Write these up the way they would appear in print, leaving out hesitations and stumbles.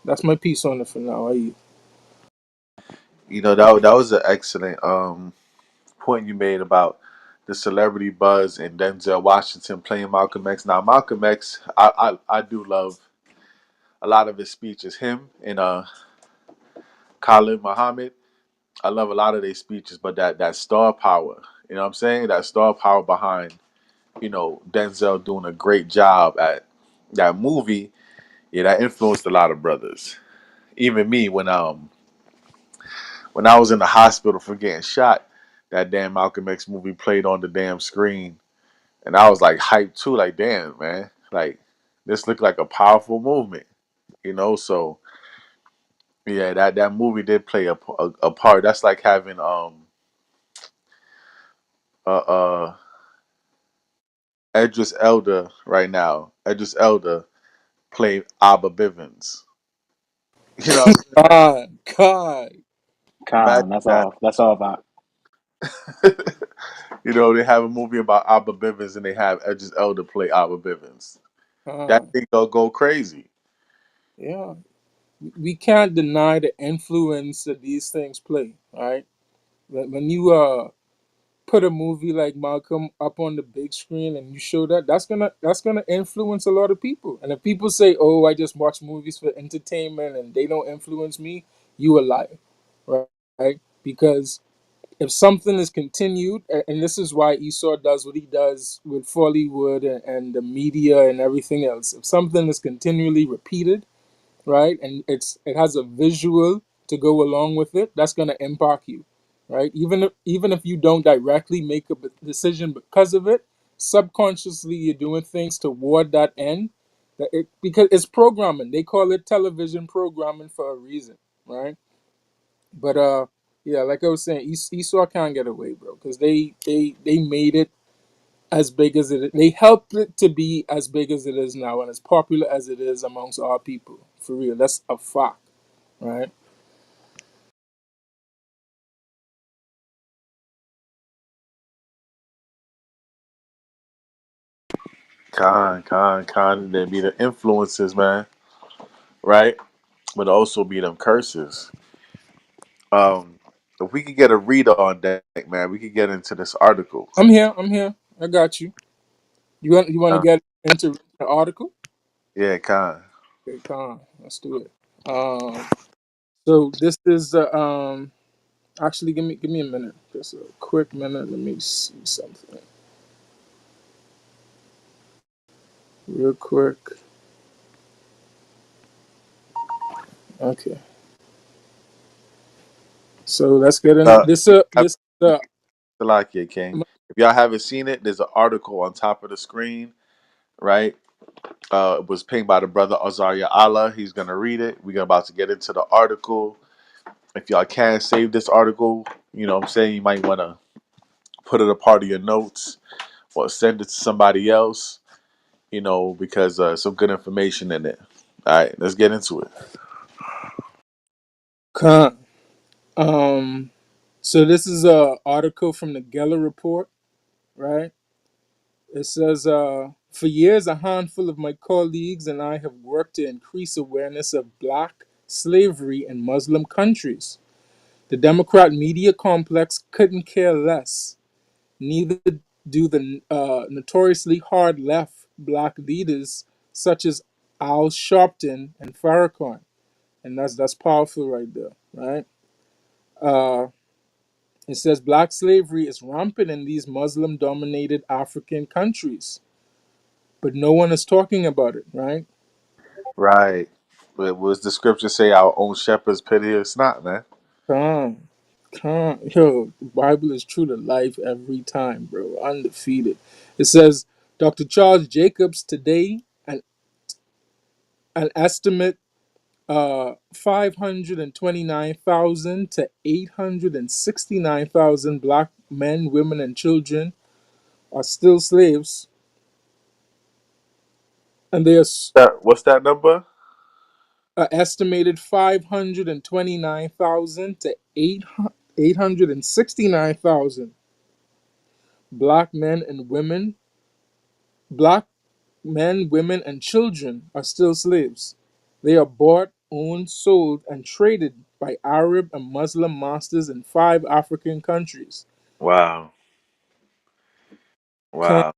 That's my piece on it for now. That was an excellent point you made about the celebrity buzz and Denzel Washington playing Malcolm X. Now, Malcolm X, I do love a lot of his speeches. Him and Khalid Muhammad, I love a lot of their speeches, but that star power, you know what I'm saying? That star power behind, Denzel doing a great job at that movie, yeah, that influenced a lot of brothers. Even me when I was in the hospital for getting shot, that damn Malcolm X movie played on the damn screen. And I was like hyped too, like, damn, man. Like, this looked like a powerful movement, So yeah, that movie did play a part. That's like having uh Edris Elder right now. Idris Elder play Abba Bivens. You know, God. imagine Con, that's that. all. That's all about. They have a movie about Abba Bivens and they have Edris Elder play Abba Bivens. That God. thing gonna go crazy. Yeah. We can't deny the influence that these things play, right? When you put a movie like Malcolm up on the big screen and you show that, that's gonna influence a lot of people. And if people say, "Oh, I just watch movies for entertainment and they don't influence me," you a liar, right? Right? Because if something is continued, and this is why Esau does what he does with Follywood and the media and everything else. If something is continually repeated, right, and it has a visual to go along with it, that's going to impact you, right? Even if you don't directly make a decision because of it, subconsciously you're doing things toward that end. Because it's programming. They call it television programming for a reason, right? But yeah, like I was saying, Esau can't get away, bro, because they made it as big as it. They helped it to be as big as it is now, and as popular as it is amongst our people. For real, that's a fact, right? Con. Then be the influences, man, right? But also be them curses. Um, if we could get a reader on deck, man, we could get into this article. I'm here. I'm here. I got you. You want to Uh, get into the article? yeah, Con. Okay, come on. Let's do it. So this is actually give me a minute, just a quick minute. Let me see something real quick. Okay, so let's get in this. This Salakia King. If y'all haven't seen it, there's an article on top of the screen, right? It was pinged by the brother Azaria Allah. He's gonna read it. We're about to get into the article. If y'all can save this article, what I'm saying, you might want to put it a part of your notes or send it to somebody else, because some good information in it. All right, let's get into it. con. So this is a article from the Geller Report, right? It says, for years, a handful of my colleagues and I have worked to increase awareness of black slavery in Muslim countries. The Democrat media complex couldn't care less. Neither do the notoriously hard left black leaders such as Al Sharpton and Farrakhan. And that's powerful right there, right? Uh, it says black slavery is rampant in these Muslim dominated African countries, but no one is talking about it, right? Right. But was the scripture say our own shepherds pity us not, man? Come, come. Yo, the Bible is true to life every time, bro. Undefeated. It says Dr. Charles Jacobs today, an estimate 529,000 to 869,000 black men, women, and children are still slaves, and they are What's that number? estimated 529,000 to 869,000 black men and black men, women, and children are still slaves. They are bought, owned, sold, and traded by Arab and Muslim masters in 5 African countries. Wow. Can Wow.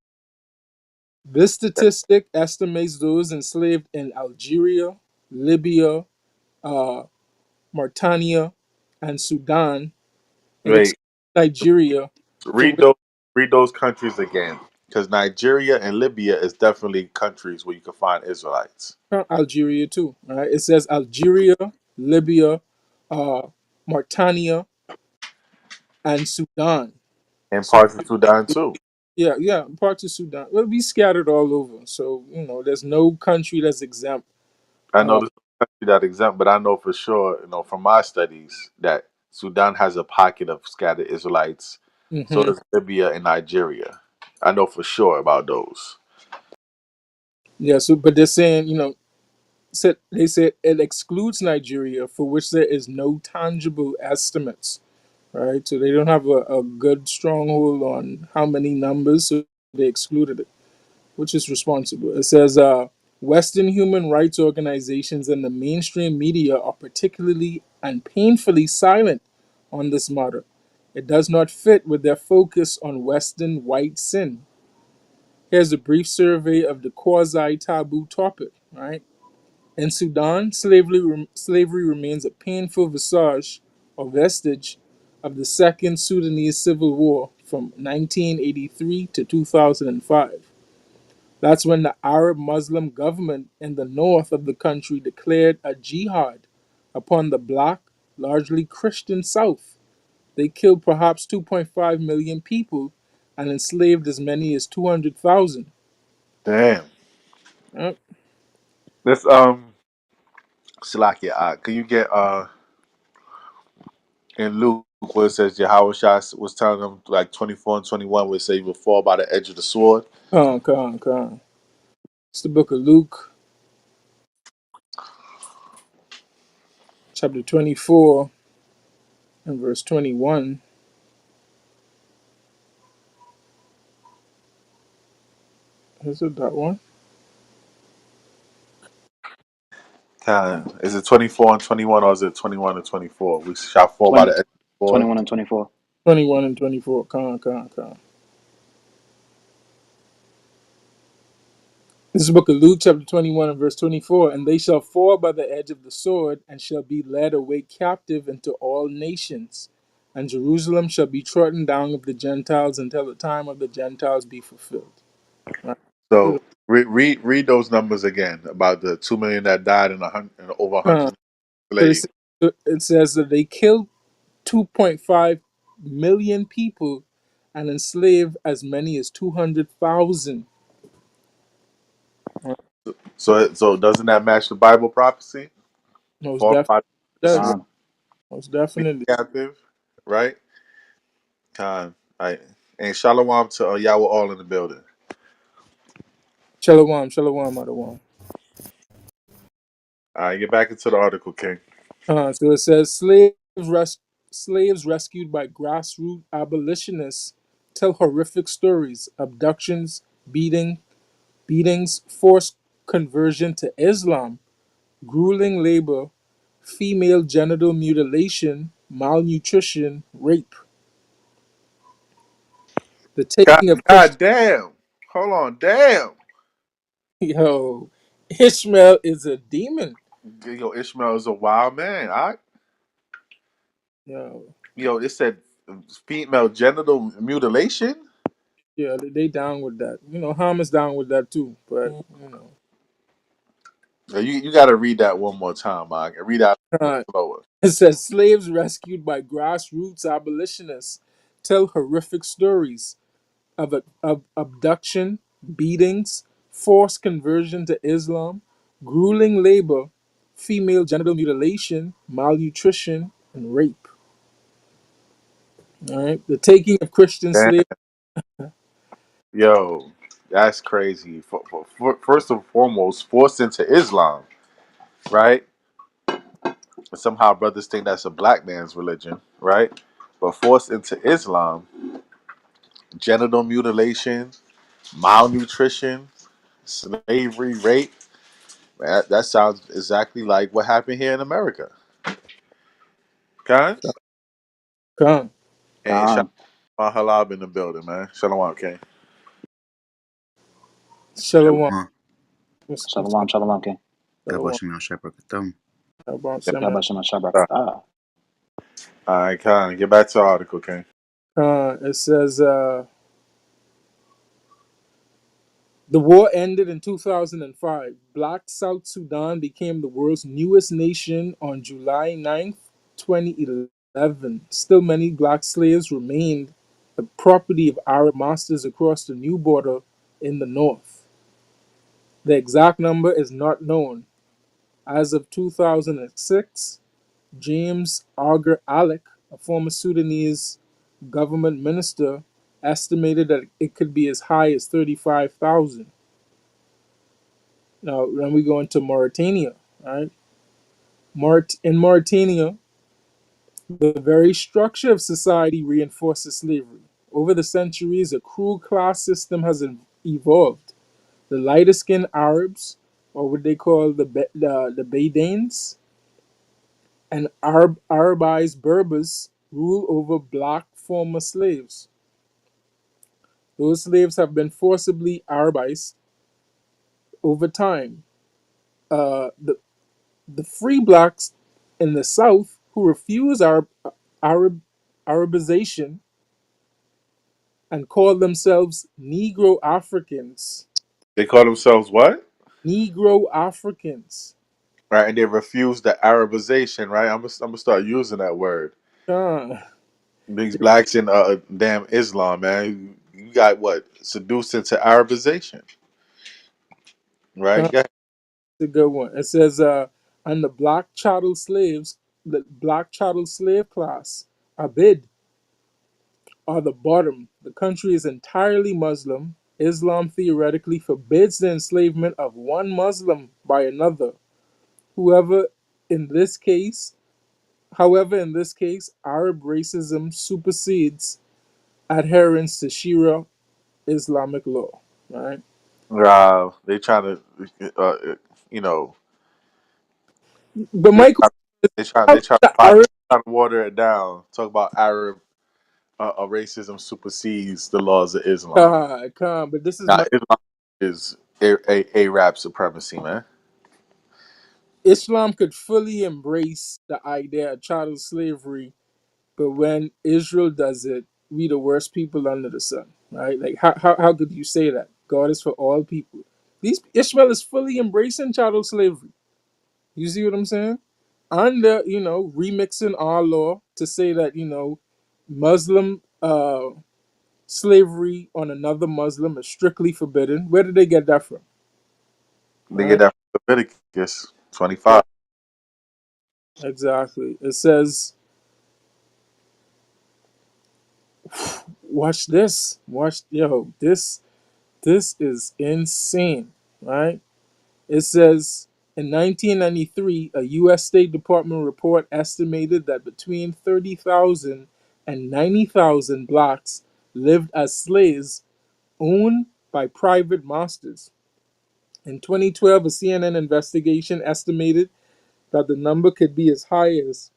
this statistic estimates those enslaved in Algeria, Libya, uh, Mauritania, and Sudan. It excludes Wait, Nigeria, for read which those read those countries again. Because Nigeria and Libya is definitely countries where you can find Israelites. Algeria too. Right? It says Algeria, Libya, uh, Mauritania, and Sudan. And So parts of Sudan too. yeah, yeah, parts of Sudan. Well, we scattered all over. So there's no country that's exempt. I know Uh, this is a country that exempt, but I know for sure, from my studies, that Sudan has a pocket of scattered Israelites. So mhm. does Libya and Nigeria. I know for sure about those. Yeah. So, but they're saying, they said it excludes Nigeria, for which there is no tangible estimates. Right. So they don't have a good stronghold on how many numbers. So they excluded it, which is responsible. It says Western human rights organizations and the mainstream media are particularly and painfully silent on this matter. It does not fit with their focus on Western white sin. Here's a brief survey of the quasi taboo topic. Right, in Sudan, slavery remains a painful visage or vestige of the Second Sudanese Civil War from 1983 to 2005. That's when the Arab Muslim government in the north of the country declared a jihad upon the black, largely Christian South. They killed perhaps 2.5 million people and enslaved as many as 200,000. Damn. Uh, This Salakia, can you get in Luke where it says Yahweh was telling them like 24 and 21 where it say you will fall by the edge of the sword? come on. It's the book of Luke, chapter 24 and verse 21. Is it that one? Is it 24 and 21 or is it 21 and 24? We shall fall by the 20, edge of the sword. 21 and 24. 21 and 24. Come on. This is the book of Luke, chapter 21 and verse 24. And they shall fall by the edge of the sword, and shall be led away captive into all nations. And Jerusalem shall be trodden down of the Gentiles until the time of the Gentiles be fulfilled. Right? So read those numbers again about the 2 million that died and, and over Uh, 100 so slaves. it says that they killed 2.5 million people and enslaved as many as 200,000. Right? So doesn't that match the Bible prophecy? Most Fall definitely by the sword, does. Con. Most be definitely. captive, right? I and shalom to Yahweh all in the building. Shalom, shalom, Adawam. All right, get back into the article, King. So it says slaves rescued by grassroots abolitionists tell horrific stories: abductions, beatings, forced conversion to Islam, grueling labor, female genital mutilation, malnutrition, rape. The taking of God Christian. damn. Hold on, damn. Yo, Ishmael is a demon. Yo, Ishmael is a wild man. Yo, Yo, it said female genital mutilation. yeah, they down with that. Ham is down with that too. But You got to read that one more time, Mike, and read that a little uh, slower. it says slaves rescued by grassroots abolitionists tell horrific stories of abduction, beatings, forced conversion to Islam, grueling labor, female genital mutilation, malnutrition, and rape. All right, the taking of Christian Damn. slaves. Yo, that's crazy. First and foremost, forced into Islam, right? And somehow brothers think that's a black man's religion, right? But forced into Islam, genital mutilation, malnutrition, slavery, rape. That sounds exactly like what happened here in America. Okay? Con, And shout Khan. out Halab in the building, man. Shalom, King. Shalom. Shalom. What's Shalom, shalom, king. Shalom? Yahweh Shem How about Yeah. Shema? Yabashima Shabrakatah. All right, Khan. Get back to the article, King. It says the war ended in 2005. Black South Sudan became the world's newest nation on July 9th, 2011. Still, many black slaves remained the property of Arab masters across the new border in the north. The exact number is not known. As of 2006, James Auger Alec, a former Sudanese government minister, estimated that it could be as high as 35,000. Now, then we go into Mauritania, right? In Mauritania, the very structure of society reinforces slavery. Over the centuries, a cruel class system has evolved. The lighter skinned Arabs, or what they call the Badanes, and Arabized Berbers rule over black former slaves. Those slaves have been forcibly Arabized over time. The free blacks in the South who refuse Arab, Arabization and call themselves Negro Africans. They call themselves what? Negro Africans. Right, and they refuse the Arabization, right? I'm gonna start using that word. Uh, These blacks in damn Islam, man. You got what? Seduced into Arabization, right? that's Yeah. a good one. It says, and the black chattel slave class, Abid, are the bottom. The country is entirely Muslim. Islam theoretically forbids the enslavement of one Muslim by another. Whoever, in this case, However, in this case, Arab racism supersedes adherence to Sharia Islamic law. Right? They trying to, you know, But they Michael, try, how the they Arab try to water it down. Talk about Arab racism supersedes the laws of Islam. come, but this is Now, my Islam is Arab supremacy, man. Islam could fully embrace the idea of chattel slavery, but when Israel does it, we the worst people under the sun, right? Like how could you say that? God is for all people. These Ishmael is fully embracing chattel slavery. You see what I'm saying? And remixing our law to say that Muslim slavery on another Muslim is strictly forbidden. Where did they get that from? They get Right? that from Leviticus Yeah, 25. exactly. It says, watch this. This is insane, right? It says in 1993, a U.S. State Department report estimated that between 30,000 and 90,000 blacks lived as slaves owned by private masters. In 2012, a CNN investigation estimated that the number could be as high as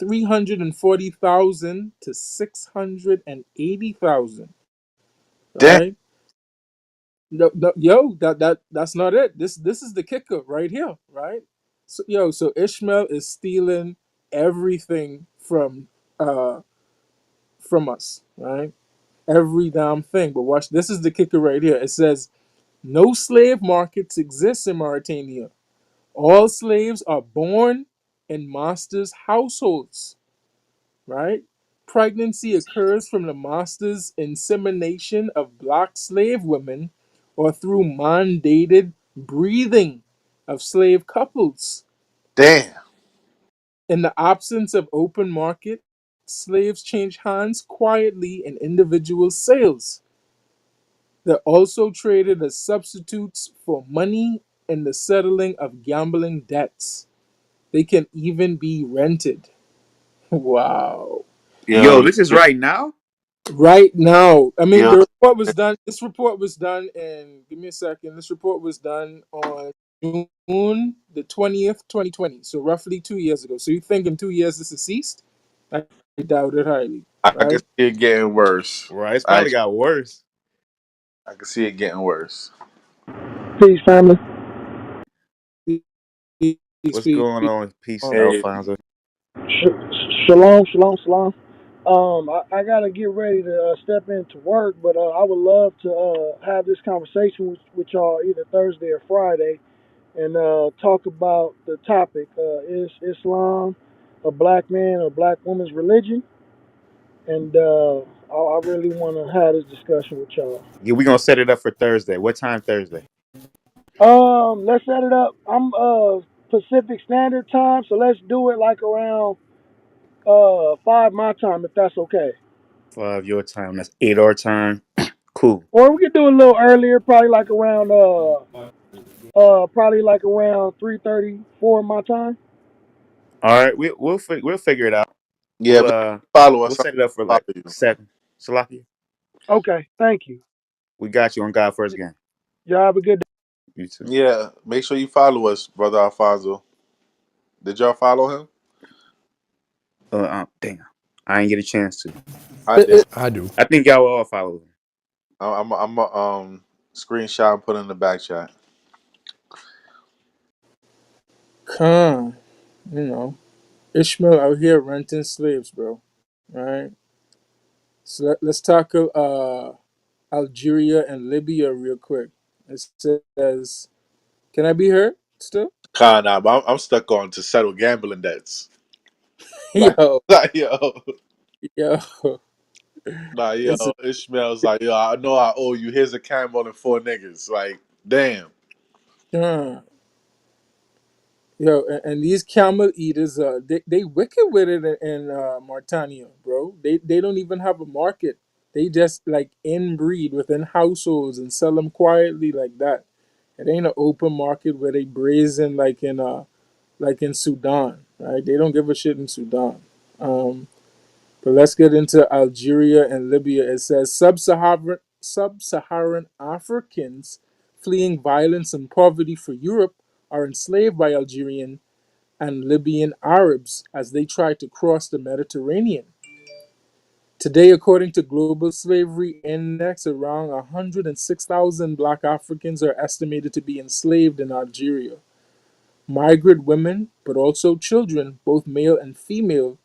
340,000 to 680,000. Damn. Right? No, no, yo, that's not it. This is the kicker right here, right? So Ishmael is stealing everything from us, right? Every damn thing. But watch, this is the kicker right here. It says no slave markets exist in Mauritania. All slaves are born in masters' households, right? Pregnancy occurs from the master's insemination of black slave women or through mandated breathing of slave couples. Damn. In the absence of open market, slaves change hands quietly in individual sales. They're also traded as substitutes for money in the settling of gambling debts. They can even be rented. Wow. Yo, Yo, this is right now? Right now, I mean, yo, the report was done. This report was done in, give me a second. This report was done on. June 20th, 2020. So roughly 2 years ago. So you think in 2 years this has ceased? I doubt it highly, I can right? see it getting worse. Right, it's probably Actually, got worse. I can see it getting worse. Peace, family. Peace, What's peace, going on? Peace, Hey, Alfonso. Shalom, shalom, shalom. I gotta get ready to step into work, but I would love to have this conversation with y'all either Thursday or Friday, and talk about the topic: is Islam a black man or black woman's religion? And I really want to have this discussion with y'all. Yeah, we gonna set it up for Thursday. What time Thursday? Let's set it up. I'm Pacific Standard Time, so let's do it like around 5 my time, if that's okay. 5 your time. That's 8 our time. Cool. Or we could do it a little earlier, probably like around 3:34 my time. All right, we'll figure it out. yeah, We'll make sure you follow we'll us. I'm set it up for follow like you. 7. Salakia, Okay, thank you. we got you on God first again. Y'all have a good day. You too. Yeah, make sure you follow us, brother Alfonso. Did y'all follow him? Damn, I didn't get a chance to. I It, did. it, I do. I think y'all will all follow him. I'm a screenshot and put in the back chat. Con, you know, Ishmael out here renting slaves, bro. Right. So let's talk Algeria and Libya real quick. It says, can I be heard still? Nah, but I'm stuck on to settle gambling debts. Like, Yo, like yo, yo, nah, yo. it's Ishmael's like, yo, I know I owe you. Here's a camel and 4 niggas. Like, damn. uh, yo, and these camel eaters, they wicked with it in Mauritania, bro. They don't even have a market. They just like inbreed within households and sell them quietly like that. It ain't an open market where they brazen like in Sudan, right? They don't give a shit in Sudan. Um, but let's get into Algeria and Libya. It says sub-Saharan Africans fleeing violence and poverty for Europe are enslaved by Algerian and Libyan Arabs as they try to cross the Mediterranean. Today, according to Global Slavery Index, around 106,000 black Africans are estimated to be enslaved in Algeria. Migrant women, but also children, both male and female,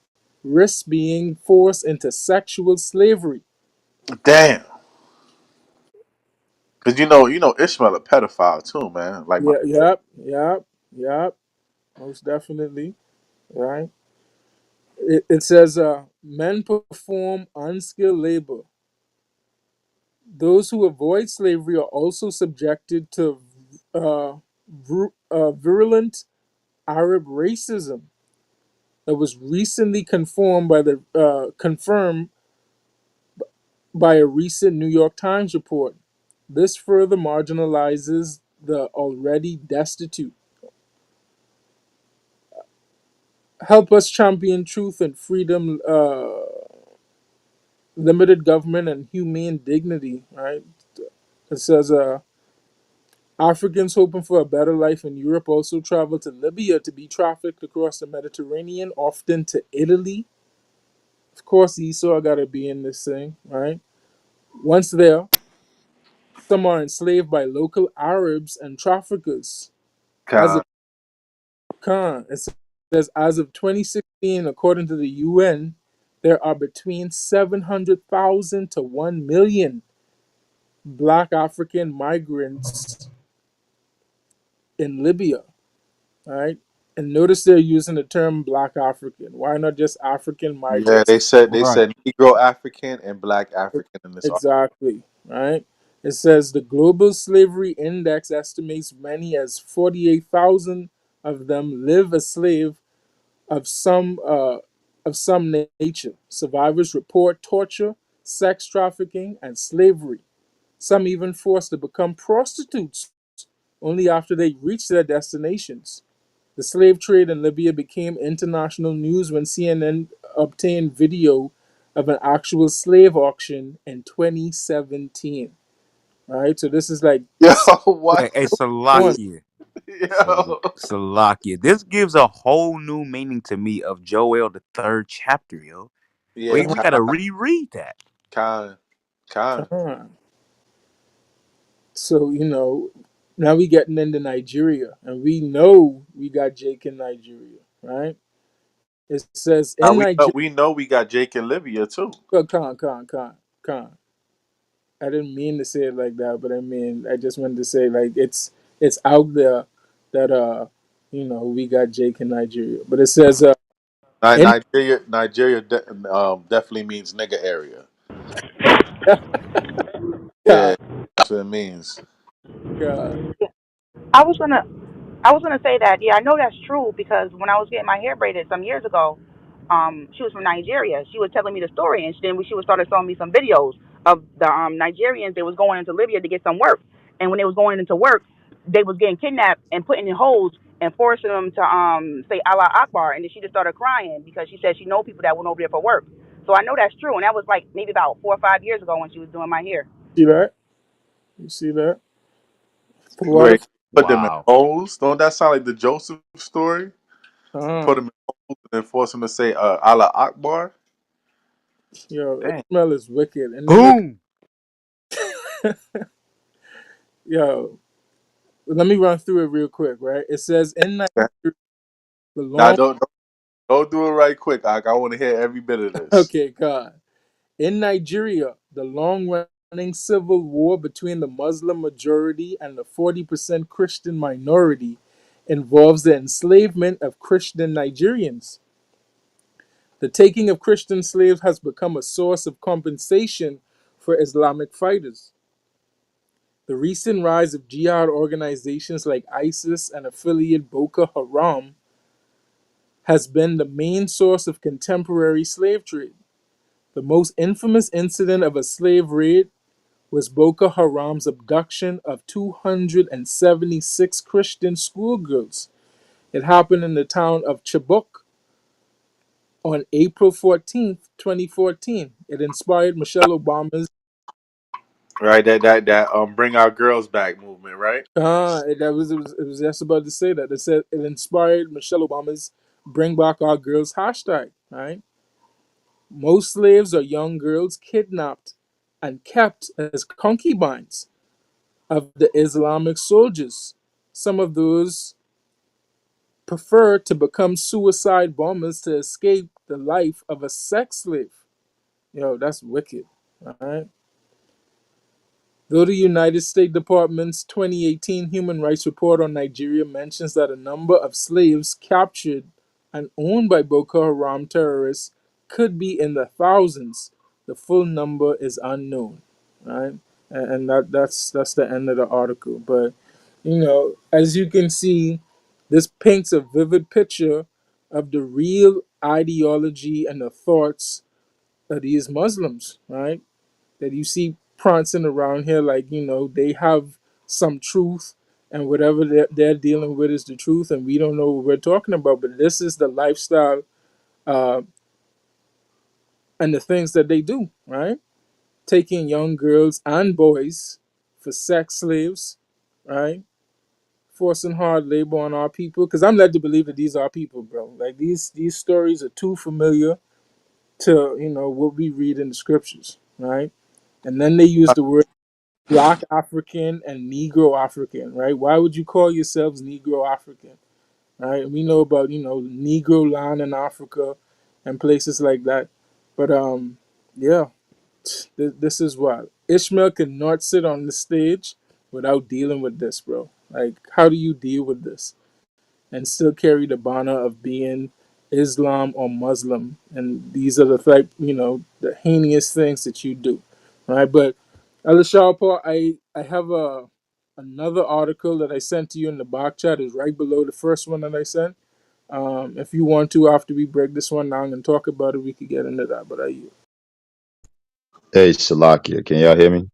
risk being forced into sexual slavery. Damn. Cause you know Ishmael a pedophile too, man. Like my Yeah, yep, most definitely, right? It says men perform unskilled labor. Those who avoid slavery are also subjected to virulent Arab racism that was recently confirmed by a recent New York Times report. This further marginalizes the already destitute. Help us champion truth and freedom, limited government, and humane dignity. Right? It says Africans hoping for a better life in Europe also travel to Libya to be trafficked across the Mediterranean, often to Italy. Of course, Esau got to be in this thing, right? Once there, some are enslaved by local Arabs and traffickers. As God. of it says, as of 2016, according to the UN, there are between 700,000 to 1 million Black African migrants in Libya, right? And notice they're using the term Black African. Why not just African Yeah, migrants? they Right. said Negro African and Black African in this article. Exactly, right? It says the Global Slavery Index estimates many as 48,000 of them live as slave of some nature. Survivors report torture, sex trafficking, and slavery. Some even forced to become prostitutes only after they reach their destinations. The slave trade in Libya became international news when CNN obtained video of an actual slave auction in 2017. Right, so this is like Yo, what? Hey, one. Salakia. Yo. Salakia. This gives a whole new meaning to me of Joel the third chapter, yo. Yeah, We Con, gotta reread that. Con, Con. con. So, now we getting into Nigeria, and we know we got Jake in Nigeria, right? It says Now in Nigeria, we know we got Jake and Libya too. con. I didn't mean to say it like that, but I just wanted to say like it's out there that we got Jake in Nigeria. But it says in Definitely means nigga area. God, Yeah, that's what it means. God, I was gonna I was gonna say that. Yeah, I know that's true because when I was getting my hair braided some years ago, she was from Nigeria. She was telling me the story, and then she was started showing me some videos of the Nigerians. They was going into Libya to get some work, and when they was going into work, they was getting kidnapped and put in holes and forcing them to say Allah Akbar, and then she just started crying because she said she know people that went over there for work. So I know that's true, and that was like maybe about 4 or 5 years ago when she was doing my hair. see that? You see that? The water. Wait, put them in Wow. holes? Don't that sound like the Joseph story? Uh, Put them in holes and then force them to say Allah Akbar? yo, Dang. Ishmael is wicked, and then look, Boom. yo. Let me run through it real quick, right? It says in Nigeria, the Nah, long. don't do it right quick. I want to hear every bit of this. Okay, God. In Nigeria, the long running civil war between the Muslim majority and the 40% Christian minority involves the enslavement of Christian Nigerians. The taking of Christian slaves has become a source of compensation for Islamic fighters. The recent rise of jihad organizations like ISIS and affiliate Boko Haram has been the main source of contemporary slave trade. The most infamous incident of a slave raid was Boko Haram's abduction of 276 Christian schoolgirls. It happened in the town of Chibok on April 14th, 2014. It inspired Michelle Obama's Right, that bring our girls back movement, right? it was just about to say that. It said it inspired Michelle Obama's Bring Back Our Girls hashtag, right? Most slaves are young girls kidnapped and kept as concubines of the Islamic soldiers. Some of those prefer to become suicide bombers to escape the life of a sex slave. Yo, that's wicked, right? Though the United States Department's 2018 Human Rights Report on Nigeria mentions that a number of slaves captured and owned by Boko Haram terrorists could be in the thousands, the full number is unknown, right? And that's the end of the article. But as you can see, this paints a vivid picture of the real ideology and the thoughts of these Muslims, right? That you see prancing around here like, they have some truth and whatever they're dealing with is the truth, and we don't know what we're talking about. But this is the lifestyle uh, and the things that they do, right? Taking young girls and boys for sex slaves, right? Forcing hard labor on our people, because I'm led to believe that these are people, bro. Like these stories are too familiar to what we read in the scriptures, right? And then they use the word Black African and Negro African, right? Why would you call yourselves Negro African, right? We know about Negro land in Africa and places like that, but yeah, this is what Ishmael cannot sit on the stage without dealing with this, bro. Like, how do you deal with this and still carry the banner of being Islam or Muslim? And these are the the heinous things that you do, right? But Paul, I have another article that I sent to you in the box chat is right below the first one that I sent. If you want to, after we break this one down and talk about it, we could get into that. But I Hey, Salakia, can y'all hear me?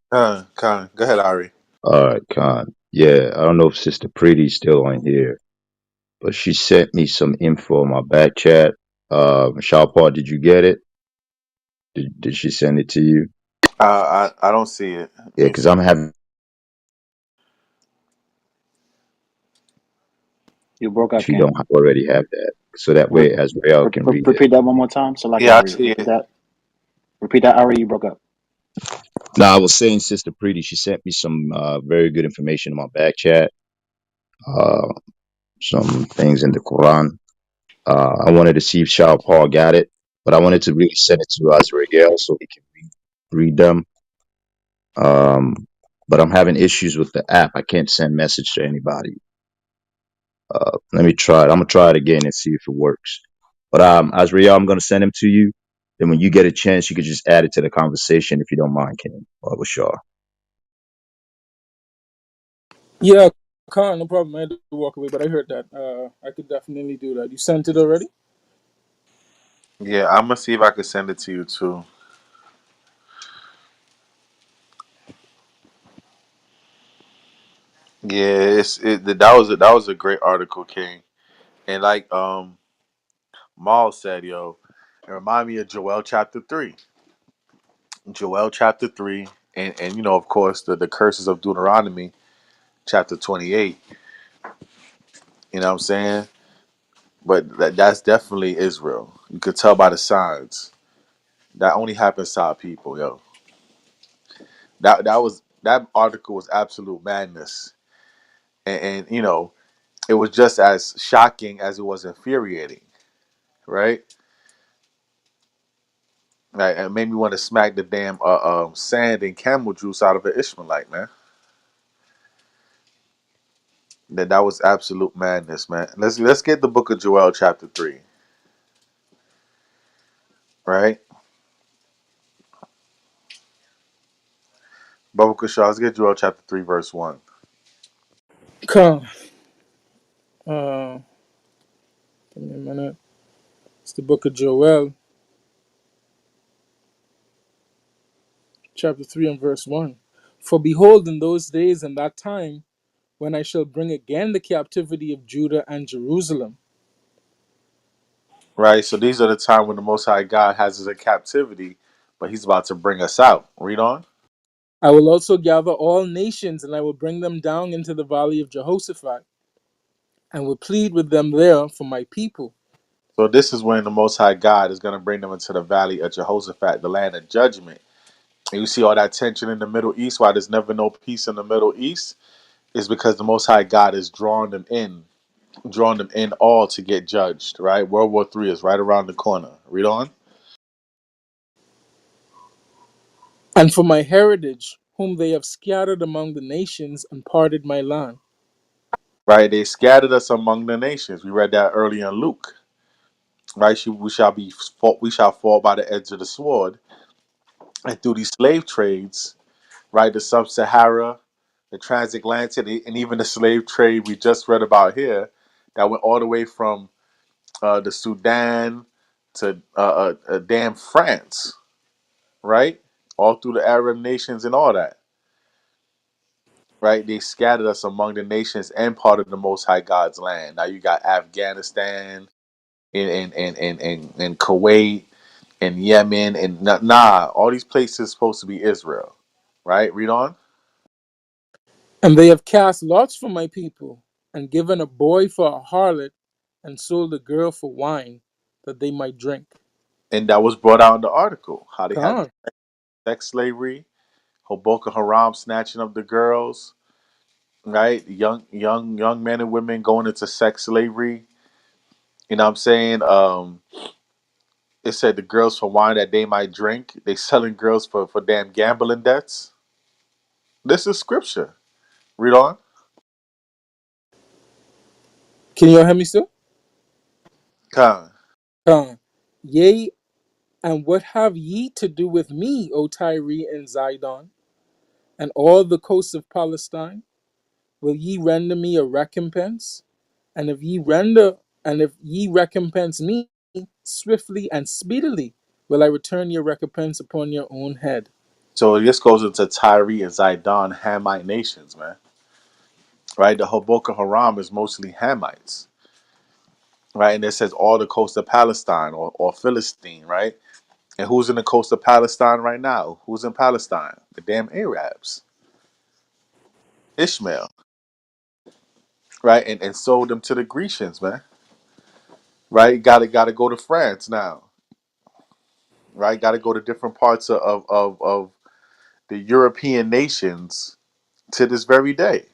Con. Go ahead, Ari. All right, Khan. Yeah, I don't know if Sister Pretty's still on here, but she sent me some info on my back chat. Shawpaw, did you get it? Did she send it to you? I don't see it. Let Yeah, me because see. I'm having You broke up, if you King. don't already have that, so that Re- way Azrael can read it. repeat that one more time, so like Yeah, I Ari. see Repeat it. that. Repeat that, Ari. You broke up. Now, I was saying, Sister Preety, she sent me some very good information in my back chat, uh, some things in the Quran. I wanted to see if Shah Paul got it, but I wanted to really send it to Azrael so he can read them. But I'm having issues with the app. I can't send message to anybody. Let me try it. I'm gonna try it again and see if it works. But Azrael, I'm gonna send him to you. Then when you get a chance, you could just add it to the conversation if you don't mind, Ken. With Shaw. Yeah, Khan, no problem. I had to walk away, but I heard that. I could definitely do that. You sent it already? Yeah, I'm gonna see if I can send it to you too. Yeah, that was a great article, King. And like Maul said, yo, it reminded me of Joel chapter 3. Joel chapter 3, and of course, the curses of Deuteronomy chapter 28. You know what I'm saying? But that's definitely Israel. You could tell by the signs. That only happens to our people, yo. That article was absolute madness. And it was just as shocking as it was infuriating, right? Like, it made me want to smack the damn sand and camel juice out of an Ishmaelite, man. That was absolute madness, man. Let's get the book of Joel chapter 3, right? Baba Kushal, let's get Joel chapter 3, verse 1. Khan. Uh, Give me a minute. It's the book of Joel, chapter 3 and verse 1. For behold, in those days and that time, when I shall bring again the captivity of Judah and Jerusalem, Right? So these are the time when the Most High God has us in captivity, but he's about to bring us out. Read on. I will also gather all nations, and I will bring them down into the valley of Jehoshaphat, and will plead with them there for my people. So this is when the Most High God is going to bring them into the valley of Jehoshaphat, the land of judgment. And you see all that tension in the Middle East, why there's never no peace in the Middle East, is because the Most High God is drawing them in all to get judged, right? World War III is right around the corner. Read on. And for my heritage, whom they have scattered among the nations and parted my land. Right? They scattered us among the nations. We read that earlier in Luke. Right? We shall fall by the edge of the sword. And through these slave trades, right? The sub-Sahara, the transatlantic, and even the slave trade we just read about here, that went all the way from the Sudan to damn France, right? All through the Arab nations and all that, right? They scattered us among the nations and part of the Most High God's land. Now you got Afghanistan and Kuwait and Yemen and all these places supposed to be Israel, right? Read on. And they have cast lots for my people, and given a boy for a harlot, and sold a girl for wine, that they might drink. And that was brought out in the article how they had Con. sex slavery, Boko Haram snatching up the girls, right? Young men and women going into sex slavery. You know what I'm saying? It said the girls for wine that they might drink. They selling girls for damn gambling debts. This is scripture. Read on. Can you all hear me still? Con. Con. Yea, and what have ye to do with me, O Tyre and Zidon, and all the coasts of Palestine? Will ye render me a recompense? And if ye render, and if ye recompense me swiftly and speedily, will I return your recompense upon your own head. So this goes into Tyre and Zidon Hamite nations, man. Right? The Boko Haram is mostly Hamites. Right? And it says all the coast of Palestine or Philistine, right? And who's in the coast of Palestine right now? Who's in Palestine? The damn Arabs. Ishmael. right? And sold them to the Grecians, man. Right? Got to go to France now, right? Got to go to different parts of the European nations to this very day,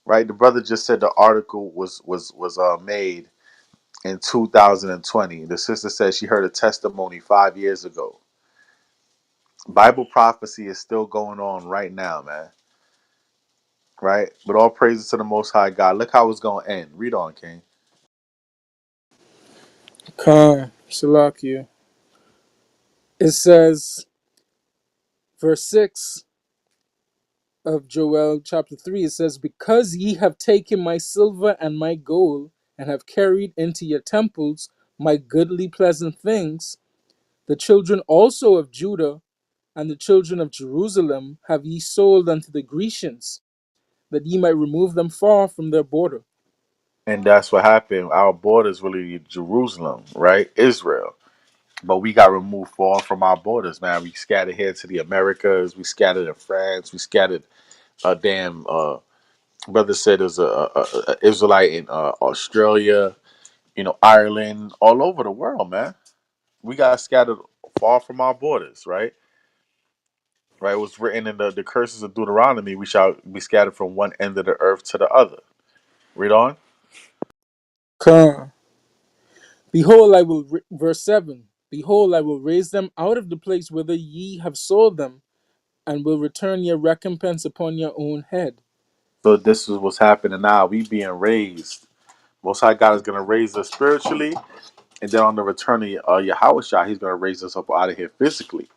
right? The brother just said the article was made in 2020. The sister said she heard a testimony 5 years ago. Bible prophecy is still going on right now, man. Right? But all praises to the Most High God. Look how it's going to end. Read on, King. Khan, Salakia. It says, verse 6 of Joel chapter 3, it says, because ye have taken my silver and my gold, and have carried into your temples my goodly pleasant things, the children also of Judah and the children of Jerusalem have ye sold unto the Grecians, that ye might remove them far from their border. And that's what happened. Our border is really Jerusalem, right? Israel. But we got removed far from our borders, man. We scattered here to the Americas. We scattered in France. We scattered a damn brother said there's a Israelite in Australia, Ireland, all over the world, man. We got scattered far from our borders, right? Right. It was written in the curses of Deuteronomy. We shall be scattered from one end of the earth to the other. Read on. Khan. Behold, verse 7, behold, I will raise them out of the place whither ye have sold them, and will return your recompense upon your own head. So this is what's happening now. We being raised. Most High God is going to raise us spiritually, and then on the return of Yahushua, He's going to raise us up out of here physically,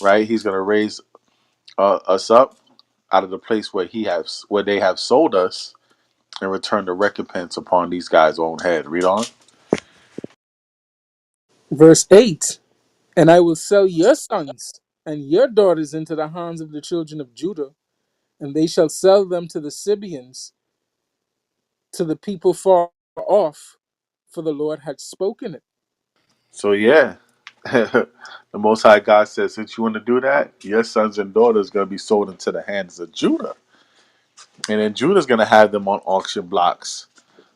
right? He's going to raise us up out of the place where they have sold us, and return the recompense upon these guys' own head. Read on. Verse 8, and I will sell your sons and your daughters into the hands of the children of Judah, and they shall sell them to the Sabaeans, to the people far off, for the Lord had spoken it. So yeah, the Most High God says, since you want to do that, your sons and daughters going to be sold into the hands of Judah, and then Judah's going to have them on auction blocks.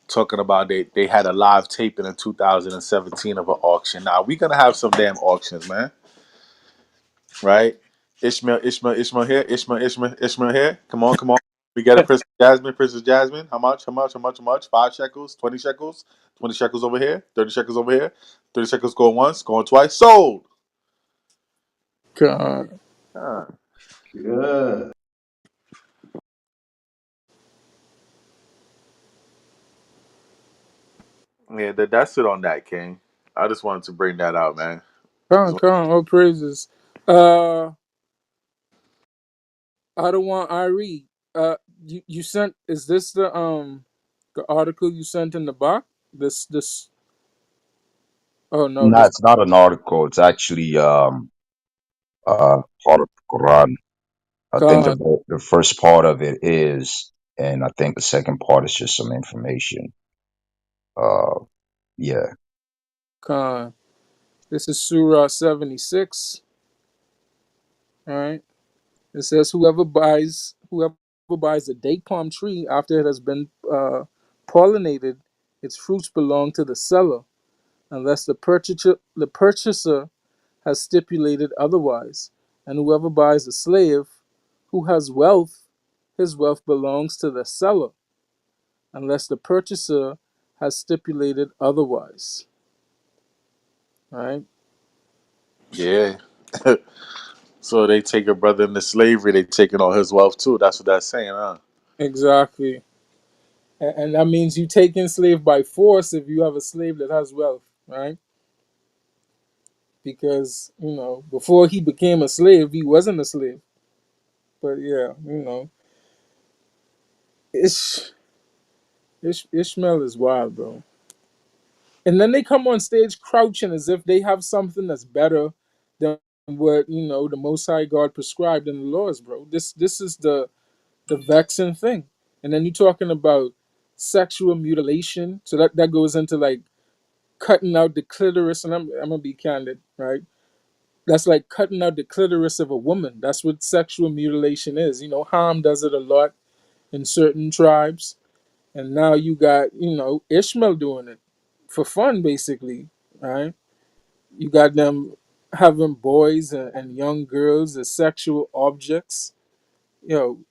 Talking about they had a live taping in 2017 of an auction. Now we gonna have some damn auctions, man. Right? Ishmael here. Ishmael here. Come on. We get it, Princess Jasmine. How much? 5 shekels, 20 shekels, 20 shekels over here, 30 shekels over here, 30 shekels going once, going twice. Sold. God. Ah, Good. yeah, that's it on that, King. I just wanted to bring that out, man. All praises. Uh, I don't want Irie. You sent, is this the article you sent in the box? This oh no, No, this it's not an article. It's actually part of the Quran. I think con the first part of it is, and I think the second part is just some information. Uh, yeah. con. This is Surah 76. All right. It says whoever buys a date palm tree after it has been pollinated, its fruits belong to the seller, unless the purchaser has stipulated otherwise. And whoever buys a slave who has wealth, his wealth belongs to the seller, unless the purchaser has stipulated otherwise. All right. Yeah. So they take a brother into slavery, they taking all his wealth too. That's what that's saying, huh? Exactly. And that means you take in slave by force if you have a slave that has wealth, right? Because before he became a slave, he wasn't a slave. But yeah, Ish, Ishmael is wild, bro. And then they come on stage crouching as if they have something that's better than what the Most High God prescribed in the laws, bro. This is the vexing thing. And then you're talking about sexual mutilation, so that goes into like cutting out the clitoris. And I'm gonna be candid, right? That's like cutting out the clitoris of a woman. That's what sexual mutilation is. Ham does it a lot in certain tribes. and now you got Ishmael doing it for fun, basically, right? You got them having boys and young girls as sexual objects. Yo,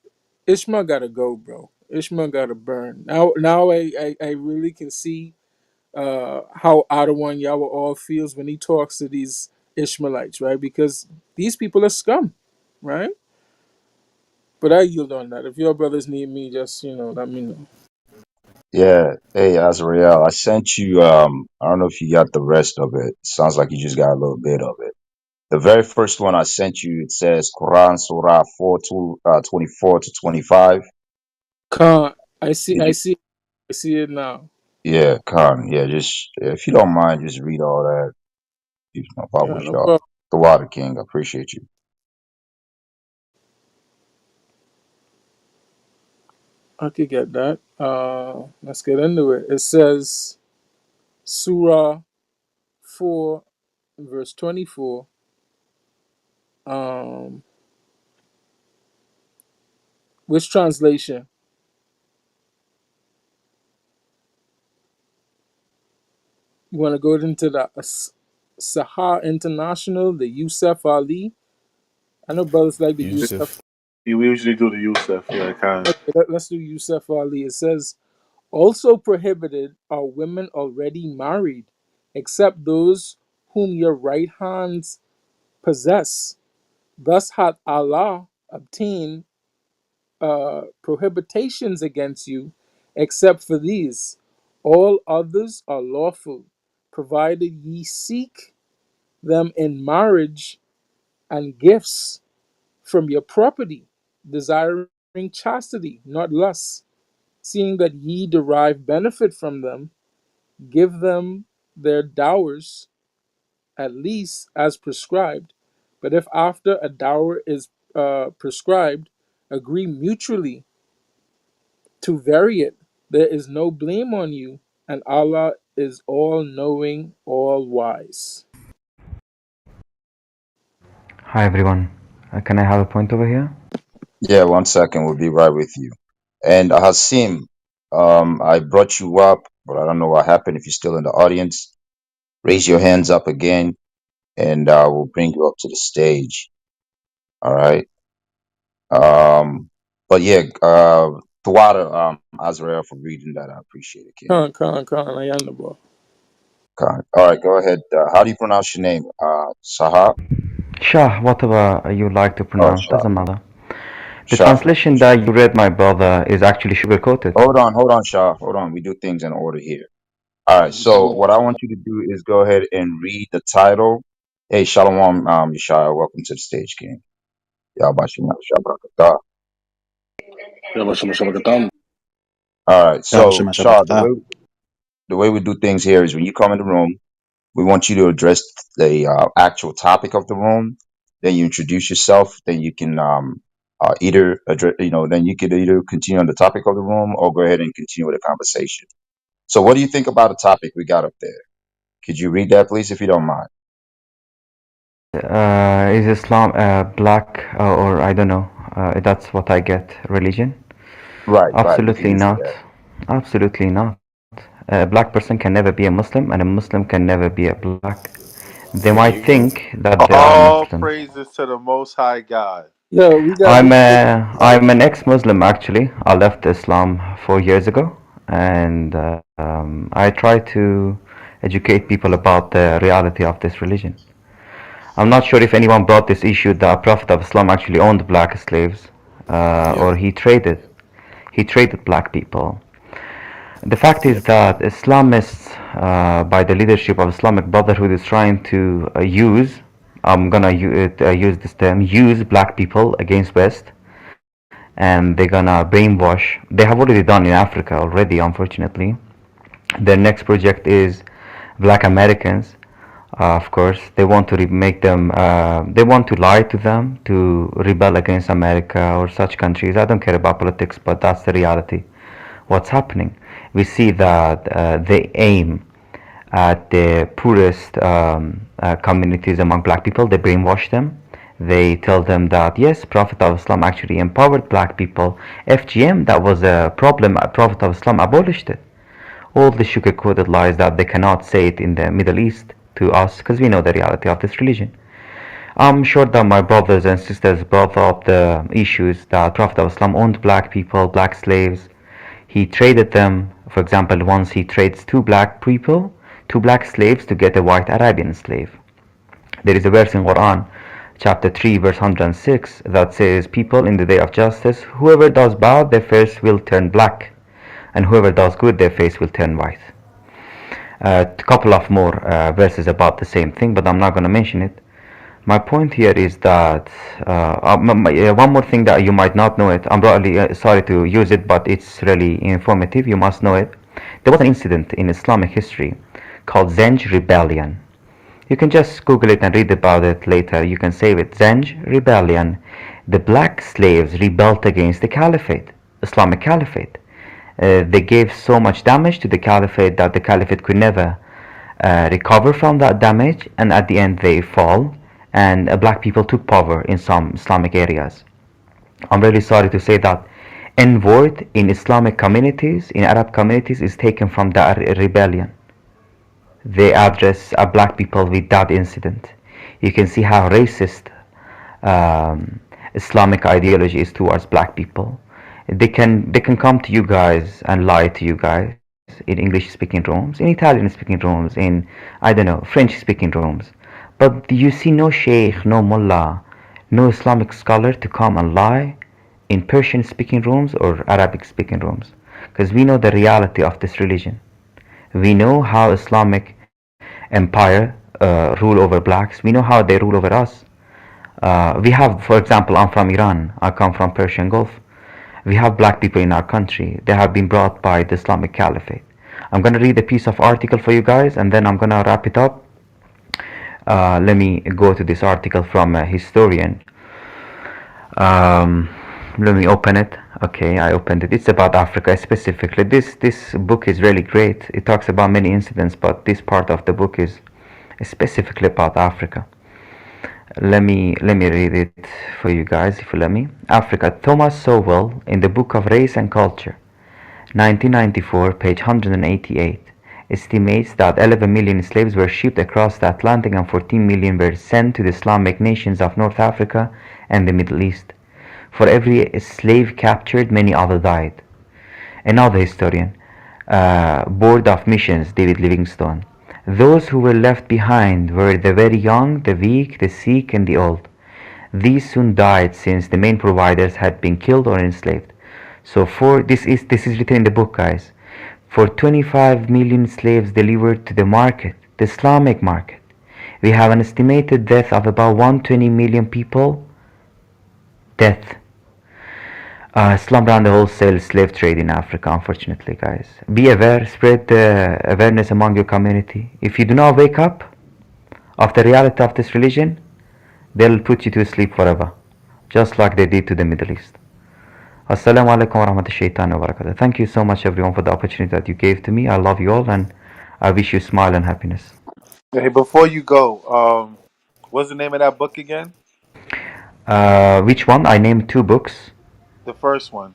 Ishmael gotta go, bro. Ishmael gotta burn. Now I really can see how Adawan Yahweh all feels when he talks to these Ishmaelites, right? Because these people are scum, right? But I yield on that. If your brothers need me, just let me know. Yeah. Hey, Azrael, I sent you, I don't know if you got the rest of it. Sounds like you just got a little bit of it. The very first one I sent you, it says Quran Surah 24 to 25. Khan, I see, Did I you? see, I see it now. Yeah, Khan. Yeah, just, if you don't mind, just read all that. You know, Yeah, Bible no Shah. problem. The Water King, I appreciate you. I could get that. Let's get into it. It says Surah 4, verse 24. Um, which translation? You want to go into the Sahar International, the Yusuf Ali? I know brothers like the Yusuf. We usually do the Yusuf, yeah, kind of. Okay, let's do Yusuf Ali. It says, also prohibited are women already married, except those whom your right hands possess. Thus hath Allah obtained prohibitions against you, except for these. All others are lawful, provided ye seek them in marriage and gifts from your property, desiring chastity, not lust. Seeing that ye derive benefit from them, give them their dowers, at least as prescribed. But if after a dower is prescribed, agree mutually to vary it, there is no blame on you, and Allah is all knowing, all wise. Hi everyone. Can I have a point over here? Yeah, 1 second. We'll be right with you. And Hasim, I brought you up, but I don't know what happened. If you're still in the audience, raise your hands up again, and we'll bring you up to the stage. All right. But yeah, Thwada, Azrael, for reading that. I appreciate it, King. Khan, I am the boy. All right, go ahead. How do you pronounce your name? Sahab? Shah, whatever you like to Oh, pronounce, Shah. doesn't matter. The Shah for translation Shah. that you read, my brother, is actually sugar-coated. Hold on, Shah. Hold on. We do things in order here. All right. So what I want you to do is go ahead and read the title. Hey, Shalom, Yeshaya. Welcome to the stage, King. Yahbashim Yahshabrakatah. Yeah, but Shabbat All right. So, Shah, Shabbat. the way we do things here is when you come in the room, we want you to address the actual topic of the room. Then you introduce yourself. Then you can either address, then you could either continue on the topic of the room or go ahead and continue with the conversation. So, what do you think about the topic we got up there? Could you read that, please, if you don't mind? Is Islam black or I don't know? That's what I get. Religion? Right. You can Absolutely answer not. that. Absolutely not. A black person can never be a Muslim, and a Muslim can never be a black. They might think that they are All Muslims. praises to the Most High God. Yo, I'm an ex-Muslim actually. I left Islam 4 years ago, and I try to educate people about the reality of this religion. I'm not sure if anyone brought this issue that Prophet of Islam actually owned black slaves, yeah, or he traded black people. The fact is that Islamists, by the leadership of Islamic Brotherhood, is trying to I'm gonna use this term, use black people against West, and they're gonna brainwash. They have already done in Africa already, unfortunately. Their next project is Black Americans. Of course, they want to make them. They want to lie to them to rebel against America or such countries. I don't care about politics, but that's the reality. What's happening? We see that they aim at the poorest communities among black people. They brainwash them. They tell them that yes, Prophet of Islam actually empowered black people. FGM, that was a problem. Prophet of Islam abolished it. All the sugar-coated lies that they cannot say it in the Middle East to us because we know the reality of this religion. I'm sure that my brothers and sisters brought up the issues that Prophet of Islam owned black people, black slaves. He traded them. For example, once he trades two black people, two black slaves to get a white Arabian slave. There is a verse in Quran, chapter 3, verse 106, that says, people in the day of justice, whoever does bad, their face will turn black, and whoever does good, their face will turn white. A couple of more verses about the same thing, but I'm not going to mention it. My point here is that one more thing that you might not know it. I'm really sorry to use it, but it's really informative. You must know it. There was an incident in Islamic history called Zenj Rebellion. You can just Google it and read about it later. You can save it. Zenj Rebellion. The black slaves rebelled against the caliphate, Islamic caliphate. They gave so much damage to the caliphate that the caliphate could never recover from that damage, and at the end they fall, and black people took power in some Islamic areas. I'm really sorry to say that N-word in Islamic communities, in Arab communities, is taken from the rebellion. They address black people with that incident. You can see how racist Islamic ideology is towards black people. They can come to you guys and lie to you guys in English speaking rooms, in Italian speaking rooms, in I don't know, French speaking rooms. But you see no sheikh, no mullah, no Islamic scholar to come and lie in Persian speaking rooms or Arabic speaking rooms. Because we know the reality of this religion. We know how Islamic empire rule over blacks. We know how they rule over us. We have, for example, I'm from Iran. I come from Persian Gulf. We have black people in our country. They have been brought by the Islamic Caliphate. I'm going to read a piece of article for you guys, and then I'm going to wrap it up. Let me go to this article from a historian. Let me open it. Okay, I opened it. It's about Africa specifically. This book is really great. It talks about many incidents, but this part of the book is specifically about Africa. Let me read it for you guys, if you let me. Africa. Thomas Sowell in the Book of Race and Culture, 1994, page 188, estimates that 11 million slaves were shipped across the Atlantic and 14 million were sent to the Islamic nations of North Africa and the Middle East. For every slave captured, many others died. Another historian, Board of Missions, David Livingstone. Those who were left behind were the very young, the weak, the sick, and the old. These soon died since the main providers had been killed or enslaved. So this is written in the book, guys. For 25 million slaves delivered to the market, the Islamic market, we have an estimated death of about 120 million people. Death. Islam ran the wholesale slave trade in Africa, unfortunately, guys. Be aware, spread the awareness among your community. If you do not wake up of the reality of this religion, they'll put you to sleep forever, just like they did to the Middle East. Assalamu alaikum wa rahmatullahi wa barakatuh. Thank you so much, everyone, for the opportunity that you gave to me. I love you all, and I wish you smile and happiness. Hey, before you go, what's the name of that book again? Which one? I named two books. The first one.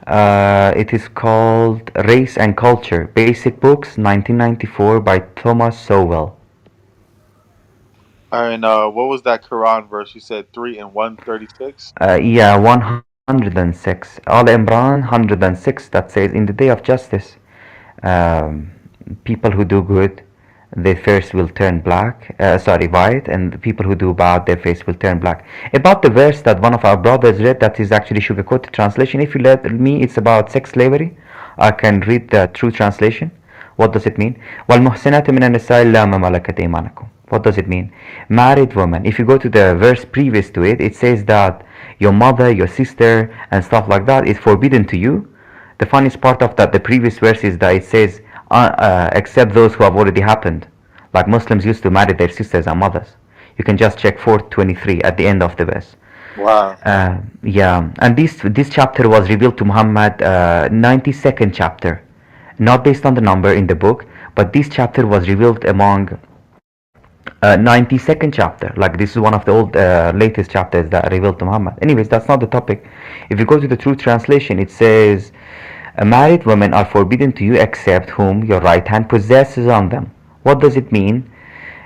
It is called Race and Culture, Basic Books, 1994, by Thomas Sowell. And what was that Quran verse? You said 3 and 136? Yeah, 106. Al Imran 106, that says, in the day of justice, um, people who do good, their face will turn white, and the people who do bad, their face will turn black. About the verse that one of our brothers read, that is actually sugar-coated translation. If you let me, it's about sex slavery. I can read the true translation. What does it mean? وَالْمُحْسِنَاتُ مِنَ النِّسَاءِ إِلَّا مَا مَلَكَتْ أَيْمَانُكُمْ. What does it mean? Married woman. If you go to the verse previous to it, it says that your mother, your sister, and stuff like that is forbidden to you. The funniest part of that, the previous verse, is that it says, except those who have already happened. Like Muslims used to marry their sisters and mothers. You can just check 423 at the end of the verse. Wow. Yeah, and this chapter was revealed to Muhammad, 92nd chapter. Not based on the number in the book, but this chapter was revealed among 92nd chapter. Like this is one of the old latest chapters that revealed to Muhammad. Anyways, that's not the topic. If you go to the true translation, it says, married women are forbidden to you except whom your right hand possesses on them. What does it mean?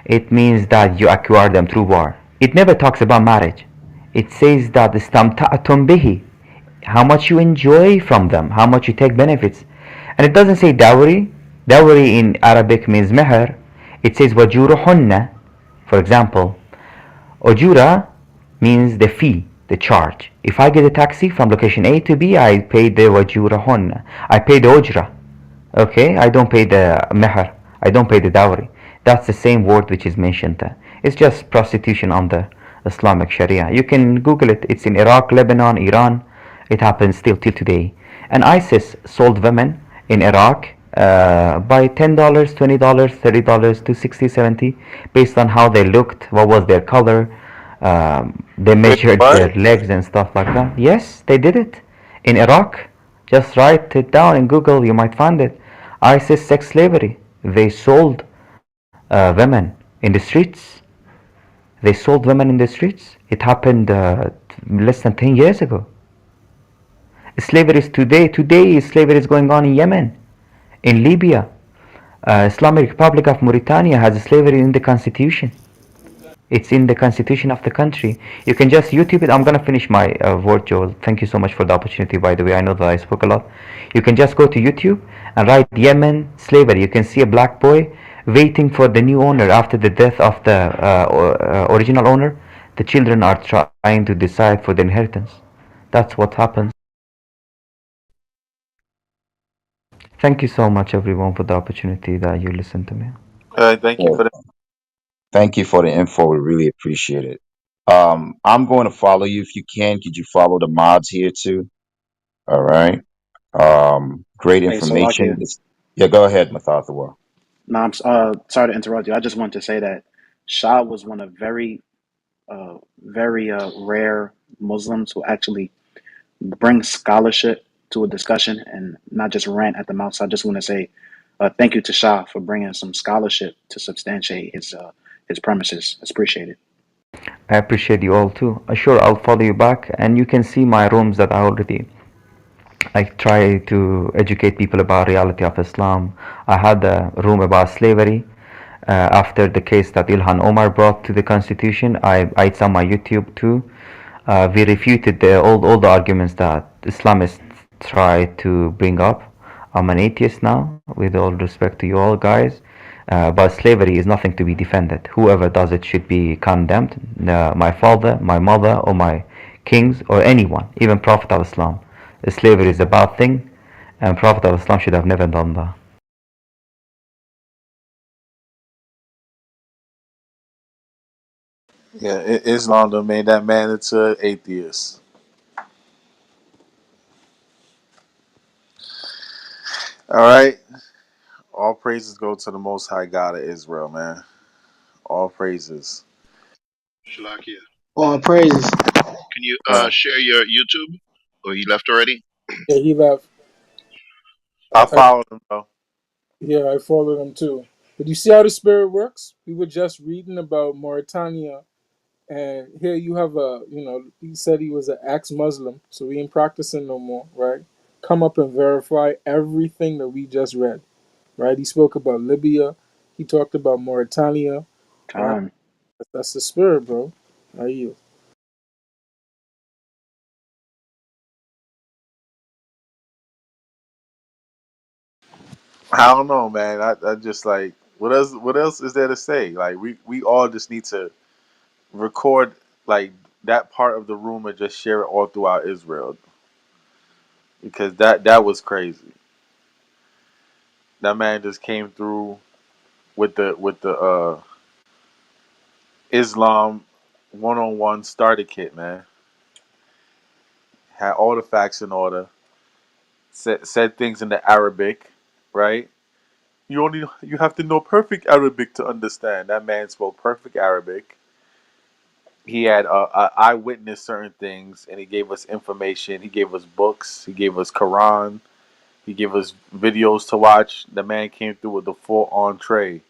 It means that you acquire them through war. It never talks about marriage. It says that istamta'tum bihi, how much you enjoy from them, how much you take benefits. And it doesn't say dowry. Dowry in Arabic means meher. It says wajuruhunna. For example, ujura means the fee, the charge. If I get a taxi from location A to B, I pay the wajurahunna. I pay the ujra. Okay, I don't pay the meher. I don't pay the dowry. That's the same word which is mentioned there. It's just prostitution under Islamic Sharia. You can Google it. It's in Iraq, Lebanon, Iran. It happens still till today. And ISIS sold women in Iraq by $10, $20, $30 to 60, 70, based on how they looked, what was their color. They Wait, measured what? their legs and stuff like that. Yes, they did it in Iraq. Just write it down in Google, you might find it. ISIS sex slavery. They sold women in the streets. They sold women in the streets. It happened less than 10 years ago. Slavery is today. Today, slavery is going on in Yemen, in Libya. Islamic Republic of Mauritania has slavery in the constitution. It's in the constitution of the country. You can just YouTube it. I'm gonna finish my word, Joel. Thank you so much for the opportunity, by the way. I know that I spoke a lot. You can just go to YouTube and write Yemen slavery. You can see a black boy waiting for the new owner after the death of the original owner. The children are trying to decide for the inheritance. That's what happens. Thank you so much, everyone, for the opportunity that you listened to me. Thank you Well, for that. thank you for the info. We really appreciate it. I'm going to follow you if you can. Could you follow the mods here too? All right. Great Hey, Salakia. information. Yeah, go ahead, Mathathawa. No, I'm sorry to interrupt you. I just wanted to say that Shah was one of very rare Muslims who actually bring scholarship to a discussion and not just rant at the mouth. So I just want to say thank you to Shah for bringing some scholarship to substantiate his premises. It's appreciated. I appreciate you all too. Sure, I'll follow you back, and you can see my rooms that I try to educate people about reality of Islam. I had a room about slavery after the case that Ilhan Omar brought to the constitution. It's on my YouTube too. We refuted all the arguments that Islamists try to bring up. I'm an atheist now, with all respect to you all guys. But slavery is nothing to be defended. Whoever does it should be condemned. My father, my mother, or my kings, or anyone, even Prophet of Islam. Slavery is a bad thing, and Prophet of Islam should have never done that. Yeah, Islam done made that man into an atheist. All right. All praises go to the Most High God of Israel, man. All praises. Shalakia. All praises. Can you Uh, share your YouTube? Or he left already? Yeah, he left. I I followed him though. Yeah, I followed him too. But you see how the spirit works? We were just reading about Mauritania, and here you have he said he was an ex-Muslim, so he ain't practicing no more, right? Come up and verify everything that we just read, right? He spoke about Libya, he talked about Mauritania, right? Con. That's the spirit, bro. Are you? I don't know, man. I just like what else? What else is there to say? Like we all just need to record like that part of the room and just share it all throughout Israel because that was crazy. That man just came through with the Islam 101 starter kit, man. Had all the facts in order. Said things in the Arabic, right? You have to know perfect Arabic to understand. That man spoke perfect Arabic. He had eyewitness certain things, and he gave us information. He gave us books. He gave us Quran. He gave us videos to watch. The man came through with the full entree.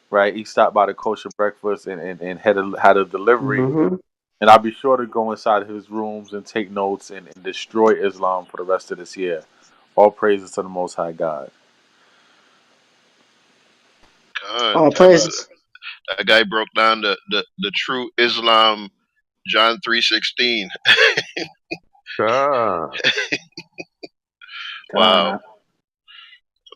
right? He stopped by the kosher breakfast and had a delivery. Mm-hmm. And I'll be sure to go inside his rooms and take notes and destroy Islam for the rest of this year. All praises to the Most High God. God, All praises. that guy broke down the true Islam, John 3:16. Ah, Wow, God,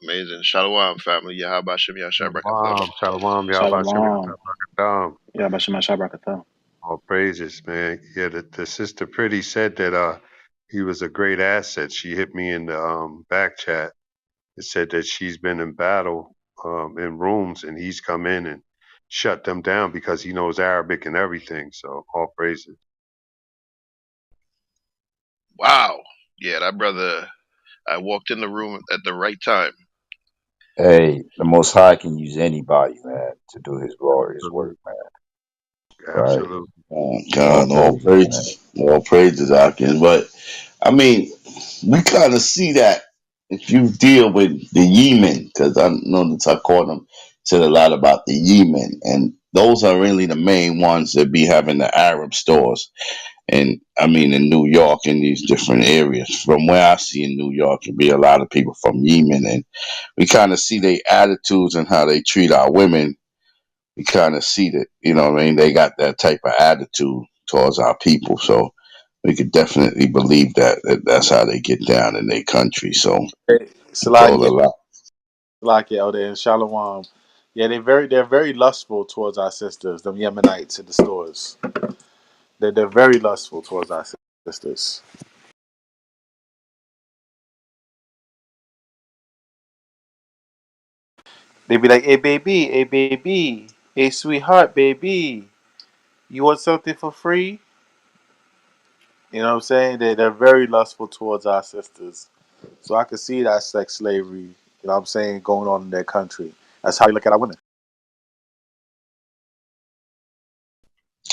amazing. Shalom, family. Yahabashim Yashabrakatah. Shalom, Shalom, Yahbashim, Shalom. Yahbashim. Yeah, Bashima Shabrakatah. All praises, man. Yeah, the sister Pretty said that he was a great asset. She hit me in the back chat. It said that she's been in battle in rooms and he's come in and shut them down because he knows Arabic and everything. So all praises. Wow. Yeah, that brother. I walked in the room at the right time. Hey, the Most High can use anybody, man, to do His glorious work, man. Right? Absolutely. Oh, All God, praises, man. all praises, Akin. But I mean, we kind of see that if you deal with the Yemen, because I know that I caught them said a lot about the Yemen, and those are really the main ones that be having the Arab stores. And I mean, in New York, in these different areas, from where I see in New York, it be a lot of people from Yemen, and we kind of see their attitudes and how they treat our women. We kind of see that, you know what I mean? They got that type of attitude towards our people. So we could definitely believe that that's how they get down in their country. So Hey, it told a Salakia, lot. Salakia, Elder, and Shalom. Yeah, they're very lustful towards our sisters, them Yemenites in the stores. They're very lustful towards our sisters. They be like, hey baby, hey sweetheart, baby, you want something for free? You know what I'm saying? They're very lustful towards our sisters. So I can see that sex slavery, you know what I'm saying, going on in their country. That's how you look at our women.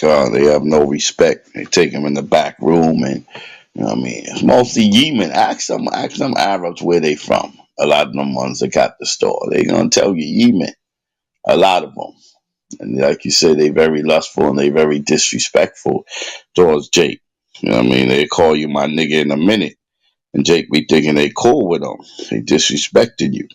God, they have no respect. They take them in the back room, and you know what I mean, it's mostly Yemen. Ask them Arabs where they from. A lot of them ones that got the store, they gonna tell you Yemen. A lot of them. And like you said, they very lustful and they very disrespectful towards Jake. You know what I mean? They call you my nigga in a minute. And Jake be thinking they cool with him. They disrespected you.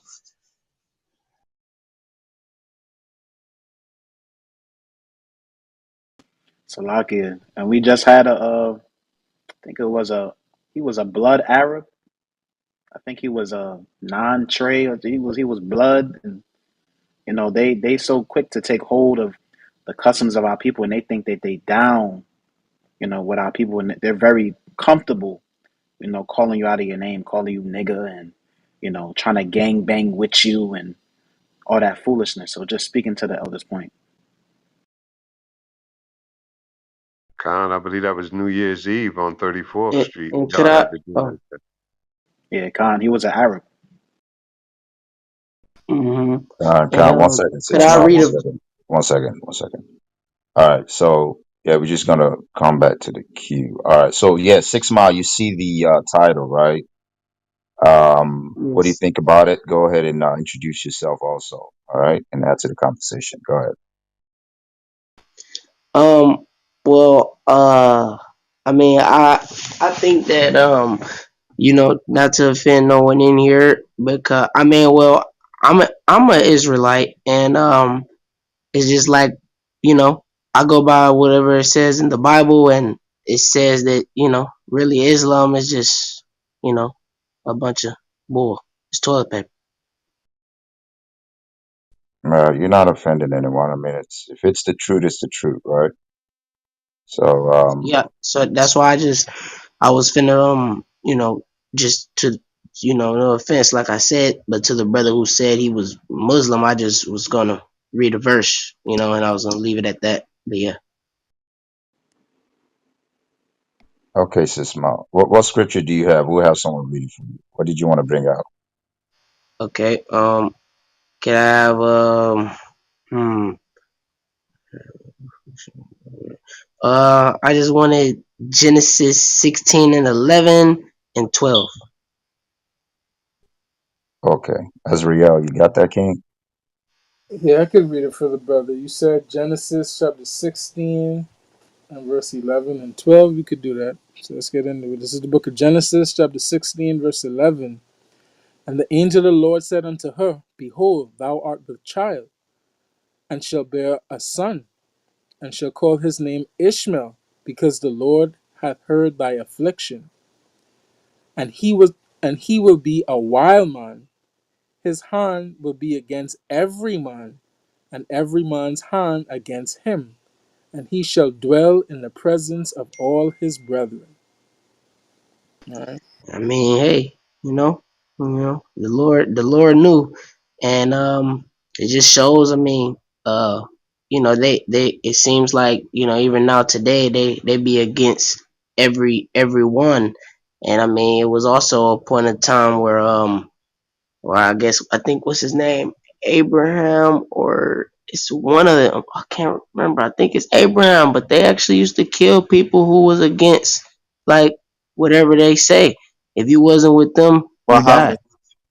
Salakia. And we just had I think it was he was a blood Arab. I think he was a non-Trey. Or he was blood. And, they so quick to take hold of the customs of our people, and they think that they down, with our people, and they're very comfortable, calling you out of your name, calling you nigga, and trying to gang bang with you and all that foolishness. So just speaking to the elders' point. Khan, I believe that was New Year's Eve on 34th Street. And could Y'all I? had to do Oh, that. Yeah, Khan, he was an Arab. mm-hmm. And Con, 1 second, could sis. I Ma, read one a? second. 1 second. 1 second. All right. So, yeah, we're just going to come back to the queue. All right. So, yeah, 6 Mile, you see the title, right? What do you Yes. think about it? Go ahead and introduce yourself also. All right. And add to the conversation. Go ahead. Um. Well. I mean, I think that not to offend no one in here, because I mean, well, I'm a Israelite, and it's just like, I go by whatever it says in the Bible, and it says that really Islam is just a bunch of bull. It's toilet paper. You're not offending anyone. I mean, if it's the truth, it's the truth, right? So, Yeah, so that's why I was finna just to no offense, like I said, but to the brother who said he was Muslim, I just was gonna read a verse, and I was gonna leave it at that. But yeah. okay, Sis Ma. What scripture do you have? We'll have someone read it for you. What did you want to bring out? Okay. Can I have hmm I just wanted Genesis 16 and 11 and 12. Okay. Azrael, you got that, King? Yeah, I could read it for the brother. You said Genesis chapter 16 and verse 11 and 12. You could do that. So let's get into it. This is the book of Genesis chapter 16, verse 11. And the angel of the Lord said unto her, Behold, thou art with child, and shall bear a son, and shall call his name Ishmael, because the Lord hath heard thy affliction. And he will be a wild man. His hand will be against every man, and every man's hand against him, and he shall dwell in the presence of all his brethren. All right. I mean, hey, the Lord knew, and it just shows. I mean, it seems like even now today they be against everyone, and I mean, it was also a point in time where I think what's his name, Abraham, or it's one of them. I can't remember. I think it's Abraham, but they actually used to kill people who was against like whatever they say. If you wasn't with them, you died. Muhammad,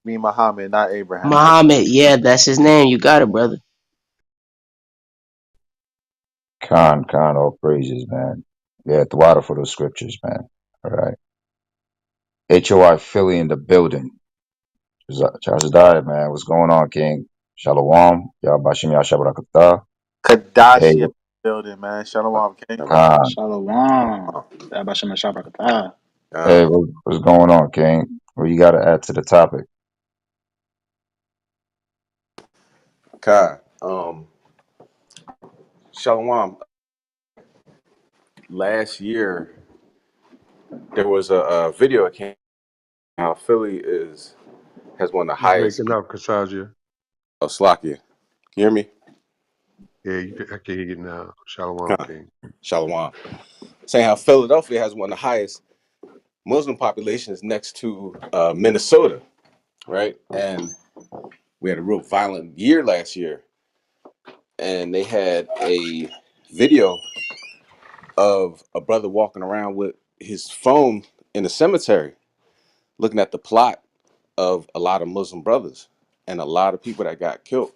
me Muhammad, not Abraham. Muhammad, yeah, that's his name. You got it, brother. Khan, all praises, man. Yeah, the water for those scriptures, man. All right. HOI Philly in the building. Charles died, man. What's going on, King? Shalom. Yabashim Yashabrakata. Hey, Kadashi in the building, man. Shalom, King. Khan. Shalom. Yabashim Shabrakatah. Hey, what's going on, King? What you got to add to the topic? Kai, Shalom. Last year there was a video that came out. Philly has one of the You highest. breaking up, Kasaja. Oh, Slakia. Can you hear me? Yeah, I can hear you now. Shalom Kai. King. Shalom. Saying how Philadelphia has one of the highest Muslim populations next to Minnesota, right? And we had a real violent year last year, and they had a video of a brother walking around with his phone in the cemetery, looking at the plot of a lot of Muslim brothers and a lot of people that got killed.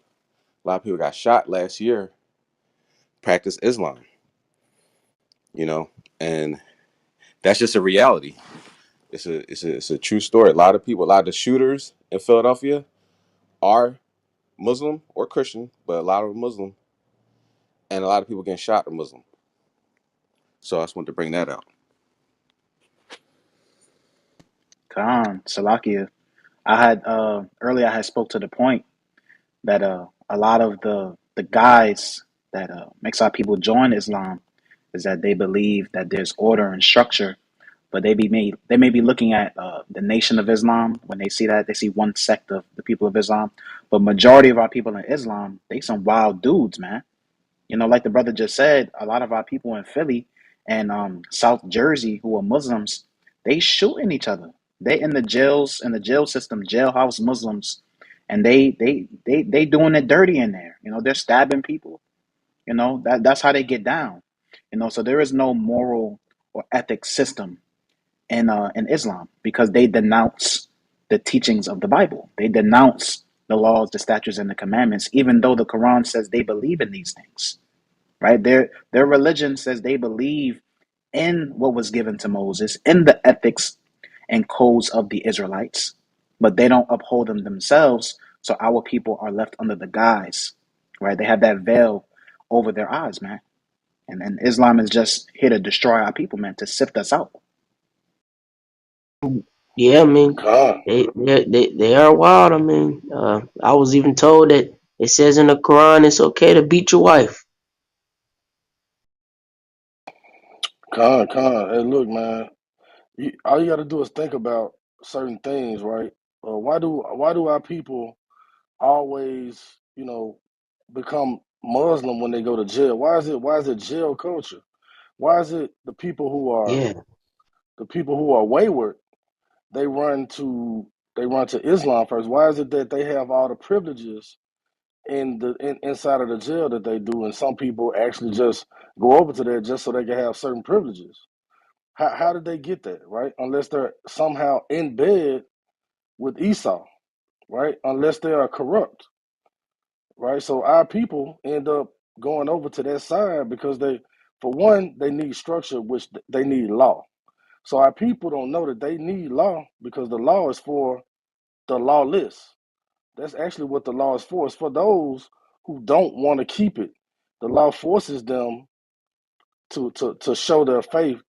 A lot of people got shot last year. Practice Islam, you know, and that's just a reality. It's a true story. A lot of people, a lot of the shooters in Philadelphia are Muslim or Christian, but a lot of them Muslim, and a lot of people getting shot are Muslim. So I just wanted to bring that out. Khan, Salakia. I had earlier I had spoke to the point that a lot of the guys that makes our people join Islam is that they believe that there's order and structure, but they may be looking at the Nation of Islam. When they see that, they see one sect of the people of Islam, but majority of our people in Islam, they some wild dudes, man. Like the brother just said, a lot of our people in Philly and South Jersey who are Muslims, they shooting each other. They in the jails, in the jail system, jailhouse Muslims, and they doing it dirty in there. They're stabbing people. That's how they get down. So there is no moral or ethic system in Islam because they denounce the teachings of the Bible. They denounce the laws, the statutes, and the commandments, even though the Quran says they believe in these things, right? Their religion says they believe in what was given to Moses, in the ethics and codes of the Israelites, but they don't uphold them themselves. So our people are left under the guise, right? They have that veil over their eyes, man. And Islam is just here to destroy our people, man, to sift us out. Yeah, I mean, God, they are wild. I mean, I was even told that it says in the Quran it's okay to beat your wife. God. Hey, look, man. All you got to do is think about certain things, right? Why do our people always, become Muslim when they go to jail? Why is it jail culture? Why is it Yeah, the people who are wayward, they run to they run to Islam first? Why is it that they have all the privileges inside of the jail that they do, and some people actually just go over to there just so they can have certain privileges? How did they get that, right? Unless they're somehow in bed with Esau, right? Unless they are corrupt. right? So our people end up going over to that side because they, for one, they need structure, which they need law. So our people don't know that they need law because the law is for the lawless. That's actually what the law is for. It's for those who don't want to keep it. The law forces them to show their faith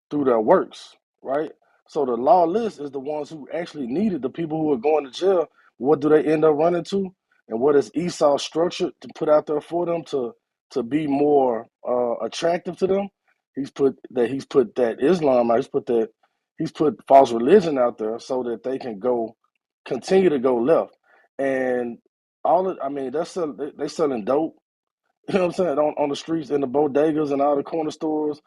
through their works, right? So the lawless is the ones who actually needed the people who are going to jail. What do they end up running to? And what is Esau structured to put out there for them to be more attractive to them? He's put that Islam out. He's put false religion out there so that they can go continue to go left. And I mean, they selling dope, you know what I'm saying? On the streets, in the bodegas, and all the corner stores.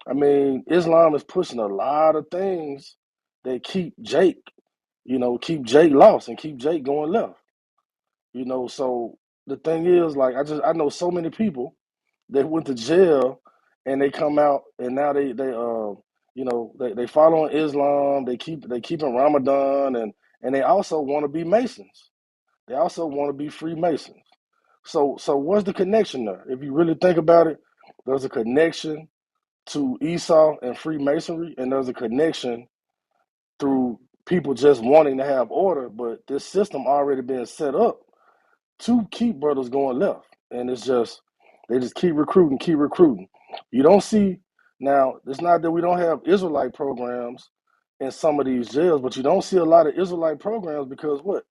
I mean, Islam is pushing a lot of things that keep Jake lost and keep Jake going left. So the thing is, like, I know so many people that went to jail and they come out and now they following Islam. They keeping Ramadan and they also want to be Masons. They also want to be Freemasons. So what's the connection there? If you really think about it, there's a connection to Esau and Freemasonry, and there's a connection through people just wanting to have order, but this system already been set up to keep brothers going left. And it's just they just keep recruiting, keep recruiting. You don't see now, it's not that we don't have Israelite programs in some of these jails, but you don't see a lot of Israelite programs because what?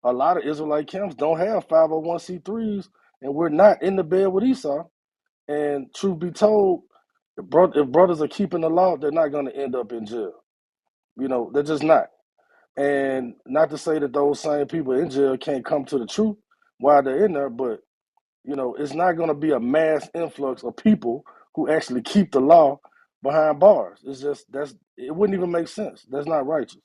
A lot of Israelite camps don't have 501c3s, and we're not in the bed with Esau. And truth be told, if brothers are keeping the law, they're not going to end up in jail. They're just not. And not to say that those same people in jail can't come to the truth while they're in there, but it's not going to be a mass influx of people who actually keep the law behind bars. It's just it wouldn't even make sense. That's not righteous.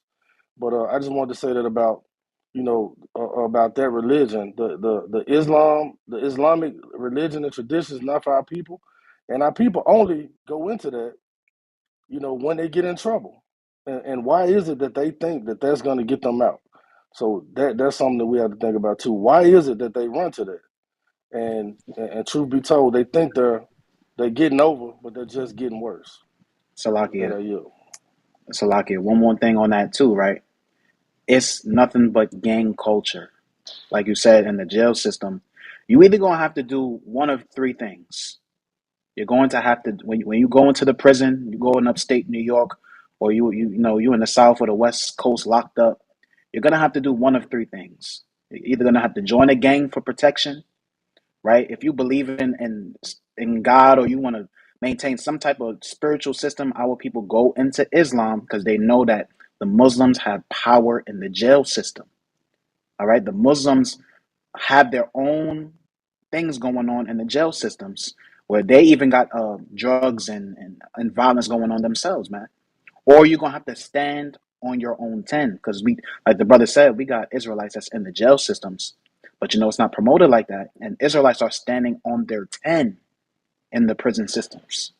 But I just wanted to say that about about that religion, the Islamic religion and tradition is not for our people, and our people only go into that when they get in trouble. And why is it that they think that that's going to get them out? So that's something that we have to think about too. Why is it that they run to that? And truth be told, they think they're getting over, but they're just getting worse. With that, Salakia, I yield. Salakia. One more thing on that too, right? It's nothing but gang culture. Like you said, in the jail system, you either gonna have to do one of three things. You're going to have to when you go into the prison, you go in upstate New York, or you in the South or the West Coast locked up. You're gonna have to do one of three things. You're either gonna have to join a gang for protection, right? If you believe in God or you want to maintain some type of spiritual system, our people go into Islam because they know that the Muslims have power in the jail system. All right, the Muslims have their own things going on in the jail systems where they even got drugs and violence going on themselves, man. Or you're gonna have to stand on your own 10 because like the brother said, we got Israelites that's in the jail systems, but it's not promoted like that. And Israelites are standing on their 10 in the prison systems.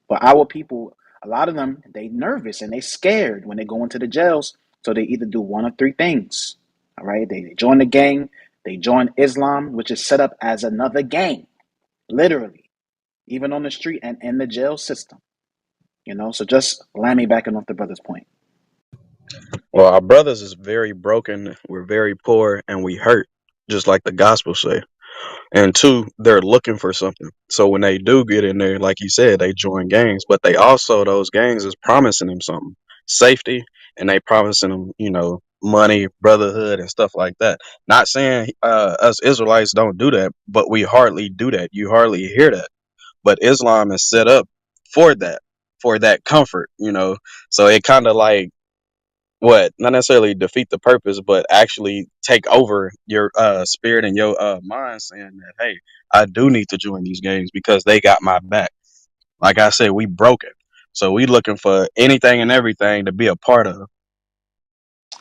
But our people, a lot of them, they nervous and they scared when they go into the jails. So they either do one of three things. All right, they join the gang, they join Islam, which is set up as another gang, literally, even on the street and in the jail system. So just land me back off the brother's point. Well, our brothers is very broken. We're very poor and we hurt, just like the gospel say. And two, they're looking for something. So when they do get in there, like you said, they join gangs, but they also, those gangs is promising them something, safety, and they promising them, money, brotherhood, and stuff like that. Not saying us Israelites don't do that, but we hardly do that. You hardly hear that. But Islam is set up for that comfort, So it kind of like, what, not necessarily defeat the purpose, but actually take over your spirit and your mind, saying that, hey, I do need to join these games because they got my back. Like I said, we broken, so we looking for anything and everything to be a part of.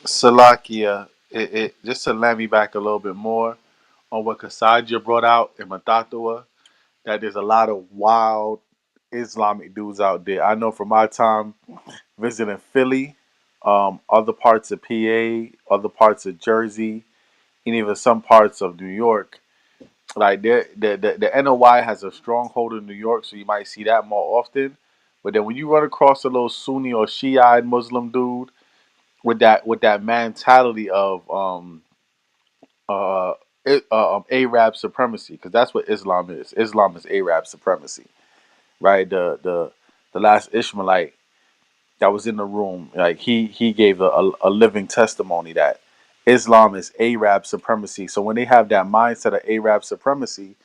Salakia, just to land me back a little bit more on what Kasaja brought out in Matatawa, that there's a lot of wild Islamic dudes out there. I know from my time visiting Philly, other parts of PA, other parts of Jersey, and even some parts of New York. Like the NOI has a stronghold in New York, so you might see that more often. But then when you run across a little Sunni or Shiite Muslim dude with that mentality of uh, Arab supremacy, because that's what Islam is. Islam is Arab supremacy, right? The last Ishmaelite that was in the room, like he gave a living testimony that Islam is Arab supremacy. So when they have that mindset of Arab supremacy,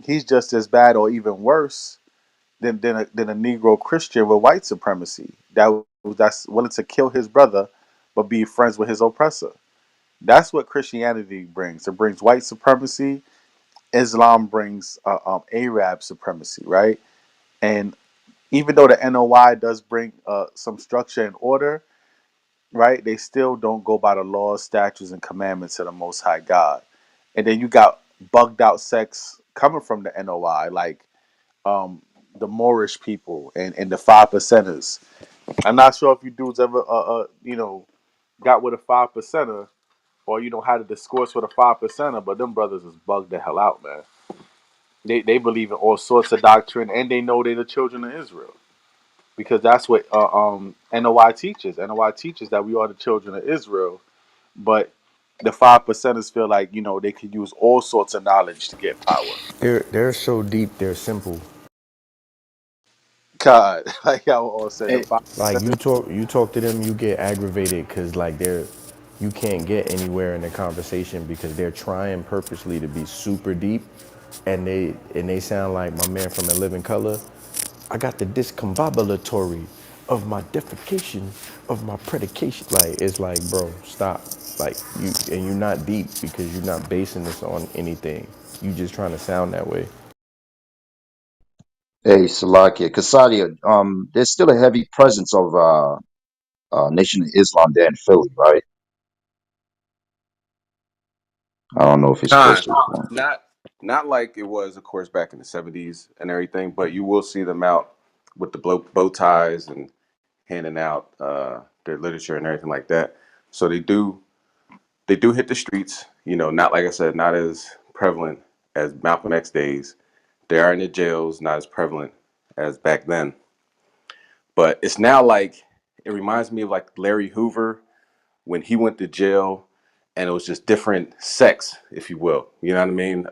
he's just as bad or even worse than a Negro Christian with white supremacy. That's willing to kill his brother, but be friends with his oppressor. That's what Christianity brings. It brings white supremacy. Islam brings Arab supremacy, right? And even though the NOI does bring some structure and order, right? They still don't go by the laws, statutes, and commandments of the Most High God. And then you got bugged out sects coming from the NOI, like um, the Moorish people and the five percenters. I'm not sure if you dudes ever, got with a five percenter or had a discourse with a five percenter, but them brothers is bugged the hell out, man. They believe in all sorts of doctrine, and they know they're the children of Israel because that's what NOI teaches. NOI teaches that we are the children of Israel, but the five percenters feel like they could use all sorts of knowledge to get power. They're so deep, they're simple. God, like y'all all said, the Hey, five Like percenters. you talk to them, you get aggravated because like you can't get anywhere in the conversation because they're trying purposely to be super deep, and they sound like my man from In Living Color. I got the discombobulatory of my defecation of my predication. Like it's like, bro, stop. Like you're not deep because you're not basing this on anything. You just trying to sound that way. Hey, Salakia, Kasadia, there's still a heavy presence of Nation of Islam there in Philly, right? I don't know if it's Time. close to the point. Not not like it was, of course, back in the '70s and everything, but you will see them out with the bow ties and handing out their literature and everything like that. So they do hit the streets. Not like I said, not as prevalent as Malcolm X days. They are in the jails, not as prevalent as back then. But it's now like it reminds me of like Larry Hoover when he went to jail, and it was just different sects, if you will. You know what I mean?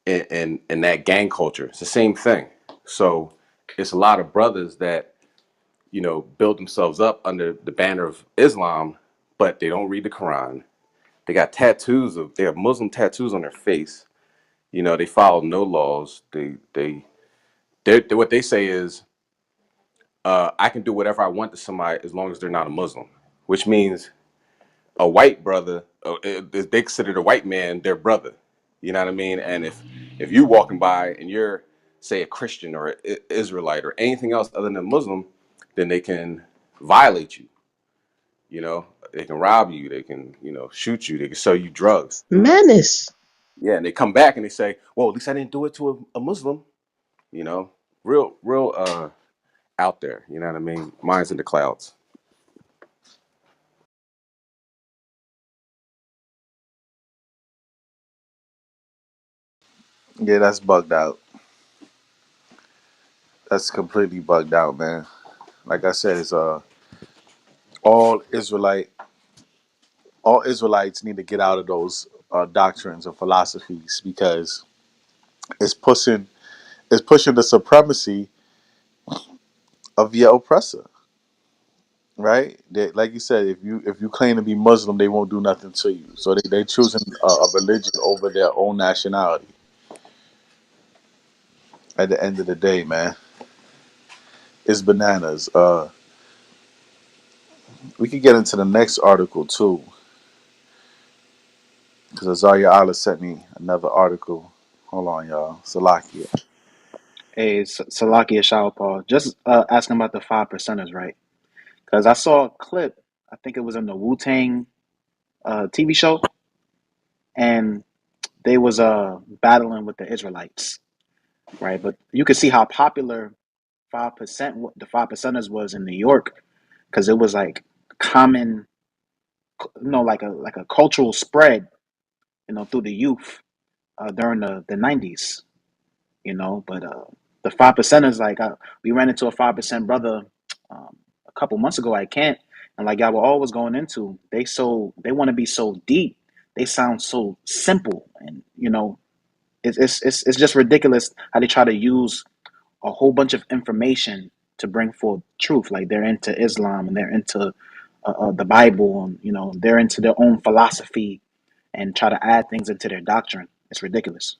In that gang culture, it's the same thing. So it's a lot of brothers that build themselves up under the banner of Islam, but they don't read the Quran. They have Muslim tattoos on their face. They follow no laws. What they say is, I can do whatever I want to somebody as long as they're not a Muslim, which means a white brother, they consider the white man their brother. You know what I mean? And if you walking by and you're, say, a Christian or an Israelite or anything else other than Muslim, then they can violate you. They can rob you. They can shoot you. They can sell you drugs. Menace. Yeah, and they come back and they say, "Well, at least I didn't do it to a Muslim." You know, real out there. You know what I mean? Minds in the clouds. Yeah, that's bugged out. That's completely bugged out, man. Like I said, it's all Israelite, all Israelites need to get out of those doctrines and philosophies because it's pushing it's pushing the supremacy of your oppressor, right? Like you said, if you claim to be Muslim, they won't do nothing to you. So they choosing a religion over their own nationality. At the end of the day, man, it's bananas. We could get into the next article too, because Azaria Allah sent me another article. Hold on, y'all. Salakia. hey, Salaki Paul, just asking about the five percenters, right? Because I saw a clip. I think it was in the Wu Tang TV show, and they was battling with the Israelites, right? But you could see how popular 5%, the five percenters was in New York, because it was like common, like a cultural spread, through the youth. during the 90s, you know. But the 5%ers, like we ran into a 5% brother a couple months ago at camp, and like y'all were always going into, they want to be so deep, they sound so simple, and you know, it's just ridiculous how they try to use a whole bunch of information to bring forth truth. Like they're into Islam and they're into the Bible, and you know, they're into their own philosophy and try to add things into their doctrine. It's ridiculous.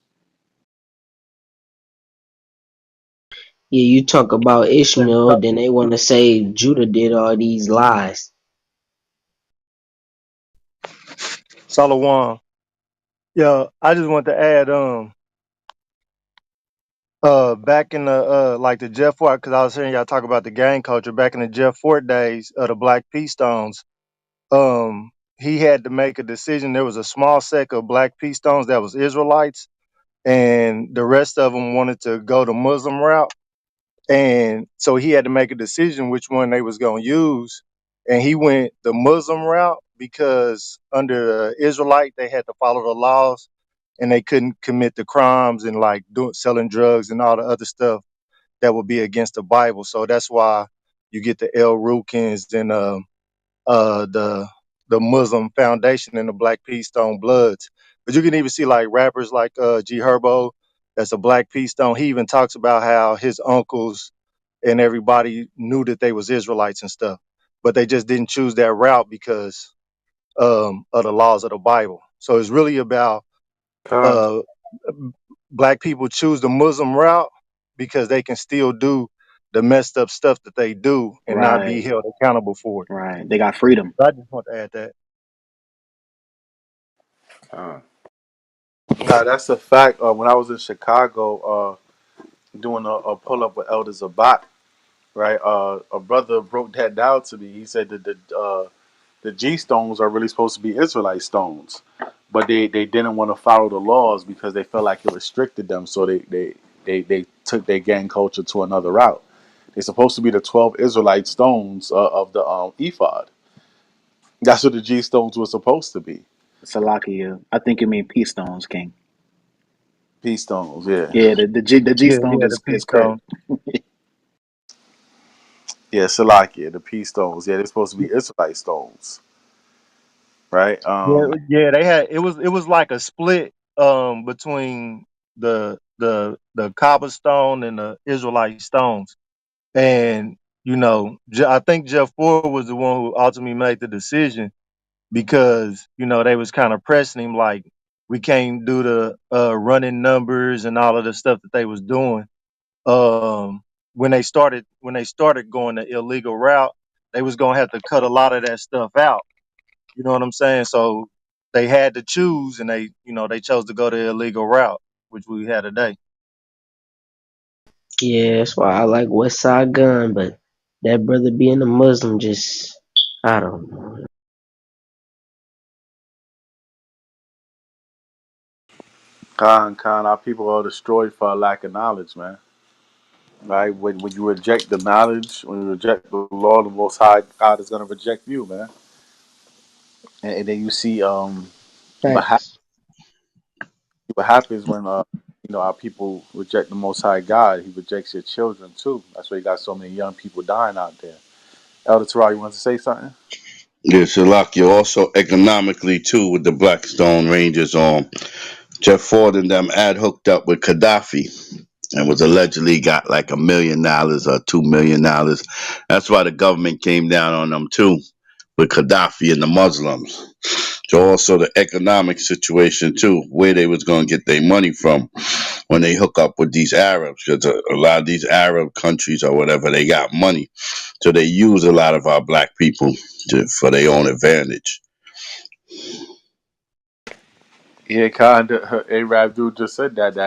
Yeah, you talk about Ishmael, then they want to say Judah did all these lies. Shalom. Yeah, I just want to add back in the like the Jeff Fort, because I was hearing y'all talk about the gang culture back in the Jeff Fort days of the Black P Stones. He had to make a decision. There was a small sect of Black P Stones that was Israelites, and the rest of them wanted to go the Muslim route. And so he had to make a decision which one they was gonna use. And he went the Muslim route because under the Israelite they had to follow the laws and they couldn't commit the crimes and like doing selling drugs and all the other stuff that would be against the Bible. So that's why you get the El Rukins and the Muslim Foundation and the Black Peace Stone Bloods. But you can even see like rappers like G Herbo, that's a Black Peace Stone. He even talks about how his uncles and everybody knew that they was Israelites and stuff, but they just didn't choose that route because of the laws of the Bible. So it's really about Con, uh, Black people choose the Muslim route because they can still do the messed up stuff that they do and not be Right, held accountable for it. right. They got freedom. I just want to add that. Con. nah, that's a fact. When I was in Chicago, doing a pull up with Elder Zabak, right? A brother broke that down to me. He said that the G stones are really supposed to be Israelite stones, but they didn't want to follow the laws because they felt like it restricted them. So they took their gang culture to another route. They're supposed to be the 12 Israelite stones of the ephod. That's what the G stones were supposed to be. Salakia. I think you mean peace stones, King. Peace stones, yeah, Yeah, the G Yeah, stones yeah, the is peace correct. stone. yeah, Salakia, the peace stones. Yeah, they're supposed to be Israelite stones, right? Yeah, yeah, they had it was like a split between the Kaaba stone and the Israelite stones. And I think Jeff Ford was the one who ultimately made the decision because they was kind of pressing him like we can't do the running numbers and all of the stuff that they was doing. When they started going the illegal route, they was gonna have to cut a lot of that stuff out. You know what I'm saying? So they had to choose, and they chose to go the illegal route, which we had today. Yeah, that's why I like West Side Gun, but that brother being a Muslim just, I don't know. Our people are destroyed for a lack of knowledge, man. Right? When you reject the knowledge, when you reject the law, the Most High God is gonna reject you, man. And then you see what hap- Facts. what happens when our people reject the Most High God. He rejects your children too. That's why you got so many young people dying out there. Elder Terrell, you want to say something? Yeah, Shalakia also economically too with the Blackstone Rangers on. Jeff Ford and them ad hooked up with Gaddafi and was allegedly got like $1 million or $2 million. That's why the government came down on them too with Gaddafi and the Muslims. So also the economic situation too, where they was going to get their money from when they hook up with these Arabs, because a lot of these Arab countries or whatever, they got money, so they use a lot of our black people for their own advantage. Yeah, kind of. Arab dude just said that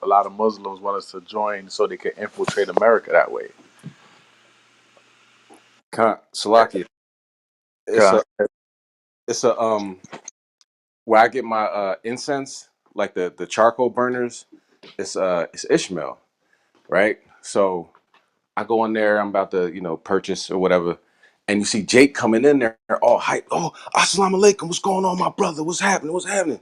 a lot of Muslims want us to join so they can infiltrate America that way. Con. Salakia. It's Con. a it's a where I get my incense, like the charcoal burners. It's Ishmael, right? So I go in there, I'm about to, purchase or whatever. And you see Jake coming in there all hyped. Oh, assalamu alaikum. What's going on, my brother? What's happening? What's happening?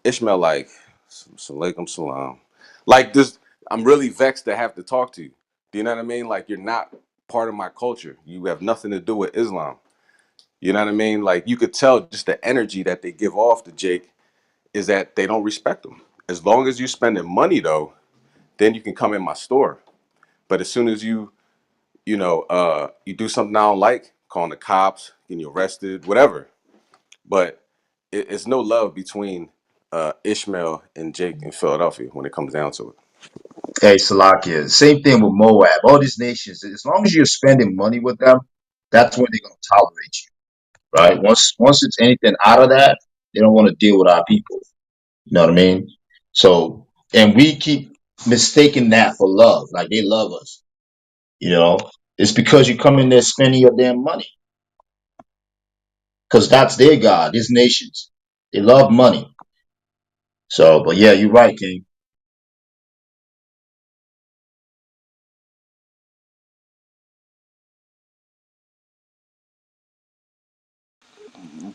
Ishmael, like, Salaikum salam. Like this, I'm really vexed to have to talk to you. Do you know what I mean? Like you're not part of my culture. You have nothing to do with Islam. You know what I mean? Like you could tell just the energy that they give off to Jake is that they don't respect them. As long as you're spending money though, then you can come in my store. But as soon as you do something I don't like, calling the cops, getting you arrested, whatever. But it's no love between Ishmael and Jake in Philadelphia when it comes down to it. Hey, Salakia, same thing with Moab. All these nations, as long as you're spending money with them, that's when they're gonna tolerate you, right? Once it's anything out of that, they don't want to deal with our people. You know what I mean? So, and we keep mistaking that for love, like they love us. You know, it's because you come in there spending your damn money, because that's their God. These nations, they love money. So, but yeah, you're right, King.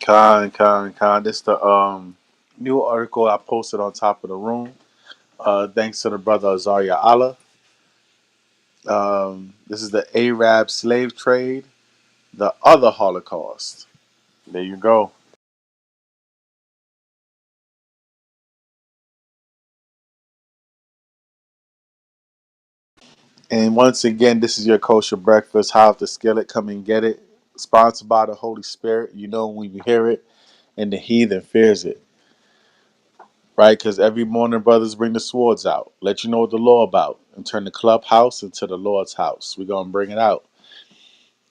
Con. This the new article I posted on top of the room. Thanks to the brother Azaria Allah. This is the Arab slave trade, the other Holocaust. There you go. And once again, this is your kosher breakfast. House the Skillet. Come and get it. Sponsored by the Holy Spirit. You know when you hear it, and the heathen fears it, right? Because every morning, brothers bring the swords out, let you know what the law about, and turn the clubhouse into the Lord's house. We're gonna bring it out.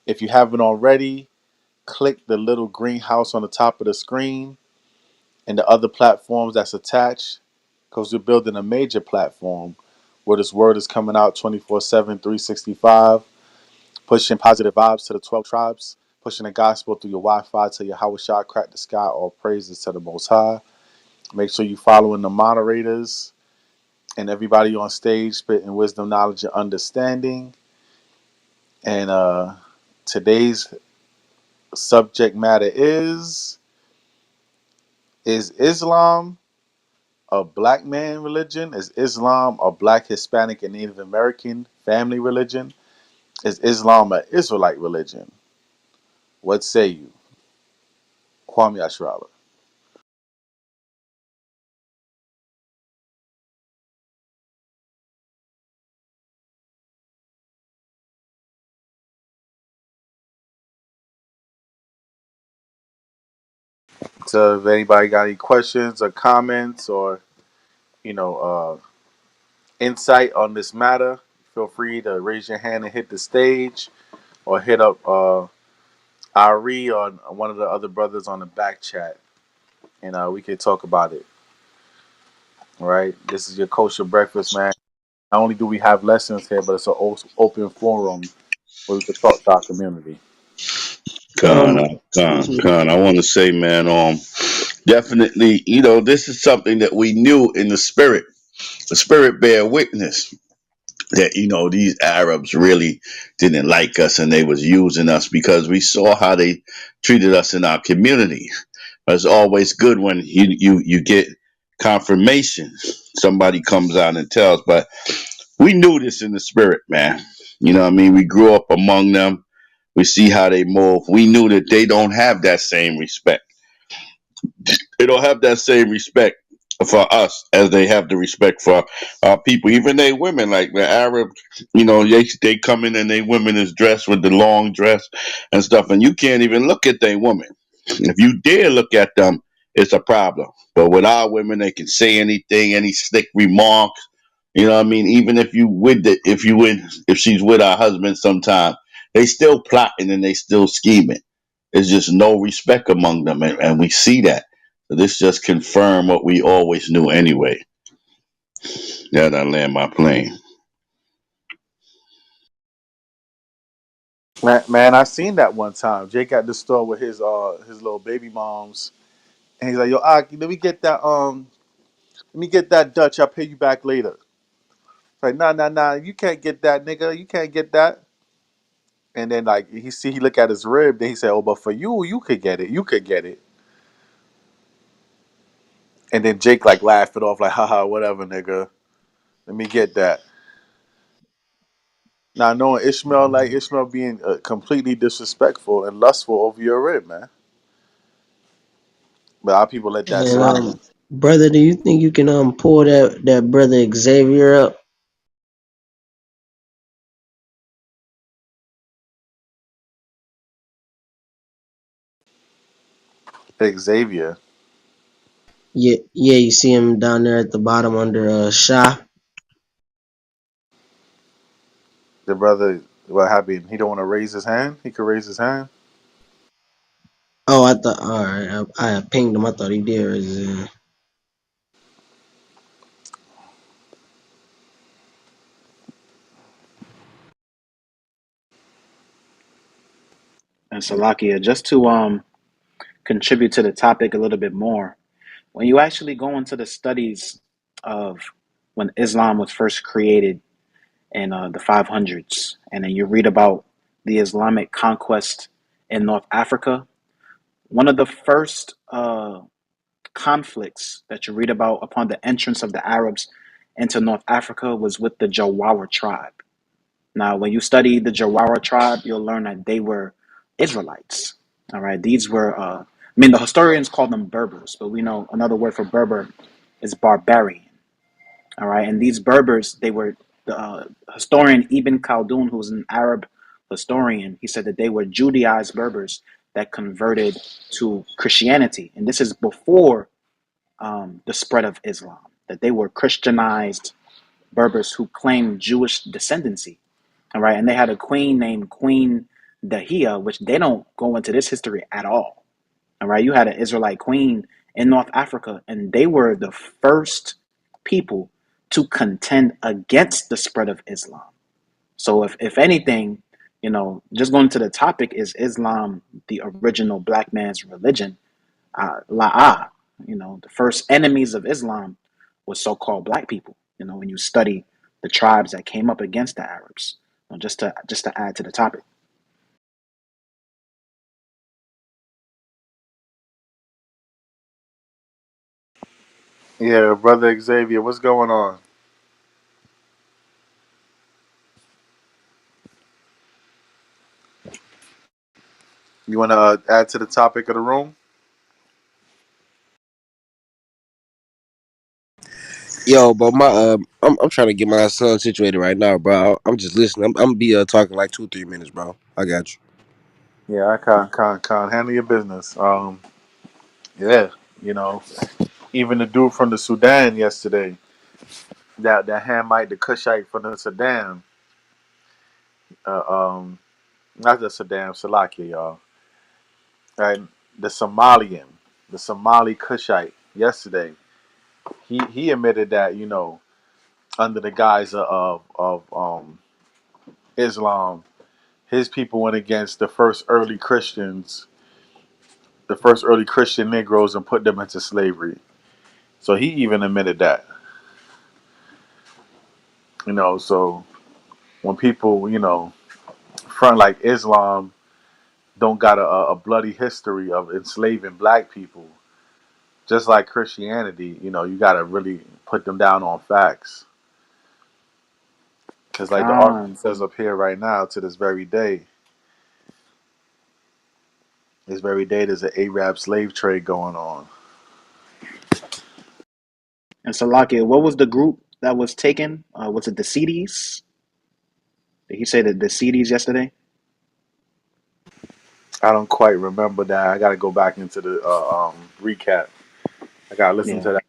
If you haven't already, click the little greenhouse on the top of the screen and the other platforms that's attached, because we're building a major platform where this word is coming out 24/7, 365, pushing positive vibes to the 12 tribes, pushing the gospel through your Wi-Fi till your Howard shot crack the sky. All praises to the Most High. Make sure you following the moderators and everybody on stage spitting wisdom, knowledge, and understanding. And today's subject matter is Islam a black man religion? Is Islam a black, Hispanic, and Native American family religion? Is Islam an Israelite religion? What say you? Kwame Ashrala. So if anybody got any questions or comments or you know insight on this matter, feel free to raise your hand and hit the stage or hit up Ari or one of the other brothers on the back chat and we can talk about it. All right. This is your kosher breakfast, man. Not only do we have lessons here, but it's an open forum where we can talk to our community. Con, con. I want to say, man, definitely, this is something that we knew in the spirit. The spirit bear witness that these Arabs really didn't like us and they was using us because we saw how they treated us in our community. It's always good when you get confirmation. Somebody comes out and tells, but we knew this in the spirit, man. You know what I mean? We grew up among them. We see how they move. We knew that they don't have that same respect. They don't have that same respect for us as they have the respect for our people. Even they women, like the Arab, they come in and they women is dressed with the long dress and stuff, and you can't even look at they women. If you dare look at them, it's a problem. But with our women, they can say anything, any slick remarks. You know what I mean? Even if she's with her husband sometime, they still plotting and they still scheming. There's just no respect among them, and we see that. So this just confirmed what we always knew anyway. That I land my plane. Man, I seen that one time. Jake at the store with his little baby moms, and he's like, "Yo, Aki, let me get that Dutch. I'll pay you back later." It's like, nah, you can't get that, nigga. You can't get that. And then like he look at his rib, then he said, "Oh, but for you, you could get it. You could get it." And then Jake like laughed it off like, haha, whatever, nigga. Let me get that. Now knowing Ishmael, like Ishmael being completely disrespectful and lustful over your rib, man. But our people let that And slide. brother, do you think you can pull that brother Xavier up? Xavier, Yeah, yeah. You see him down there at the bottom under Shah. the brother, what happened? He don't want to raise his hand. He could raise his hand. Oh, I thought. All right, I pinged him. I thought he did. Raise his hand. And Salakia, just to contribute to the topic a little bit more, when you actually go into the studies of when Islam was first created in the 500s, and then you read about the Islamic conquest in North Africa, one of the first conflicts that you read about upon the entrance of the Arabs into North Africa was with the Jawara tribe. Now, when you study the Jawara tribe, you'll learn that they were Israelites. All right, these were, I mean, the historians call them Berbers, but we know another word for Berber is barbarian. All right, and these Berbers, they were the historian Ibn Khaldun, who's an Arab historian. He said that they were Judaized Berbers that converted to Christianity, and this is before the spread of Islam. That they were Christianized Berbers who claimed Jewish descendancy. All right, and they had a queen named Queen Dahia, which they don't go into this history at all. All right, you had an Israelite queen in North Africa, and they were the first people to contend against the spread of Islam. So, if anything, just going to the topic, is Islam the original black man's religion? La'ah, the first enemies of Islam was so-called black people. When you study the tribes that came up against the Arabs, just to add to the topic. Yeah, brother Xavier, what's going on? You want to add to the topic of the room? Yo, bro, I'm trying to get my son situated right now, bro. I'm just listening. I'm gonna be talking like 2 3 minutes, bro. I got you. Yeah, I can't handle your business. Yeah, you know, even the dude from the Sudan yesterday, that Hamite, the Cushite from the Sudan, uh, um, not the Sudan, Salakia, y'all, and the Somali Cushite yesterday, he admitted that under the guise of Islam, his people went against the first early Christian Negroes, and put them into slavery. So he even admitted that, So when people, front like Islam don't got a bloody history of enslaving black people, just like Christianity, you got to really put them down on facts. Because like the article Khan says up here right now, to this very day, there's an Arab slave trade going on. and Salakia, what was the group that was taken? Was it the CDs? Did he say that the CDs yesterday? I don't quite remember that. I got to go back into the recap. I got to listen Yeah, to that.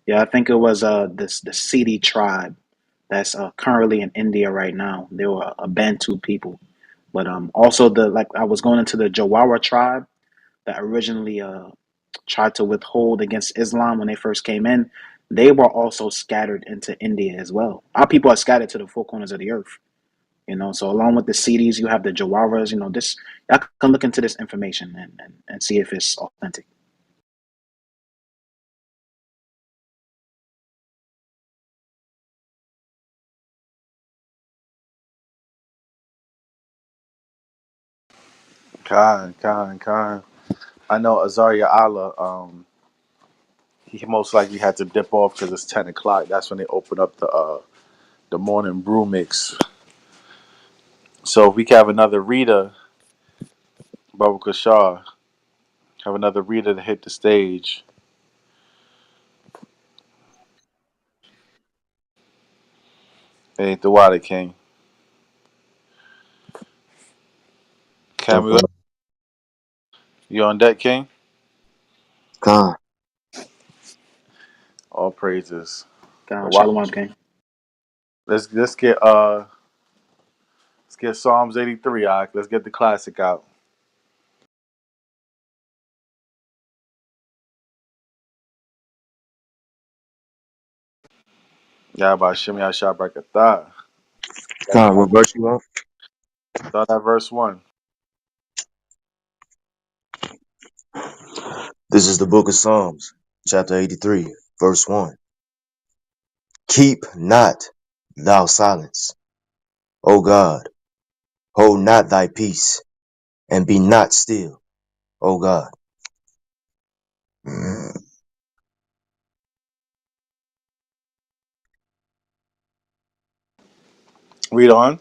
yeah. I think it was this the CD tribe that's currently in India right now. They were a Bantu people, but also the like I was going into the Jawara tribe that originally tried to withhold against Islam when they first came in. They were also scattered into India as well. Our people are scattered to the four corners of the earth. So along with the CDs, you have the Jawaras. This y'all can look into this information and see if it's authentic. Khan. I know Azaria Allah. He most likely had to dip off because it's 10 o'clock. That's when they open up the morning brew mix. So if we can have another reader, Baba Kashar, have another reader to hit the stage. It ain't the Water King. No Camila, problem. you on deck, King? Khan. All praises. The water. Shalom, King. Let's get Psalms 83. All right, let's get the classic out. Yeah, about Shimmy Shabrakatah. Khan, what verse you want? Start at verse 1. This is the book of Psalms, chapter 83, verse 1. Keep not thou silence, O God. Hold not thy peace, and be not still, O God. Read on.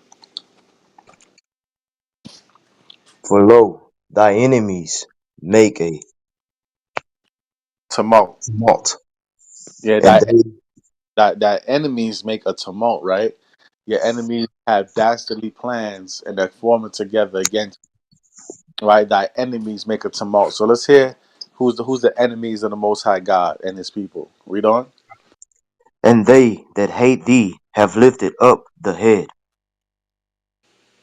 For lo, thy enemies make a Tumult. tumult, Yeah, and that they that enemies make a tumult, right? Your enemies have dastardly plans and they're forming together against you, right? Thy enemies make a tumult. So let's hear who's the enemies of the Most High God and His people. Read on. and they that hate thee have lifted up the head.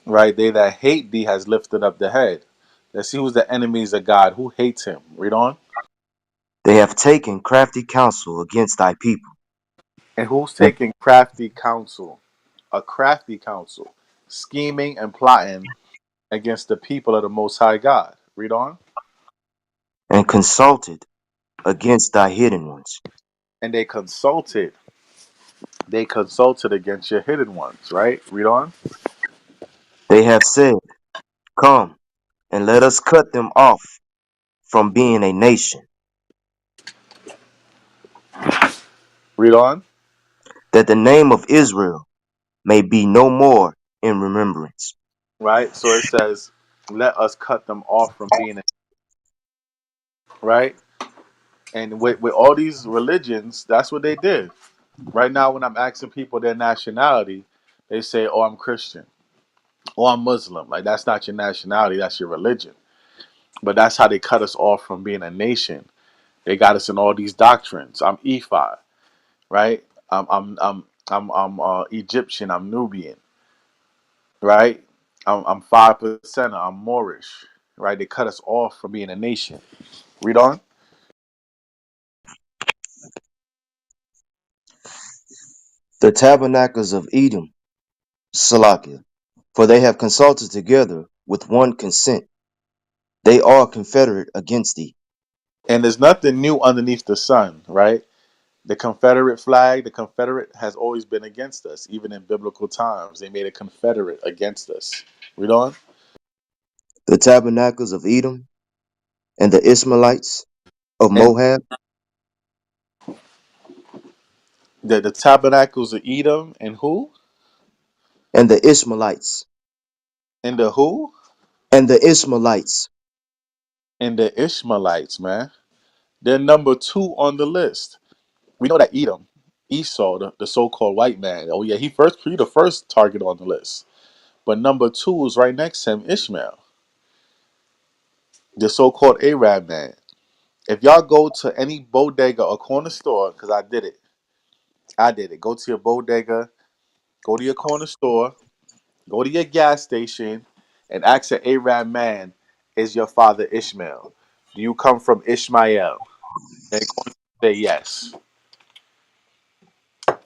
Right? They that hate thee has lifted up the head. Let's see who's the enemies of God. Who hates Him? Read on. They have taken crafty counsel against thy people, And who's and, taking crafty counsel? A crafty counsel, scheming and plotting against the people of the Most High God. Read on. and consulted against thy hidden ones. And they consulted against your hidden ones, right? Read on. They have said, come, and let us cut them off from being a nation, Read on. that the name of Israel may be no more in remembrance. Right? So it says, let us cut them off from being, right? And with all these religions, that's what they did. Right now, when I'm asking people their nationality, they say, oh, I'm Christian or I'm Muslim. Like, that's not your nationality, that's your religion. But that's how they cut us off from being a nation. They got us in all these doctrines. I'm Ephi, right? I'm Egyptian. I'm Nubian, right? I'm 5%. I'm Moorish, right? They cut us off from being a nation. Read on. The tabernacles of Edom, Salakia, for they have consulted together with one consent. They are confederate against thee. And there's nothing new underneath the sun, right? The Confederate flag, the Confederate has always been against us, even in biblical times. They made a Confederate against us. Read on. The tabernacles of Edom and the Ishmaelites of And Moab the tabernacles of Edom and who? and the Ishmaelites And the who? and the Ishmaelites. And the Ishmaelites, man. They're number two on the list. We know that Edom, Esau, the so-called white man. Oh yeah, he the first target on the list. But number two is right next to him, Ishmael, the so-called Arab man. If y'all go to any bodega or corner store, because I did it. Go to your bodega, go to your corner store, go to your gas station, and ask an Arab man, "Is your father Ishmael? Do you come from Ishmael?" They're going to say yes.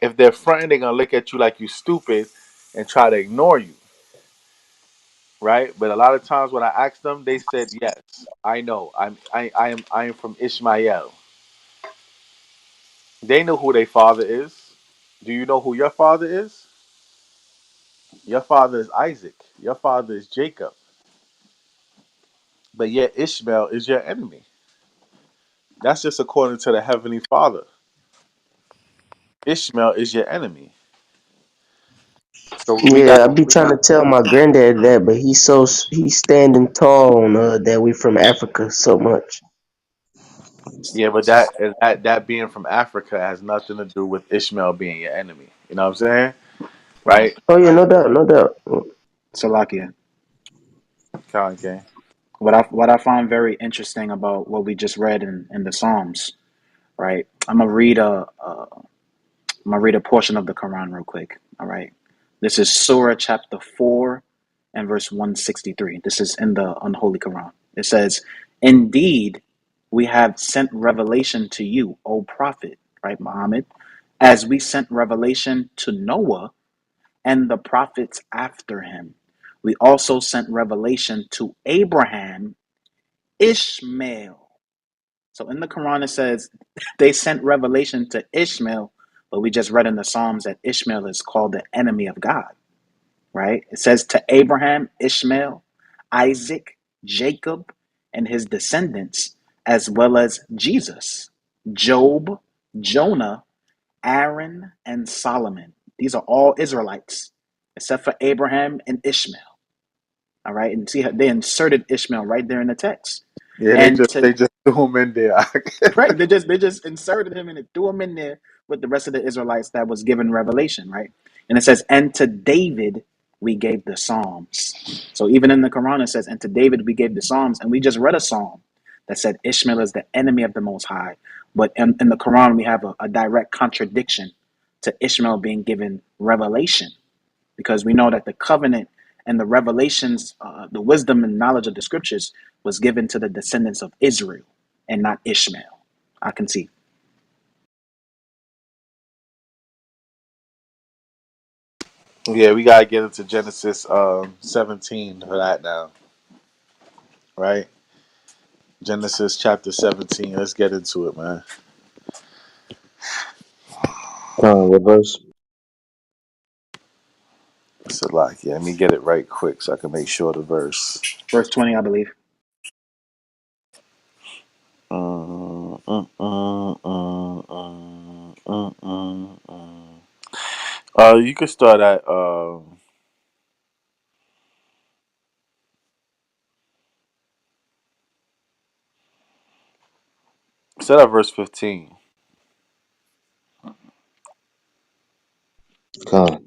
If they're fronting, they're gonna look at you like you stupid and try to ignore you, right? But a lot of times when I asked them, they said yes. I know. I am from Ishmael. They know who their father is. Do you know who your father is? Your father is Isaac. Your father is Jacob. But yet Ishmael is your enemy. That's just according to the Heavenly Father. Ishmael is your enemy. So we got Yeah, I be trying to tell my granddad that, but he's standing tall on that we from Africa so much. yeah, but that being from Africa has nothing to do with Ishmael being your enemy. You know what I'm saying? Well, Right? Oh yeah, no doubt, no doubt. Salakia. Con King. What I find very interesting about what we just read in the Psalms, right? I'm gonna read a portion of the Quran real quick. All right, this is Surah chapter 4 and verse 163. This is in the unholy Quran. It says, "Indeed, we have sent revelation to you, O Prophet, right, Muhammad, as we sent revelation to Noah and the prophets after him. We also sent revelation to Abraham, Ishmael." So in the Quran, it says they sent revelation to Ishmael, but we just read in the Psalms that Ishmael is called the enemy of God, right? It says to Abraham, Ishmael, Isaac, Jacob, and his descendants, as well as Jesus, Job, Jonah, Aaron, and Solomon. These are all Israelites, except for Abraham and Ishmael. All right, and see how they inserted Ishmael right there in the text. Yeah, they And just to they just threw him in there. right, they just inserted him and threw him in there with the rest of the Israelites that was given revelation, right? And it says, "And to David we gave the Psalms." So even in the Quran it says, "And to David we gave the Psalms," and we just read a psalm that said Ishmael is the enemy of the Most High. But in the Quran we have a direct contradiction to Ishmael being given revelation, because we know that the covenant and the revelations, the wisdom and knowledge of the scriptures was given to the descendants of Israel and not Ishmael. I can see. Yeah, we gotta get into Genesis 17 for that now. Right? Genesis chapter 17. Let's get into it, man. What verse? It's a lot. Yeah, let me get it right quick so I can make sure the verse. Verse 20, I believe. You could start at start at verse 15. Con.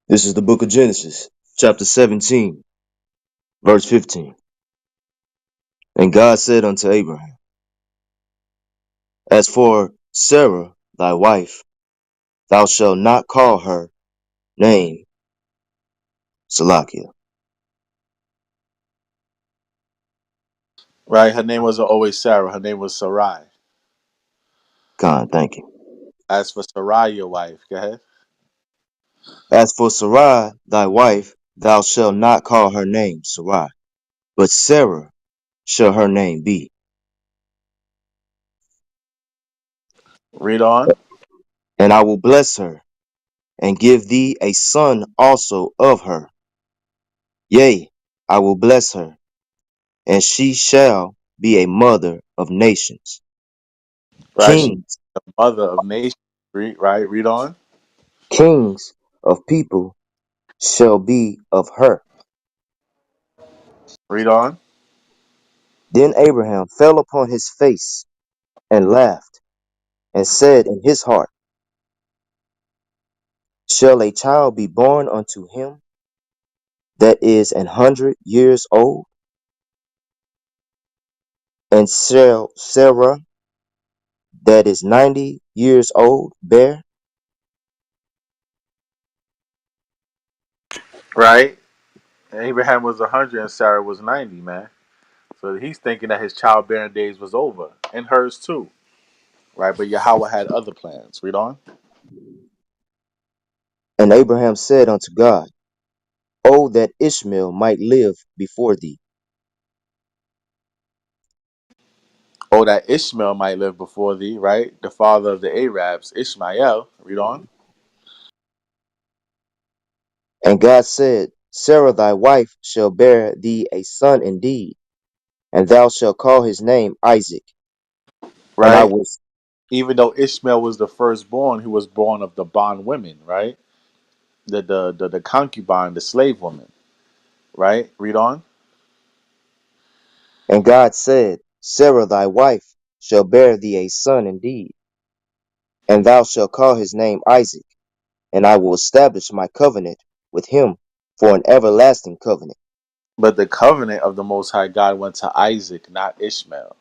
This is the book of Genesis, chapter 17, verse 15. And God said unto Abraham, As for Sarah, thy wife, thou shalt not call her name Salakia. Right? Her name wasn't always Sarah. Her name was Sarai. Con, thank you. As for Sarai, your wife, go ahead. As for Sarai, thy wife, thou shalt not call her name Sarai, but Sarah shall her name be. Read on. And I will bless her, and give thee a son also of her. Yea, I will bless her, and she shall be a mother of nations. Right? She's Kings, the mother of nations. Right? Read on. kings of people shall be of her. Read on. Then Abraham fell upon his face and laughed, and said in his heart, Shall a child be born unto him that is 100 years old? And shall Sarah that is 90 years old bear? Right? Abraham was 100 and Sarah was 90, man. So he's thinking that his childbearing days was over, and hers too. Right? But Yahweh had other plans. Read on. And Abraham said unto God, Oh, that Ishmael might live before thee. Oh, that Ishmael might live before thee, right? The father of the Arabs, Ishmael. Read on. And God said, Sarah thy wife shall bear thee a son indeed, And thou shalt call his name Isaac, and I right? will Even though Ishmael was the firstborn, he was born of the bond women, right? The concubine, the slave woman, right? Read on. and God said, Sarah thy wife shall bear thee a son indeed, and thou shalt call his name Isaac, and I will establish my covenant with him for an everlasting covenant. But the covenant of the Most High God went to Isaac, not Ishmael,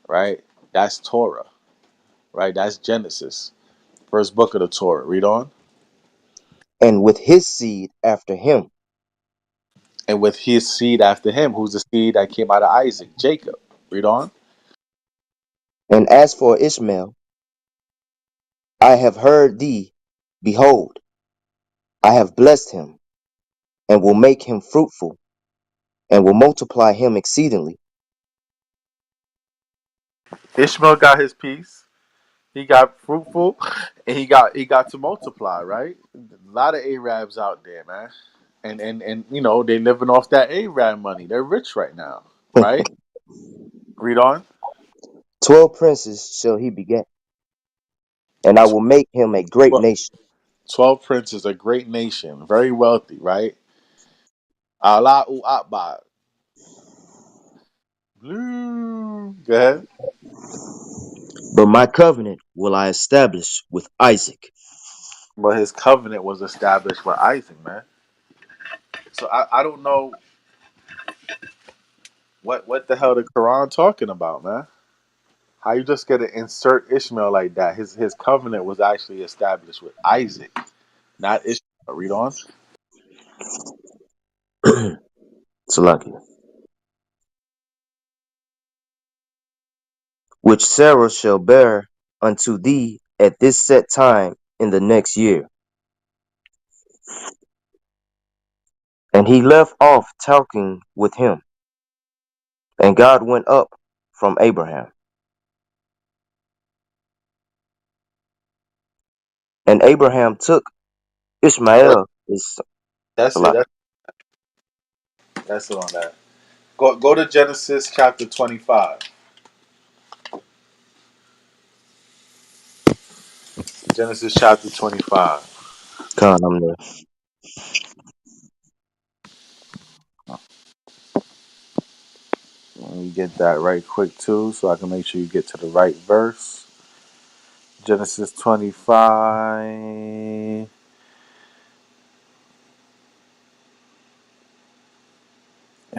right? That's Torah, right? That's Genesis, first book of the Torah. Read on. And with his seed after him. And with his seed after him, who's the seed that came out of Isaac, Jacob. Read on. And as for Ishmael, I have heard thee, behold, I have blessed him, and will make him fruitful, and will multiply him exceedingly. Ishmael got his piece. He got fruitful, and he got to multiply. Right? A lot of Arabs out there, man, and you know they living off that Arab money. They're rich right now, right? Read on. 12 princes shall he beget, and I will make him a great Well, nation. 12 princes, a great nation, very wealthy, right? Allahu Akbar. Blue. Go ahead. But my covenant will I establish with Isaac. But his covenant was established with Isaac, man. So I don't know what the hell the Quran talking about, man. How you just gonna insert Ishmael like that? His covenant was actually established with Isaac, not Ishmael. Read on. Salakia. Which Sarah shall bear unto thee at this set time in the next year. And he left off talking with him, and God went up from Abraham. And Abraham took Ishmael his That's it. Salakia. That's it on that. Go to Genesis chapter 25. Genesis chapter 25. Con, I'm there. Let me get that right quick too, so I can make sure you get to the right verse. Genesis 25.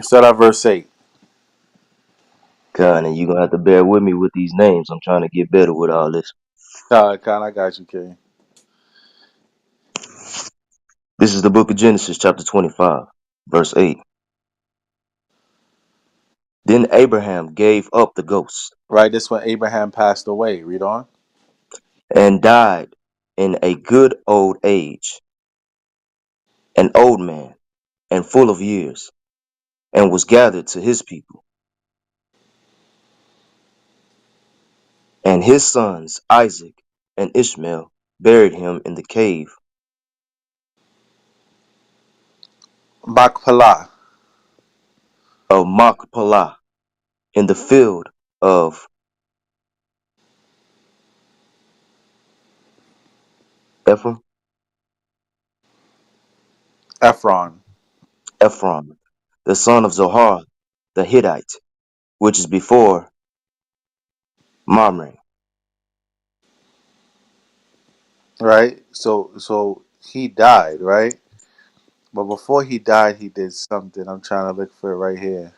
Start at verse 8. Con, and you're gonna have to bear with me with these names. I'm trying to get better with all this. Con, I got you, King. This is the book of Genesis, chapter 25, verse 8. Then Abraham gave up the ghost Right, this when Abraham passed away. Read on. and died in a good old age, an old man and full of years, and was gathered to his people. And his sons Isaac and Ishmael buried him in the cave Machpelah. of Machpelah in the field of Ephraim, Ephron. Ephron, the son of Zohar the Hittite, which is before Mamre. Right? So he died, right? But before he died, he did something. I'm trying to look for it right here.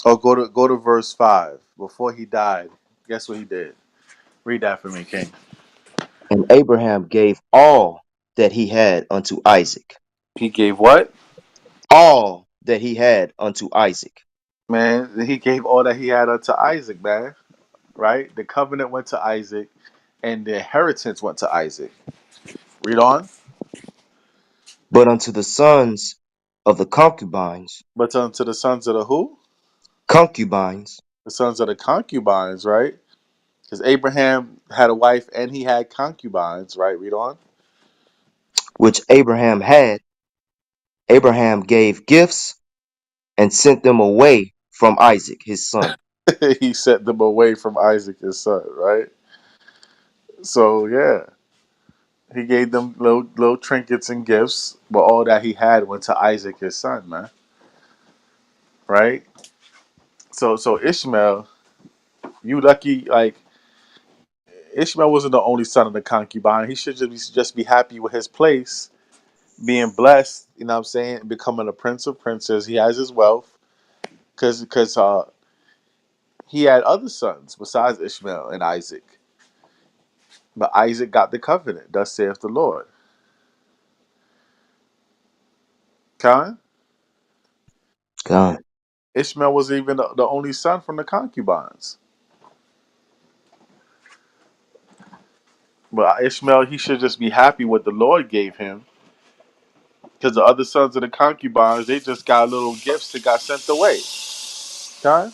Oh, go to verse 5. Before he died, guess what he did? Read that for me, King. And Abraham gave all that he had unto Isaac. He gave what? All that he had unto Isaac. Man, he gave all that he had unto Isaac, man. Right? The covenant went to Isaac, and the inheritance went to Isaac. Read on. But unto the sons of the concubines, But unto the sons of the who? concubines, The sons of the concubines, right? Because Abraham had a wife and he had concubines, right? Read on. which Abraham had, Abraham gave gifts and sent them away from Isaac, his son. He sent them away from Isaac, his son, right? So yeah, he gave them little trinkets and gifts, but all that he had went to Isaac, his son, man. Right? So Ishmael, you lucky. Like Ishmael wasn't the only son of the concubine. He should just be happy with his place, being blessed. You know what I'm saying? Becoming a prince of princes. He has his wealth because he had other sons besides Ishmael and Isaac. But Isaac got the covenant. Thus saith the Lord. Con? God, Ishmael was even the only son from the concubines. But Ishmael, he should just be happy what the Lord gave him. Because the other sons of the concubines, they just got little gifts that got sent away. Con?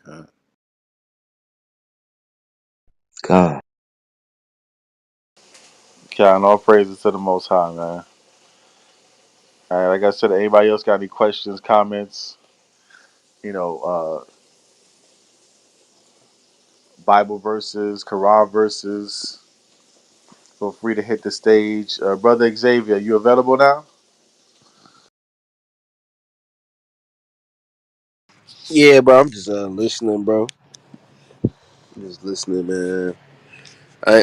Con. God, Con, all praises to the Most High, man. All right, like I said, anybody else got any questions, comments, you know, Bible verses, Quran verses, feel free to hit the stage. Brother Xavier, you available now? Yeah, bro. I'm just listening, bro. Just listening, man.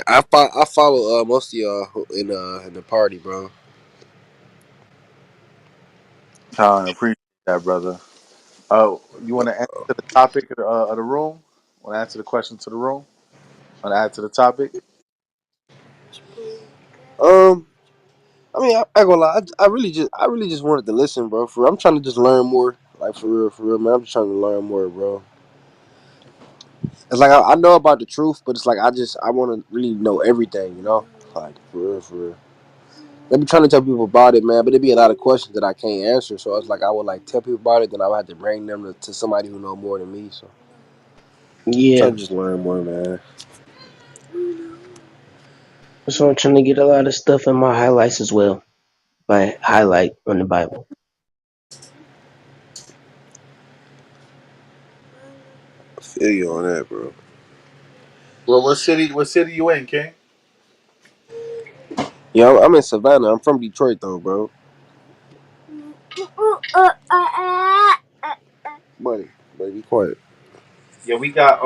I follow most of y'all in the party, bro. Con, appreciate that, brother. You want to answer the topic of the room? Want to answer the question to the room? Want to add to the topic? Um, I mean, I ain't gonna lie. I really just wanted to listen, bro. For real. I'm trying to just learn more. Like for real, man. I'm just trying to learn more, bro. It's like I know about the truth, but it's like I want to really know everything, you know. Like for real, for real. I be trying to tell people about it, man, but there be a lot of questions that I can't answer. So it's like I would like tell people about it, then I would have to bring them to somebody who know more than me. So I'm trying Yeah. to just learn more, man. So I'm trying to get a lot of stuff in my highlights as well. By highlight on the Bible. I feel you on that, bro. Well, what city? What city you in, King? Yeah, I'm in Savannah. I'm from Detroit, though, bro. Buddy, buddy, be quiet. Yeah, we got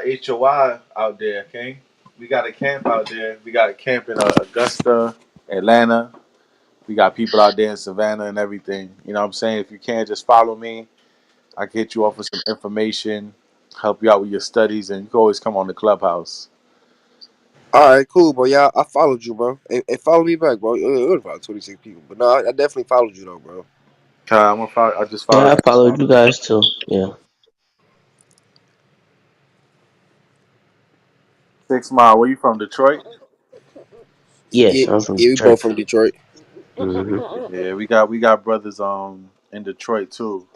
HOI out there, King. We got a camp out there. We got a camp in Augusta, Atlanta. We got people out there in Savannah and everything. You know what I'm saying? If you can't, just follow me. I can hit you off with some information, help you out with your studies, and you can always come on the clubhouse. All right, cool, bro. Yeah, I followed you, bro. Hey, follow me back, bro. It was about 26 people, but no, I definitely followed you, though, bro. Okay, I just Yeah, followed I followed you guys too. Yeah. 6 Mile. Where you from? Detroit? Yes, Yeah, I'm from yeah, we both Detroit. from Detroit. Hmm. Yeah, we got brothers in Detroit too.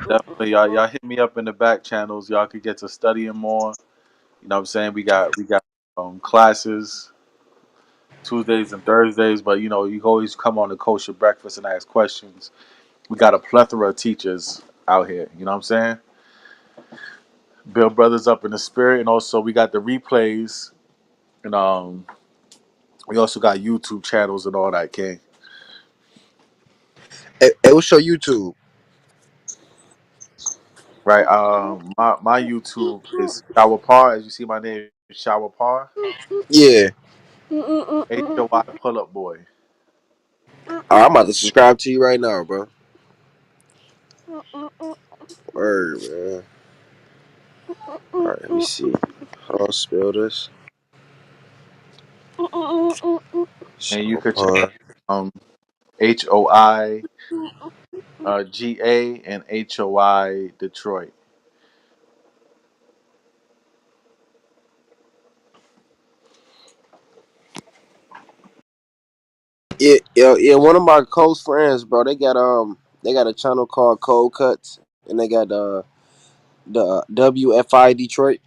Definitely, y'all hit me up in the back channels. Y'all could get to studying more. You know what I'm saying? We got classes Tuesdays and Thursdays, but you can always come on the kosher breakfast and ask questions. We got a plethora of teachers out here. You know what I'm saying? Build brothers up in the spirit, and also we got the replays, and we also got YouTube channels and all that. King, Hey, what's your YouTube? right? My YouTube is Shower Par. As you see, my name is Shower Par. Yeah. HOI Pull Up Boy. All right, I'm about to subscribe to you right now, bro. Word, man. All right, let me see. How do I spell this? And you Shower could check Pod. HOI GA and HOI Detroit. Yeah. One of my close friends, bro, they got a channel called Cold Cuts, and they got the WFI Detroit.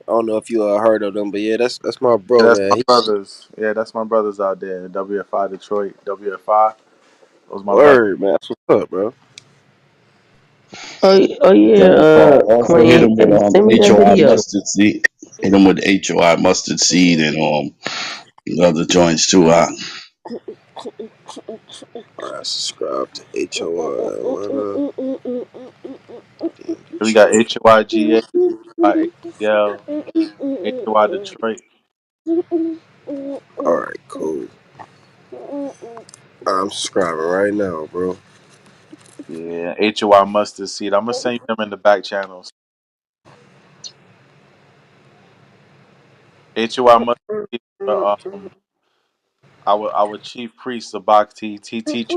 I don't know if you heard of them, but yeah, that's my Yeah, bro, that's man. my He brothers. Yeah, that's my brothers out there. WFI Detroit, WFI. Those my brothers. word, man. That's what's up, bro. Oh yeah, Yeah, Paul. Also hit Queen, him with send me that HOI video. mustard seed. Hit him with HOI mustard seed and the other joints too. All right, subscribe to HOI Atlanta, We got Detroit. HYGA, HYATL, HY Detroit. All right, cool. I'm subscribing right now, bro. Yeah, HY Mustard Seed. I'm gonna send you them in the back channels. HY Mustard Seed. Our chief priest, the Bhakti, he teach.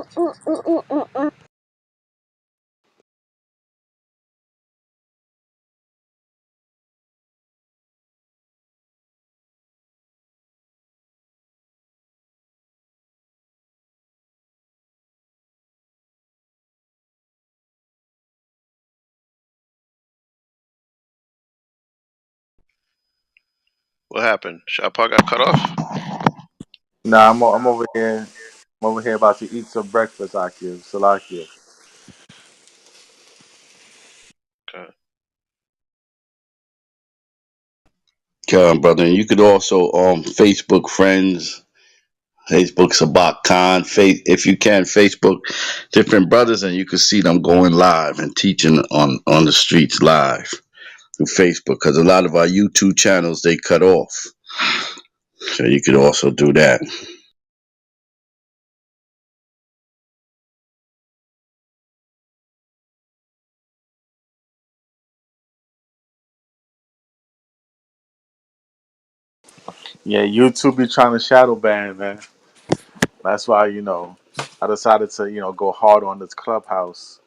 What happened? Shapa got cut off. Nah, I'm over here. I'm over here about to eat some breakfast, Akif. Salakia. Okay. Brother. And you could also Facebook friends, Facebook Sabak Khan, if you can Facebook different brothers, and you can see them going live and teaching on the streets live through Facebook. Because a lot of our YouTube channels they cut off, so you could also do that. Yeah, YouTube be trying to shadow ban, man. That's why I decided to go hard on this Clubhouse.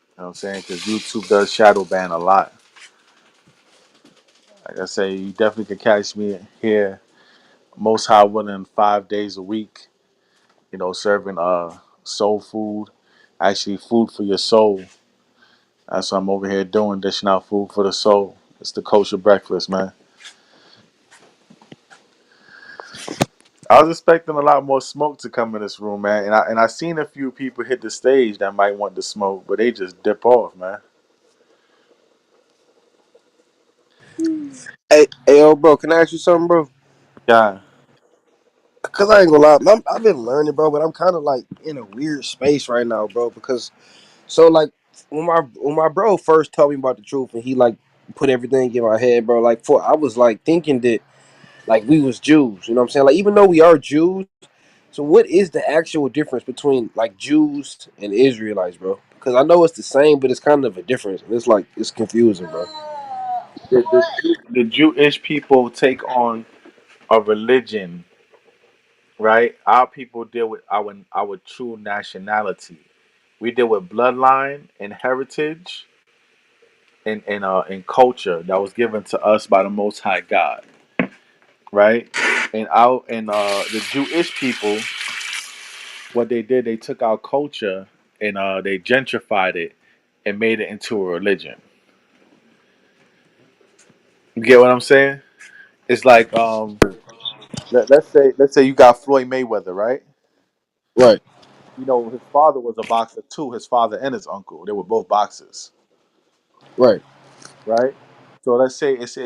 You know what I'm saying? Because YouTube does shadow ban a lot. Like I say, you definitely can catch me here, most high willing 5 days a week. Serving soul food, actually food for your soul. That's what I'm over here doing, dishing out food for the soul. It's the kosher breakfast, man. I was expecting a lot more smoke to come in this room, man, and I seen a few people hit the stage that might want to smoke, but they just dip off, man. Hey, yo, bro, can I ask you something, bro? Yeah, Cause I ain't gonna lie, I've been learning, bro, but I'm kind of like in a weird space right now, bro. Because like when my bro first told me about the truth and he like put everything in my head, bro. Like I was like thinking that like we was Jews, you know what I'm saying? Like even though we are Jews, so what is the actual difference between like Jews and Israelites, bro? Because I know it's the same, but it's kind of a difference, and it's like it's confusing, bro. the Jewish people take on a religion, right? Our people deal with our true nationality. We deal with bloodline and heritage and culture that was given to us by the Most High God, right? And the Jewish people, what they did, they took our culture and they gentrified it and made it into a religion. You get what I'm saying? It's like let's say you got Floyd Mayweather, right? Right, His father was a boxer too. His father and his uncle, they were both boxers, right. right? So let's say it's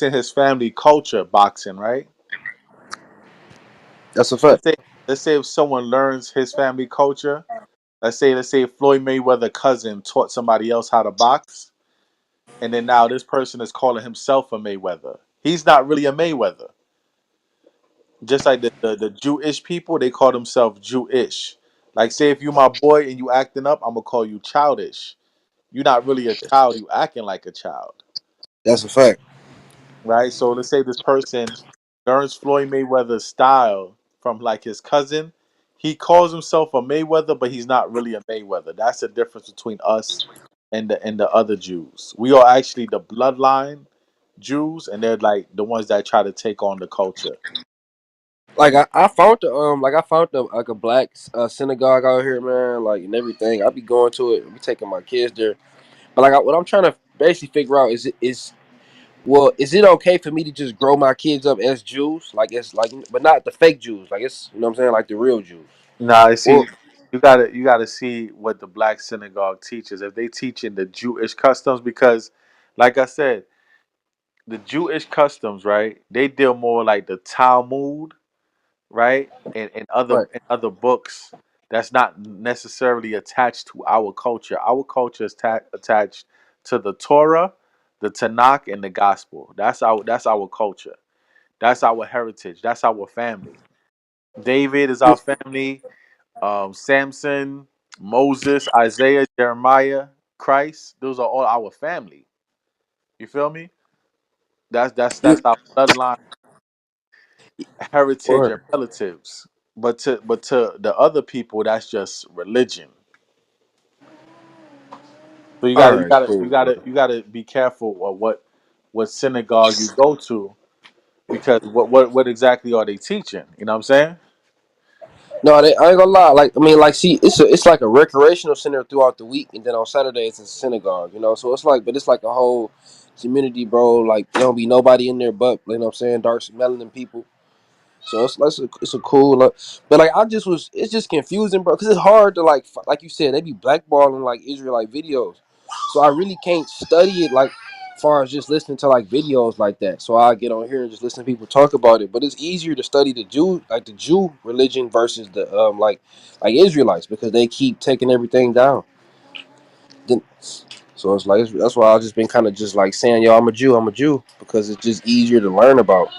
in his family culture, boxing, right? That's a Let's fact. say let's say if someone learns his family culture, let's say Floyd Mayweather cousin taught somebody else how to box, and then now this person is calling himself a Mayweather. He's not really a Mayweather. Just like the Jewish people, they call themselves Jewish. Like say if you my boy and you acting up, I'm gonna call you childish. You're not really a child, you acting like a child. That's a fact. Right? So let's say this person learns Floyd Mayweather's style from like his cousin. He calls himself a Mayweather, but he's not really a Mayweather. That's the difference between us and the other Jews. We are actually the bloodline Jews, and they're like the ones that try to take on the culture. Like I found the I found the like a black synagogue out here, man. Like and everything. I be going to it. I be taking my kids there. But what I'm trying to basically figure out is it okay for me to just grow my kids up as Jews? Like it's like, but not the fake Jews. Like it's you know what I'm saying, like the real Jews. Nah, see, Or you gotta see what the black synagogue teaches. If they teach in the Jewish customs, because, like I said, the Jewish customs, right? They deal more like the Talmud, right, right. and other books that's not necessarily attached to our culture. Our culture is attached to the Torah, the Tanakh, and the Gospel. That's our culture. That's our heritage. That's our family. David is our family. Samson, Moses, Isaiah, Jeremiah, Christ. Those are all our family. You feel me? That's our bloodline, heritage, and Or relatives. But to the other people, that's just religion. So you all gotta you right, gotta you cool, bro. gotta you gotta be careful of what synagogue you go to, because what exactly are they teaching? You know what I'm saying? No, I ain't gonna lie. Like I mean, like see, it's like a recreational center throughout the week, and then on Saturday it's a synagogue. You know, so it's like, but it's like a whole community, bro. Like there don't be nobody in there but you know what I'm saying, dark melanin people. So it's a cool, but like I just was, it's just confusing, bro, because it's hard to like you said, they be blackballing like Israelite videos, so I really can't study it like far as just listening to like videos like that. So I get on here and just listen to people talk about it, but it's easier to study the Jew religion versus the like Israelites because they keep taking everything down. Then, so it's like that's why I've just been kind of just like saying, yo, I'm a Jew because it's just easier to learn about.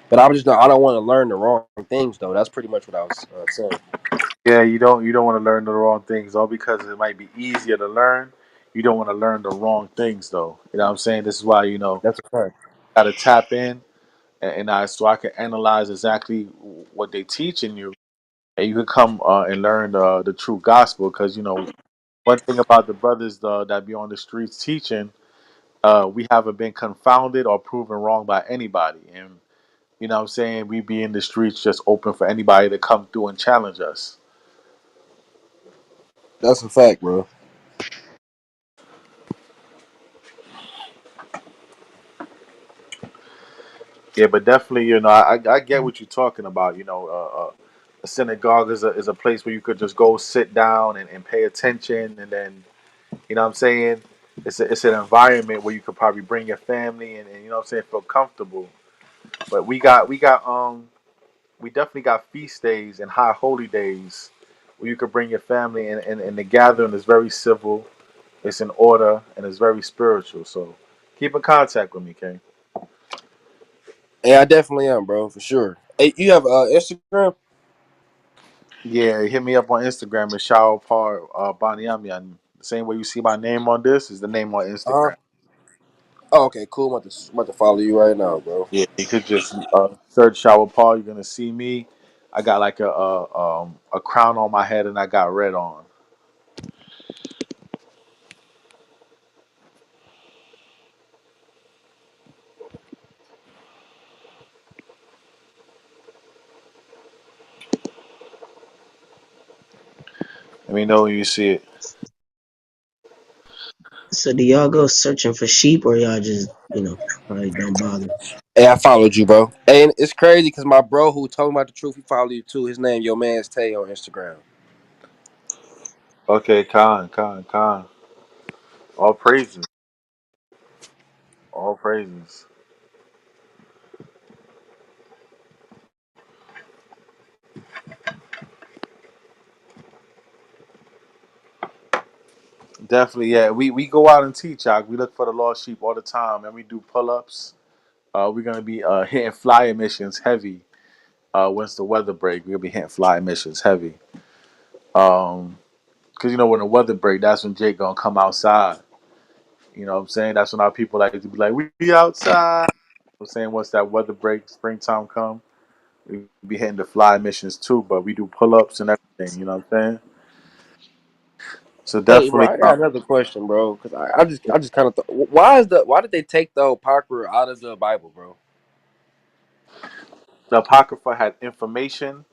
But I don't want to learn the wrong things though. That's pretty much what I was saying. Yeah, you don't want to learn the wrong things, all because it might be easier to learn. You don't want to learn the wrong things though. You know what I'm saying? This is why That's a fact. got to tap in, and I can analyze exactly what they teaching you, and you can come and learn the true gospel. Because one thing about the brothers that be on the streets teaching, we haven't been confounded or proven wrong by anybody, and you know what I'm saying, we be in the streets just open for anybody to come through and challenge us. That's a fact, bro. Yeah, but definitely, I get what you're talking about. A synagogue is a place where you could just go sit down and pay attention, and then what I'm saying, it's an environment where you could probably bring your family and you know what I'm saying, feel comfortable. But we definitely got feast days and high holy days where you could bring your family, and the gathering is very civil, it's in order, and it's very spiritual. So keep in contact with me, King. Yeah, I definitely am, bro, for sure. Hey, you have Instagram? Yeah, hit me up on Instagram at Shao Par Banyami. And the same way you see my name on this is the name on Uh huh. Instagram. Oh, okay, cool. I'm about to follow you right now, bro. Yeah, you could just search Shower Paul. You're gonna see me. I got like a crown on my head and I got red on. Let me know when you see it. So do y'all go searching for sheep, or y'all just probably don't bother? Hey, I followed you, bro. Hey, and it's crazy because my bro who told me about the truth, he followed you too. His name, Yo Man's Tay on Instagram. Okay, Khan. All praises. All praises. Definitely, yeah. We go out and teach, we look for the lost sheep all the time, and we do pull ups. We're gonna be hitting fly missions heavy. Once the weather break, we'll be hitting fly missions heavy. Because when the weather break, that's when Jake gonna come outside. You know what I'm saying? That's when our people like to be like, we be outside. I'm saying once that weather break, springtime come, we be hitting the fly missions too, but we do pull ups and everything. You know what I'm saying? So Hey, bro, definitely, I got another question, bro. Because I just kind of why did they take the apocrypha out of the Bible, bro? The Apocrypha had information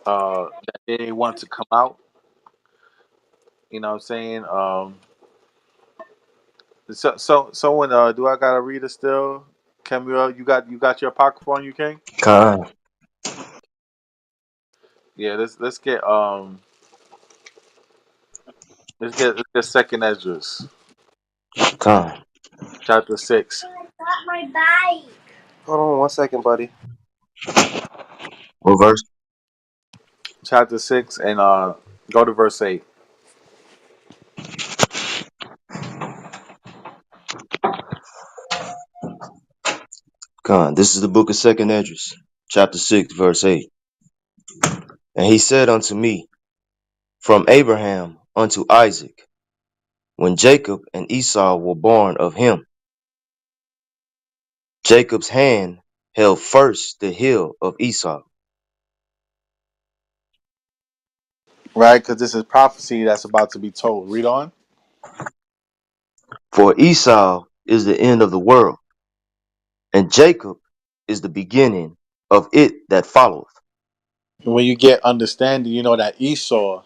that they didn't want to come out. You know what I'm saying? So when do I gotta read it still? Camuel, you got your Apocrypha on you, King? Khan, Yeah, let's get second Esdras, Khan. chapter 6. Hold on 1 second, buddy. What verse? Chapter 6 and go to verse 8. Khan. This is the book of Second Esdras, chapter 6, verse 8. And he said unto me, from Abraham unto Isaac, when Jacob and Esau were born of him, Jacob's hand held first the heel of Esau. Right? Because this is prophecy that's about to be told. Read on. For Esau is the end of the world, and Jacob is the beginning of it that followeth. When you get understanding, you know that Esau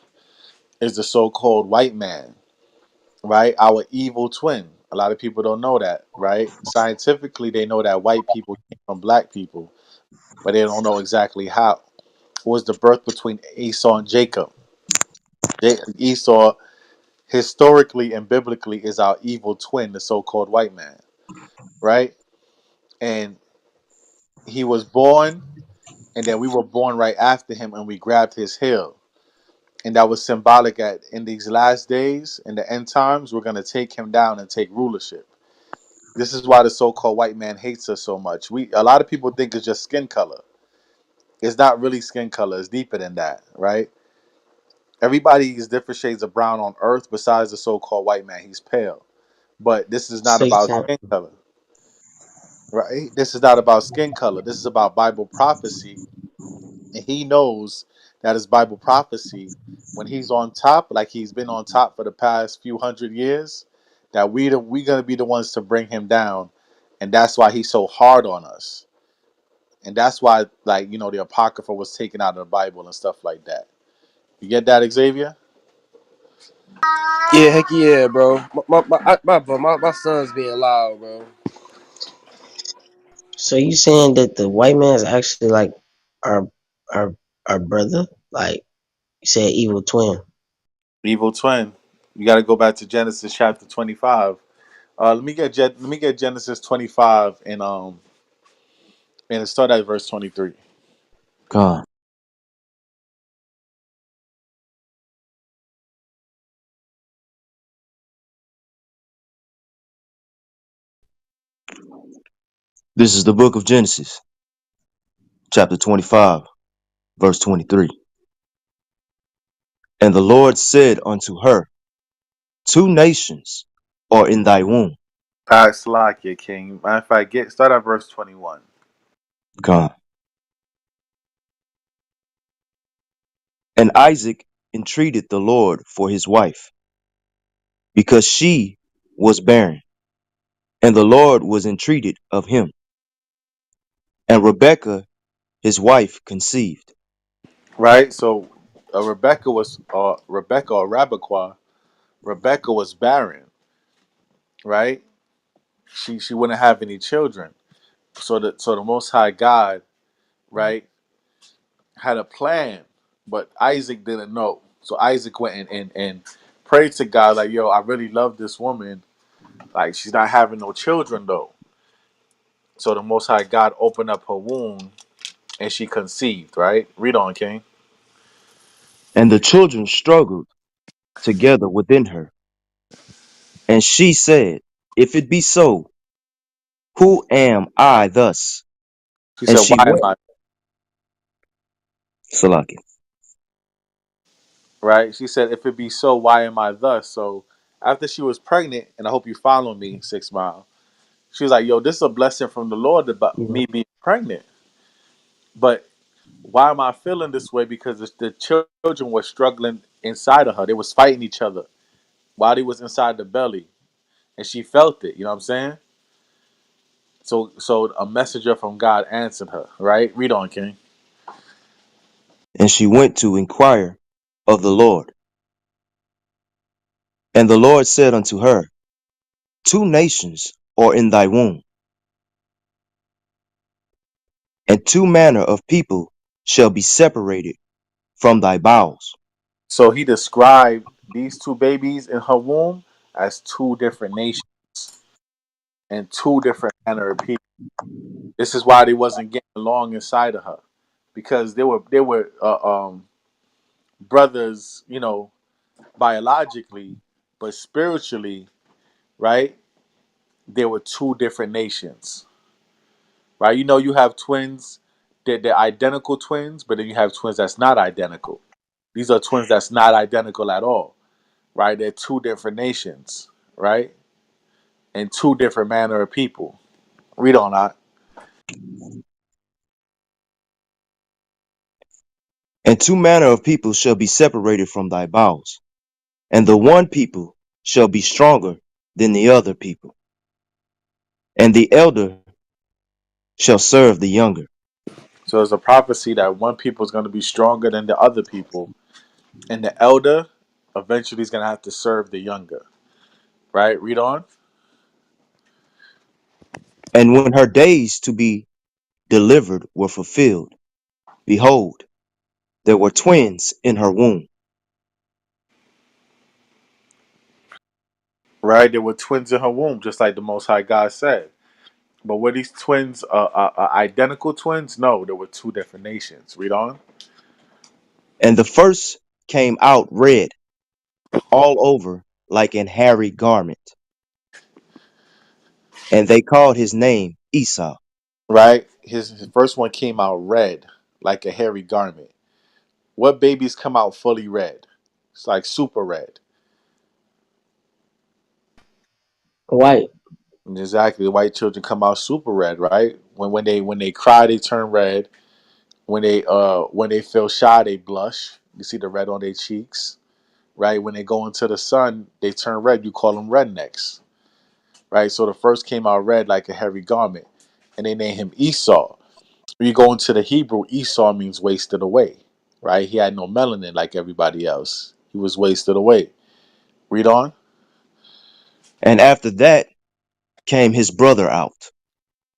is the so-called white man, right? Our evil twin. A lot of people don't know that, right? Scientifically, they know that white people came from black people, but they don't know exactly how. Was the birth between Esau and Jacob? Esau, historically and biblically, is our evil twin, the so-called white man, right? And he was born, and then we were born right after him, and we grabbed his heel. And that was symbolic at in these last days, in the end times, we're gonna take him down and take rulership. This is why the so-called white man hates us so much. A lot of people think it's just skin color. It's not really skin color. It's deeper than that, right? Everybody is different shades of brown on earth besides the so-called white man. He's pale. But this is not Six about chapter. skin color, right? This is not about skin color. This is about Bible prophecy. And he knows that his Bible prophecy, when he's on top, like he's been on top for the past few hundred years, that we gonna be the ones to bring him down. And that's why he's so hard on us. And that's why, like, the Apocrypha was taken out of the Bible and stuff like that. You get that, Xavier? Yeah, heck yeah, bro. My son's being loud, bro. So you saying that the white man is actually like our our our brother? Like you said, evil twin. Evil twin. You got to go back to Genesis chapter 25. Let me get Genesis 25 and start at verse 23. Khan. This is the book of Genesis, chapter 25, verse 23. And the Lord said unto her, two nations are in thy womb. All right, Salakia, King. Matter of fact, start at verse 21. Khan. And Isaac entreated the Lord for his wife, because she was barren, and the Lord was entreated of him. And Rebekah his wife conceived. Right? So Rebecca or Rabakah. Rebecca was barren, right? She wouldn't have any children. So the Most High God, right, had a plan, but Isaac didn't know. So Isaac went and prayed to God, like, yo, I really love this woman. Like, she's not having no children though. So the Most High God opened up her womb and she conceived, right? Read on, King. And the children struggled together within her. And she said, if it be so, who am I thus? She And said, she why am wept. I, Salaki. right? She said, if it be so, why am I thus? So after she was pregnant, and I hope you follow me, 6 Mile, she was like, yo, this is a blessing from the Lord about Yeah. me being pregnant. But why am I feeling this way? Because the children were struggling inside of her. They was fighting each other while they was inside the belly. And she felt it, you know what I'm saying? So a messenger from God answered her, right? Read on, King. And she went to inquire of the Lord. And the Lord said unto her, Two nations are in thy womb, and two manner of people shall be separated from thy bowels. So he described these two babies in her womb as two different nations and two different manner of people. This is why they wasn't getting along inside of her, because they were brothers, biologically, but spiritually, right? There were two different nations, right? You have twins, they're identical twins, but then you have twins that's not identical. These are twins that's not identical at all, right? They're two different nations, right? And two different manner of people. Read on that. And two manner of people shall be separated from thy bowels, and the one people shall be stronger than the other people, and the elder shall serve the younger. So there's a prophecy that one people is going to be stronger than the other people, and the elder eventually is going to have to serve the younger, right? Read on. And when her days to be delivered were fulfilled, behold, there were twins in her womb. Right? There were twins in her womb, just like the Most High God said. But were these twins identical twins? No, there were two different nations. Read on. And the first came out red all over like an hairy garment, and they called his name Esau. Right? His first one came out red, like a hairy garment. What babies come out fully red? It's like super red. White. Exactly. The white children come out super red, right? When they cry, they turn red. When they feel shy, they blush. You see the red on their cheeks, right? When they go into the sun, they turn red. You call them rednecks, right? So the first came out red like a hairy garment, and they named him Esau. When you go into the Hebrew, Esau means wasted away, right? He had no melanin like everybody else. He was wasted away. Read on. And after that came his brother out,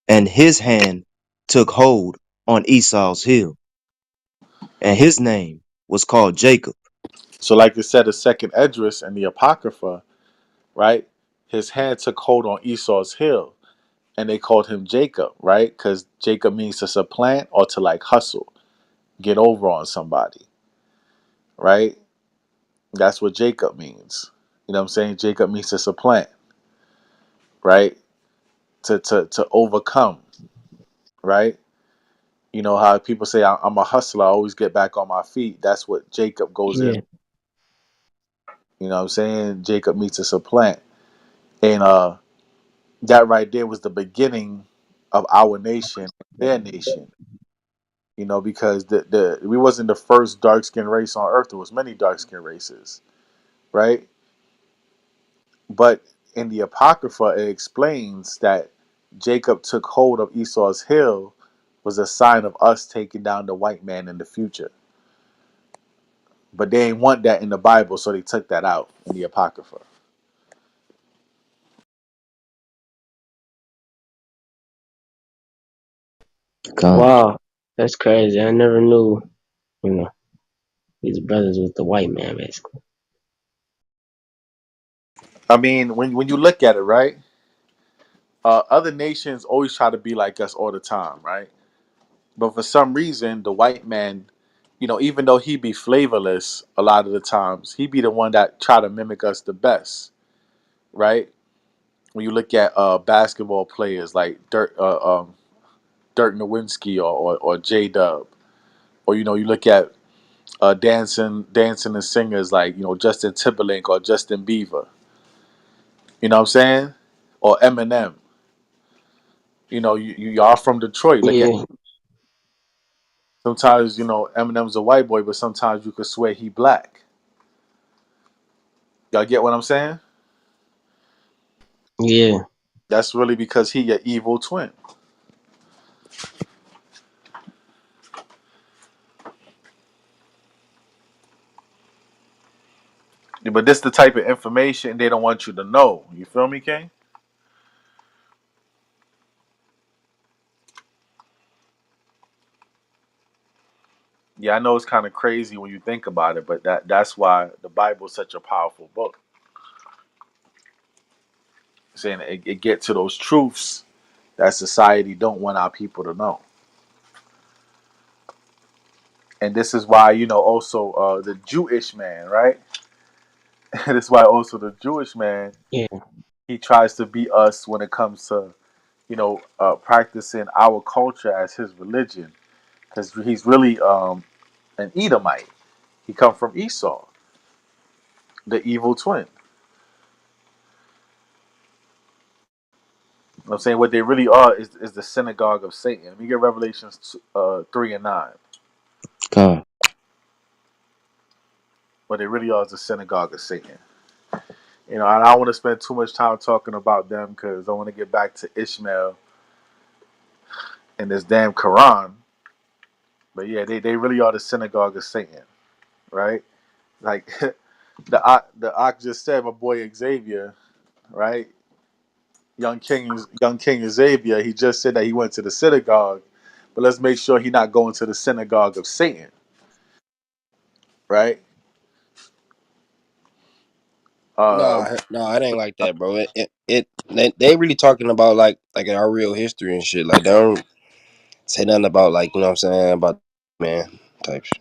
and his hand took hold on Esau's heel, and his name was called Jacob. So, like it said, the second Esdras and the Apocrypha, right? His hand took hold on Esau's heel, and they called him Jacob, right? Because Jacob means to supplant or to like hustle, get over on somebody, right? That's what Jacob means. You know what I'm saying? Jacob means to supplant, right? To overcome, right? You know how people say I'm a hustler, I always get back on my feet. That's what Jacob goes in. Yeah. You know what I'm saying? Jacob means to supplant. And that right there was the beginning of our nation, their nation. Because the we wasn't the first dark skinned race on earth. There was many dark skinned races, right? But in the Apocrypha, it explains that Jacob took hold of Esau's heel was a sign of us taking down the white man in the future. But they ain't want that in the Bible, so they took that out in the Apocrypha. God. Wow. That's crazy. I never knew, you know, these brothers was the white man, basically. I mean, when you look at it, right? Other nations always try to be like us all the time, right? But for some reason, the white man, even though he be flavorless a lot of the times, he be the one that try to mimic us the best, right? When you look at basketball players like Dirk Nowitzki or J Dub, or you look at dancing and singers like Justin Timberlake or Justin Bieber, you know what I'm saying, or Eminem. Y'all from Detroit. Look at Yeah. sometimes Eminem's a white boy, but sometimes you could swear he black. Y'all get what I'm saying? Yeah. That's really because he your evil twin. But this the type of information they don't want you to know. You feel me, King? Yeah, I know it's kind of crazy when you think about it, but that's why the Bible is such a powerful book. Saying it get to those truths that society don't want our people to know. And this is why, also the Jewish man, right? That's why also the Jewish man, Yeah, he tries to be us when it comes to, practicing our culture as his religion, because he's really an Edomite. He come from Esau, the evil twin. You know what I'm saying? What they really are is the synagogue of Satan. Let me get Revelations 3 and 9. God. What they really are is the synagogue of Satan. And I don't want to spend too much time talking about them because I want to get back to Ishmael and this damn Quran. But yeah, they really are the synagogue of Satan, right? Like the Ak just said, my boy Xavier, right? Young King Xavier, he just said that he went to the synagogue, but let's make sure he not going to the synagogue of Satan, right? Uh, Nah, it ain't like that, bro. They really talking about like our real history and shit. Like they don't say nothing about like you know what I'm saying about man type shit.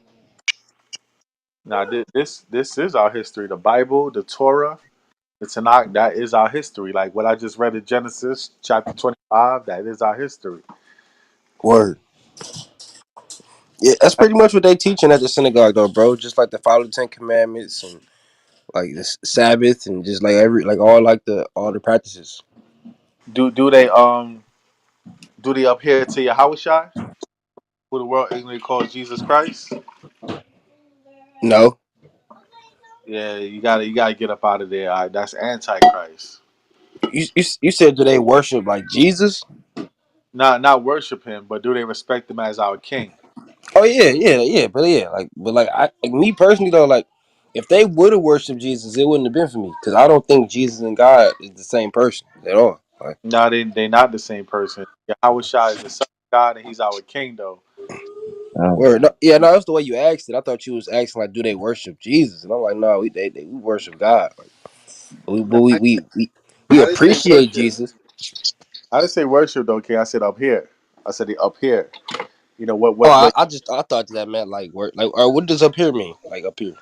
now this is our history. The Bible, the Torah, the Tanakh, that is our history. Like what I just read in Genesis chapter 25, that is our history. Word. Yeah, that's pretty much what they teaching at the synagogue though, bro. Just like the follow the Ten Commandments and like the Sabbath and just like every like all the practices. Do they up here to Yahushua, who the world ignorantly calls Jesus Christ? No, Yeah, you gotta get up out of there. All right? That's Antichrist. you said do they worship like Jesus? Not worship him, but do they respect him as our king? Oh yeah, but like me personally though, like if they would have worshipped Jesus, it wouldn't have been for me because I don't think Jesus and God is the same person at all. Like, No, they not the same person. Yahushua is the son of God, and he's our king, though. word, no, yeah, no, that's the way you asked it. I thought you was asking like, do they worship Jesus? And I'm like, no, we worship God. Like, No, we I didn't say appreciate worship. Jesus. I didn't say worship, though. Okay, I said up here. I said the up here. You know what? Oh, What? What? I thought that meant like work. Like, or what does up here mean? Like up here.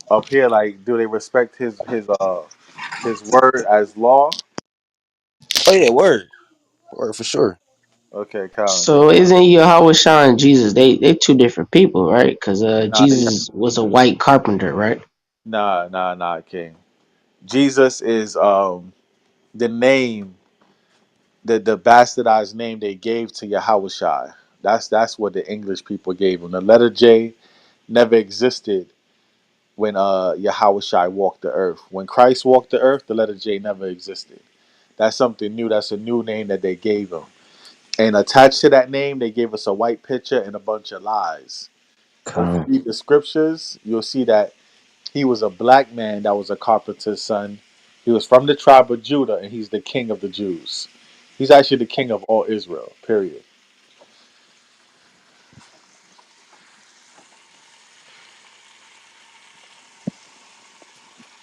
Up here, like, do they respect his word as law? Oh yeah, word for sure. Okay, Colin. so isn't Yahweh Shah and Jesus they two different people, right? Because Nah, they not. Jesus was a white carpenter, right? Nah, King. Jesus is the name, the bastardized name they gave to Yahushua. That's what the English people gave him. The letter J never existed when Yahushua walked the earth. When Christ walked the earth, the letter J never existed. That's something new. That's a new name that they gave him. And attached to that name, they gave us a white picture and a bunch of lies. But if you read the scriptures, you'll see that he was a black man that was a carpenter's son. He was from the tribe of Judah, and he's the king of the Jews. He's actually the king of all Israel. Period.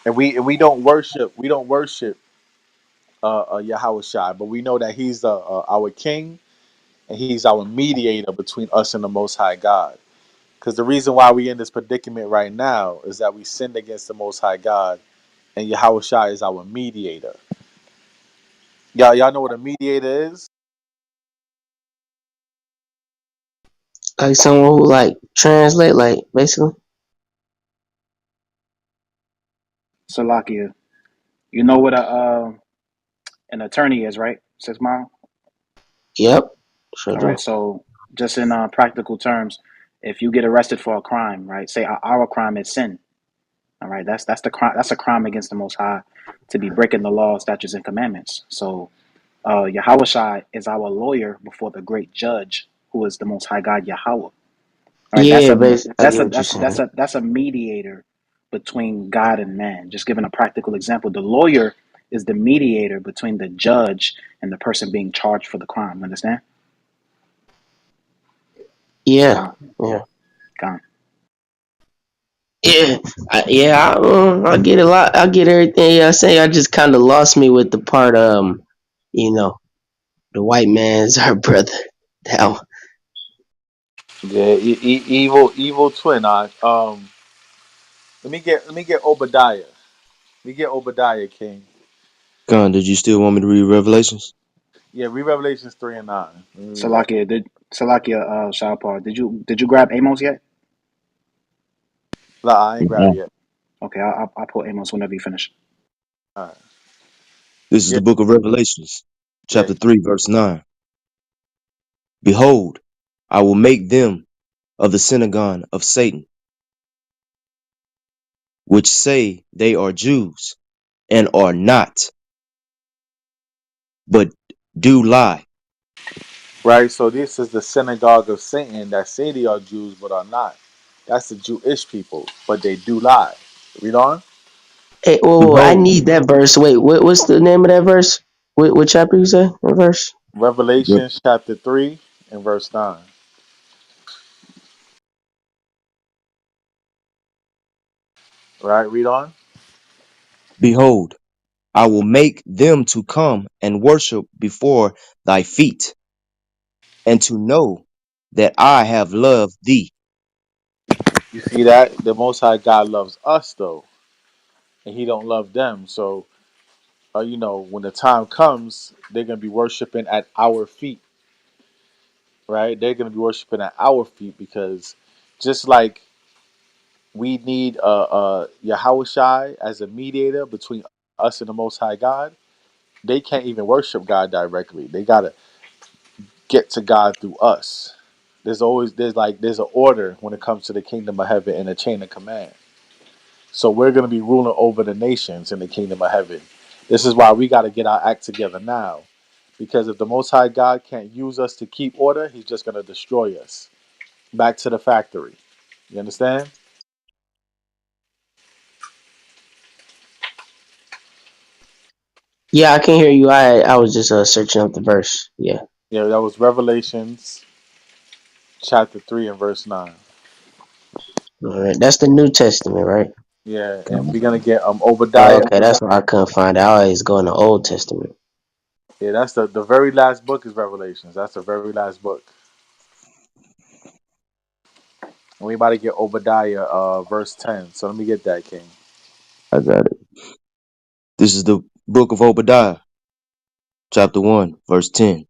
And we don't worship Yahweh Shai, but we know that he's our king and he's our mediator between us and the Most High God. Because the reason why we in this predicament right now is that we sinned against the Most High God, and Yahweh Shai is our mediator. Y'all know what a mediator is? Like someone who like translate, like basically. Salakia. You know what an attorney is, right? 6 Mile. Yep, sure All do. right. So just in practical terms, if you get arrested for a crime, right? Say our crime is sin. All right. That's the crime. That's a crime against the Most High to be breaking the law, statutes, and commandments. So Yahushua is our lawyer before the great judge, who is the Most High God Yahweh. All right, Yeah, I get what you're saying. that's a mediator between God and man. Just giving a practical example, the lawyer is the mediator between the judge and the person being charged for the crime. Understand? Yeah, Con, yeah, con. yeah, I get a lot. I get everything y'all say. I just kind of lost me with the part, you know, the white man's our brother. That Yeah, evil twin. Let me get Obadiah. Let me get Obadiah, King. Con, did you still want me to read Revelations? Yeah, read Revelations 3 and 9. Let me read that. Shahpar, did you grab Amos yet? Nah, I ain't grab it Mhm. yet. Okay, I'll pull Amos whenever you finish. All right. This is Yeah, the book of Revelations, yeah. chapter 3, verse 9. Behold, I will make them of the synagogue of Satan, which say they are Jews, and are not, but do lie. Right. So this is the synagogue of Satan that say they are Jews but are not. That's the Jewish people, but they do lie. Read on. hey, I Behold, need that verse. Wait, what's the name of that verse? What chapter you say? What verse? Revelations chapter 3 and verse 9. Right. Read on. behold, I will make them to come and worship before thy feet, and to know that I have loved thee. You see that the Most High God loves us though, and He don't love them. So, when the time comes, they're gonna be worshiping at our feet, right? They're gonna be worshiping at our feet because just like we need Yahushai as a mediator between us and the Most High God, they can't even worship God directly. They gotta get to God through us. There's an order when it comes to the kingdom of heaven and a chain of command. So we're gonna be ruling over the nations in the kingdom of heaven. This is why we gotta get our act together now. Because if the Most High God can't use us to keep order, He's just gonna destroy us. Back to the factory. You understand? Yeah, I can hear you. I was just searching up the verse. Yeah, Yeah, that was Revelations chapter 3 and verse 9. all right. That's the New Testament, right? Yeah, and we're gonna get Obadiah. Okay, that's why I couldn't find it. I always go in the Old Testament. Yeah, that's the very last book is Revelations. That's the very last book. And we about to get Obadiah verse 10. So let me get that, King. I got it. This is the book of Obadiah, chapter 1, verse 10.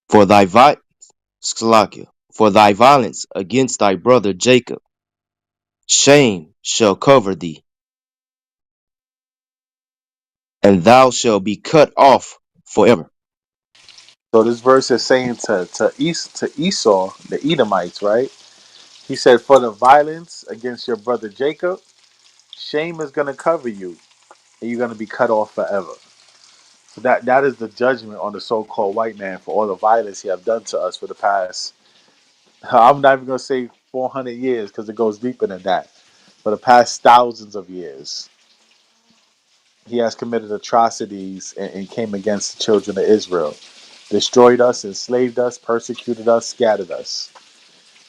For thy Salakia, for thy violence against thy brother Jacob, shame shall cover thee, and thou shalt be cut off forever. So this verse is saying to Esau, the Edomites, right? He said, for the violence against your brother Jacob, shame is gonna cover you, and you're gonna be cut off forever. So that is the judgment on the so-called white man for all the violence he have done to us for the past. I'm not even gonna say 400 years because it goes deeper than that. For the past thousands of years, he has committed atrocities and came against the children of Israel, destroyed us, enslaved us, persecuted us, scattered us,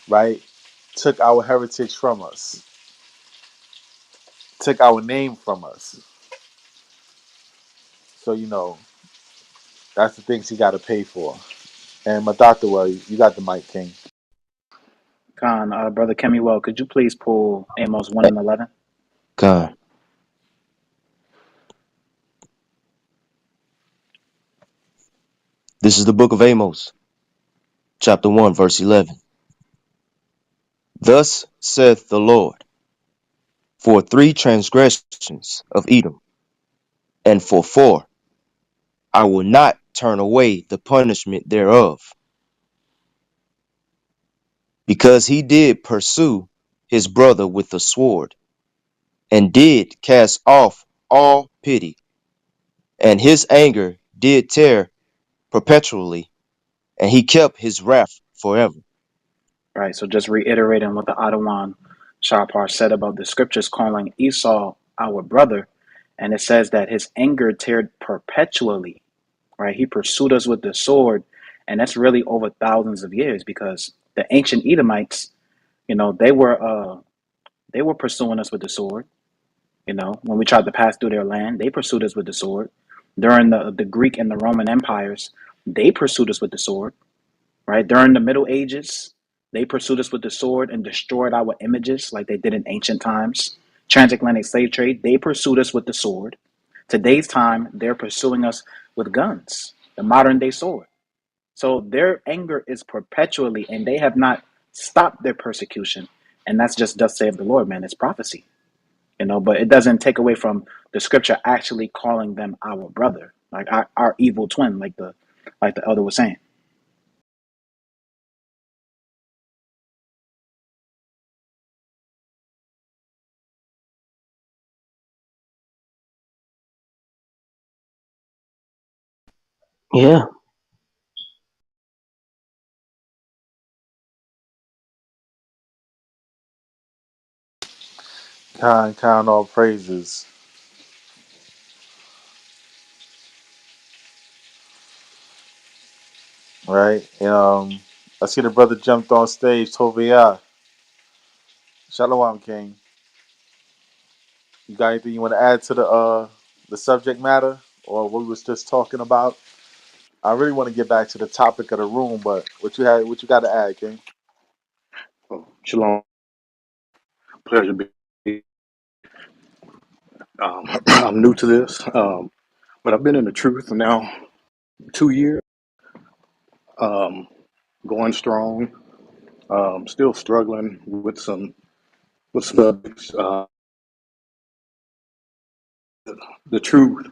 right? Took our heritage from us, took our name from us. So, that's the things he got to pay for. And my doctor, well, you got the mic, King. Brother Kemuel, could you please pull Amos 1 and 11? God, this is the book of Amos, chapter 1, verse 11. Thus saith the Lord, for 3 transgressions of Edom, and for 4, I will not turn away the punishment thereof, because he did pursue his brother with the sword, and did cast off all pity, and his anger did tear perpetually, and he kept his wrath forever. Right. So just reiterating what the Adawam Sharpar said about the scriptures calling Esau our brother, and it says that his anger teared perpetually. Right. He pursued us with the sword, and that's really over thousands of years because the ancient Edomites, they were pursuing us with the sword. When we tried to pass through their land, they pursued us with the sword. During the Greek and the Roman empires, they pursued us with the sword. Right? During the Middle Ages, they pursued us with the sword and destroyed our images like they did in ancient times. Transatlantic slave trade, they pursued us with the sword. Today's time, they're pursuing us with guns, the modern day sword. So their anger is perpetually, and they have not stopped their persecution. And that's just thus saith the Lord, man. It's prophecy, but it doesn't take away from the scripture actually calling them our brother, like our evil twin, like the elder was saying. Yeah. Kind all praises, right? I see the brother jumped on stage. Tovia, Shalom King. You got anything you want to add to the subject matter or what we was just talking about? I really want to get back to the topic of the room, but what you got to add, King? Oh, shalom, pleasure. I'm new to this, but I've been in the truth for now 2 years, um, going strong. Still struggling with subjects. The truth.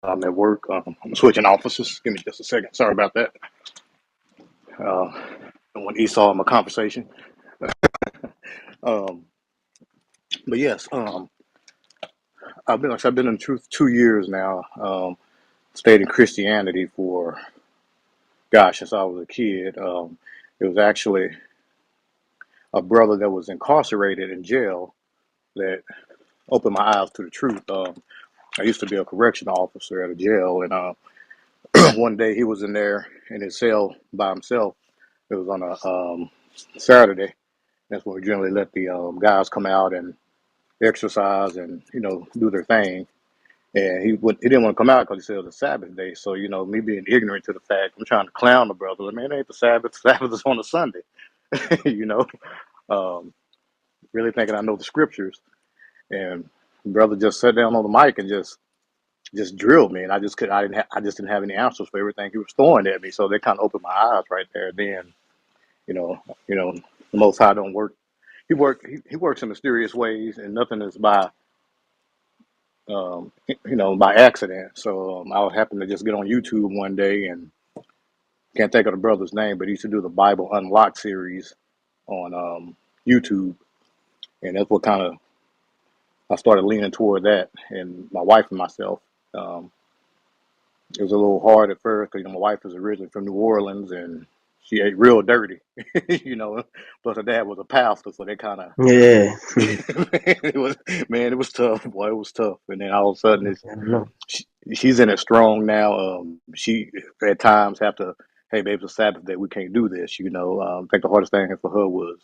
At work. I'm switching offices. Give me just a second. Sorry about that. Uh, I want Esau in my conversation. Um, but yes, I've been in the truth 2 years now. Stayed in Christianity for since I was a kid. It was actually a brother that was incarcerated in jail that opened my eyes to the truth. I used to be a correctional officer at a jail, and one day he was in there in his cell by himself. It was on a Saturday. That's when we generally let the guys come out and exercise and do their thing. And he didn't want to come out because he said it was a Sabbath day. So me being ignorant to the fact, I'm trying to clown the brother. Like, man, it ain't the Sabbath. Sabbath is on a Sunday. you know, um, really thinking I know the scriptures. And brother just sat down on the mic and just drilled me, and I just didn't have any answers for everything he was throwing at me. So that kind of opened my eyes right there. Then you know, the Most High don't work. He works in mysterious ways, and nothing is by accident. So I happened to just get on YouTube one day, and can't think of the brother's name, but he used to do the Bible Unlocked series on YouTube, and that's what kind of I started leaning toward that, and my wife and myself. Um, It was a little hard at first because my wife was originally from New Orleans and she ate real dirty, you know. Plus her dad was a pastor, so they kind of Yeah. it was it was tough, boy, it was tough. And then all of a sudden, I know. she's in it strong now. She at times have to, hey, babe, it's a Sabbath day, we can't do this, you know. I think the hardest thing for her was,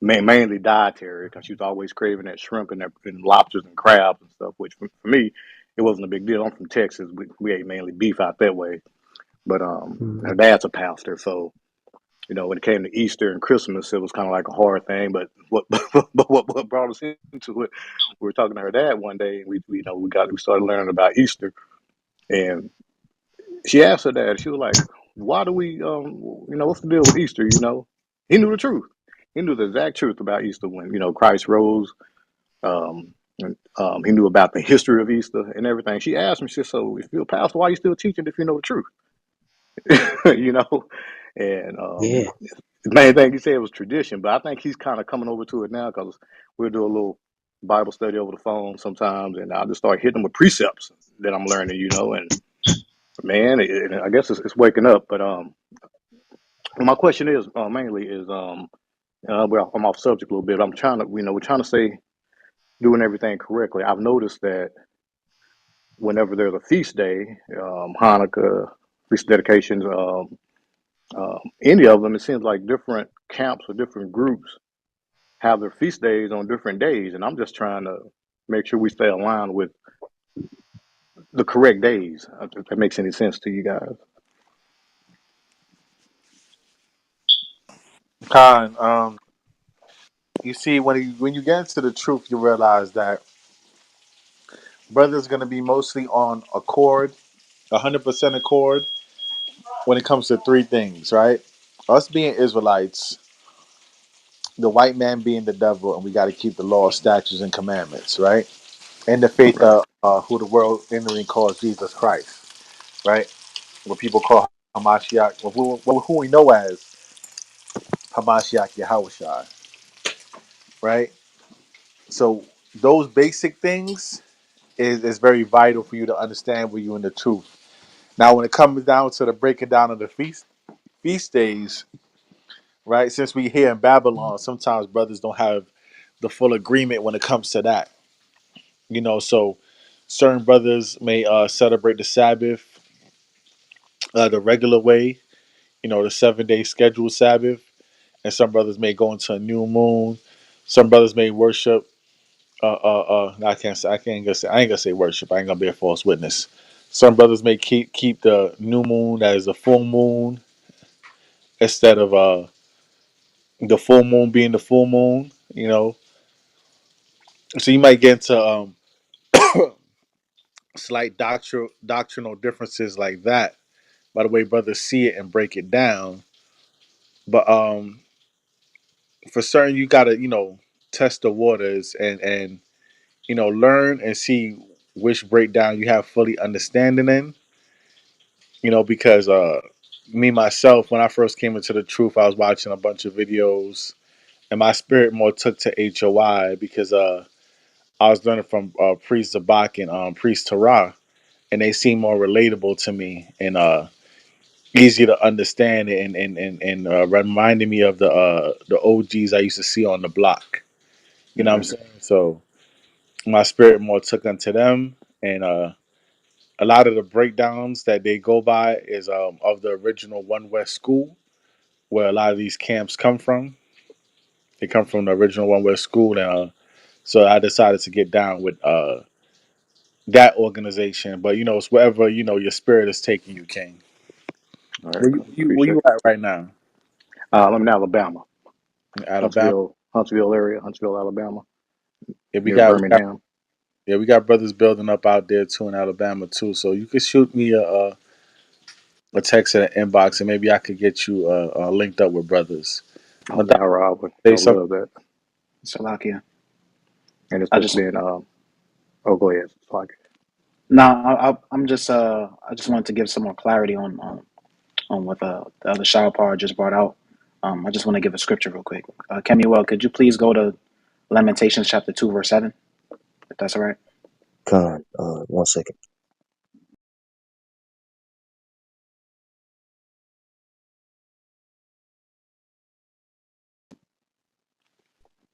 mainly dietary because she was always craving that shrimp and lobsters and crabs and stuff. Which for me, it wasn't a big deal. I'm from Texas. We ate mainly beef out that way. But her Mhm. dad's a pastor, so when it came to Easter and Christmas, it was kind of like a hard thing. But what brought us into it? We were talking to her dad one day, and we started learning about Easter, and she asked her dad. She was like, "Why do we what's the deal with Easter?" He knew the truth. He knew the exact truth about Easter when Christ rose. And he knew about the history of Easter and everything. She asked me, she said, "So if you're a pastor, why are you still teaching if you know the truth?" you know, and Yeah. the main thing he said was tradition, but I think he's kind of coming over to it now because we'll do a little. Bible study over the phone sometimes, and I just start hitting them with precepts that I'm learning, and man, I guess it's waking up. But my question is mainly is well, I'm off subject a little bit. I'm trying to, we're trying to say doing everything correctly. I've noticed that whenever there's a feast day, Hanukkah, feast dedications, any of them, it seems like different camps or different groups have their feast days on different days, and I'm just trying to make sure we stay aligned with the correct days. If that makes any sense to you guys. Khan, you see, when you get into the truth, you realize that brothers gonna be mostly on accord, 100% accord when it comes to three things, right? Us being Israelites, the white man being the devil, and we got to keep the law, statutes, and commandments, right? And the faith Right. of who the world entering calls Jesus Christ, right? What people call Hamashiach, who we know as Hamashiach Yahushua, right? So those basic things is very vital for you to understand where you're in the truth. Now, when it comes down to the breaking down of the feast days, right? Since we here in Babylon, sometimes brothers don't have the full agreement when it comes to that. So certain brothers may celebrate the Sabbath the regular way, the 7 day scheduled Sabbath, and some brothers may go into a new moon. Some brothers may worship. I can't say. I ain't gonna say worship. I ain't gonna be a false witness. Some brothers may keep the new moon as the full moon instead of the full moon being the full moon. So you might get into slight doctrinal differences like that by the way brothers see it and break it down. But for certain, you gotta test the waters and learn and see which breakdown you have fully understanding in. Because me myself, when I first came into the truth, I was watching a bunch of videos, and my spirit more took to HOI because I was learning from Priest Zabak and Priest Torah, and they seem more relatable to me and easy to understand and reminding me of the OGs I used to see on the block. You know what I'm Hmm. saying? So my spirit more took unto them, and a lot of the breakdowns that they go by is of the original One West school, where a lot of these camps come from. They come from the original One West school, and so I decided to get down with that organization. But it's wherever your spirit is taking you, King. All right, Where you, cool. where you, where Appreciate you it. at right now? I'm in Alabama, Alabama. Huntsville area, Huntsville, Alabama, Yeah, we near got we got Birmingham. yeah we got brothers building up out there too in Alabama too. So you could shoot me a text at an inbox, and maybe I could get you linked up with brothers. Oh, Madonna, Yahweh, I say would something. love that. Salakia. And it's I just just been, oh, go ahead. It's like, no, I'm just I just wanted to give some more clarity on what the other shower power just brought out. I just want to give a scripture real quick. Kemuel, could you please go to Lamentations chapter 2 verse 7, if that's all right? Con, 1 second.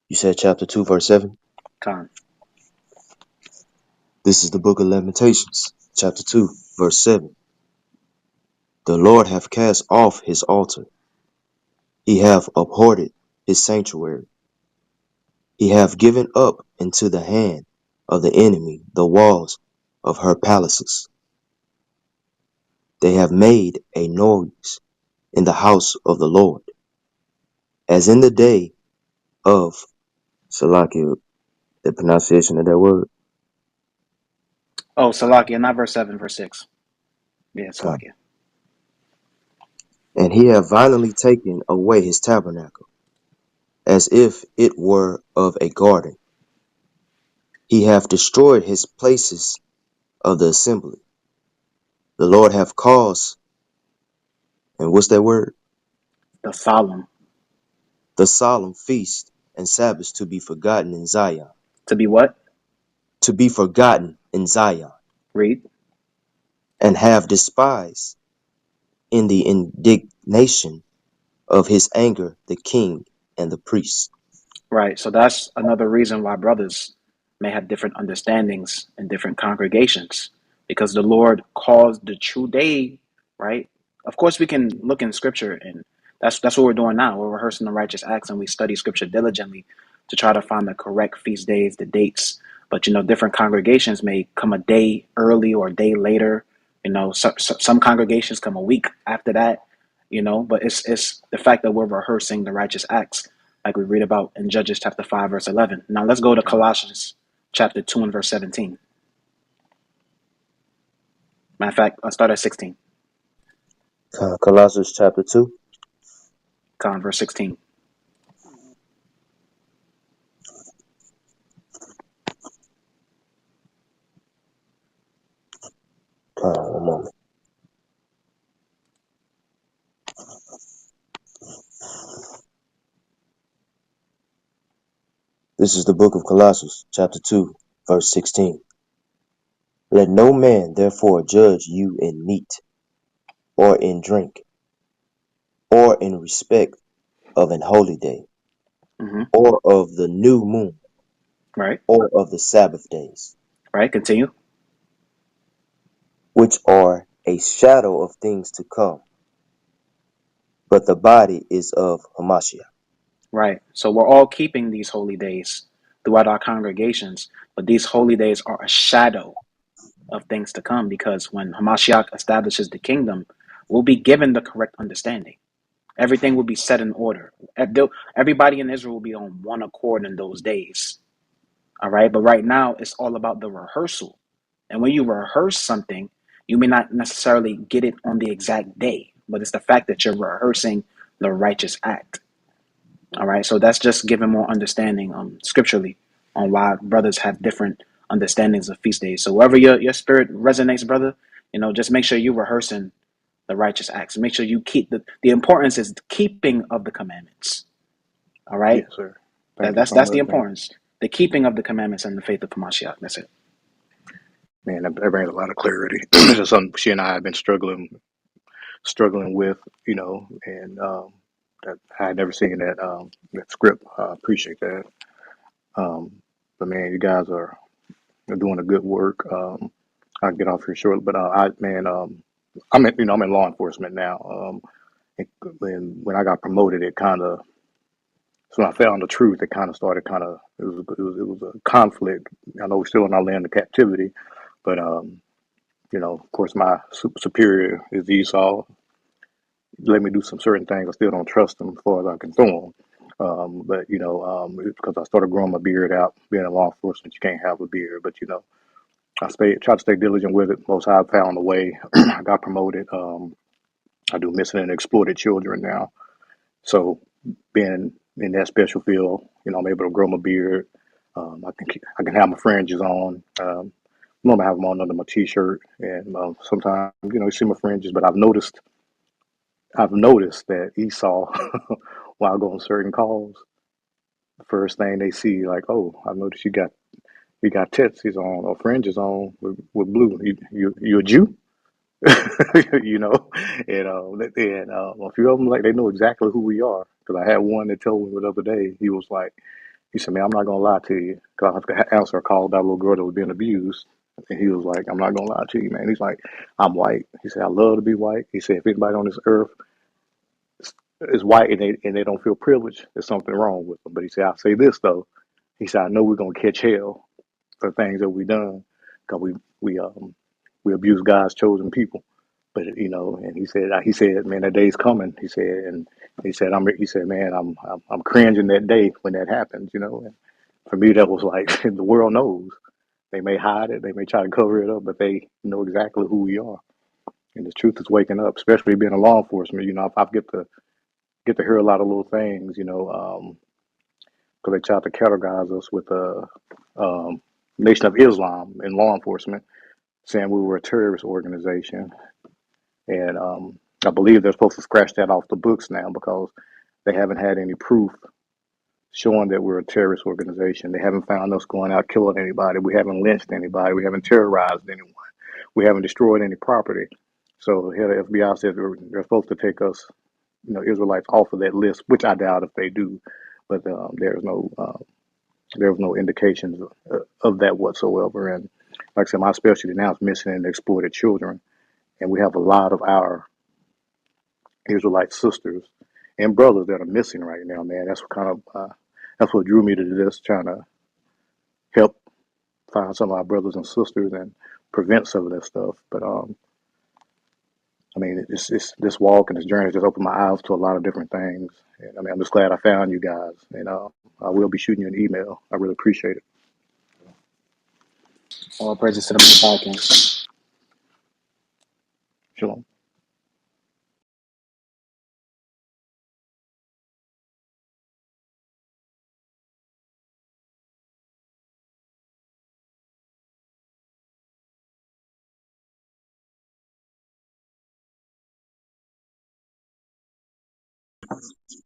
You said chapter 2, verse 7? Con. This is the book of Lamentations, chapter 2, verse 7. The Lord hath cast off his altar. He hath abhorred his sanctuary. He hath given up into the hand of the enemy the walls of her palaces. They have made a noise in the house of the Lord, as in the day of Salakia, the pronunciation of that word. Oh, Salakia, not verse 7, verse 6. Yeah, God. Salakia. And he hath violently taken away his tabernacle, as if it were of a garden. He hath destroyed his places of the assembly. The Lord hath caused, and what's that word? The solemn. The solemn feast and Sabbaths to be forgotten in Zion. To be what? To be forgotten in Zion, Read. and have despised in the indignation of his anger the king and the priests. Right. So that's another reason why brothers may have different understandings in different congregations, because the Lord calls the true day, right? Of course, we can look in scripture, and that's what we're doing now. We're rehearsing the righteous acts, and we study scripture diligently to try to find the correct feast days, the dates. But different congregations may come a day early or a day later. Some congregations come a week after that. But it's the fact that we're rehearsing the righteous acts, like we read about in Judges chapter 5, verse 11. Now let's go to Colossians chapter 2 and verse 17. Matter of fact, let's start at 16. Colossians chapter 2. Verse 16. One moment. This is the book of Colossians, chapter 2, verse 16. Let no man therefore judge you in meat, or in drink, or in respect of an holy day, Mm-hmm. or of the new moon, Right. or of the Sabbath days, Right. Continue. which are a shadow of things to come, but the body is of Hamashiach. Right. So we're all keeping these holy days throughout our congregations, but these holy days are a shadow of things to come, because when Hamashiach establishes the kingdom, we'll be given the correct understanding. Everything will be set in order. Everybody in Israel will be on one accord in those days. All right. But right now, it's all about the rehearsal. And when you rehearse something, you may not necessarily get it on the exact day, but it's the fact that you're rehearsing the righteous act. All right. So that's just giving more understanding scripturally on why brothers have different understandings of feast days. So wherever your spirit resonates, brother, just make sure you're rehearsing the righteous acts. Make sure you keep the importance is the keeping of the commandments. All right. Yes, sir. That, Thank you that's so that's the much, man. importance. The keeping of the commandments and the faith of Hamashiach. That's it. Man, that brings a lot of clarity. It's just something she and I have been struggling with, and that I had never seen that script. I appreciate that. Um, but man, you guys are doing a good work. I'll get off here shortly, but I'm in law enforcement now. When I got promoted, it kind of so when I found the truth. It kind of started it was a conflict. I know we're still in our land of captivity, but of course, my superior is Esau. Let me do some certain things. I still don't trust him as far as I can throw him. But because I started growing my beard out, being in law enforcement, you can't have a beard. But try to stay diligent with it. Most High found a way. I got promoted. I do missing and exploited children now. So being in that special field, I'm able to grow my beard. I can have my fringes on. Normally I have them on under my t-shirt, and sometimes you see my fringes. But I've noticed that Esau, while I go on certain calls, the first thing they see, like, oh, I noticed you got tits on or fringes on with blue. You a Jew? you know, and a few of them, like, they know exactly who we are. Because I had one that told me the other day. He said, man, I'm not gonna lie to you, because I have to answer a call about a little girl that was being abused. And he was like, I'm not gonna lie to you, man. He's like, I'm white. He said, I love to be white. He said, if anybody on this earth is white and they don't feel privileged, there's something wrong with them. But he said, I'll say this though. He said, I know we're gonna catch hell for things that we done, because we abuse God's chosen people. But and he said, man, that day's coming. He said, man, I'm cringing that day when that happens. And for me, that was like the world knows. They may hide it, they may try to cover it up, but they know exactly who we are. And the truth is waking up, especially being a law enforcement. I get to hear a lot of little things. Because they tried to categorize us with Nation of Islam in law enforcement, saying we were a terrorist organization. And I believe they're supposed to scratch that off the books now, because they haven't had any proof showing that we're a terrorist organization. They haven't found us going out killing anybody. We haven't lynched anybody. We haven't terrorized anyone. We haven't destroyed any property. So here the FBI says they're supposed to take us, Israelites off of that list, which I doubt if they do. But there was no indications of that whatsoever. And like I said, my specialty now is missing and exploited children, and we have a lot of our Israelite sisters and brothers that are missing right now. Man, that's what drew me to this, trying to help find some of our brothers and sisters and prevent some of that stuff. But I mean, it's this walk and this journey has just opened my eyes to a lot of different things. And I mean, I'm just glad I found you guys, and I will be shooting you an email. I really appreciate it. All praises to the Most High King. Shalom.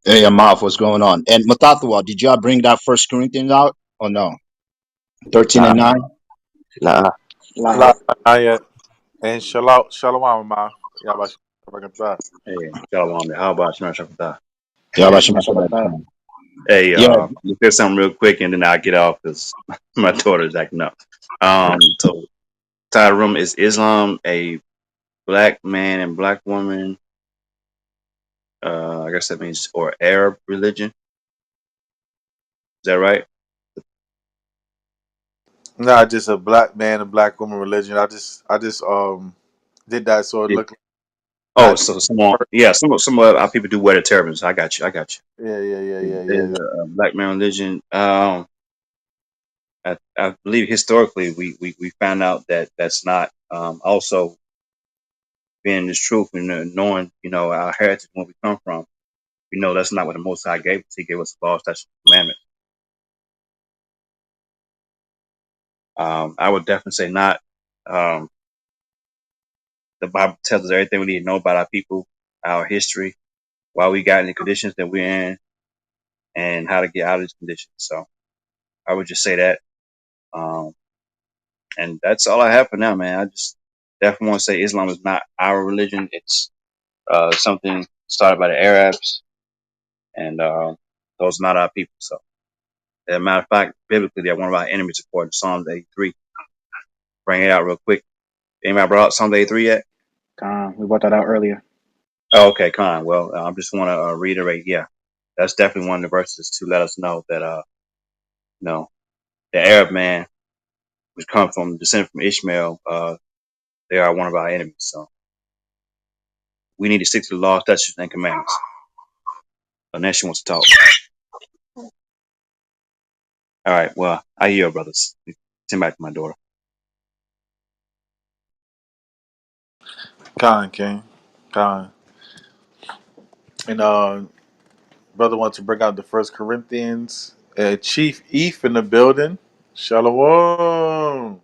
Hey, Amarth, what's going on? And Matatwa, did y'all bring that First Corinthians out or no? 13 Nah, and 9? Nah. La, not yet. And shalom, ma. Yabashir. Hey, Shalom. How about Shemar Shabbatah? Yeah, yeah, about you, Shema Mr. Shabbat. Batman. Hey, Yeah, you said something real quick, and then I'll get off because my daughter's acting up. So title room is Islam a black man and black woman? I guess that means or Arab religion. Is that right? Nah, just a black man and black woman religion. I just did that so it Yeah. looked like when I Oh, did so some, first. yeah, some of our people do wear the turbans. I got you. I got Yeah, yeah, yeah, you. yeah, There's yeah. a black man religion. I believe historically we found out that that's not also being this truth and knowing our heritage where we come from. We know that's not what the Most High gave us. He gave us the law, statutes, and commandments. I would definitely say not. Um, the Bible tells us everything we need to know about our people, our history, why we got in the conditions that we're in, and how to get out of these conditions. So I would just say that. Um, and that's all I have for now, man. I just definitely want to say Islam is not our religion. It's something started by the Arabs, and those are not our people. So, as a matter of fact, biblically, they're one of our enemies according to Psalms 83. Bring it out real quick. Anybody brought up Psalms 83 yet? We brought that out earlier. Oh, okay, Con. Well, I just want to reiterate. Yeah, that's definitely one of the verses to let us know that the Arab man, which come from descended from Ishmael, they are one of our enemies. So we need to stick to the law, statutes, and commandments. Unless she wants to talk. All right. Well, I hear you, brothers. Send back to my daughter. Khan King. Khan. And brother wants to bring out the First Corinthians. Chief Eve in the building. Shalom.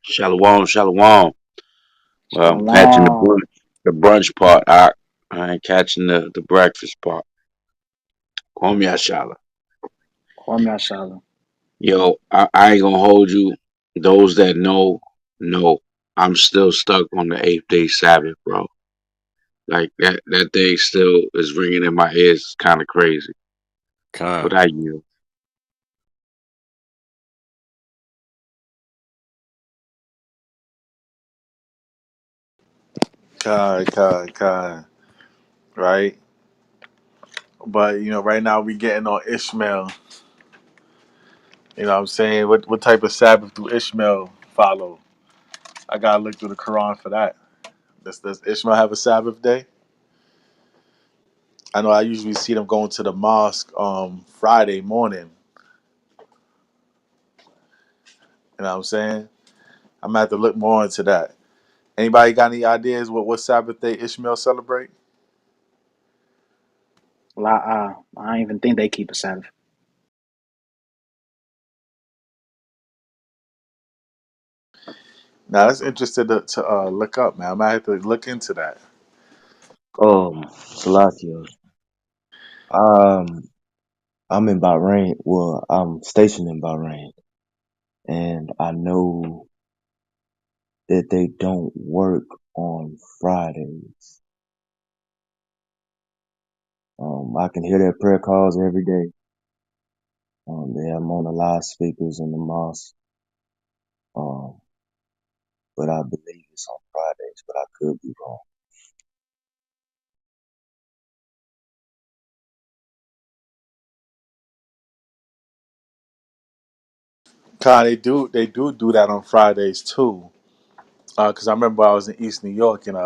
Shalom, shalom. Well, I'm catching Shalom. the brunch part. I ain't catching the breakfast part. Kwame Ashala. Kwame Ashala. Yo, I ain't gonna hold you. Those that know. I'm still stuck on the 8th day Sabbath, bro. Like that thing still is ringing in my ears. It's kind of crazy. But Con. I yield. Khan. Right? But, right now we getting on Ishmael. You know what I'm saying? What type of Sabbath do Ishmael follow? I got to look through the Quran for that. Does Ishmael have a Sabbath day? I know I usually see them going to the mosque Friday morning. You know what I'm saying? I'm going to have to look more into that. Anybody got any ideas what Sabbath day Ishmael celebrate? I don't even think they keep a Sabbath. Now that's interesting to look up, man. I might have to look into that. Salakia. Um, I'm in Bahrain. Well, I'm stationed in Bahrain, and I know that they don't work on Fridays. I can hear their prayer calls every day. They have them on the loudspeakers in the mosque. Um, but I believe it's on Fridays, but I could be wrong. Kai, they do that on Fridays too. Because I remember I was in East New York and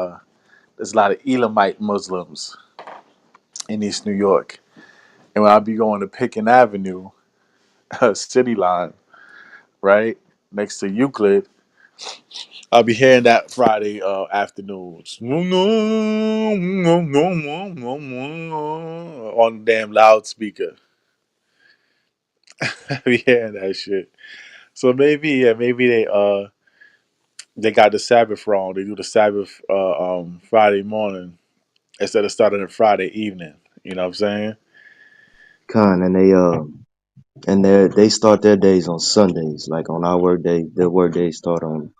there's a lot of Elamite Muslims in East New York. And when I be going to Picken Avenue, City Line, right next to Euclid, I'll be hearing that Friday afternoons on the damn loudspeaker. I be hearing that shit. So maybe, yeah, maybe they got the Sabbath wrong. They do the Sabbath Friday morning instead of starting on Friday evening. You know what I'm saying? Con, and they start their days on Sundays. Like on our work day, their work days start on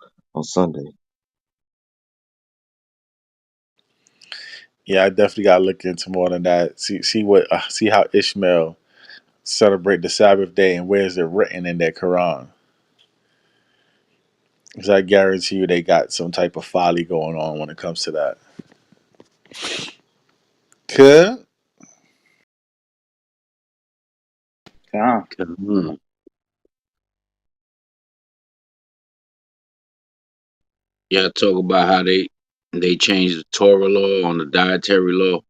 Sunday. Yeah, I definitely got to look into more than that. See how Ishmael celebrate the Sabbath day and where is it written in their Quran? Because I guarantee you they got some type of folly going on when it comes to that. Could Yeah. Mhm. Yeah, talk about how they changed the Torah law on the dietary law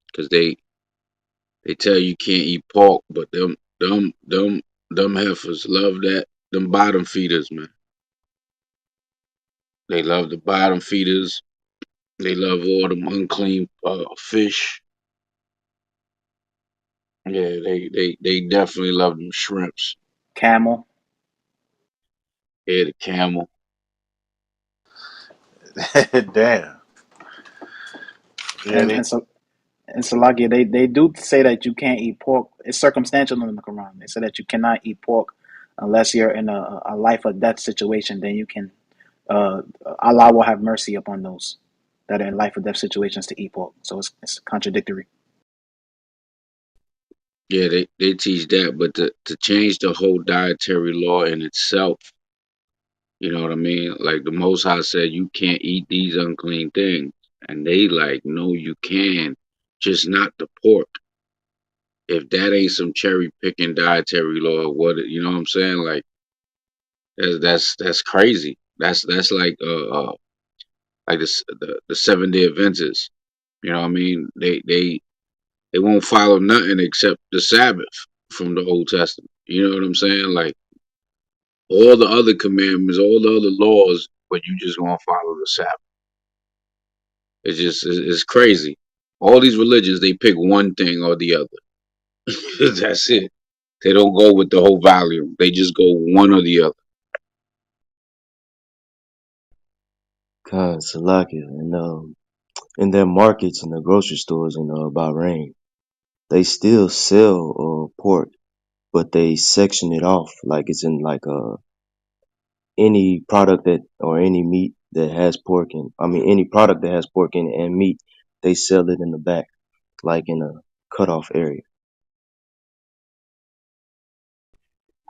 because they tell you can't eat pork, but them heifers love that. Them bottom feeders, man. They love the bottom feeders. They love all them unclean fish. Yeah, they definitely love them shrimps. Camel. Yeah, the camel. damn. Yeah, And they. and so and Salakia, they do say that you can't eat pork. It's circumstantial in the Quran. They say that you cannot eat pork unless you're in a life or death situation. Then you can, Allah will have mercy upon those that are in life or death situations to eat pork. So it's contradictory. Yeah, they teach that, but to change the whole dietary law in itself, you know what I mean? Like the Most High said, you can't eat these unclean things, and they like, no, you can, just not the pork. If that ain't some cherry picking dietary law, what you know what I'm saying? Like that's crazy. That's like the 7 day Adventists. You know what I mean? They won't follow nothing except the Sabbath from the Old Testament. You know what I'm saying? Like all the other commandments, all the other laws, but you just gonna follow the Sabbath. It's crazy. All these religions they pick one thing or the other. That's it. They don't go with the whole volume. They just go one or the other. Con, Salakia, and in their markets and the grocery stores in Bahrain, they still sell pork, but they section it off like it's in like any product that or any meat that has pork in. I mean, any product that has pork in it and meat, they sell it in the back, like in a cutoff area.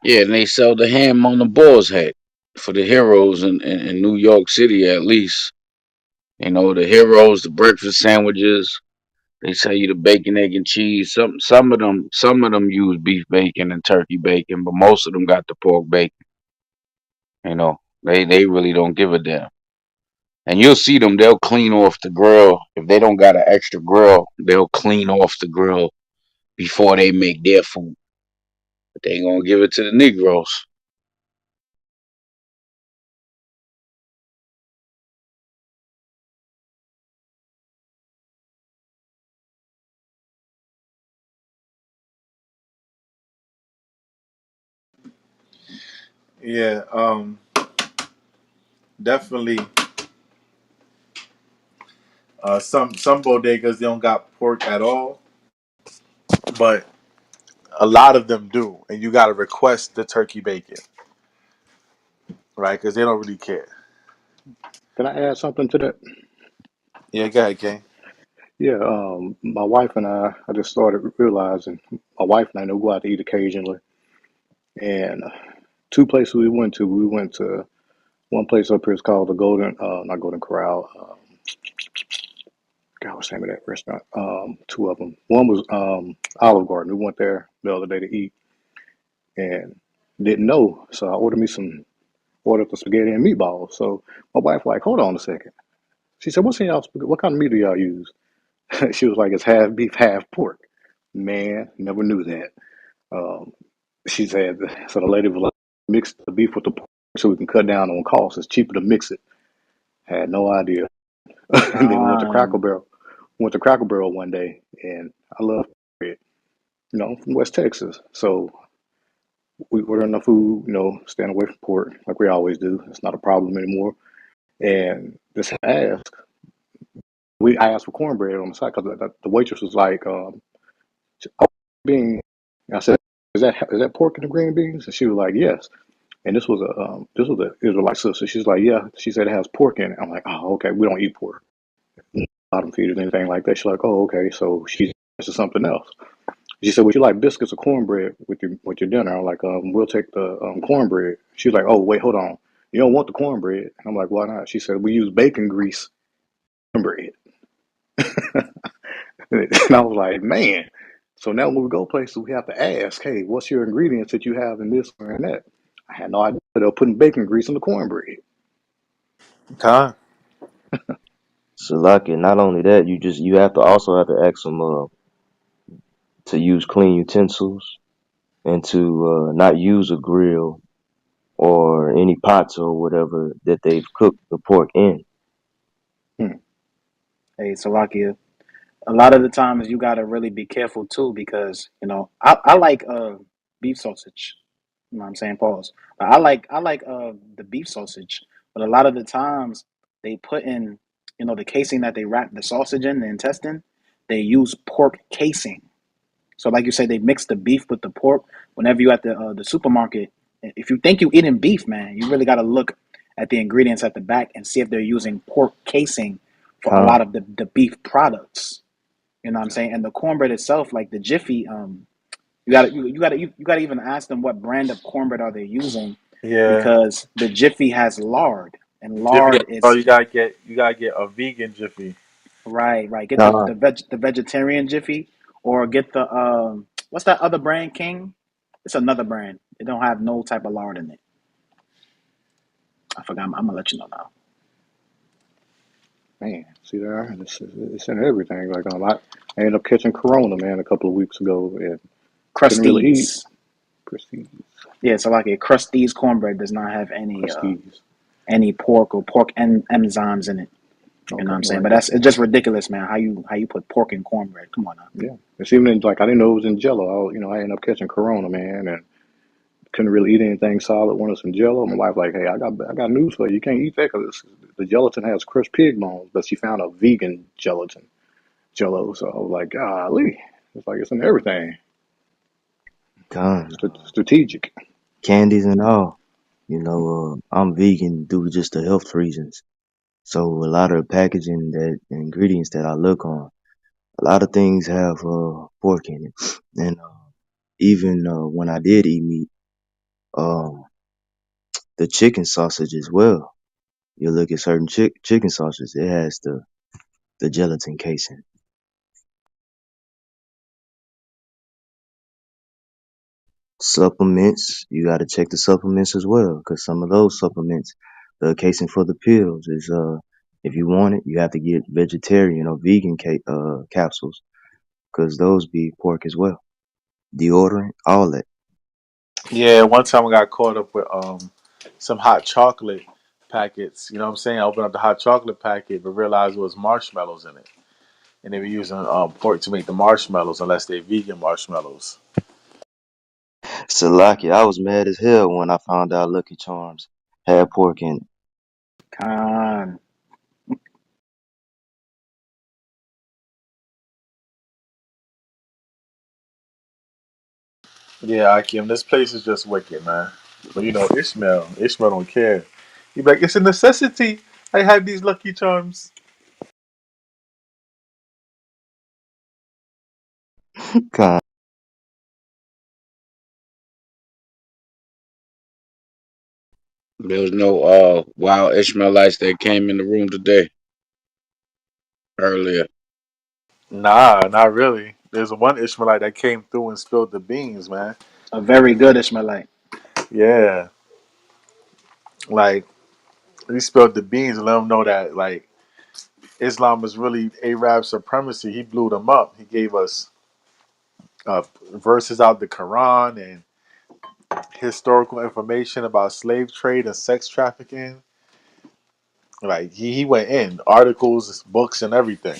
Yeah, and they sell the ham on the boar's head for the heroes in New York City at least. You know, the heroes, the breakfast sandwiches. They sell you the bacon, egg, and cheese. Some of them use beef bacon and turkey bacon, but most of them got the pork bacon. You know, they really don't give a damn. And you'll see them; they'll clean off the grill if they don't got an extra grill. They'll clean off the grill before they make their food. But they ain't gonna give it to the Negroes. Yeah, definitely. Some bodegas they don't got pork at all. but a lot of them do, and you got to request the turkey bacon, right? Because they don't really care. Can I add something to that? Yeah, go ahead, King. Yeah, my wife and I just started realizing my wife and I know go out to eat occasionally, and two places we went to. We went to one place up here is called the Golden, not Golden Corral. God, what's the name of that restaurant? Two of them. One was Olive Garden. We went there the other day to eat and didn't know, so I ordered the spaghetti and meatballs. So my wife like, hold on a second. She said, "What's in y'all spaghetti? What kind of meat do y'all use?" She was like, "It's half beef, half pork." Man, never knew that. Um, she said, so the lady was like, "Mix the beef with the pork so we can cut down on costs. It's cheaper to mix it." Had no idea. And then we went to Cracker Con, Barrel. Went to Cracker Barrel one day, and I love it. You know, I'm from West Texas, so we order enough food. You know, staying away from pork like we always do. It's not a problem anymore. And just ask. I asked for cornbread on the side because the waitress was like, "Being," I said, "Is that pork in the green beans?" And she was like, "Yes." And this was a Israelite sister. She's like, "Yeah." She said it has pork in it. I'm like, "Oh, okay. We don't eat pork. Bottom feeders, anything like that." She's like, "Oh, okay." So she's to something else. She said, "Would you like biscuits or cornbread with your dinner?" I'm like, "We'll take the cornbread." She's like, "Oh, wait, hold on. You don't want the cornbread?" I'm like, "Why not?" She said, "We use bacon grease in cornbread." And I was like, "Man." So now when we go places, we have to ask, "Hey, what's your ingredients that you have in this or in that?" I had no idea they were putting bacon grease in the cornbread. Con. Salaki, not only that, you have to also have to ask them to use clean utensils and to not use a grill or any pots or whatever that they've cooked the pork in. Hmm. hey, Salakia. A lot of the times you gotta really be careful too because I like beef sausage. You know what I'm saying? Pause. But I like the beef sausage, but a lot of the times they put in the casing that they wrap the sausage in, the intestine. They use pork casing. So like you say, they mix the beef with the pork. Whenever you at the supermarket, if you think you eating beef, man, you really got to look at the ingredients at the back and see if they're using pork casing for a Con, lot of the beef products. You know what I'm saying? And the cornbread itself, like the Jiffy, you gotta even ask them what brand of cornbread are they using, Yeah, because the Jiffy has lard, and Jiffy. lard Oh, is you gotta get a vegan Jiffy. right. Get the con, the vegetarian Jiffy, or get the what's that other brand, King? It's another brand. It don't have no type of lard in it. I forgot. I'm gonna let you know now. Man, see there, it's in everything. Like I ended up catching Corona, man, a couple of weeks ago, and couldn't really eat. Crusties. Prestige, Yeah, so like a Crusties cornbread does not have Prestige. any pork or pork enzymes in it. You know what Okay, I'm saying? right. But it's just ridiculous, man. How you put pork in cornbread? Come on now. Yeah, it's even like I didn't know it was in Jello. I ended up catching Corona, man, and couldn't really eat anything solid. Wanted some Jello. My wife like, "Hey, I got news for you. You can't eat that because the gelatin has crushed pig bones." But she found a vegan gelatin Jello, so I was like, "Golly, it's like it's in everything." con. Strategic. Candies and all. I'm vegan due to just the health reasons. So a lot of the packaging that ingredients that I look on, a lot of things have pork in it, and even when I did eat meat, um, the chicken sausage as well. You look at certain chicken sausages, it has the gelatin casing. Supplements, you got to check the supplements as well, because some of those supplements, the casing for the pills is if you want it, you have to get vegetarian or vegan capsules, because those be pork as well. Deodorant, all that. Yeah, one time I got caught up with some hot chocolate packets. You know what I'm saying? I opened up the hot chocolate packet, but realized it was marshmallows in it, and they were using pork to make the marshmallows, unless they're vegan marshmallows. Salaki, I was mad as hell when I found out Lucky Charms had pork in it. Con. Yeah, Akim, this place is just wicked, man. But you know, Ishmael don't care. He be like, it's a necessity. I have these lucky charms. God, There was no wild Ishmaelites that came in the room today earlier. Nah, not really. There's one Ishmaelite that came through and spilled the beans, man. A very good Ishmaelite. Yeah, like he spilled the beans and let them know that like Islam is really Arab supremacy. He blew them up. He gave us uh, verses out the Quran and historical information about slave trade and sex trafficking. Like he went in articles, books, and everything.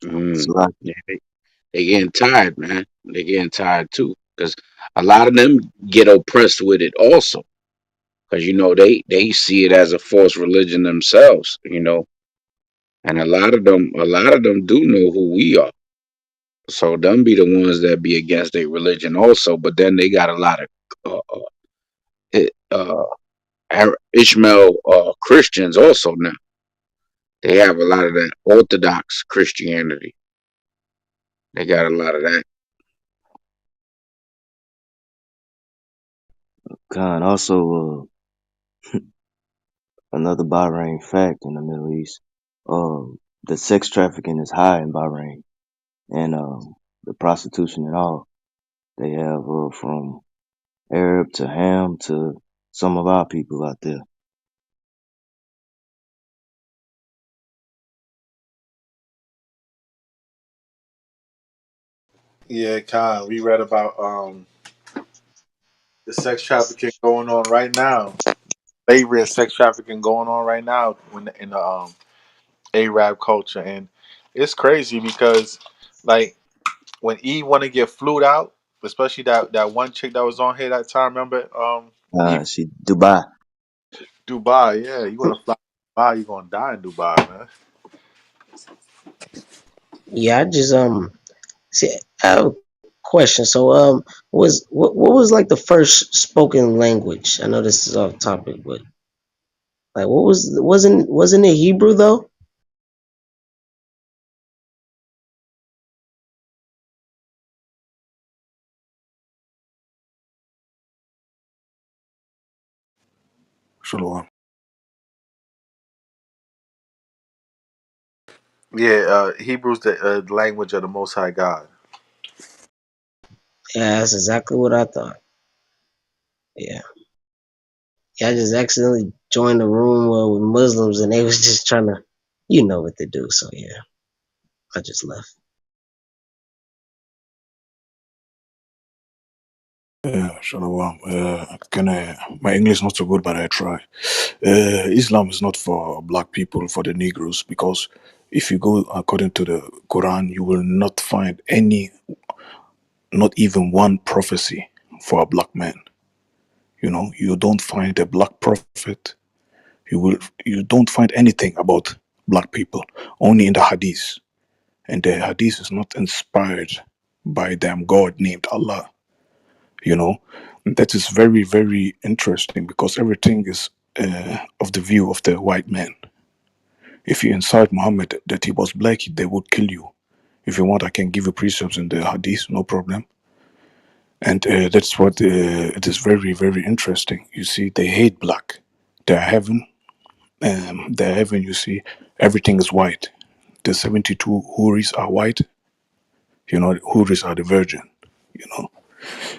Mm. Salaki. Yeah, they getting tired, man. They getting tired too, because a lot of them get oppressed with it also, because they see it as a false religion themselves, and a lot of them do know who we are. So them be the ones that be against their religion also, but then they got a lot of Ishmael Christians also now. They have a lot of that Orthodox Christianity. They got a lot of that. God, also another Bahrain fact in the Middle East. The sex trafficking is high in Bahrain, and the prostitution and all. They have from Arab to Ham to some of our people out there. Yeah, Khan. We read about the sex trafficking going on right now. Slavery and sex trafficking going on right now in the Arab culture, and it's crazy because like when Eve want to get flued out, especially that one chick that was on here that time. Remember, Eve She Dubai. Dubai. Yeah, you want to fly to Dubai, you gonna die in Dubai, man. Yeah, I just see. I have a question. So was what was like the first spoken language? I know this is off topic, but like what wasn't it Hebrew though? Shalom. Yeah, Hebrew's the language of the Most High God. Yeah, that's exactly what I thought. Yeah. Yeah, I just accidentally joined the room with Muslims and they was just trying to, you know what to do. So yeah, I just left. Shalom. My English is not so good, but I try. Islam is not for black people, for the Negroes, because if you go according to the Quran, you will not find any, not even one prophecy for a black man. You don't find a black prophet. You don't find anything about black people, only in the Hadith. And the Hadith is not inspired by them God named Allah. you know that is very, very interesting, because everything is of the view of the white man. If you insult Muhammad that he was black, they would kill you. If you want, I can give you precepts in the hadith, no problem. And that's what it is very, very interesting. You see, they hate black. Their heaven, you see, everything is white. The 72 houris are white. Houris are the virgin. you know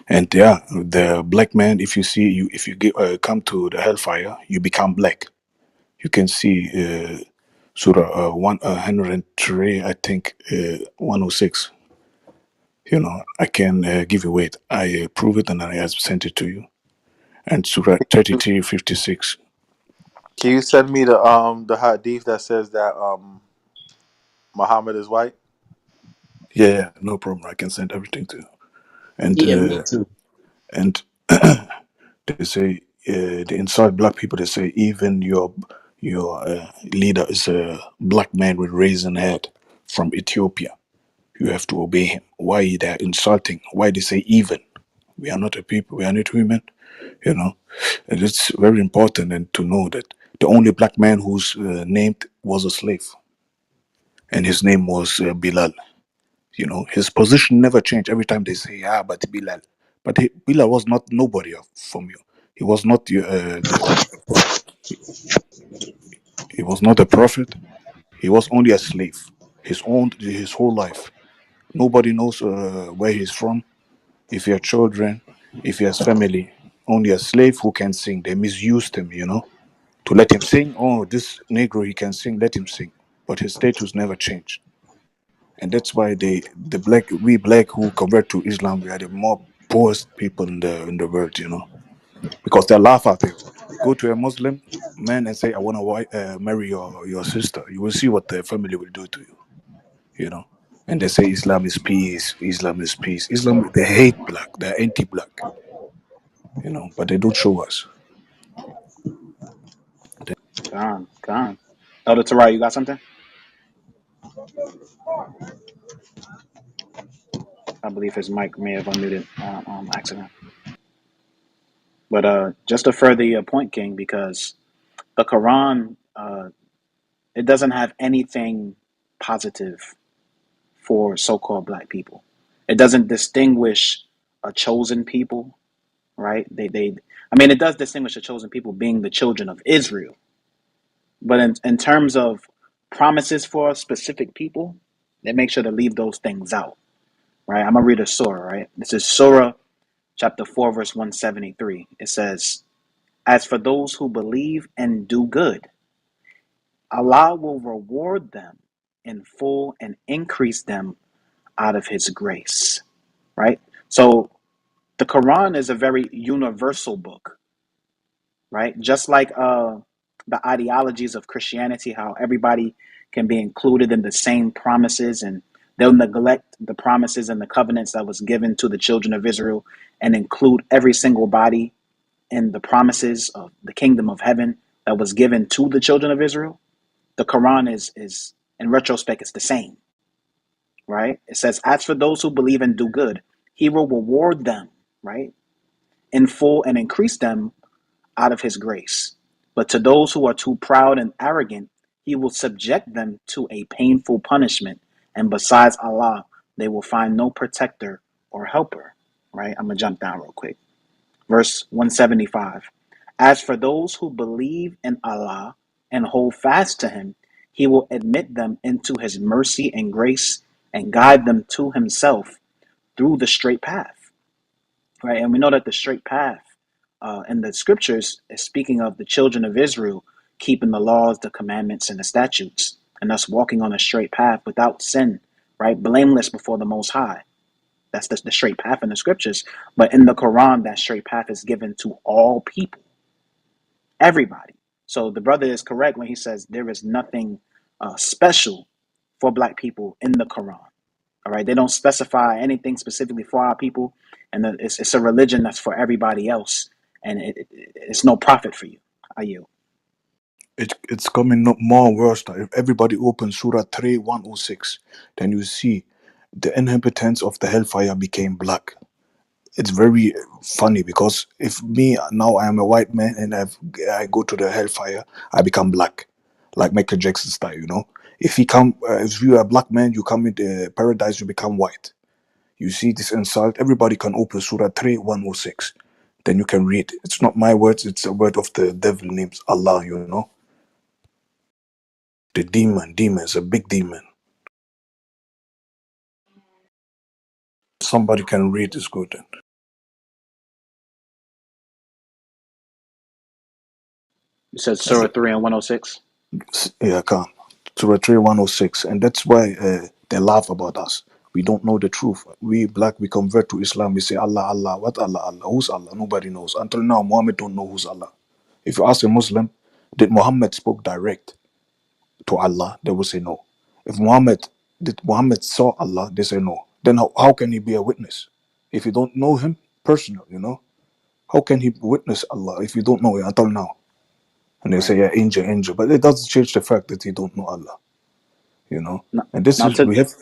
And yeah, the black man, if you come to the hellfire, you become black. You can see Surah 103, I think 106. I can give you wait. I prove it and I have sent it to you. And Surah 33:56. Can you send me the hadith that says that Muhammad is white? Yeah, yeah, no problem. I can send everything to you. And Yeah, me too. and they say the inside black people. They say even your leader is a black man with raisin head from Ethiopia. You have to obey him. Why they're insulting? Why they say even? We are not a people. We are not women. You know, and it's very important and to know that the only black man who's named was a slave, and his name was Bilal. You know, his position never changed. Every time they say, "Ah, but Bilal," but Bilal was not nobody from you. He was not he was not a prophet. He was only a slave. His whole life. Nobody knows where he's from. If he has children, if he has family, only a slave who can sing. They misused him, you know, to let him sing. Oh, this Negro, he can sing, let him sing. But his status never changed. And that's why we black who convert to Islam, we are the more poorest people in the world, you know, because they laugh at you. Go to a Muslim man and say, I want to marry your sister. You will see what the family will do to you, you know. And they say Islam is peace, Islam is peace. Islam, they hate black, they're anti-black, you know, but they don't show us. Con. Elder Tarai, you got something? I believe his mic may have unmuted on accident. But just to further your point, King, because the Quran, it doesn't have anything positive for so-called black people. It doesn't distinguish a chosen people, right? I mean, it does distinguish a chosen people being the children of Israel. But in terms of promises for a specific people, they make sure to leave those things out, right? I'm going to read a surah, right? This is Surah chapter 4, verse 173. It says, as for those who believe and do good, Allah will reward them in full and increase them out of his grace, right? So the Quran is a very universal book, right? Just like the ideologies of Christianity, how everybody can be included in the same promises, and they'll neglect the promises and the covenants that was given to the children of Israel and include every single body in the promises of the kingdom of heaven that was given to the children of Israel. The Quran is in retrospect, it's the same, right? It says, as for those who believe and do good, he will reward them, right, in full and increase them out of his grace. But to those who are too proud and arrogant, he will subject them to a painful punishment. And besides Allah, they will find no protector or helper, right? I'm going to jump down real quick. Verse 175. As for those who believe in Allah and hold fast to him, he will admit them into his mercy and grace and guide them to himself through the straight path, right? And we know that the straight path in the scriptures is speaking of the children of Israel keeping the laws, the commandments, and the statutes, and us walking on a straight path without sin, right? Blameless before the Most High. That's the straight path in the scriptures. But in the Quran, that straight path is given to all people, everybody. So the brother is correct when he says there is nothing special for black people in the Quran. All right, they don't specify anything specifically for our people, and it's a religion that's for everybody else, and it's no profit for you. Are you? It's coming up more worse. Now. If everybody opens Surah 3, 106, then you see the inhabitants of the hellfire became black. It's very funny because if me now I am a white man and I go to the hellfire, I become black, like Michael Jackson style, you know. If you are a black man, you come into paradise, you become white. You see this insult. Everybody can open Surah 3, 106. Then you can read. It's not my words. It's a word of the devil names Allah. You know, the demon is a big demon. Somebody can read is good. You said And Surah 3 and 106. yeah, come. Surah 3, 106. And that's why they laugh about us. We don't know the truth. We black, we convert to Islam. We say Allah, Allah. What Allah, Allah? Who's Allah? Nobody knows. Until now, Muhammad don't know who's Allah. If you ask a Muslim, did Muhammad spoke direct to Allah? They will say no. If did Muhammad saw Allah? They say no. Then how can he be a witness? If you don't know him personal, you know? How can he witness Allah if you don't know him until now? And they say, Right. yeah, angel, angel. But it doesn't change the fact that you don't know Allah, you know? Now, And this now is, to we have.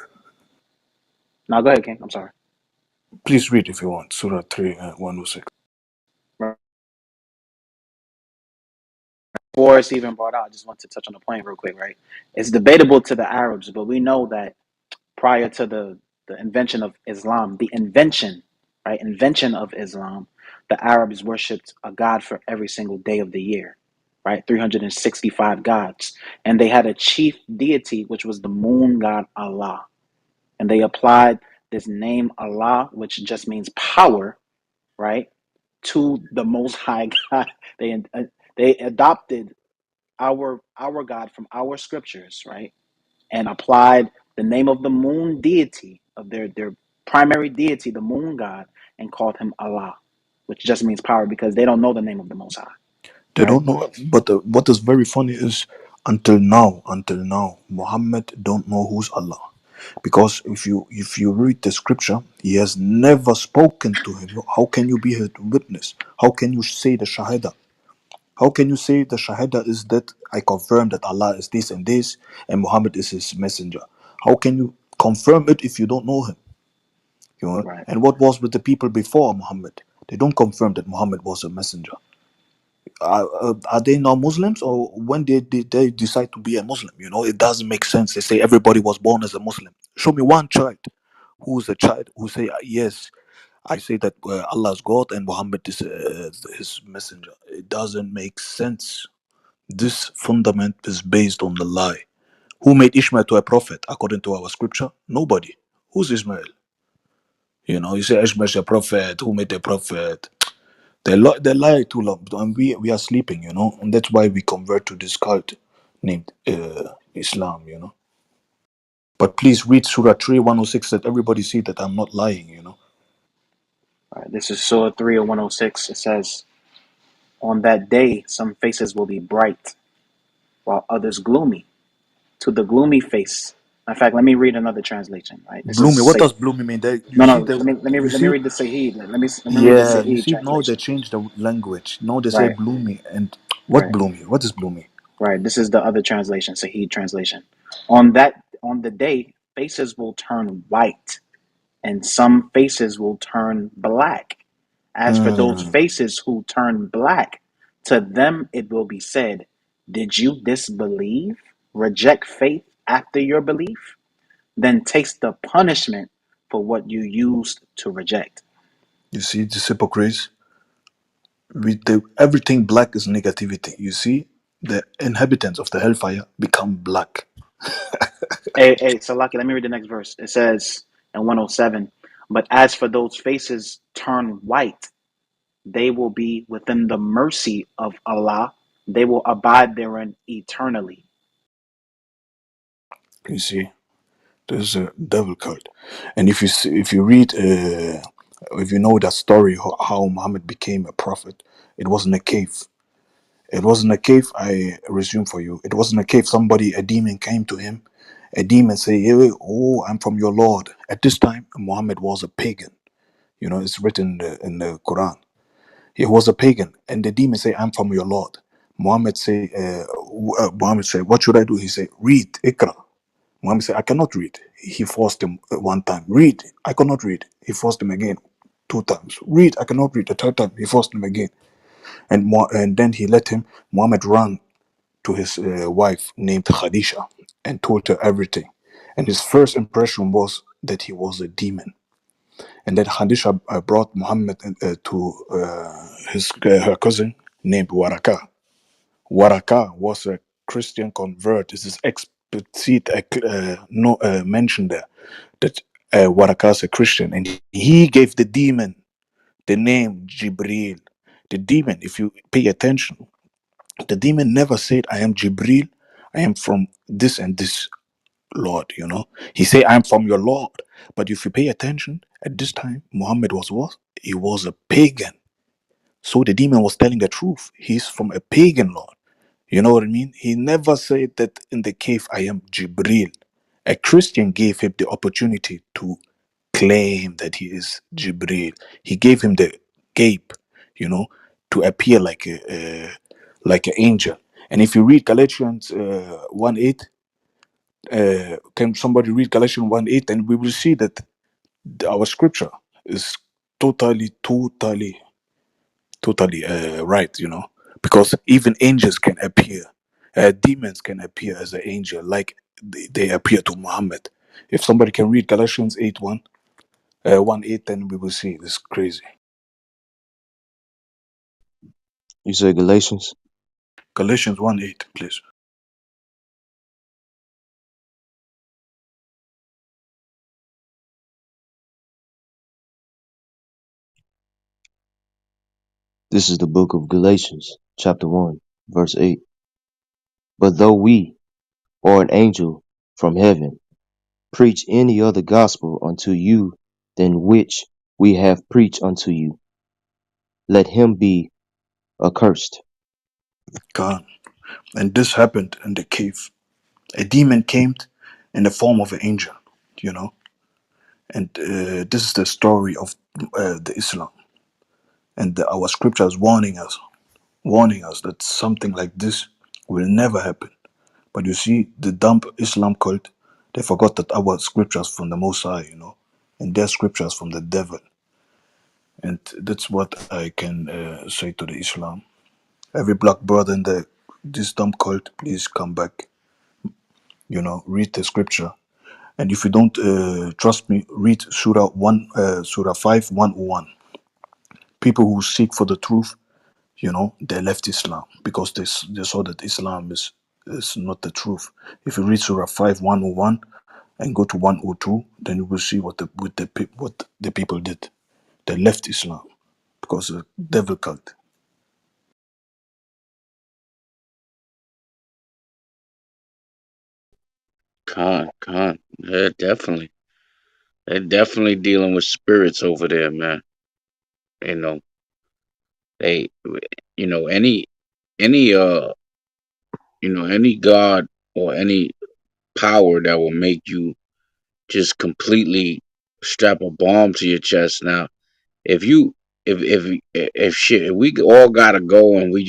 Now go ahead, King. I'm sorry. Please read if you want. Surah 3, 106. Before it's even brought out, I just want to touch on the point real quick, right? It's debatable to the Arabs, but we know that prior to the invention of Islam, the invention, right, invention of Islam, the Arabs worshipped a god for every single day of the year, right? 365 gods. And they had a chief deity, which was the moon god Allah. And they applied this name Allah, which just means power, right, to the Most High God. They adopted our God from our scriptures, right, and applied the name of the moon deity of their primary deity, the moon god, and called him Allah, which just means power because they don't know the name of the Most High, They right? don't know, but what is very funny is until now, Muhammad don't know who's Allah. Because if you read the scripture, he has never spoken to him. How can you be his witness? How can you say the shahada? How can you say the shahada is that I confirm that Allah is this and this and Muhammad is his messenger? How can you confirm it if you don't know him? You know? Right, And what was with the people before Muhammad? They don't confirm that Muhammad was a messenger. Are they now Muslims, or when did they decide to be a Muslim? You know, it doesn't make sense. They say everybody was born as a Muslim. Show me one child who's a child who say yes, I say that Allah is God and Muhammad is his messenger. It doesn't make sense. This fundament is based on the lie. Who made Ishmael to a prophet according to our scripture? Nobody. Who's Ishmael? You know, you say Ishmael is a prophet. Who made a prophet? They lie too long, and we are sleeping, you know, and that's why we convert to this cult named Islam, you know. But please read Surah 3, 106, that everybody see that I'm not lying, you know. right. This is Surah 3 of 106. It says, on that day, some faces will be bright, while others gloomy. To the gloomy face. In fact, let me read another translation. Right, this is Bloomy, what does bloomy mean? That you no, no. see that you Let me see, read the Sahih. Let me read the yeah, you Sahih see now they translation. change the language. Now they say Right, bloomy, and what right, bloomy? What is bloomy? right. This is the other translation, Sahih translation. On the day, faces will turn white, and some faces will turn black. As for those Mm, faces who turn black, to them it will be said, "Did you disbelieve? Reject faith after your belief? Then taste the punishment for what you used to reject." you see this hypocrites. Everything black is negativity. You see, the inhabitants of the hellfire become black. Hey, Salaki, let me read the next verse. It says in 107, but as for those faces turn white, they will be within the mercy of Allah. They will abide therein eternally. You see. There's a devil cult, and if you read, if you know that story how Muhammad became a prophet, it wasn't a cave. It wasn't a cave. I resume for you. It wasn't a cave. A demon came to him. A demon say, "Hey, oh, I'm from your Lord." At this time, Muhammad was a pagan. You know, it's written in the Quran. He was a pagan, and the demon say, "I'm from your Lord." Muhammad say, "What should I do?" He say, "Read, Ikra." Muhammad said, I cannot read. He forced him one time. Read. I cannot read. He forced him again 2 times. Read. I cannot read. The third time, he forced him again. And then he let him, Muhammad ran to his wife named Khadija and told her everything. And his first impression was that he was a demon. And then Khadija brought Muhammad to her cousin named Waraka. Waraka was a Christian convert. This is explicit no, mentioned there that Waraka is a Christian, and he gave the demon the name Jibril. The demon, if you pay attention, the demon never said, "I am Jibril. I am from this and this Lord." You know, he said, "I am from your Lord." But if you pay attention, at this time, Muhammad was what? He was a pagan. So the demon was telling the truth. He's from a pagan Lord. You know what I mean? He never said that in the cave, I am Jibril. A Christian gave him the opportunity to claim that he is Jibril. He gave him the gape, you know, to appear like an angel. And if you read Galatians 1:8, can somebody read Galatians 1:8? And we will see that Our scripture is totally, totally right, because even angels can appear, demons can appear as an angel, like they appear to Muhammad. If somebody can read Galatians 8 1, 1 8, then we will see. This is crazy. You said Galatians. Galatians 1 8, please. This is the book of Galatians, chapter 1, verse 8. But though we, or an angel from heaven, preach any other gospel unto you than which we have preached unto you, let him be accursed. God. And this happened in the cave. A demon came in the form of an angel, you know. And this is the story of the Islam. And our scripture is warning us that something like this will never happen. But you see, the dumb Islam cult, they forgot that our scriptures from the Most High, and their scriptures from the devil. And that's what I can say to the Islam. Every black brother in this dumb cult, please come back. Read the scripture. And if you don't trust me, read Surah 5, 101. People who seek for the truth, they left Islam because they saw that Islam is not the truth. If you read Surah 5, 101 and go to 102, then you will see what the people did. They left Islam because of the devil cult. Con. Yeah, definitely. They're definitely dealing with spirits over there, man. You know, they, any, any god or any power that will make you just completely strap a bomb to your chest. Now, if you, if shit, if we all gotta go and we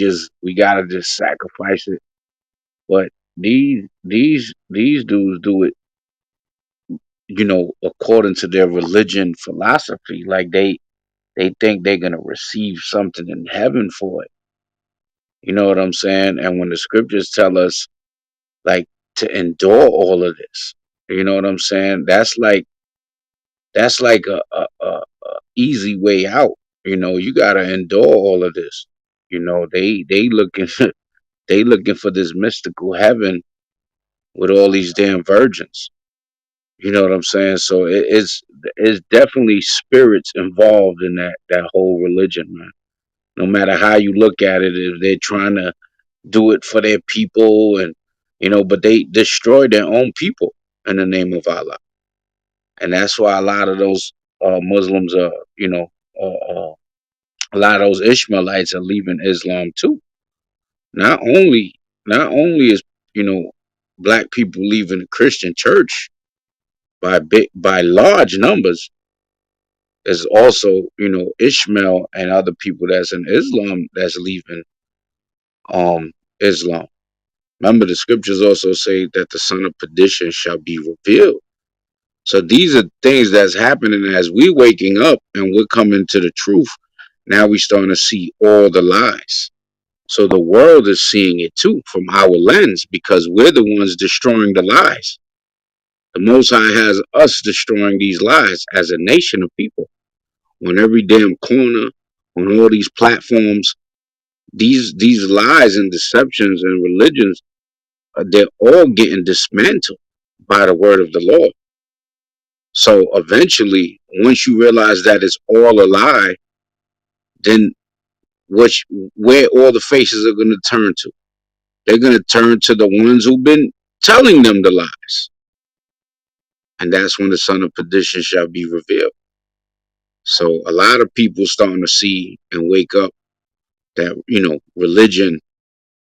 gotta just sacrifice it. But these dudes do it, according to their religion philosophy. Like they think they're gonna receive something in heaven for it. You know what I'm saying? And when the scriptures tell us like to endure all of this, you know what I'm saying? That's like a easy way out. You gotta endure all of this. They looking they looking for this mystical heaven with all these damn virgins. You know what I'm saying? So it's definitely spirits involved in that whole religion, man. No matter how you look at it, if they're trying to do it for their people, and but they destroy their own people in the name of Allah, and that's why a lot of those Muslims are, a lot of those Ishmaelites are leaving Islam too. Not only, not only is you know black people leaving the Christian church by large numbers, there's also Ishmael and other people that's in Islam that's leaving Islam. Remember, the scriptures also say that the son of perdition shall be revealed. So these are things that's happening as we waking up and we're coming to the truth. Now we starting to see all the lies. So the world is seeing it too from our lens because we're the ones destroying the lies. The Most High has us destroying these lies as a nation of people. On every damn corner, on all these platforms, these lies and deceptions and religions, they're all getting dismantled by the word of the Lord. So eventually, once you realize that it's all a lie, then which where all the faces are going to turn to? They're going to turn to the ones who've been telling them the lies, and that's when the son of perdition shall be revealed. So a lot of people starting to see and wake up that religion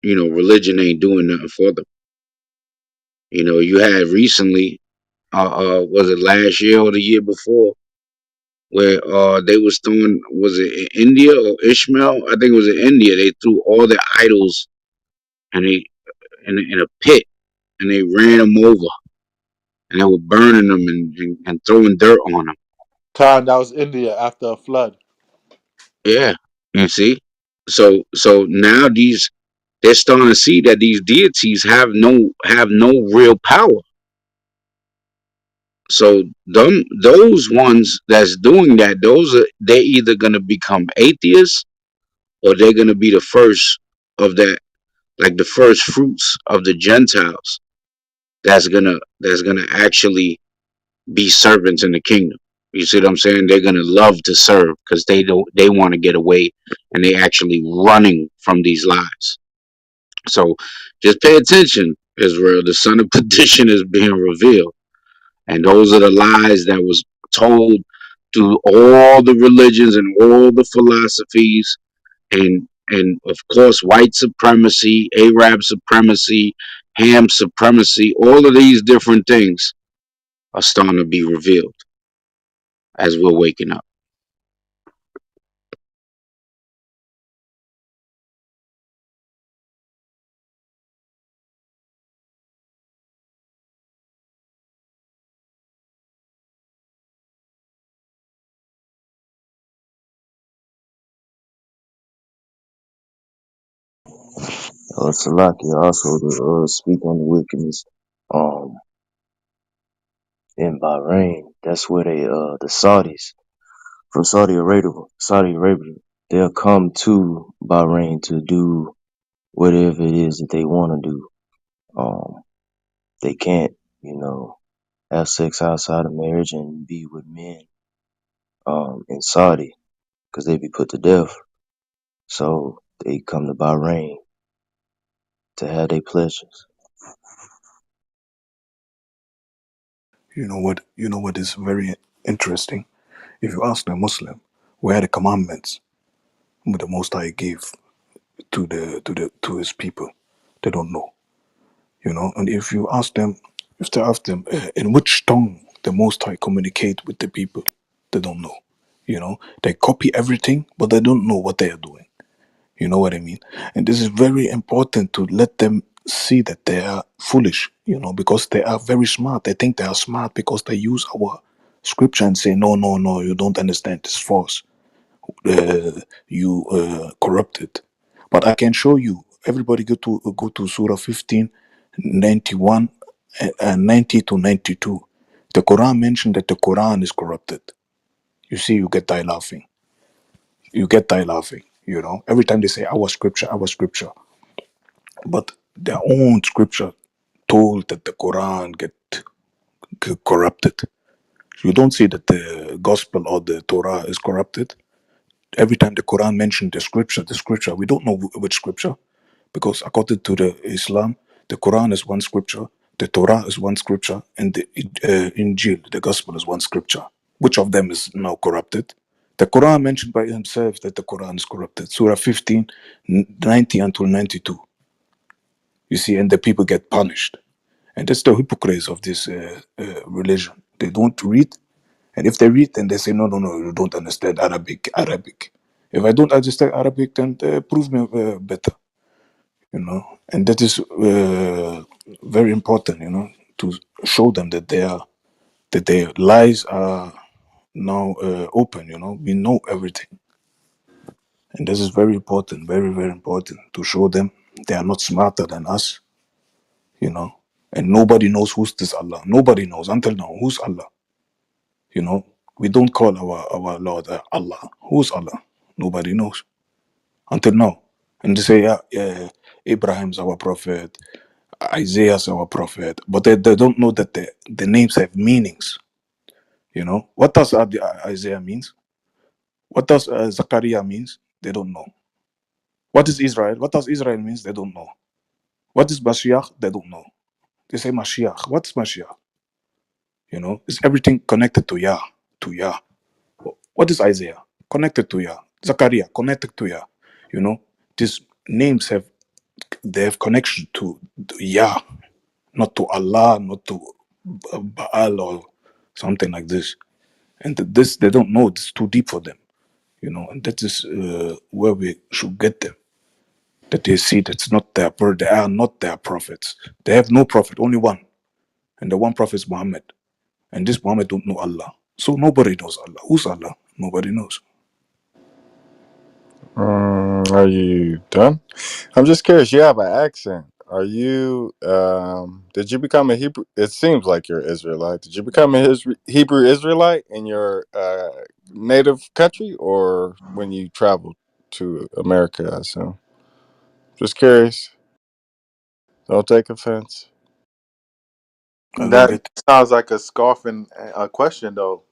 ain't doing nothing for them. You had recently, was it last year or the year before, where they was throwing, was it in India or Ishmael? I think it was in India. They threw all their idols and they in a pit and they ran them over and they were burning them and throwing dirt on them. Khan, that was India after a flood. Yeah, you see. So now they're starting to see that these deities have no real power. So those ones that's doing that, they're either gonna become atheists or they're gonna be the first of that, like the first fruits of the Gentiles that's gonna actually be servants in the kingdom. You see what I'm saying? They're gonna love to serve because they want to get away, and they actually running from these lies. So just pay attention, Israel. The son of perdition is being revealed, and those are the lies that was told through all the religions and all the philosophies, and of course white supremacy, Arab supremacy, Ham supremacy. All of these different things are starting to be revealed as we're waking up. Salaki also to speak on the wickedness um in Bahrain. That's where they the Saudis from Saudi Arabia, they'll come to Bahrain to do whatever it is that they want to do. They can't, have sex outside of marriage and be with men in Saudi because they be put to death. So they come to Bahrain to have their pleasures. You know what is very interesting? If you ask a Muslim where the commandments the Most High gave to his people, they don't know. And if they ask them in which tongue the Most High communicate with the people, they don't know. They copy everything, but they don't know what they are doing. You know what I mean? And this is very important to let them see that they are foolish, because they are very smart. They think they are smart because they use our scripture and say, no, no, no, you don't understand. It's false. You corrupted. But I can show you. Everybody go to Surah 15, 91, and 90 to 92. The Quran mentioned that the Quran is corrupted. You see, you get die laughing. You get die laughing. Every time they say our scripture, but their own scripture told that the Quran get corrupted. You don't see that the gospel or the Torah is corrupted. Every time the Quran mentioned the scripture, we don't know which scripture, because according to the Islam, the Quran is one scripture, the Torah is one scripture, and the Injil, the gospel, is one scripture. Which of them is now corrupted? The Quran mentioned by himself that the Quran is corrupted. Surah 15, 90 until 92. You see, and the people get punished. And that's the hypocrites of this religion. They don't read, and if they read, then they say, no, no, no, you don't understand Arabic. If I don't understand Arabic, then prove me better, And that is very important, to show them that their lies are now open. We know everything, and this is very important, very, very important to show them they are not smarter than us, And nobody knows who's this Allah. Nobody knows until now who's Allah. We don't call our Lord Allah. Who's Allah? Nobody knows until now. And they say, yeah, yeah, Abraham's our prophet, Isaiah's our prophet, but they don't know that the names have meanings. What does Isaiah means? What does Zachariah means? They don't know. What is Israel? What does Israel means? They don't know. What is Mashiach? They don't know. They say Mashiach. What's Mashiach? Is everything connected to Yah, to Yah. What is Isaiah? Connected to Yah. Zachariah, connected to Yah. These names they have connection to Yah, not to Allah, not to Baal or something like this. And this they don't know. It's too deep for them, And that is where we should get them. That they see that's not they are not their prophets. They have no prophet, only one, and the one prophet is Muhammad. And this Muhammad don't know Allah. So nobody knows Allah. Who's Allah? Nobody knows. Are you done? I'm just curious. You have an accent. Are you? Did you become a Hebrew? It seems like you're Israelite. Did you become a Hebrew Israelite in your native country, or when you traveled to America? I assume. Just curious. Don't take offense. I don't That get. sounds like a scoffing question, though.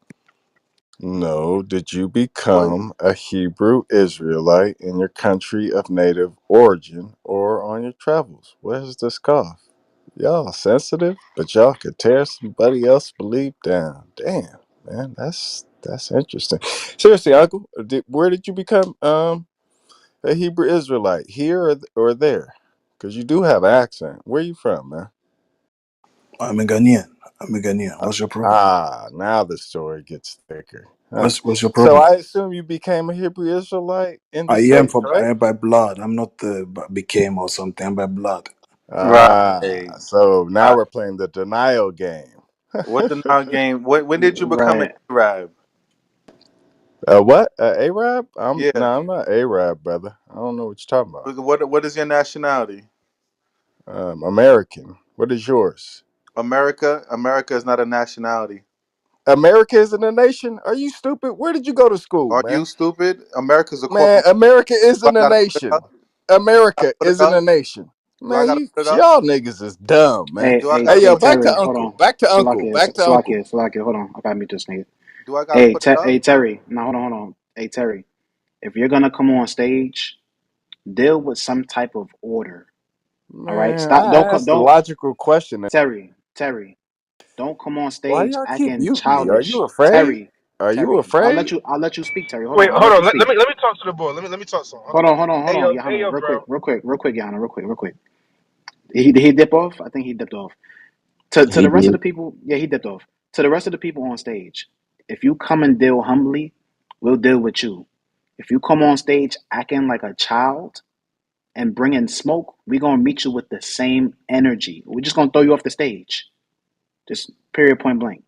No. Did you What? become a Hebrew Israelite in your country of native origin, or on your travels? Where's the scoff? Y'all sensitive, but y'all could tear somebody else's belief down. Damn, man, that's interesting. Seriously, Uncle, where did you become a Hebrew Israelite? Here or there? Because you do have an accent. Where you from, man? I'm a Ghanaian. I'm a Ghanaian. What's your problem? Now the story gets thicker. Huh. What's your So problem? I assume you became a Hebrew Israelite in the I am states, from. right? I am by blood. I'm not became or something. I'm by blood. Right. So now Right. we're playing the denial game. What the now game? When did you become an Right. Arab? What? Arab? Yeah. No, I'm not Arab, brother. I don't know what you're talking about. What is your nationality? American. What is yours? America. America is not a nationality. America isn't a nation. Are you stupid? Where did you go to school, Are you man? stupid? America's a Man, corporation. America Do I isn't a gotta put it nation. up? I America put it isn't a up? nation. Do I Man, gotta you put it up? y'all niggas is dumb, man. Hey, Do I hey, gotta Hey, yo, hey, put it back up? to Terry, hold Uncle. on. Back to Uncle. Salakia, Back to Uncle. Salakia, hold on. I gotta mute this nigga. Do I gotta put it up? Hey, Terry. Now, hold on. Hey, Terry, if you're gonna come on stage, deal with some type of order. All right. Man, Stop. I asked a Don't. logical question. Terry. Don't come on Why stage y'all keep acting muting me? Are you childish. afraid? Terry, Are you Terry. I'll afraid? let you. I'll let you speak, Terry. Hold Wait, on. I'll hold let on. you speak. Let me talk to the boy. Let me talk to him. Hold Hold on. on. Hold on. Hold on. Hey Yana, yo, bro. real quick. Yana, real quick. Did he dip off? I think he dipped off. To He the rest of the did. people, yeah, he dipped off. To the rest of the people on stage, if you come and deal humbly, we'll deal with you. If you come on stage acting like a child and bringing smoke, we're gonna meet you with the same energy. We're just gonna throw you off the stage. Just period, point blank.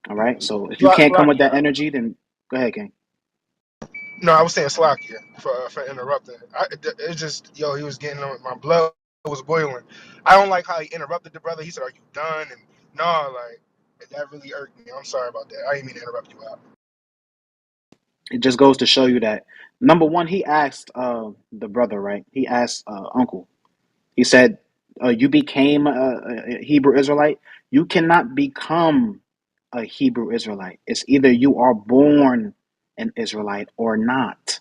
All right. So if you can't come with that Slovakia. energy, then go ahead, King. No, I was saying Slovakia for interrupting. It's just yo, he was getting on my blood was boiling. I don't like how he interrupted the brother. He said, "Are you done?" And no, like that really irked me. I'm sorry about that. I didn't mean to interrupt you out. It just goes to show you that number one, he asked the brother, right? He asked uncle. He said, "You became a Hebrew Israelite. You cannot become a Hebrew Israelite. It's either you are born an Israelite or not."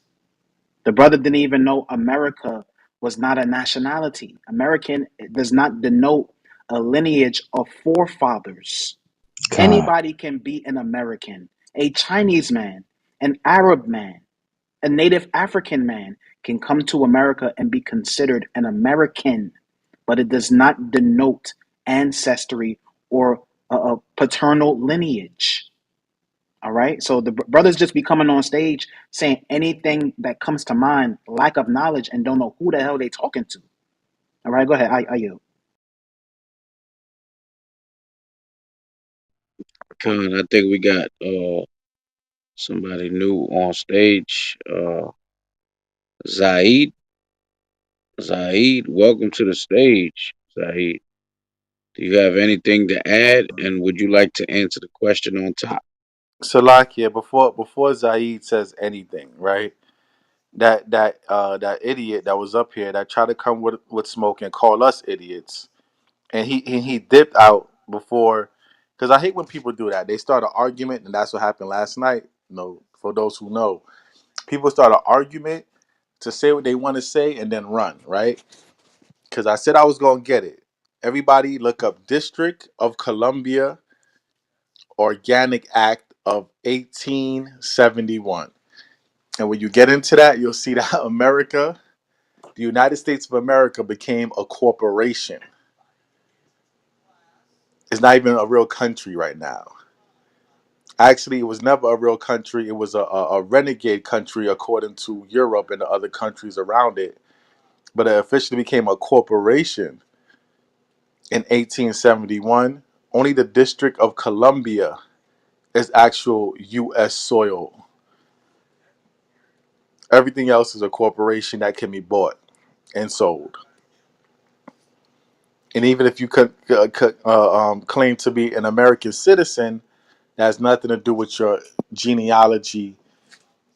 The brother didn't even know America was not a nationality. American does not denote a lineage of forefathers. Con. Anybody can be an American. A Chinese man, an Arab man, a native African man can come to America and be considered an American, but it does not denote ancestry or a paternal lineage. All right. So the brothers just be coming on stage saying anything that comes to mind, lack of knowledge, and don't know who the hell they talking to. All right. Go ahead. I you. Con, I think we got somebody new on stage. Zaid. Zaid, welcome to the stage. Zaid, do you have anything to add, and would you like to answer the question on top? Salakia, before Zaid says anything, right? That idiot that was up here that tried to come with smoke and call us idiots, and he dipped out before, because I hate when people do that. They start an argument, and that's what happened last night. For those who know, people start an argument to say what they want to say and then run, right? Because I said I was gonna get it. Everybody look up District of Columbia Organic Act of 1871. And when you get into that, you'll see that the United States of America became a corporation. It's not even a real country right now. Actually, it was never a real country. It was a renegade country according to Europe and the other countries around it. But it officially became a corporation in 1871. Only the District of Columbia is actual U.S. soil. Everything else is a corporation that can be bought and sold. And even if you claim to be an American citizen, that has nothing to do with your genealogy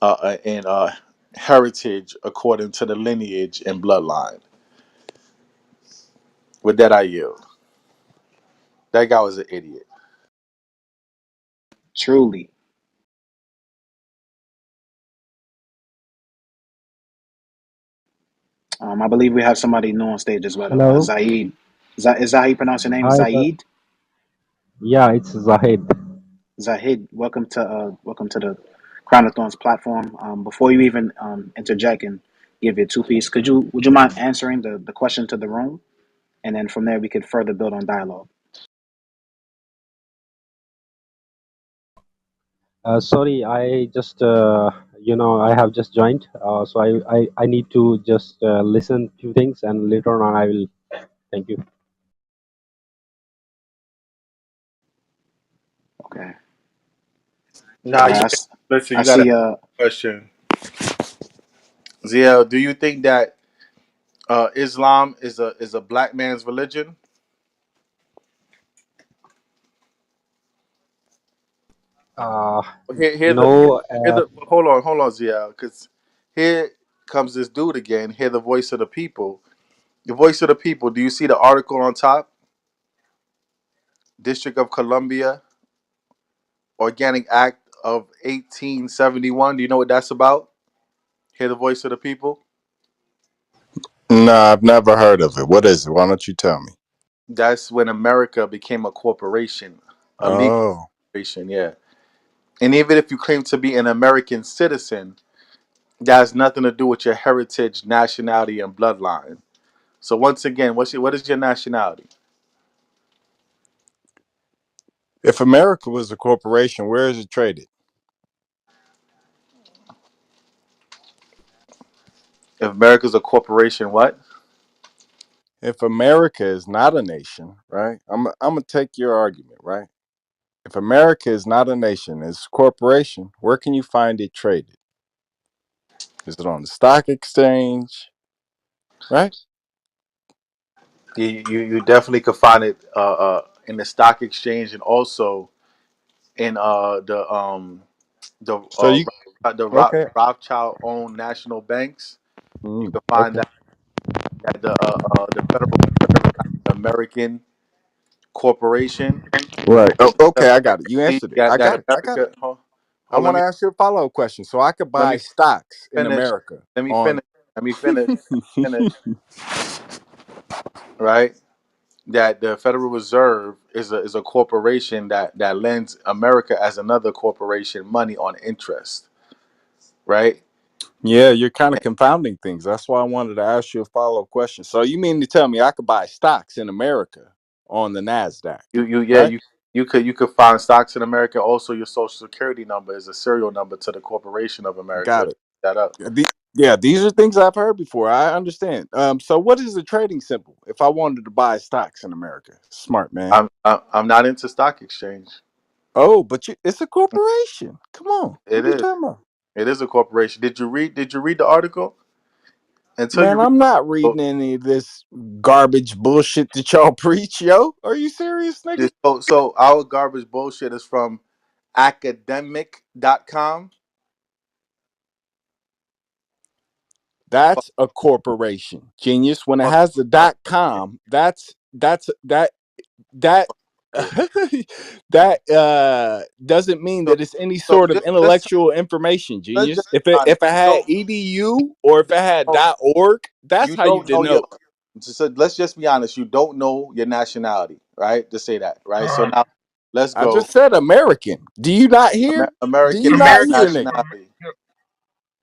and heritage according to the lineage and bloodline. With that, I yield. That guy was an idiot. Truly. I believe we have somebody new on stage as well. Hello. Zaid. Is that how you pronounce your name? Hi. Zaid? Yeah, it's Zahid. Zahid, welcome to the Crown of Thorns platform. Before you even interject and give your two piece, would you mind answering the question to the room, and then from there we could further build on dialogue. Sorry, I just I have just joined, so I need to just listen few things, and later on I will. Thank you. Okay. Nah, All you right. listen. I You got a see. question, ZL. Do you think that Islam is a black man's religion? Uh, Here the no. hold on, ZL, because here comes this dude again. Hear the voice of the people. The voice of the people. Do you see the article on top? District of Columbia Organic Act of 1871. Do you know what that's about? Hear the voice of the people. No, I've never heard of it. What is it? Why don't you tell me? That's when America became a corporation, a legal Oh, corporation. Yeah. And even if you claim to be an American citizen, that has nothing to do with your heritage, nationality, and bloodline. So once again, what is your nationality? if America was a corporation, where is it traded? If America's a corporation, what? If America is not a nation, right? I'm gonna take your argument, right? If America is not a nation, it's a corporation, where can you find it traded? Is it on the stock exchange, right? You definitely could find it in the stock exchange and also in the So you okay? Rothschild owned national banks. You can find Okay. that the Federal Reserve is an American corporation. Right. Oh, okay, I got it. You WFC, answered it. I that got it. I got it. America. I Let want me to ask you a follow up question. So I could let buy me stocks in finish. America Let me on. finish. Let me finish. Finish. Right. That the Federal Reserve is a corporation that lends America as another corporation money on interest. Right. Yeah, you're kind of confounding things. That's why I wanted to ask you a follow up question. So you mean to tell me I could buy stocks in America on the Nasdaq, Yeah, right? you could find stocks in America. Also, your social security number is a serial number to the corporation of America. Got Look it. that up. Yeah, these are things I've heard before. I understand. So what is the trading symbol if I wanted to buy stocks in America? Smart man. I'm not into stock exchange. Oh, but it's a corporation. Come on, It what are you is. talking about? It is a corporation. Did you read the article? Until you Man, read I'm not the reading article, any of this garbage bullshit that y'all preach, yo. Are you serious, nigga? so our garbage bullshit is from academic.com. That's a corporation, genius. When it Hold has the on. .com, that that doesn't mean So that it's any so sort of intellectual information, let's just genius. be honest. If it had edu or if it had Know- .org, that's you how you don't know your. denote. So let's just be honest. You don't know your nationality, right? To say that, right? So now let's I go. just said American. Do you not hear? Do American you is not not a hear, American is nigga? from nationality.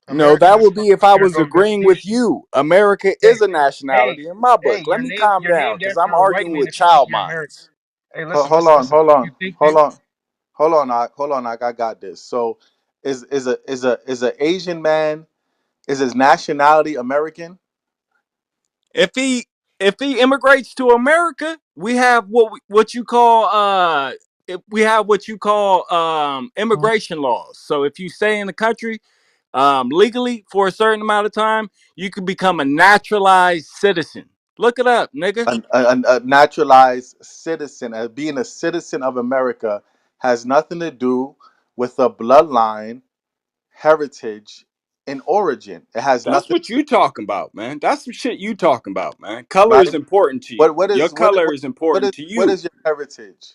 No, American that is would from be if I there's was no agreeing with distinction. you. America Hey, is a hey, nationality in my hey, book. Let me calm you're down named because I'm after a white arguing man with if you think child you're American. minds. Hey, Hold on, listen. hold If on, you think hold on, hold on. I got this. So, is a Asian man, is his nationality American? If he immigrates to America, we have what you call we have what you call immigration laws. So if you stay in the country legally for a certain amount of time, you can become a naturalized citizen. Look it up, nigga. A naturalized citizen, being a citizen of America, has nothing to do with a bloodline, heritage, and origin. It has That's nothing, what you talking about, man. That's some shit you talking about, man. Color is right? important to you. What Your is what color is important to what you. is your heritage?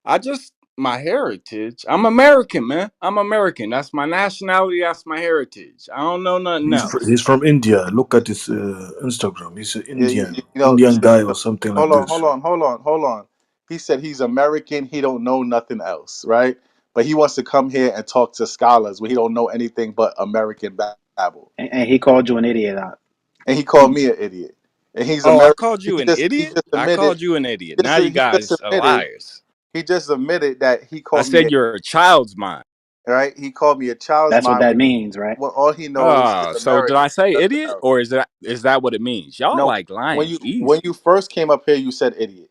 I just my heritage. I'm American, man. I'm American. That's my nationality. That's my heritage. I don't know nothing else. He's from India. Look at his Instagram. He's an Yeah, Indian guy or something like this. hold on. He said he's American. He don't know nothing else, right? But he wants to come here and talk to scholars where he don't know anything but American Bible. And he called you an idiot out. And he called me an idiot. And he's Oh, I American. called you an He idiot? just I admitted. called you an idiot. Now you He just guys are admitted. liars. He just admitted that he I called me said you're a child's mind. right. He called me a child's That's what mind. that means, right? When all he knows is Oh, so did American, I say nothing idiot else. or is that what it means? Y'all No, like lying when easy. you first came up here, you said idiot.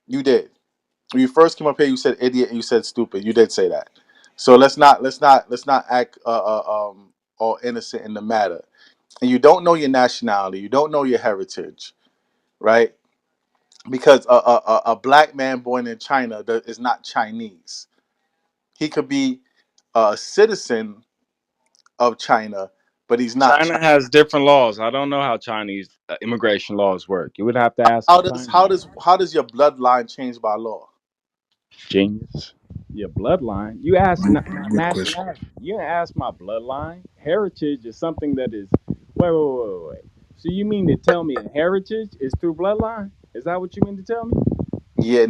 You did. When you first came up here, you said idiot and you said stupid. You did say that. So let's not act all innocent in the matter. And you don't know your nationality. You don't know your heritage, right? Because a black man born in China is not Chinese. He could be a citizen of China, but he's not China Chinese. has different laws. I don't know how Chinese immigration laws work. You would have to ask a Chinese. How does your bloodline change by law? Genius. Your bloodline. You ask Good question. nationality. You didn't ask my bloodline. Heritage is something that is. Wait. So you mean to tell me a heritage is through bloodline? Is that what you mean to tell me? Yeah,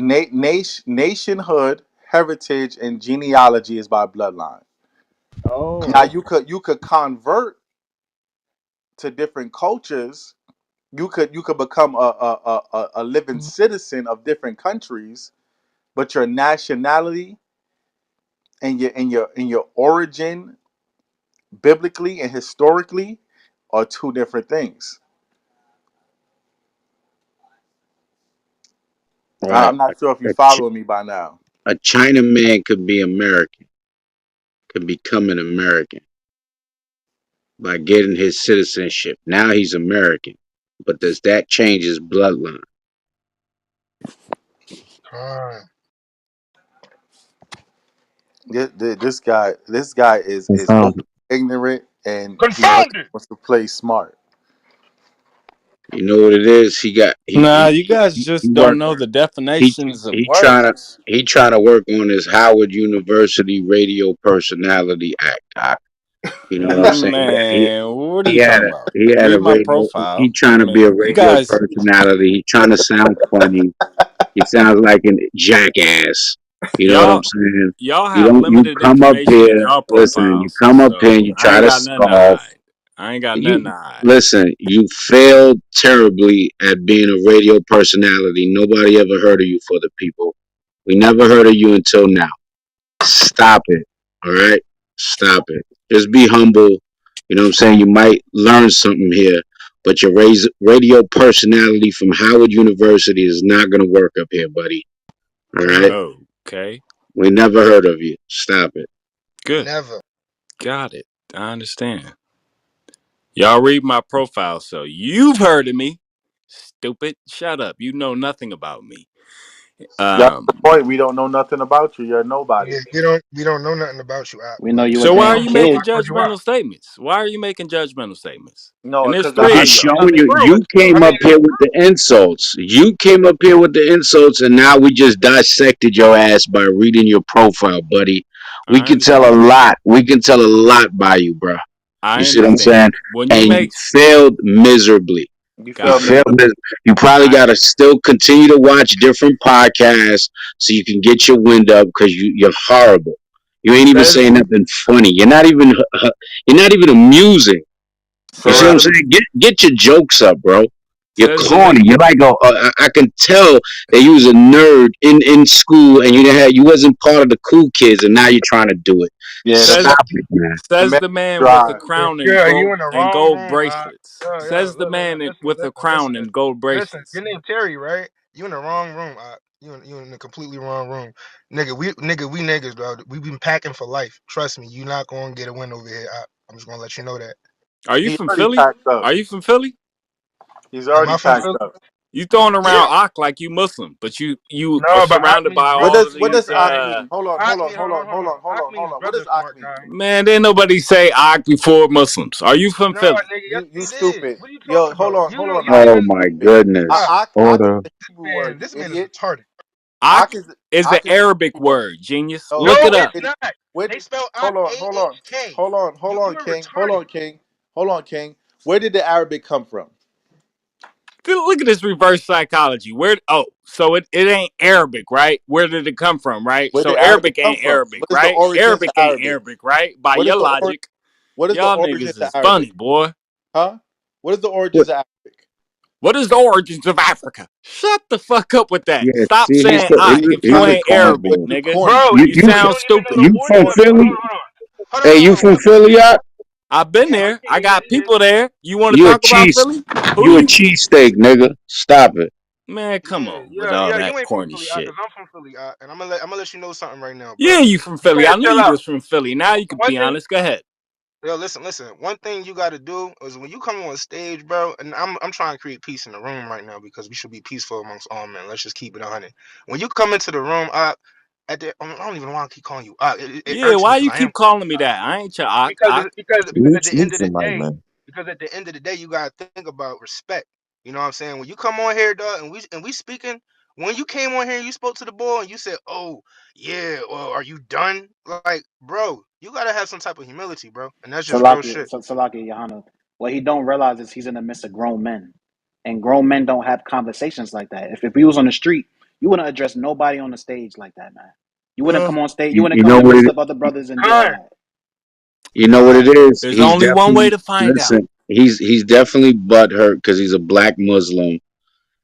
nationhood, heritage, and genealogy is by bloodline. Now Oh, you could convert to different cultures. You could become a living citizen of different countries, but your nationality and your origin, biblically and historically, are two different things. right. I'm not sure if you're A, following me by now. a Chinaman could be American, could become an American by getting his citizenship. Now he's American. But does that change his bloodline? This guy is over Confounded. ignorant, and he Confounded. wants to play smart. You know what it is? He got Nah, you guys he just don't worked know the he definitions of he trying to words. he trying to work on his Howard University Radio Personality Act. You know what I'm saying? Man, what are He you had talking a about? he had a Read my radio. He profile. trying I to be a mean, you radio guys, personality. He trying to sound funny. He sounds like an jackass. You know what I'm y'all, saying? y'all You have don't. You limited come up information in here. y'all Listen. You profiles, come up here and so you I try ain't to got nothing to scoff. hide. I ain't got nothing to You hide. listen. You failed terribly at being a radio personality. Nobody ever heard of you for the people. We never heard of you until now. Stop it. All right? Stop it. Just be humble. You know what I'm saying? You might learn something here, but your radio personality from Howard University is not going to work up here, buddy. All right? Okay, We never heard of you. Stop it. good, Never. got it. I understand. Y'all read my profile, so you've heard of me. Stupid. Shut up. You know nothing about me. That's the Um. point. We don't know nothing about you. You're a nobody. Yeah, we don't know nothing about you, Op. We know you a So why are damn you Why making kid. would you Op? judgmental statements? Why are you making judgmental statements? No, And there's because I'm three of just y'all. showing you. True. You came up here with the insults. You came up here with the insults, and now we just dissected your ass by reading your profile, buddy. We I can tell a understand. lot. We can tell a lot by you, bro. You I see what I'm saying? understand. When you And you make failed miserably. you You felt got it. failed. miserable. You probably I got to still continue to watch different podcasts so you can get your wind up because you're horrible. You ain't even Says saying nothing funny. You're not even amusing. You see what says I'm right. the saying? Get your jokes up, bro. You're Says the man. corny. You're like I can tell that you was a nerd in school and you wasn't part of the cool kids and now you're trying to do it. yeah Says Stop it, man. the says man the man with a dry. crown and Yeah, you in the wrong gold room, Op. bracelets. Yeah, Says the look, man listen, with a crown and gold listen. bracelets. Your name Terry, right? You in the wrong room. You in the completely wrong room, nigga. We niggas, bro. We been packing for life. Trust me, you not gonna get a win over here. I'm just gonna let you know that. Are you He from already Philly? packed up. Are you from Philly? He's Am already I from packed Philly? up. You throwing Yeah. around Ak like you Muslim, but you are No, but Ak surrounded means by What brother. all does of what Smart does these. Ak guy. mean? Hold on, Ak hold on, mean hold on, hold hold on. on, hold Ak on, hold means on. What brother. does Ak Smart mean? guy. Man, didn't nobody say Ak before Muslims. Are you from No, Philly? nigga. Yes, You we did. stupid. What are you Yo, talking about? hold on, You hold don't on, even Ak. Oh listen. my Stupid. Ah, goodness. Ak is Order. a Hebrew word. man, You this man is idiot. retarded. Ak Ak is is an Ak is a Arabic Hebrew word. word, genius. No, No, Look it you up. it's idiot. not. Where They did? spell Ak Hold on, hold on, AHK. hold on, hold on, You are King. Hold retarded. on, King. Hold on, King. Where did the Arabic come from? Look at this reverse psychology. Where? Oh, so it ain't Arabic, right? Where did it come from, right? Where So did Arabic Arabic come ain't from? Arabic, What is the right? origin to Arabic ain't Arabic? Arabic, right? By What is your the or? logic, What is the y'all origin niggas to is Arabic? funny, boy. Huh? What is the What? origins of Arabic? What is the origins of Africa? Shut the fuck up with that. Yeah, Stop see, saying Ak if he's you a Stop ain't saying it Arabic, like cornball. you nigga. corny. Bro, You You you you sound don't even know stupid. the you from origin of Philly? hold Hey, on, you hold on. from Philly? Out? I've been Yeah, I'm there. I yeah, got yeah, people there. You want to You a talk about cheese? Philly? Who You a you? cheesesteak, nigga? Stop it. Man, come yeah, on with yeah, all yeah. that You ain't from corny Philly, shit. cause I'm from Philly, and I'm gonna let you know something right now, bro. Yeah, you from You Philly. gotta I knew chill you out. was from Philly. Now you can One be thing, honest. Go ahead. yo, listen. One thing you gotta do is when you come on stage, bro. And I'm trying to create peace in the room right now because we should be peaceful amongst all men. Let's just keep it 100. When you come into the room, I don't even want to keep calling you. It Yeah, irks me why because you I am keep calling me that? I ain't your Ak. because Ak. it's, because because Mute, at the mute end of the somebody, day, man. you gotta think about respect. You know what I'm saying? When you come on here, dog, and we speaking. When you came on here, and you spoke to the boy, and you said, "Oh yeah, well, are you done?" Like, bro, you gotta have some type of humility, bro, and that's just real shit. Salaki Johanna. What he don't realize is he's in the midst of grown men, and grown men don't have conversations like that. If we was on the street, you wouldn't address nobody on the stage like that, man. You wouldn't come on stage. You wouldn't You come know in the what midst it? of other brothers and do all Con, that. You know what it con. is? There's He's only one way definitely to find out. listen. He's definitely butthurt because he's a black Muslim,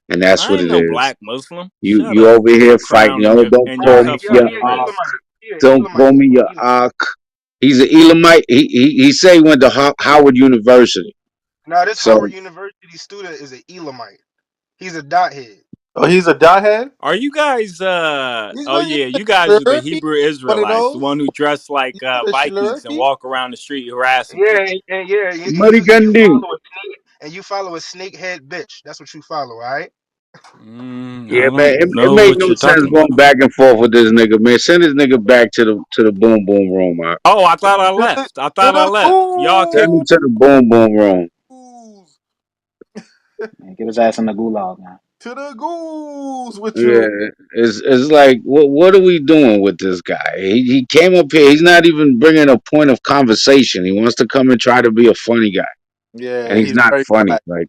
and that's I what ain't it no is. black Muslim. You Shut you up over with here your fighting. crown Oh, don't and your call Nah, me yeah, your cuffed he an Ak. Elamite. He an Don't Elamite. call me He your an Elamite. Ak. He's an Elamite. He say he went to Howard University. Now, this So Howard University student is an Elamite. He's a dot head. Oh, he's a dot. Are you guys He's oh a yeah, you guys are the Shirky. Hebrew One of Israelites, the those. one who dress like He's a Vikings and Shirky. walk around the street harassing Yeah, people. and you Marigandi. follow a snake and you follow a snakehead bitch. That's what you follow, all right? Yeah, I man. don't It know made what no you're sense talking going about. back and forth with this nigga, man. Send this nigga back to the boom boom room, man. Oh, I thought I To the left. I to thought I the left. Y'all Send kicked him goose. to the boom boom room. Man, get his ass in the gulag, man. To the goose with you. Yeah, it's like what are we doing with this guy? He came up here. He's not even bringing a point of conversation. He wants to come and try to be a funny guy, and Yeah, he's he's not very funny. bad. Like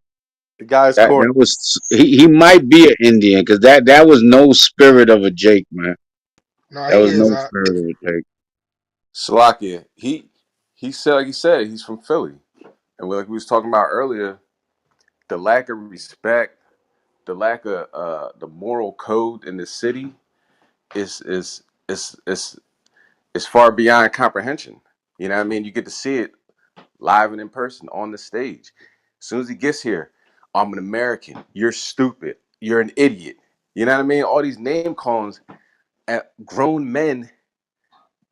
The guy's that. corny. That was he might be an Indian because that was no spirit of a Jake, man. No, That he was is. no spirit of a Jake. Salakia, he said, like he said, he's from Philly, and like we was talking about earlier, the lack of respect, the lack of the moral code in the city is is far beyond comprehension. You know what I mean? You get to see it live and in person on the stage. As soon as he gets here, I'm an American. You're stupid. You're an idiot. You know what I mean? All these name callings at grown men.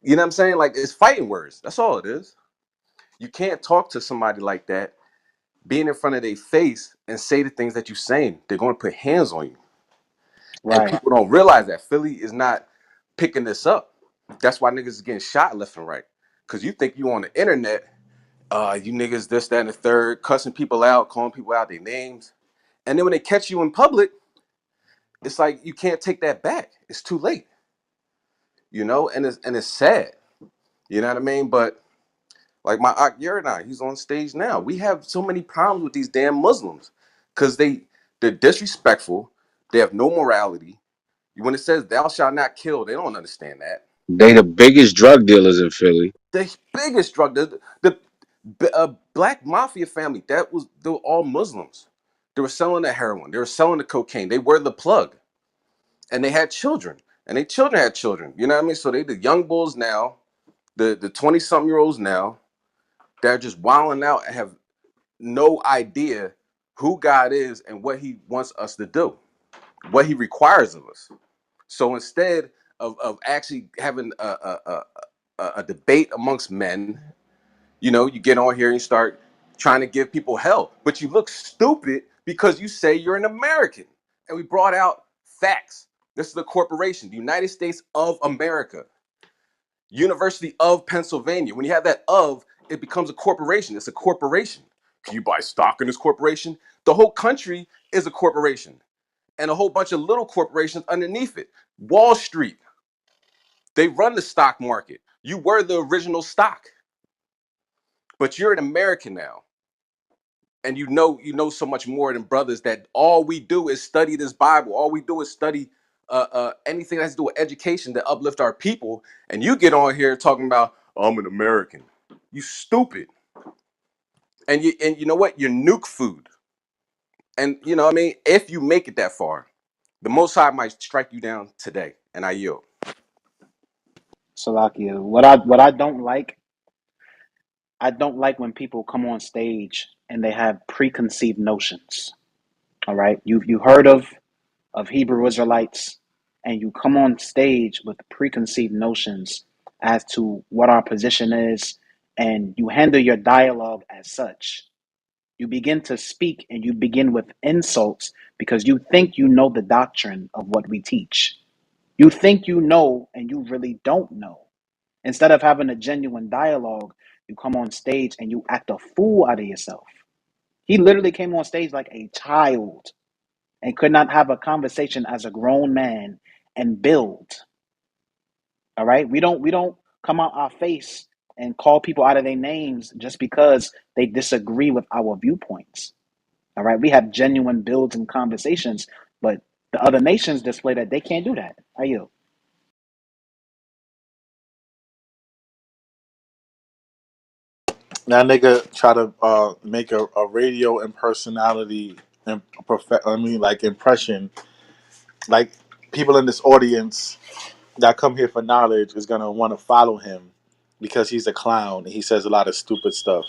You know what I'm saying? Like it's fighting words. That's all it is. You can't talk to somebody like that, being in front of their face and say the things that you're saying. They're going to put hands on you. And Right. people don't realize that Philly is not picking this up. That's why niggas is getting shot left and right. Cause you think you on the internet, you niggas this, that, and the third, cussing people out, calling people out their names. And then when they catch you in public, it's like you can't take that back. It's too late, and it's sad. You know what I mean? But like my Ak Yerdai, he's on stage now. We have so many problems with these damn Muslims because they're disrespectful. They have no morality. When it says "Thou shalt not kill," they don't understand that. They the biggest drug dealers in Philly. The biggest drug, the black mafia family, they were all Muslims. They were selling the heroin. They were selling the cocaine. They were the plug, and they had children, and their children had children. You know what I mean? So they the young bulls now, the 20-something-year-olds now. They're just wilding out and have no idea who God is and what He wants us to do. what he requires of us. So instead of actually having a debate amongst men, you get on here and you start trying to give people hell, but you look stupid because you say you're an American. And we brought out facts. This is a corporation, the United States of America, University of Pennsylvania. When you have that of, it becomes a corporation. It's a corporation. Can you buy stock in this corporation? The whole country is a corporation and a whole bunch of little corporations underneath it. Wall Street, they run the stock market. You were the original stock, but you're an American now. And you know so much more than brothers that all we do is study this Bible. All we do is study anything that has to do with education to uplift our people. And you get on here talking about, oh, I'm an American. You stupid. And you know what? You're nuke food. And you know what I mean? If you make it that far, the Most High might strike you down today. And I yield. Salakia. What I don't like, I don't like when people come on stage and they have preconceived notions. All right, you heard of Hebrew Israelites, and you come on stage with preconceived notions as to what our position is, and you handle your dialogue as such. You begin to speak and you begin with insults because you think you know the doctrine of what we teach. You think you know and you really don't know. Instead of having a genuine dialogue, you come on stage and you act a fool out of yourself. He literally came on stage like a child and could not have a conversation as a grown man and build. All right? We don't come out our face and call people out of their names just because they disagree with our viewpoints. All right? We have genuine builds and conversations, but the other nations display that they can't do that. Are you? That nigga try to make a radio impersonality and like impression. Like people in this audience that come here for knowledge is gonna want to follow him because he's a clown and he says a lot of stupid stuff.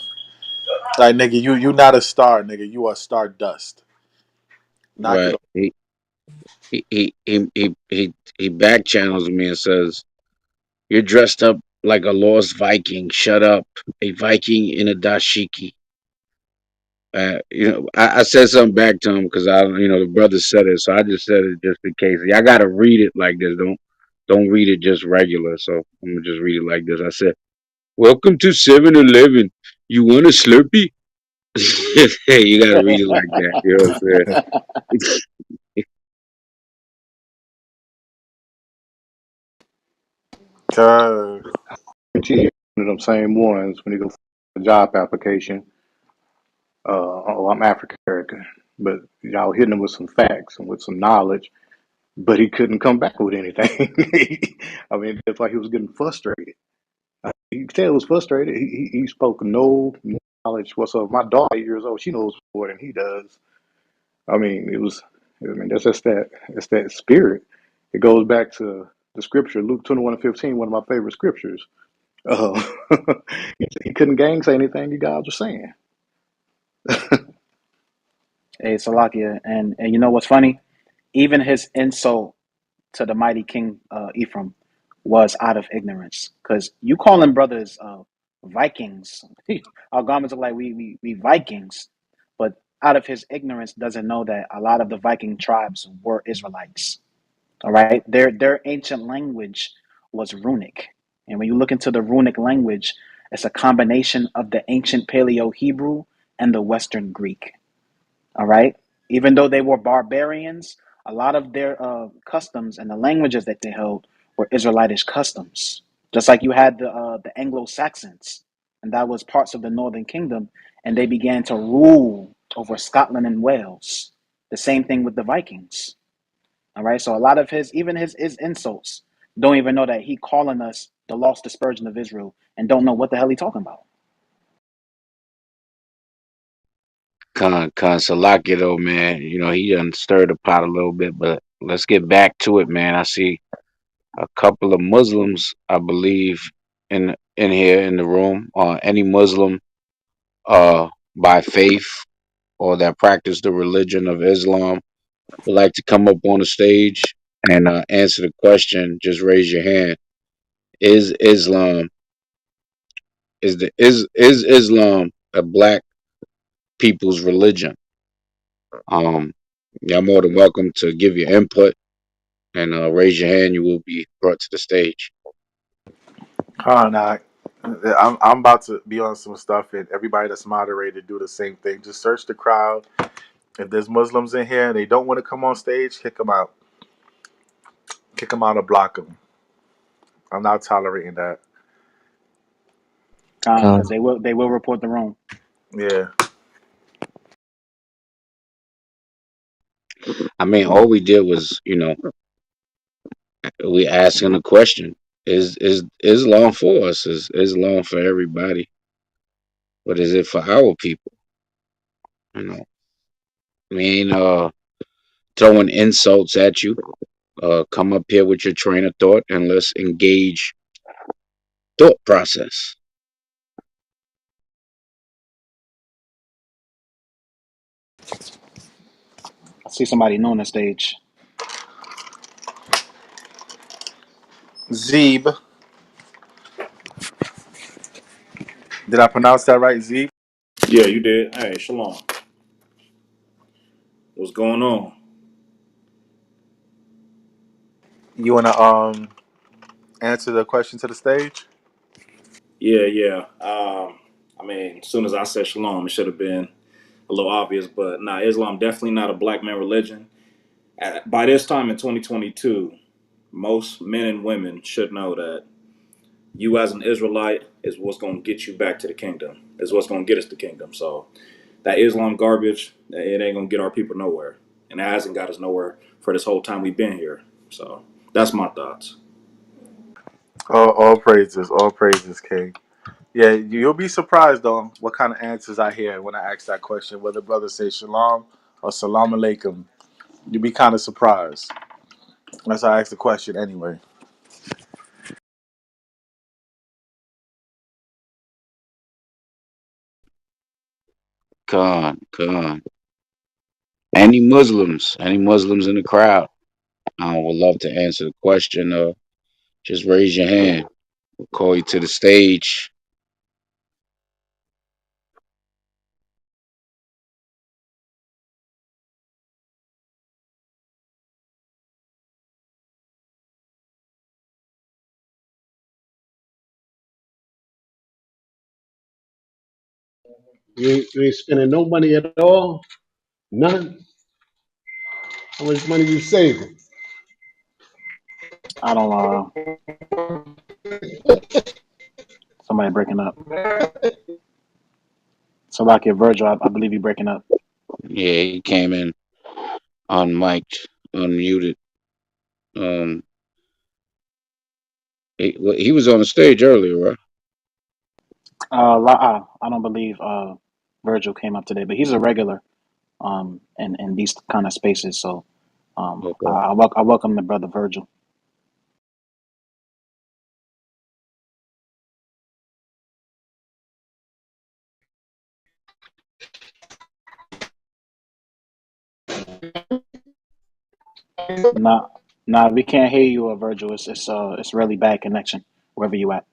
Like nigga, you not a star, nigga. You are stardust. Knock it Right. off. He back channels me and says, "You're dressed up like a lost Viking. Shut up, a Viking in a dashiki." I said something back to him because the brother said it, so I just said it just in case. Y'all gotta read it like this. Don't read it just regular. So I'm gonna just read it like this. I said, "Welcome to 7-Eleven. You want a Slurpee?" Hey, you gotta read it like that. You know what I'm saying? God. One of them same ones when you go for a job application. Oh, I'm African American, but y'all hitting him with some facts and with some knowledge, but he couldn't come back with anything. I mean, it's like he was getting frustrated. You could tell he was frustrated. He spoke no knowledge whatsoever. My daughter, 8 years old, she knows more than he does. I mean, it was. I mean, that's just that. It's that spirit. It goes back to the scripture, Luke 21:15, one of my favorite scriptures. Uh, he couldn't gainsay anything you guys were saying. Hey, Salakia. And you know what's funny? Even his insult to the mighty king Ephraim was out of ignorance. Because you calling brothers Vikings, our garments are like we Vikings, but out of his ignorance doesn't know that a lot of the Viking tribes were Israelites. All right, their ancient language was runic, and when you look into the runic language, it's a combination of the ancient Paleo Hebrew and the Western Greek. All right. Even though they were barbarians, a lot of their customs and the languages that they held were Israelitish customs. Just like you had the Anglo Saxons, and that was parts of the Northern Kingdom, and they began to rule over Scotland and Wales. The same thing with the Vikings. All right. So a lot of his insults don't even know that he calling us the lost dispersion of Israel and don't know what the hell he talking about. Con Salaki though, man. He done stirred the pot a little bit, but let's get back to it, man. I see a couple of Muslims, I believe, in here in the room. Any Muslim by faith or that practice the religion of Islam. would like to come up on the stage and answer the question, just raise your hand. Is Islam is Islam a black people's religion? Um, you're more than welcome to give your input and raise your hand. You will be brought to the stage. Nah. I'm about to be on some stuff, and everybody that's moderated do the same thing. Just search the crowd. If there's Muslims in here and they don't want to come on stage, kick them out. Kick them out or block them. I'm not tolerating that. Because Con. they will report the room. Yeah. I mean, all we did was, we asking a question. Is Islam for us? Is Islam for everybody? What is it for our people? You know, we ain't throwing insults at you. Come up here with your train of thought and let's engage thought process. I see somebody new on the stage. Zeeb. Did I pronounce that right, Zeeb? Yeah, you did. Hey, shalom. What's going on? You wanna answer the question to the stage? Yeah, yeah. I mean, as soon as I said shalom, it should have been a little obvious, but nah, Islam definitely not a black man religion. By this time in 2022, most men and women should know that you as an Israelite is what's going to get you back to the kingdom. Is what's going to get us the kingdom. So that Islam garbage, it ain't going to get our people nowhere, and it hasn't got us nowhere for this whole time we've been here. So that's my thoughts. All praises, King. Yeah, you'll be surprised though what kind of answers I hear when I ask that question. Whether brothers say shalom or salam alaikum, you'll be kind of surprised. That's why I asked the question anyway. Con. Any Muslims in the crowd, would love to answer the question. Just raise your hand. We'll call you to the stage. You ain't spending no money at all? None? How much money you saving? I don't. Somebody breaking up. So like your Virgil, I believe you breaking up. Yeah, he came in unmiked, unmuted. Um, he was on the stage earlier, right? I don't believe Virgil came up today, but he's a regular in these kind of spaces. So Okay. I welcome the brother Virgil. Nah, nah, we can't hear you, Virgil. It's really bad connection wherever you at.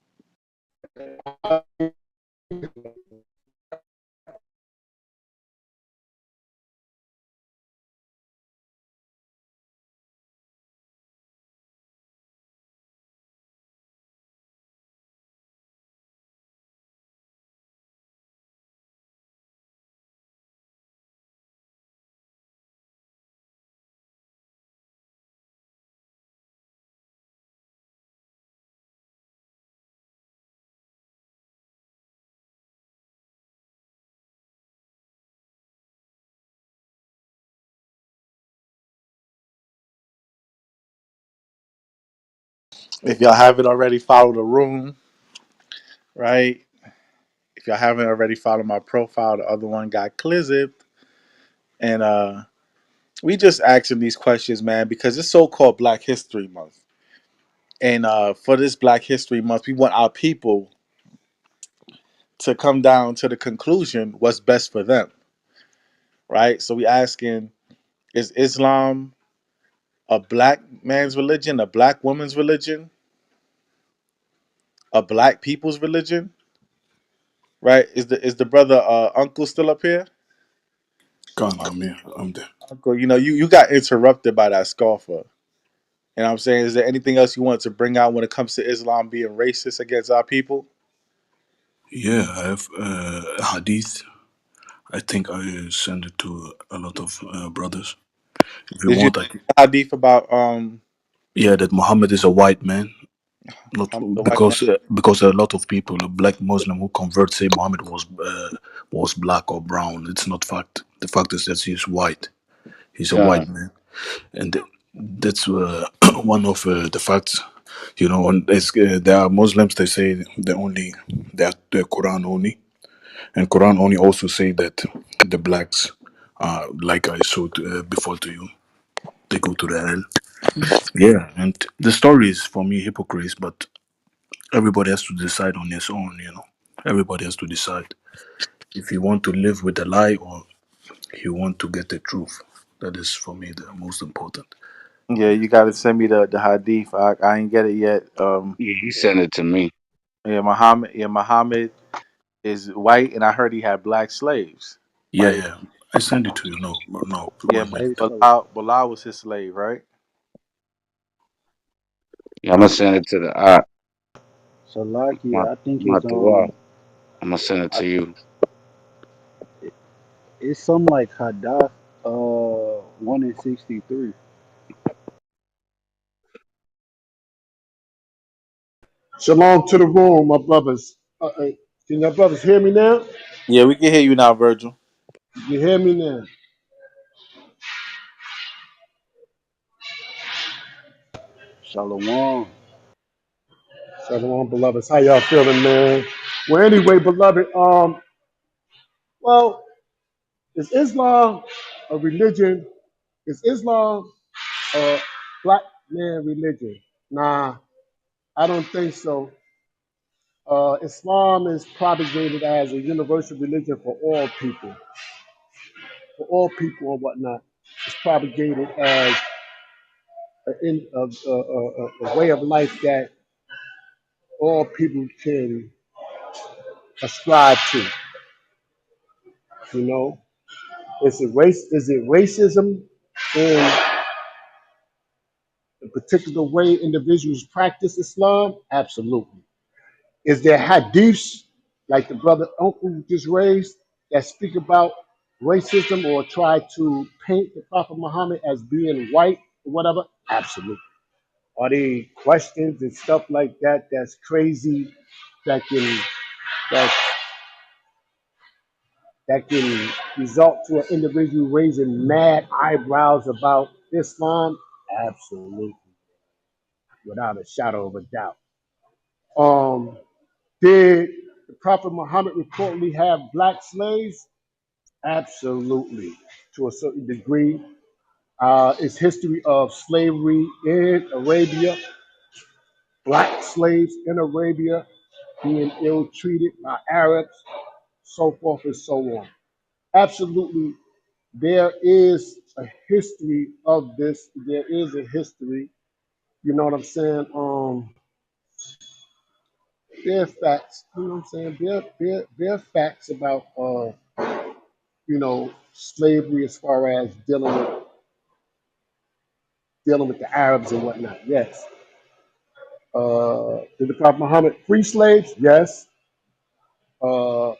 If y'all haven't already followed the room, right? If y'all haven't already followed my profile, the other one got clipped, and we just asking these questions, man, because it's so-called Black History Month, and for this Black History Month, we want our people to come down to the conclusion what's best for them, right? So we asking, Is Islam a black man's religion, a black woman's religion, a black people's religion? Right? Is the brother uncle still up here? Khan, I'm here. I'm there. Uncle, you got interrupted by that scoffer. And I'm saying, is there anything else you want to bring out when it comes to Islam being racist against our people? Yeah, I have a hadith. I think I send it to a lot of brothers. If you Did you want, I can, hadith about yeah, that Muhammad is a white man. Not Muhammad the white man? because a lot of people, a black Muslim who convert, say Muhammad was black or brown. It's not fact. The fact is that he's white. He's a white God. man, and that's one of the facts. You know, and there are Muslims. They say that the Quran only, and Quran only also say that the blacks, like I showed before to you, they go to the hell. Yeah, and the story is for me hypocrites, but everybody has to decide on his own. You know, everybody has to decide if you want to live with a lie or you want to get the truth. That is for me the most important. Yeah, you got to send me the hadith. I ain't get it yet. Yeah, he sent it to me. Muhammad is white, and I heard he had black slaves, Yeah, right? yeah. I send it to you. No, no, Yeah, 1 minute. So Bilal was his slave, right? Yeah, I'm gonna send it to the Salakia, I think my it's I'm gonna send it I, to you. it's something like Hadith 1 and 63. Shalom to the room, my brothers. Can your brothers hear me now? Yeah, we can hear you now, Virgil. You hear me now? Shalom. Shalom, beloveds. How y'all feeling, man? Well, anyway, beloved. Well, is Islam a religion? Is Islam a black man religion? Nah, I don't think so. Islam is propagated as a universal religion for all people and whatnot. It's propagated as a way of life that all people can ascribe to. You know, is it racism in a particular way individuals practice Islam? Absolutely. Is there hadiths like the brother uncle just raised that speak about racism or try to paint the Prophet Muhammad as being white or whatever? Absolutely. Are there questions and stuff like that that's crazy that can that that can result to an individual raising mad eyebrows about Islam? Absolutely, without a shadow of a doubt. Um, did the Prophet Muhammad reportedly have black slaves? Absolutely, to a certain degree. Its history of slavery in Arabia, black slaves in Arabia being ill treated by Arabs, so forth and so on. Absolutely, there is a history of this. There is a history. You know what I'm saying? There are facts. You know what I'm saying? There are facts about slavery as far as dealing with the Arabs and whatnot. Yes. Did the Prophet Muhammad free slaves? Yes. I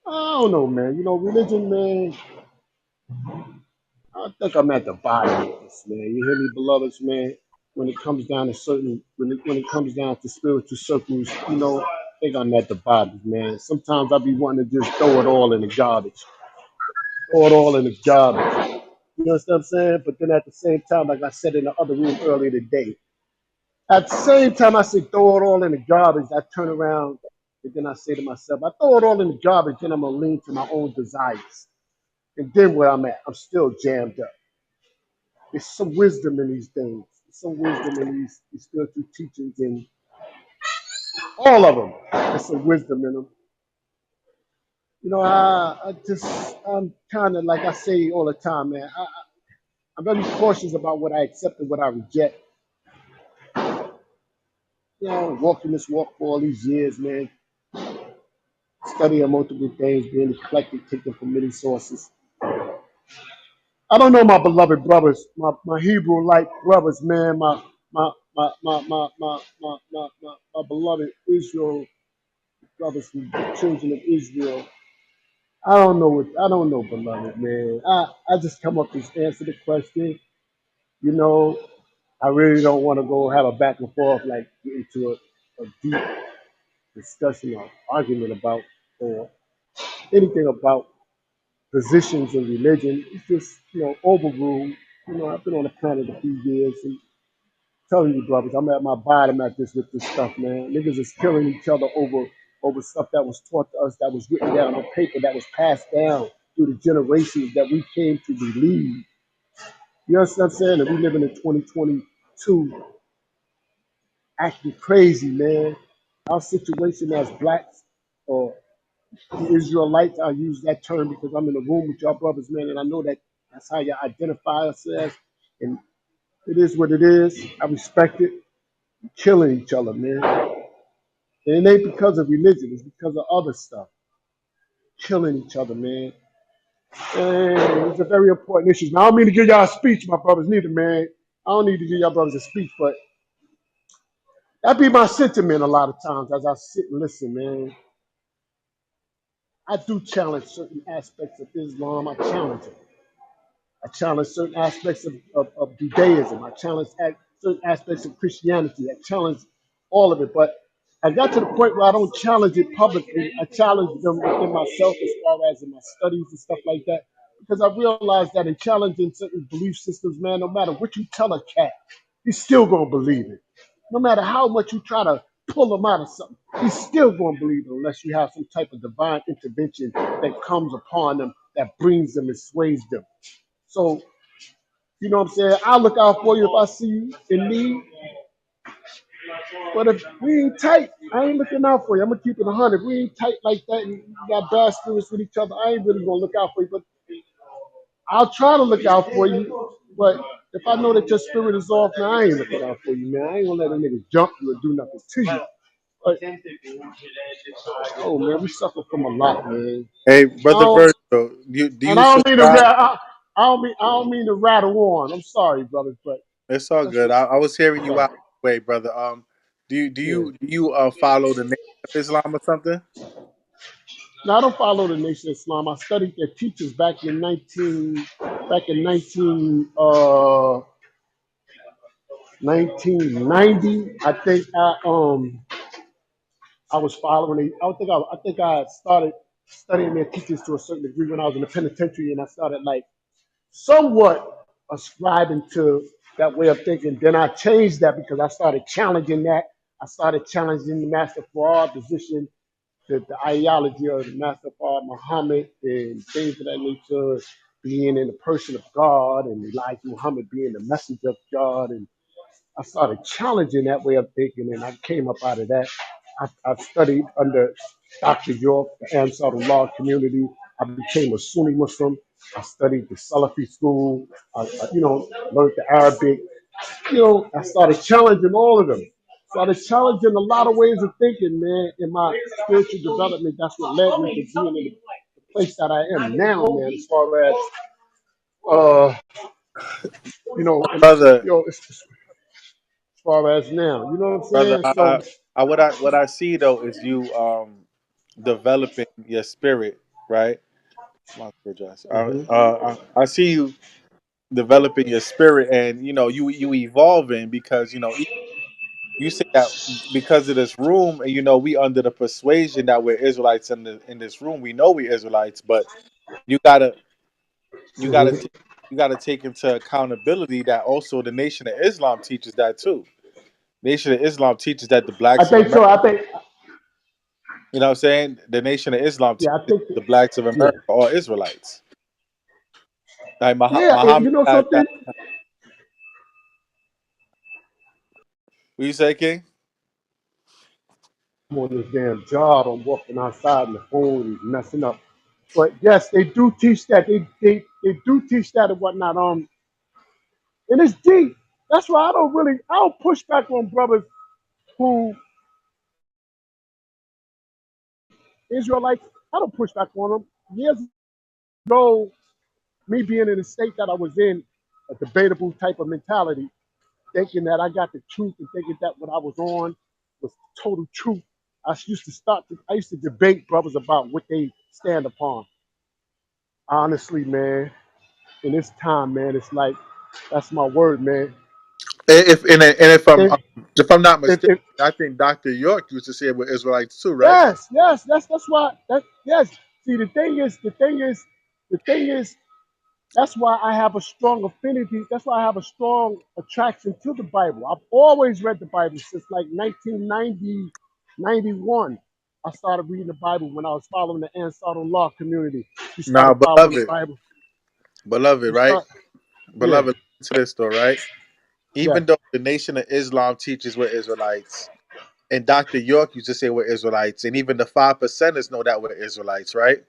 don't know, man. You know, religion, man. I think I'm at the bottom of this, man. You hear me, beloveds, man? When it comes down to when it comes down to spiritual circles, I think I'm at the bottom, man. Sometimes I be wanting to just throw it all in the garbage, throw it all in the garbage. You know what I'm saying? But then at the same time, like I said in the other room earlier today, at the same time I say throw it all in the garbage, I turn around and then I say to myself, I throw it all in the garbage, then I'm gonna lean to my own desires. And then where I'm at, I'm still jammed up. There's some wisdom in these things. There's some wisdom in these spiritual teachings, and all of them. There's some wisdom in them. I'm kind of like I say all the time, man. I'm very cautious about what I accept and what I reject. Walking this walk for all these years, man, studying multiple things, being eclectic, taking from many sources. I don't know my beloved brothers, my Hebrew like brothers, man, my beloved Israel brothers from the children of Israel. I don't know, beloved, man. I just come up to answer the question. You know, I really don't want to go have a back and forth, like get into a deep discussion or argument about or anything about positions in religion. It's just, overruled. I've been on the planet a few years and telling you, brothers, I'm at my bottom at this with this stuff, man. Niggas is killing each other over stuff that was taught to us, that was written down on paper, that was passed down through the generations that we came to believe. You know what I'm saying? And we living in 2022 acting crazy, man. Our situation as blacks or the Israelites, I use that term because I'm in the room with y'all brothers, man, and I know that that's how you identify ourselves. And it is what it is. I respect it. We're killing each other, man. And it ain't because of religion, it's because of other stuff. Killing each other, man. And it's a very important issue. Now, I don't mean to give y'all a speech, my brothers, neither, man. I don't need to give y'all brothers a speech, but that be my sentiment a lot of times as I sit and listen, man. I do challenge certain aspects of Islam. I challenge it. I challenge certain aspects of Judaism. I challenge certain aspects of Christianity. I challenge all of it. But I got to the point where I don't challenge it publicly. I challenge them within myself as far as in my studies and stuff like that. Because I realize that in challenging certain belief systems, man, no matter what you tell a cat, he's still going to believe it. No matter how much you try to pull him out of something, he's still going to believe it unless you have some type of divine intervention that comes upon them, that brings them and sways them. So, you know what I'm saying? I'll look out for you if I see you in need. But if we ain't tight, I ain't looking out for you. I'm gonna keep it 100. We ain't tight like that, and we got bad spirits with each other. I ain't really gonna look out for you, but I'll try to look out for you. But if I know that your spirit is off, man, I ain't looking out for you, man. I ain't gonna let a nigga jump you or do nothing to you. But oh man, we suffer from a lot, man. Hey, I brother don't, Virgil, do and you I don't mean to subscribe? I don't mean to rattle on. I'm sorry, brothers, but It's all that's good. what. I was hearing you Sorry. out. Wait, brother. Yeah. Do you follow the name of Islam or something? Now I don't follow the Nation of Islam. I studied their teachers back in 1990. I was following. I think I started studying their teachers to a certain degree when I was in the penitentiary, and I started like somewhat ascribing to that way of thinking. Then I changed that because I started challenging that. I started challenging the Master Farad position, the ideology of the Master Farad Muhammad, and things of that nature, being in the person of God, and Elijah Muhammad being the messenger of God. And I started challenging that way of thinking, and I came up out of that. I studied under Dr. York, the Ansar Law community. I became a Sunni Muslim. I studied the Salafi school. Learned the Arabic. I started challenging all of them. Started challenging a lot of ways of thinking, man. In my spiritual development, that's what led me to being in the place that I am now, man. As far as uh, and, Brother, as far as now, you know what I'm brother, saying? So, what I see though is you developing your spirit, right? My goodness. mhm. I see you developing your spirit, and you evolving because you say that because of this room, and we under the persuasion that we're Israelites in this room. We know we're Israelites, but you gotta you gotta Mhm. take, you gotta take into accountability that also the Nation of Islam teaches that too. Nation of Islam teaches that the I blacks of think America, so. I think, you know what I'm saying? The Nation of Islam yeah, I teaches think, the blacks of yeah, America are Israelites. Like yeah. And Muhammad you know had something? that. What you say, King? I'm on this damn job. I'm walking outside, and the phone is messing up. But yes, they do teach that. They do teach that and whatnot. And it's deep. That's why I don't push back on brothers who Israelites. I don't push back on them. Years ago, me being in the state that I was in, a debatable type of mentality, thinking that I got the truth and thinking that what I was on was total truth. I used to debate brothers about what they stand upon. Honestly, man, in this time, man, it's like that's my word, man. And If if I'm not mistaken, if I think Dr. York used to say it with Israelites too, right? yes, that's why that yes. See, the thing is, that's why I have a strong affinity. That's why I have a strong attraction to the Bible. I've always read the Bible since like 1990, 91. I started reading the Bible when I was following the Ansar Law community. We Now, started following the beloved, Bible. beloved, We right? start, yeah, Beloved, listen to this though, right? yes. Even though the Nation of Islam teaches we're Israelites, and Dr. York used to say we're Israelites, and even the 5%ers know that we're Israelites, right?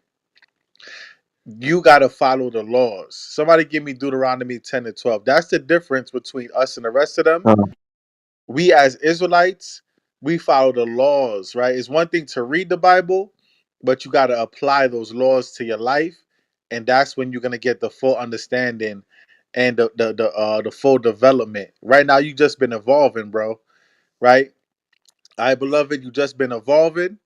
You got to follow the laws. Somebody give me Deuteronomy 10 and 12. That's the difference between us and the rest of them. We as Israelites, we follow the laws, right? It's one thing to read the Bible, but you got to apply those laws to your life, and that's when you're gonna get the full understanding and the full development. Right now, you just been evolving, bro. Right? I beloved, you just been evolving,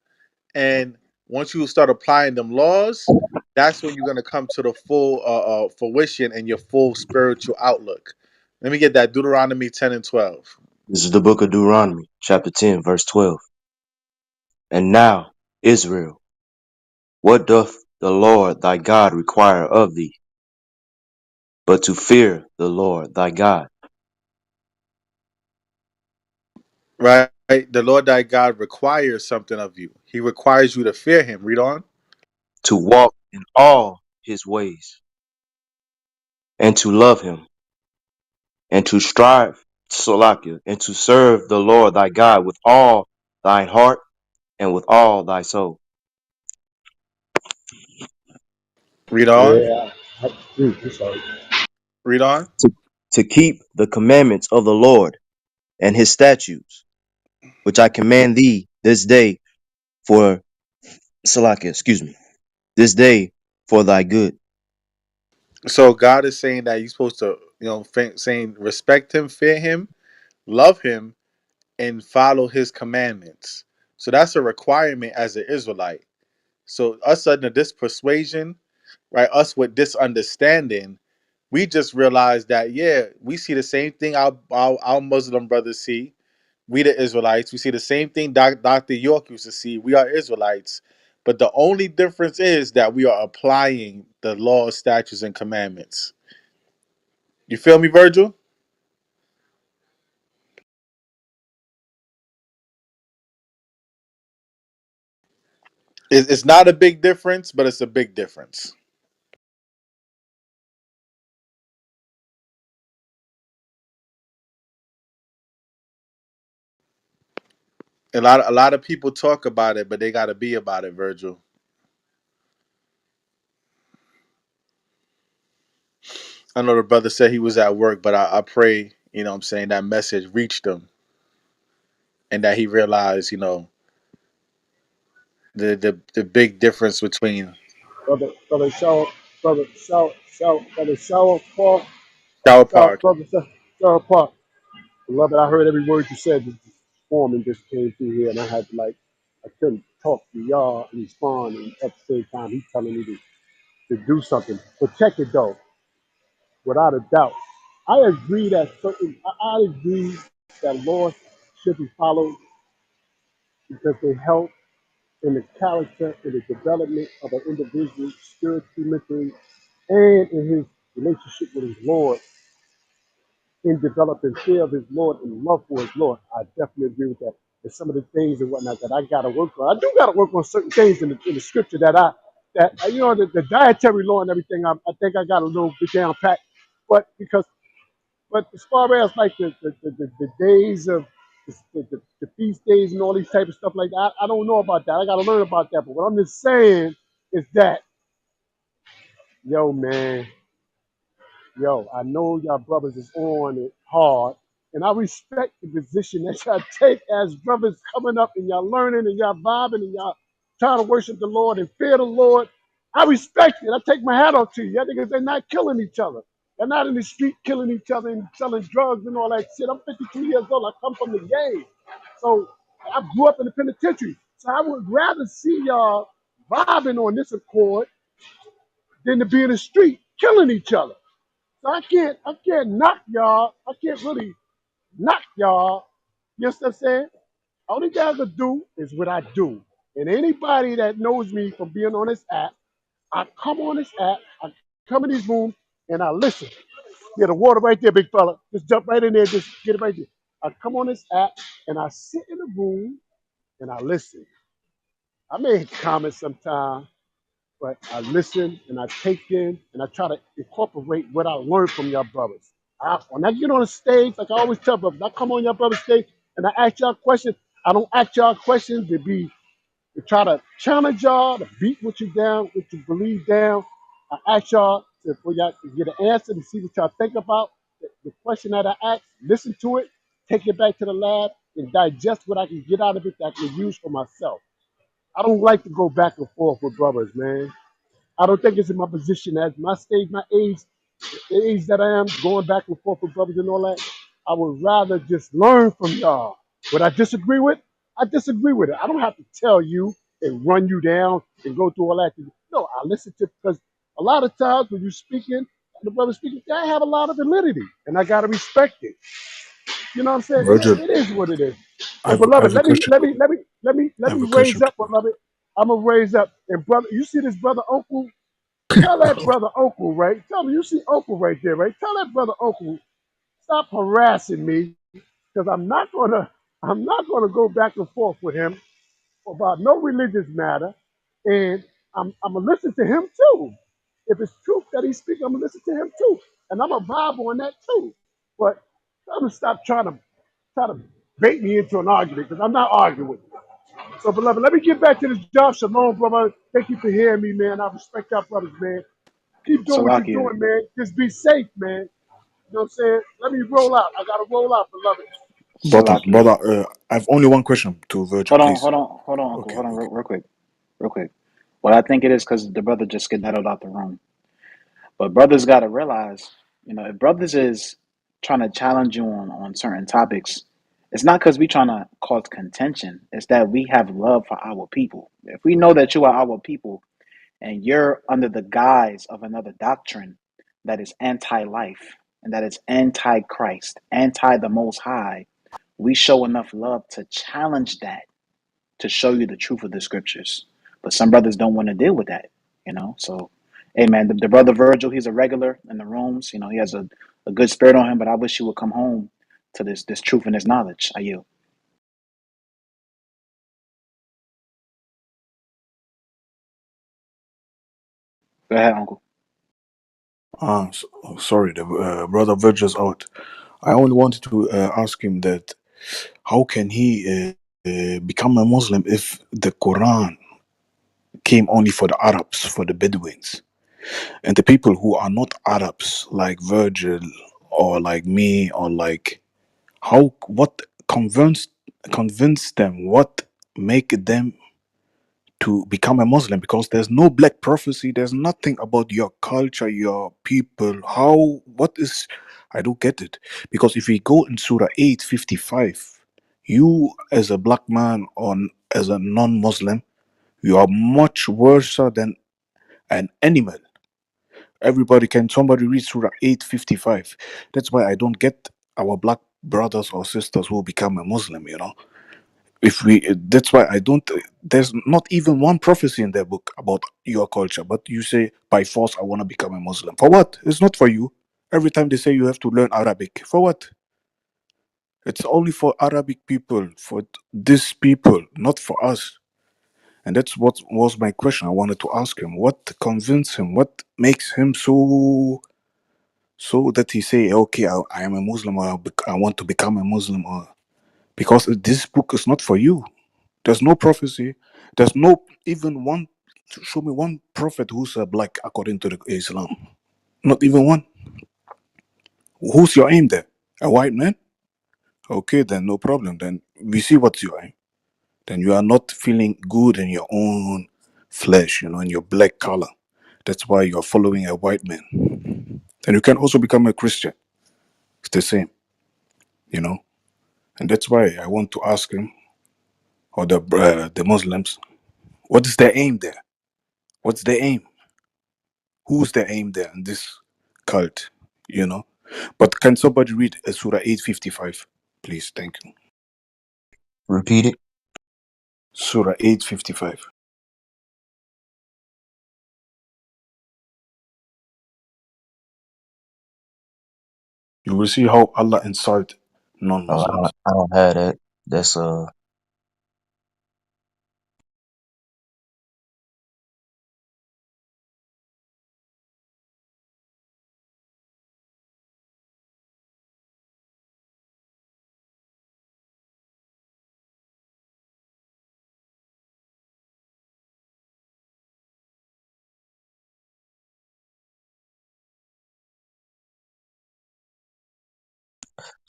and once you start applying them laws, that's when you're gonna come to the full fruition and your full spiritual outlook. Let me get that Deuteronomy 10 and 12. This is the book of Deuteronomy, chapter 10, verse 12. And now, Israel, what doth the Lord thy God require of thee, but to fear the Lord thy God, Right? The Lord thy God requires something of you. He requires you to fear him. Read on. to walk in all his ways, and to love him, and to strive, Salakia, and to serve the Lord thy God with all thine heart and with all thy soul, Read on. Yeah. I'm sorry. Read on. to, to keep the commandments of the Lord and his statutes, which I command thee this day for, Salakia, excuse me, this day for thy good, So God is saying that you're supposed to, saying respect him, fear him, love him, and follow his commandments. So that's a requirement as an Israelite. So us under this persuasion, right? Us with this understanding, we just realize that we see the same thing our Muslim brothers see. We the Israelites, we see the same thing Dr. York used to see. We are Israelites. But the only difference is that we are applying the laws, statutes, and commandments. You feel me, Virgil? It's not a big difference, but it's a big difference. A lot of people talk about it, but they got to be about it, Virgil. I know the brother said he was at work, but I pray, what I'm saying, that message reached him and that he realized, the big difference between Brother Shower, brother Shower Park, Shower Park. Shower Park. Beloved, I heard every word you said. This foreman just came through here, and I had I couldn't talk to y'all and respond, and at the same time, he's telling me to do something. But check it though, without a doubt. I agree that laws should be followed because they help in the character and the development of an individual spiritually, mentally, and in his relationship with his Lord, in developing fear of his Lord and love for his Lord. I definitely agree with that. And some of the things and whatnot that I got to work on. I do got to work on certain things in the scripture the dietary law and everything. I think I got a little bit down pat, but but as far as like the days of the feast days and all these type of stuff like that, I don't know about that. I got to learn about that. But what I'm just saying is that Yo, man, yo, I know y'all brothers is on it hard, and I respect the position that y'all take as brothers coming up and y'all learning and y'all vibing and y'all trying to worship the Lord and fear the Lord. I respect it. I take my hat off to you. Y'all niggas, they're not killing each other. They're not in the street killing each other and selling drugs and all that shit. I'm 52 years old. I come from the game. So I grew up in the penitentiary. So I would rather see y'all vibing on this accord than to be in the street killing each other. So I can't knock y'all. I can't really knock y'all. You know what I'm saying? Only thing I could do is what I do. And anybody that knows me from being on this app, I come on this app, I come in these rooms, and I listen. Yeah, the water right there, big fella. Just jump right in there, just get it right there. I come on this app and I sit in the room and I listen. I make comments sometimes, but I listen and I take in and I try to incorporate what I learned from y'all brothers. When I get on the stage, like I always tell brothers, I come on y'all brothers' stage and I ask y'all questions. I don't ask y'all questions to try to challenge y'all, to beat what you down, what you believe down. I ask y'all for y'all to get an answer to see what y'all think about the question that I asked. Listen to it, take it back to the lab, and digest what I can get out of it that I can use for myself. I don't like to go back and forth with brothers, man. I don't think it's in my position as my stage, my age, the age that I am, going back and forth with brothers and all that. I would rather just learn from y'all. What I disagree with, I disagree with it. I don't have to tell you and run you down and go through all that. No, I listen to because a lot of times when you're speaking, the brother speaking, I have a lot of validity, and I gotta respect it. You know what I'm saying? Virgil, It is what it is. So, I beloved, have a question. let I me have a raise question to up, beloved. I'm gonna raise up, and brother, you see this brother Uncle? Tell that brother Uncle, right? Tell me, you see Uncle right there, right? Tell that brother Uncle, stop harassing me, because I'm not gonna go back and forth with him about no religious matter, and I'm gonna listen to him too. If it's truth that he's speaking, I'm gonna listen to him too, and I'm gonna vibe on that too. But I'm gonna stop trying to bait me into an argument because I'm not arguing with you. So, beloved, let me get back to this job. Shalom, brother. Thank you for hearing me, man. I respect y'all brothers, man. Keep doing what you're Salakia. doing, man. Just be safe, man. You know what I'm saying? Let me roll out. I gotta roll out, beloved. Salakia. I've only one question to Virgil, Hold on, please. hold on, hold on, Uncle. Okay, Hold on, okay. real quick, real quick. Well, I think it is because the brother just skedaddled out the room. But brothers got to realize, if brothers is trying to challenge you on certain topics, it's not because we trying to cause contention. It's that we have love for our people. If we know that you are our people and you're under the guise of another doctrine that is anti-life and that is anti-Christ, anti the Most High, we show enough love to challenge that, to show you the truth of the scriptures. But some brothers don't want to deal with that. So, hey, man, the brother Virgil, he's a regular in the rooms. He has a good spirit on him, but I wish he would come home to this truth and this knowledge. I yield. Go ahead, Uncle. Sorry, the brother Virgil's out. I only wanted to ask him that how can he become a Muslim if the Quran came only for the Arabs, for the Bedouins, and the people who are not Arabs, like Virgil or like me, or like what convinced them, what make them to become a Muslim? Because there's no black prophecy, there's nothing about your culture, your people. What is, I don't get it. Because if we go in Surah 8:55, you as a black man or as a non-Muslim, you are much worse than an animal. Somebody read Surah 8:55. That's why I don't get our black brothers or sisters who become a Muslim. If we That's why I don't, there's not even one prophecy in their book about your culture, but you say by force I want to become a Muslim. For what? It's not for you. Every time they say you have to learn Arabic, for what? It's only for Arabic people, for these people, not for us. And that's what was my question. I wanted to ask him what convinced him, what makes him so that he say, okay, I am a Muslim, or I want to become a Muslim, or because this book is not for you. There's no prophecy. There's no even one. Show me one prophet who's black according to the Islam. Not even one. Who's your aim there? A white man? Okay, then no problem. Then we see what's your aim. Then you are not feeling good in your own flesh, in your black color. That's why you're following a white man. And you can also become a Christian. It's the same, you know. And that's why I want to ask him or the Muslims, what is their aim there? What's their aim? Who's their aim there in this cult? You know. But can somebody read Surah 855, please? Thank you. Repeat it. Surah 855. You will see how Allah insult non-Muslims. I don't have that. That's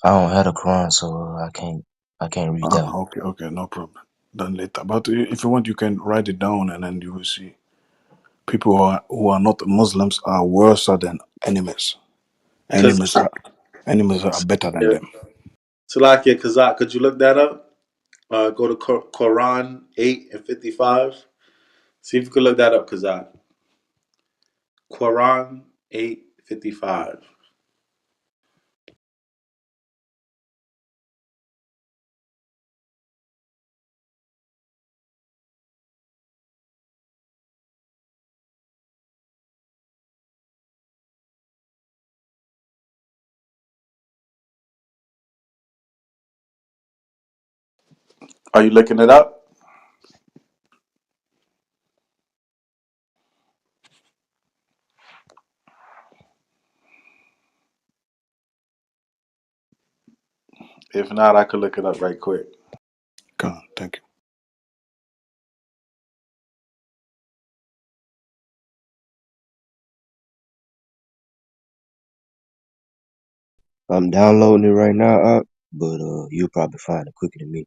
I don't have the Quran, so I can't read that one. Okay, okay, no problem. Then later. But if you want, you can write it down, and then you will see people who are not Muslims are worse than enemies. Enemies are better than Yeah. them. Salakia Kazak, could you look that up? Go to Quran 8:55. See if you could look that up, Kazak. Quran 8:55. Are you looking it up? If not, I could look it up right quick. Come on, thank you. I'm downloading it right now, but you'll probably find it quicker than me.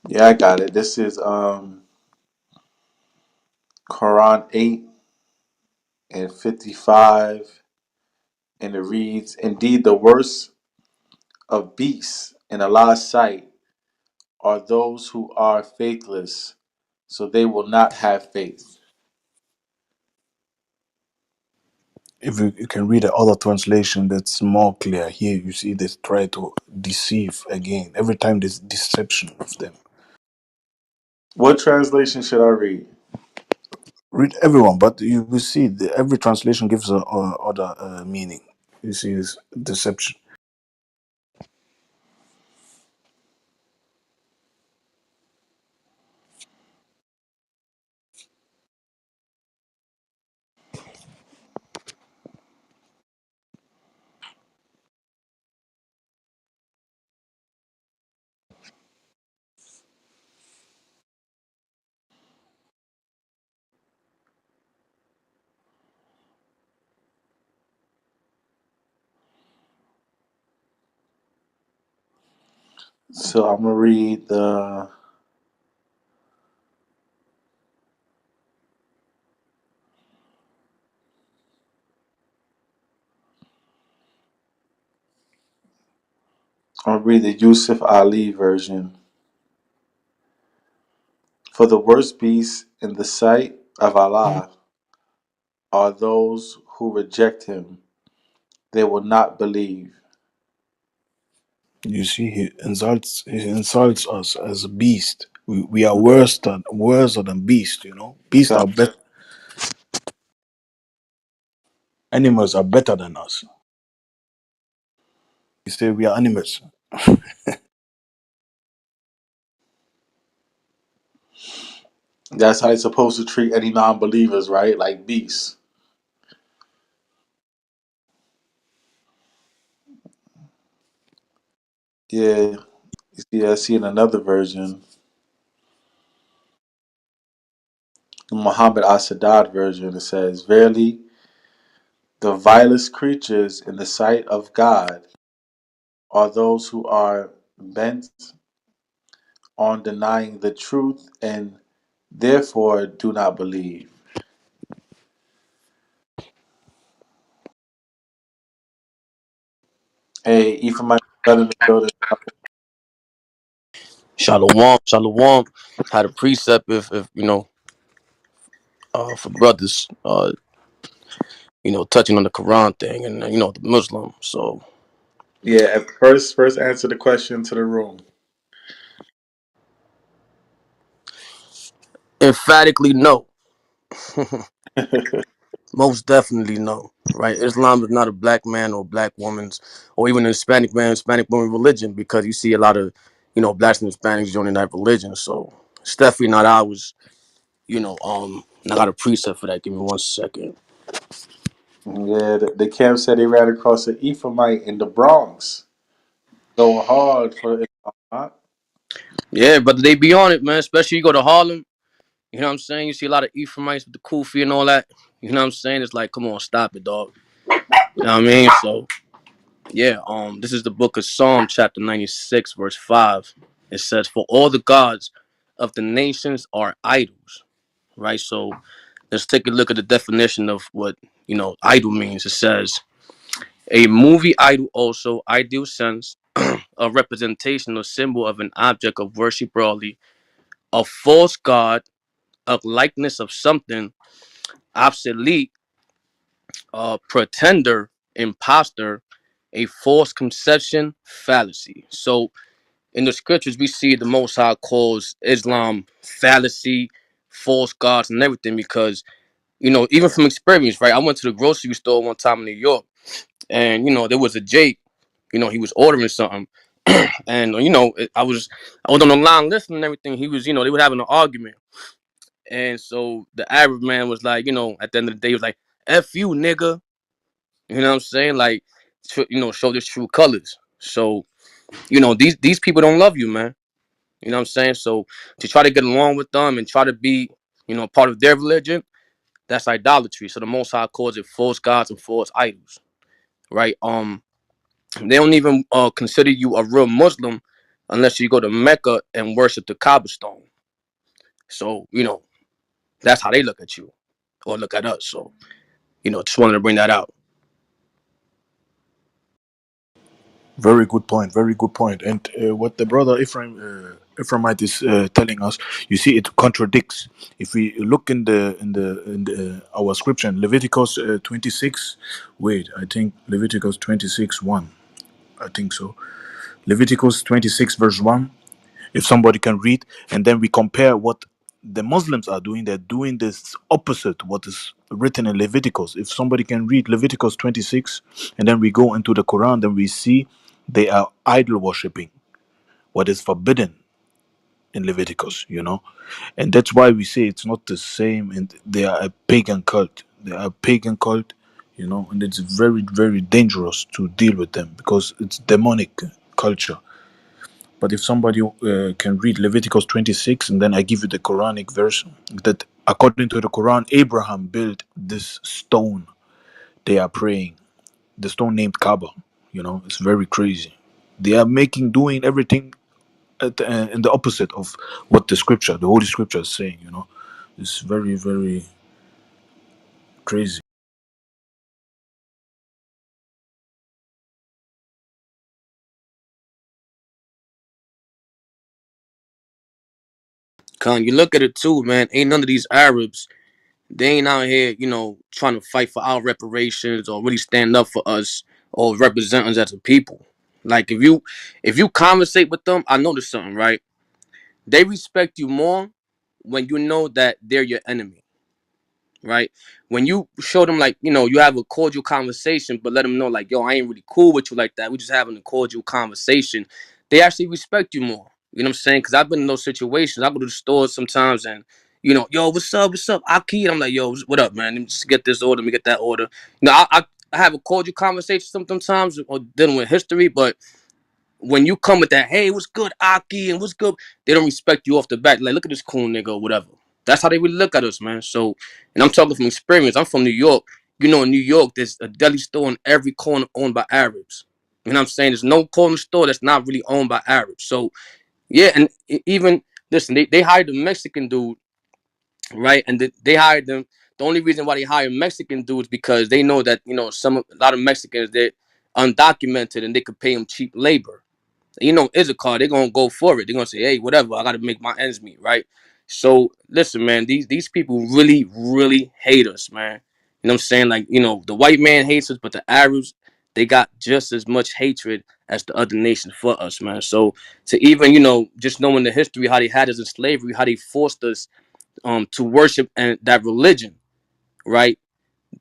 Yeah, I got it. This is Quran 8:55, and it reads, "Indeed, the worst of beasts in Allah's sight are those who are faithless, so they will not have faith." If you can read the other translation that's more clear, here you see they try to deceive again. Every time there's deception of them. What translation should I read? Read everyone, but you will see every translation gives a other meaning. You see, it's deception. So I'm gonna read the. I'll read the Yusuf Ali version. For the worst beast in the sight of Allah are those who reject him. They will not believe. You see, he insults us as a beast. We are worse than beast. You know, beasts Con- are better. Animals are better than us. You say we are animals. That's how you're supposed to treat any non believers, right? Like beasts. Yeah. You see, I see in another version, the Muhammad As-Saddad version, it says, verily, the vilest creatures in the sight of God are those who are bent on denying the truth and therefore do not believe. Hey, Ephraim, brother in the building. Shalom, shalom. Had a precept if for brothers, touching on the Quran thing and the Muslim. So Yeah, at first answer the question to the room. emphatically no, most definitely no. Right? Islam is not a black man or black woman's, or even a Hispanic man, Hispanic woman religion, because you see a lot of blacks and Hispanics joining that religion. So it's definitely not ours. And I got a precept for that. Give me 1 second. Yeah, the camp said they ran across an Ephraimite in the Bronx. Go hard for Islam. Huh? Yeah, but they be on it, man. Especially you go to Harlem. You know what I'm saying? You see a lot of Ephraimites with the kufi and all that. You know what I'm saying? It's like, come on, stop it, dog. You know what I mean? So yeah, this is the book of Psalm, chapter 96, verse 5. It says, for all the gods of the nations are idols. Right? So let's take a look at the definition of what idol means. It says a movie idol, also ideal sense, a representation or symbol of an object of worship broadly, a false god, a likeness of something, obsolete, pretender, imposter, a false conception, fallacy. So in the scriptures, we see the Most High calls Islam fallacy, false gods, and everything because, even from experience, right? I went to the grocery store one time in New York and, there was a Jake, he was ordering something. And, I was on the line listening and everything. He was, they were having an argument. And so the Arab man was like, at the end of the day, he was like, F you, nigga. You know what I'm saying? Like, show their true colors. So, these people don't love you, man. You know what I'm saying? So to try to get along with them and try to be, part of their religion, that's idolatry. So the Most High calls it false gods and false idols, right? They don't even consider you a real Muslim unless you go to Mecca and worship the Kaaba stone. So that's how they look at you or look at us. So just wanted to bring that out. Very good point. Very good point. And what the brother Ephraimite is telling us, you see, it contradicts. If we look in the our scripture, in Leviticus 26. Wait, I think Leviticus 26:1. I think so. Leviticus 26 verse 1. If somebody can read, and then we compare what the Muslims are doing, they're doing this opposite what is written in Leviticus. If somebody can read Leviticus 26, and then we go into the Quran, then we see they are idol worshipping, what is forbidden in Leviticus, and that's why we say it's not the same, and they are a pagan cult. They are a pagan cult, and it's very, very dangerous to deal with them because it's demonic culture. But if somebody can read Leviticus 26, and then I give you the Quranic verse, that according to the Quran, Abraham built this stone they are praying, the stone named Kaaba. It's very crazy. They are doing everything in the opposite of what the Holy Scripture is saying. It's very, very crazy. Con, you look at it too, man. Ain't none of these Arabs, They ain't out here, trying to fight for our reparations or really stand up for us or represent us as a people. Like if you conversate with them, I noticed something, right? They respect you more when you know that they're your enemy, right? When you show them, like, you have a cordial conversation, but let them know, like, yo, I ain't really cool with you like that. We just having a cordial conversation. They actually respect you more. You know what I'm saying? Because I've been in those situations. I go to the stores sometimes and, yo, what's up? I key. I'm like, yo, what up, man? Let me just get this order. Let me get that order. I have a cordial conversation sometimes or dealing with history, but when you come with that, hey, what's good, Aki, and what's good, they don't respect you off the back. Like, look at this cool nigga or whatever. That's how they really look at us, man. So, and I'm talking from experience. I'm from New York. In New York, there's a deli store in every corner owned by Arabs. You know what I'm saying? There's no corner store that's not really owned by Arabs. So, yeah, and even, listen, they hired the Mexican dude, right? And they hired them. The only reason why they hire Mexican dudes because they know that, a lot of Mexicans, they're undocumented and they could pay them cheap labor. Issachar, they're gonna go for it. They're gonna say, hey, whatever, I gotta make my ends meet, right? So listen, man, these people really, really hate us, man. You know what I'm saying? Like, the white man hates us, but the Arabs, they got just as much hatred as the other nations for us, man. So to even, just knowing the history, how they had us in slavery, how they forced us to worship and that religion, right?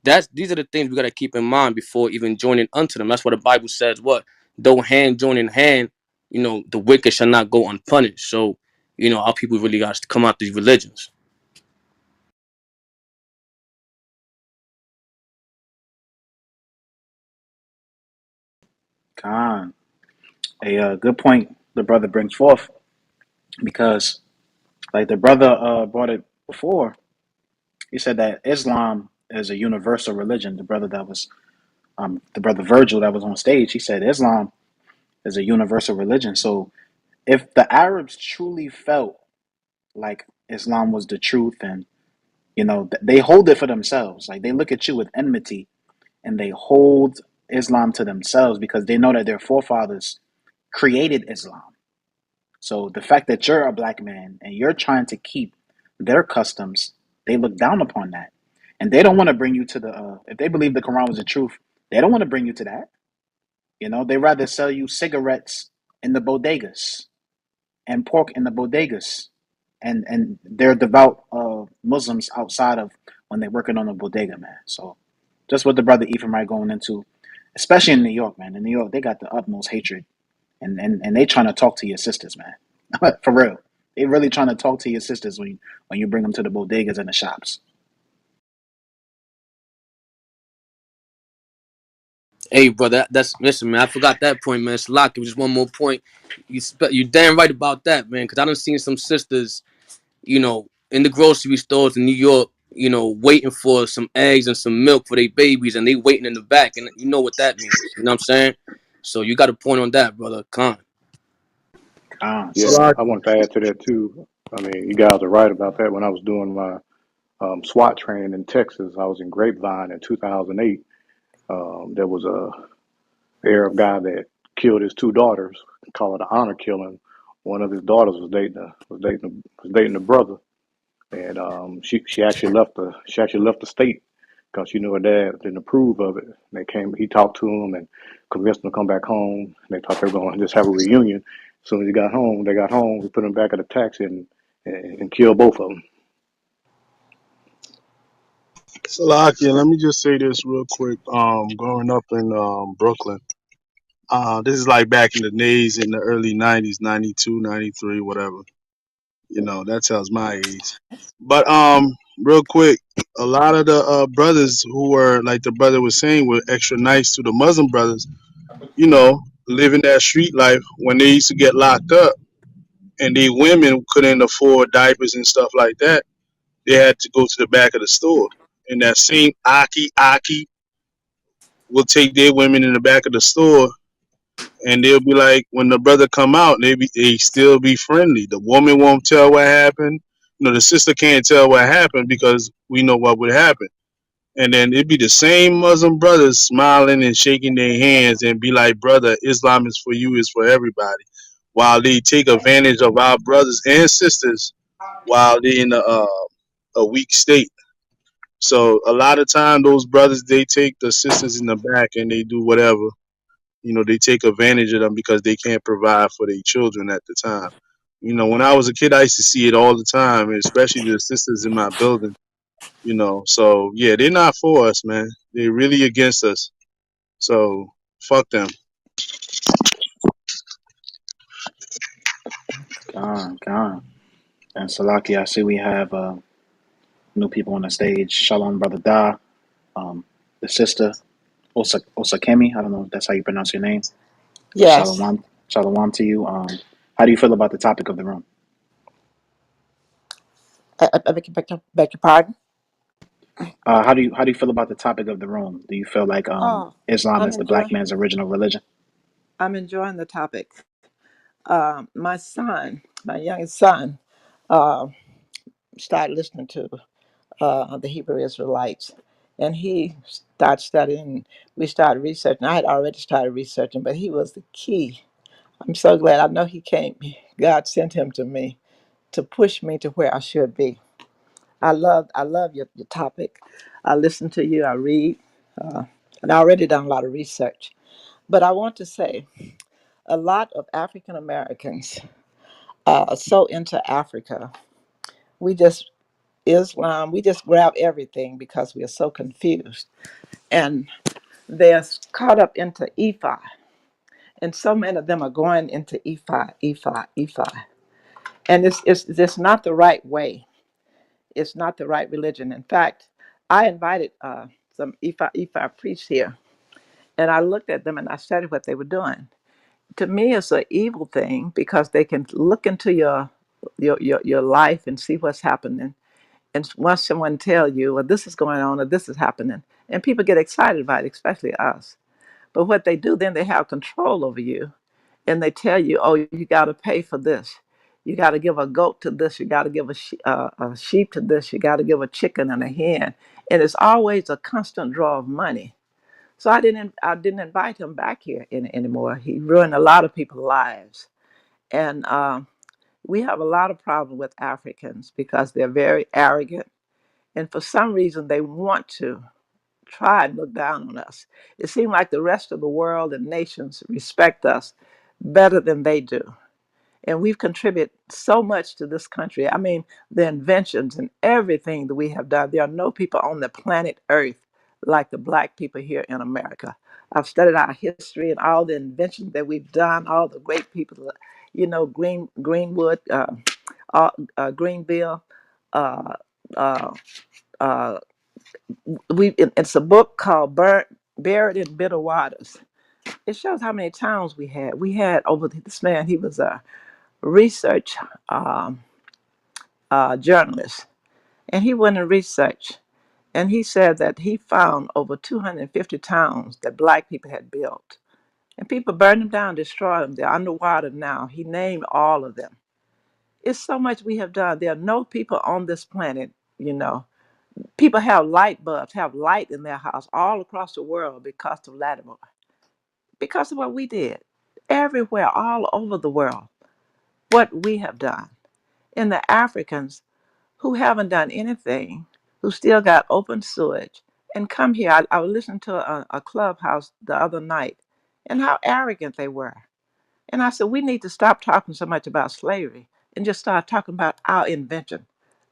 These are the things we gotta keep in mind before even joining unto them. That's what the Bible says. What though hand join in hand, the wicked shall not go unpunished. So, our people really got to come out these religions. Khan, a good point the brother brings forth because, like the brother brought it before, he said that Islam is a universal religion. The brother Virgil that was on stage, he said Islam is a universal religion. So if the Arabs truly felt like Islam was the truth and they hold it for themselves, like they look at you with enmity and they hold Islam to themselves because they know that their forefathers created Islam. So the fact that you're a black man and you're trying to keep their customs, they look down upon that. And they don't want to bring you to if they believe the Quran was the truth, they don't want to bring you to that. They rather sell you cigarettes in the bodegas and pork in the bodegas. And they're devout Muslims outside of when they're working on the bodega, man. So just what the brother Ephraim going into, especially in New York, man. In New York, they got the utmost hatred and they trying to talk to your sisters, man. For real. They really trying to talk to your sisters when you bring them to the bodegas and the shops. Hey, brother, that's listen, man. I forgot that point, man. Salak, just one more point. You damn right about that, man. Because I done seen some sisters, in the grocery stores in New York, waiting for some eggs and some milk for their babies, and they waiting in the back, and you know what that means. You know what I'm saying? So you got a point on that, brother. Khan. Con. Yeah, So I wanted to add to that too. I mean, you guys are right about that. When I was doing my SWAT training in Texas, I was in Grapevine in 2008. There was a Arab guy that killed his two daughters, call it an honor killing. One of his daughters was dating the brother, and she actually left the state because she knew her dad didn't approve of it. They came, he talked to him and convinced them to come back home. They thought they were going to just have a reunion. As soon as he got home, they got home. We put him back at a taxi and killed both of them. Salakia, let me just say this real quick. Growing up in Brooklyn, this is like back in the days in the early 90s, 92, 93, whatever. That tells my age. But real quick, a lot of the brothers who were, like the brother was saying, were extra nice to the Muslim brothers, living that street life when they used to get locked up and the women couldn't afford diapers and stuff like that. They had to go to the back of the store. And that same Aki will take their women in the back of the store, and they'll be like, when the brother come out, they still be friendly. The woman won't tell what happened. The sister can't tell what happened because we know what would happen. And then it'd be the same Muslim brothers smiling and shaking their hands and be like, brother, Islam is for you, is for everybody. While they take advantage of our brothers and sisters while they're in a weak state. So a lot of time, those brothers they take the sisters in the back and they do whatever. They take advantage of them because they can't provide for their children at the time. When I was a kid, I used to see it all the time, especially the sisters in my building. So yeah, they're not for us, man. They're really against us. So fuck them. Gone. And Salaki, I see we have new people on the stage. Shalom, brother Da, um, the sister Osakemi. I don't know if that's how you pronounce your name, but Yes. shalom to you. How do you feel about the topic of the room? I beg your pardon? How do you feel about the topic of the room? Do you feel like Oh, Islam I'm is the black enjoying. man's original religion? I'm enjoying the topic. My son, my youngest son, uh, started listening to the Hebrew Israelites, and he started studying. We started researching. I had already started researching, but he was the key. I'm so glad. I know he came. God sent him to me to push me to where I should be. I love your topic. I listen to you. I read, uh, and I already done a lot of research. But I want to say, a lot of African Americans are so into Africa. We just Islam. We just grab everything because we are so confused, and they're caught up into Ephi, and so many of them are going into Ephi, and it's just not the right way. It's not the right religion. In fact, I invited some Ephi priests here, and I looked at them and I studied what they were doing. To me, it's an evil thing because they can look into your life and see what's happening. And once someone tell you, well, this is going on or this is happening, and people get excited about it, especially us. But what they do, then they have control over you, and they tell you, oh, you got to pay for this. You got to give a goat to this. You got to give a sheep to this. You got to give a chicken and a hen, and it's always a constant draw of money. So I didn't invite him back here anymore. He ruined a lot of people's lives, and we have a lot of problem with Africans because they're very arrogant, and for some reason they want to try and look down on us. It seems like the rest of the world and nations respect us better than they do. And we've contributed so much to this country. I mean, the inventions and everything that we have done. There are no people on the planet Earth like the black people here in America. I've studied our history and all the inventions that we've done, all the great people, Greenwood, Greenville, uh, uh, uh, it's a book called Buried in Bitter Waters. It shows how many towns we had. We had over this man, he was a research um, journalist, and he went and researched. And he said that he found over 250 towns that black people had built. And people burned them down, destroyed them. They're underwater now. He named all of them. It's so much we have done. There are no people on this planet, you know. People have light bulbs, have light in their house all across the world because of Latimer, because of what we did. Everywhere, all over the world, what we have done. And the Africans who haven't done anything, who still got open sewage, and come here. I was listening to a clubhouse the other night, and how arrogant they were. And I said, we need to stop talking so much about slavery and just start talking about our invention.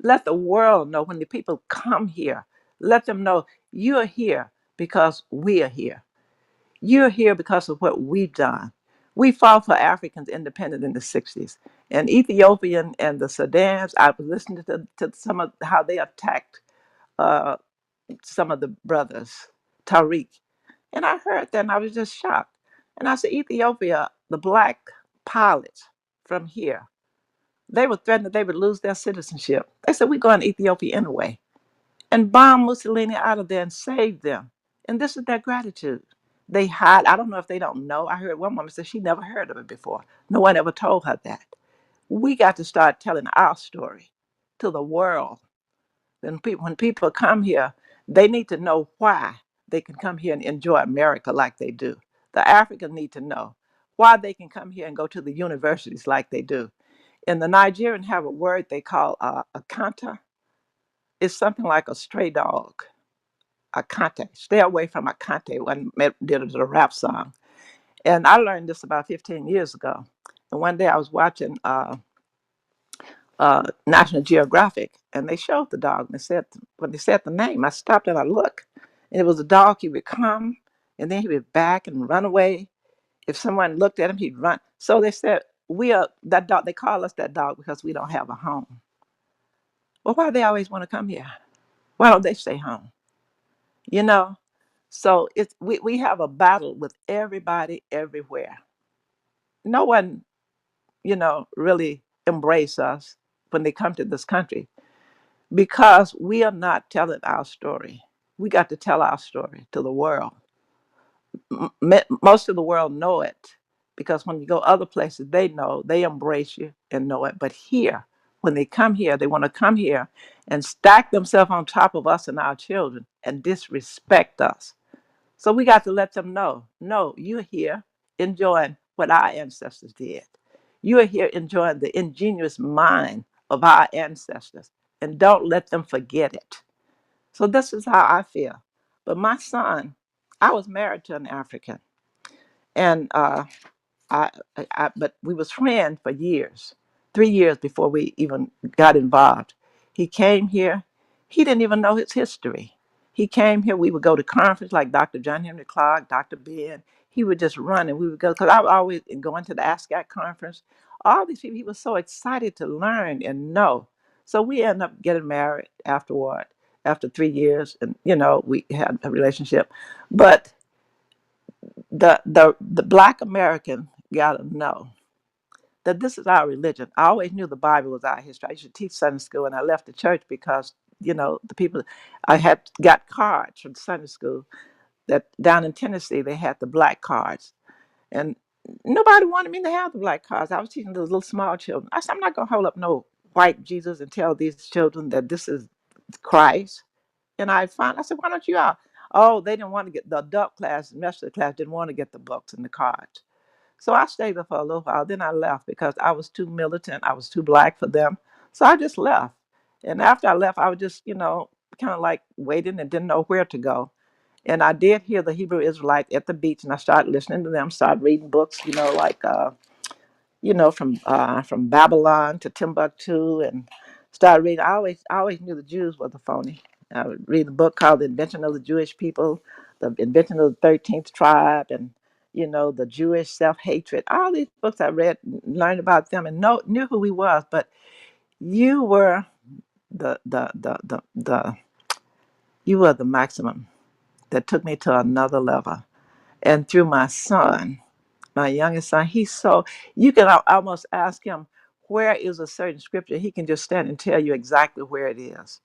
Let the world know when the people come here, let them know you're here because we are here. You're here because of what we've done. We fought for Africans' independence in the 60s. And Ethiopian and the Sudans, I was listening to some of how they attacked uh, some of the brothers, Tariq. And I heard that and I was just shocked. And I said, Ethiopia, the black pilots from here, they were threatened that they would lose their citizenship. They said, we're going to Ethiopia anyway. And bomb Mussolini out of there and save them. And this is their gratitude. They hide. I don't know if they don't know. I heard one woman say she never heard of it before. No one ever told her that. We got to start telling our story to the world. When people come here, they need to know why they can come here and enjoy America like they do. The Africans need to know why they can come here and go to the universities like they do. And the Nigerians have a word they call akanta. It's something like a stray dog, a cante. Stay away from a cante. When did it a rap song, and I learned this about 15 years ago. And one day I was watching National Geographic, and they showed the dog. And they said when they said the name, I stopped and I looked, and it was a dog. He would come, and then he would back and run away. If someone looked at him, he'd run. So they said we are that dog. They call us that dog because we don't have a home. Well, why do they always want to come here? Why don't they stay home? You know. So it's we have a battle with everybody everywhere. No one, really embrace us when they come to this country because we are not telling our story. We got to tell our story to the world. Most of the world know it because when you go other places, they know, they embrace you and know it. But here, when they come here, they want to come here and stack themselves on top of us and our children and disrespect us. So we got to let them know, no, you're here enjoying what our ancestors did. You are here enjoying the ingenious mind of our ancestors, and don't let them forget it. So this is how I feel. But my son, I was married to an African, and but we was friends for years, 3 years before we even got involved. He came here. He didn't even know his history. He came here. We would go to conference like Dr. John Henry Clark, Dr. Ben. He would just run, and we would go because I was always going to the ASCAC conference. All these people, he was so excited to learn and know. So we ended up getting married afterward. After 3 years, and we had a relationship, but the Black American gotta know that this is our religion. I always knew the Bible was our history. I used to teach Sunday school, and I left the church because the people I had got cards from Sunday school that down in Tennessee they had the black cards, and nobody wanted me to have the black cards. I was teaching those little small children. I said I'm not gonna hold up no white Jesus and tell these children that this is Christ. And I said, why don't you all? Oh, they didn't want to get the adult class, the rest of the class didn't want to get the books and the cards. So I stayed there for a little while. Then I left because I was too militant. I was too black for them. So I just left. And after I left, I was just, kind of like waiting and didn't know where to go. And I did hear the Hebrew Israelite at the beach, and I started listening to them, started reading books, like from Babylon to Timbuktu, and started reading. I always knew the Jews were the phony. I would read a book called The Invention of the Jewish People, The Invention of the 13th Tribe, and the Jewish self-hatred. All these books I read, learned about them, and knew who he was. But you were the you were the maximum that took me to another level. And through my son, my youngest son, you can almost ask him where is a certain scripture. He can just stand and tell you exactly where it is.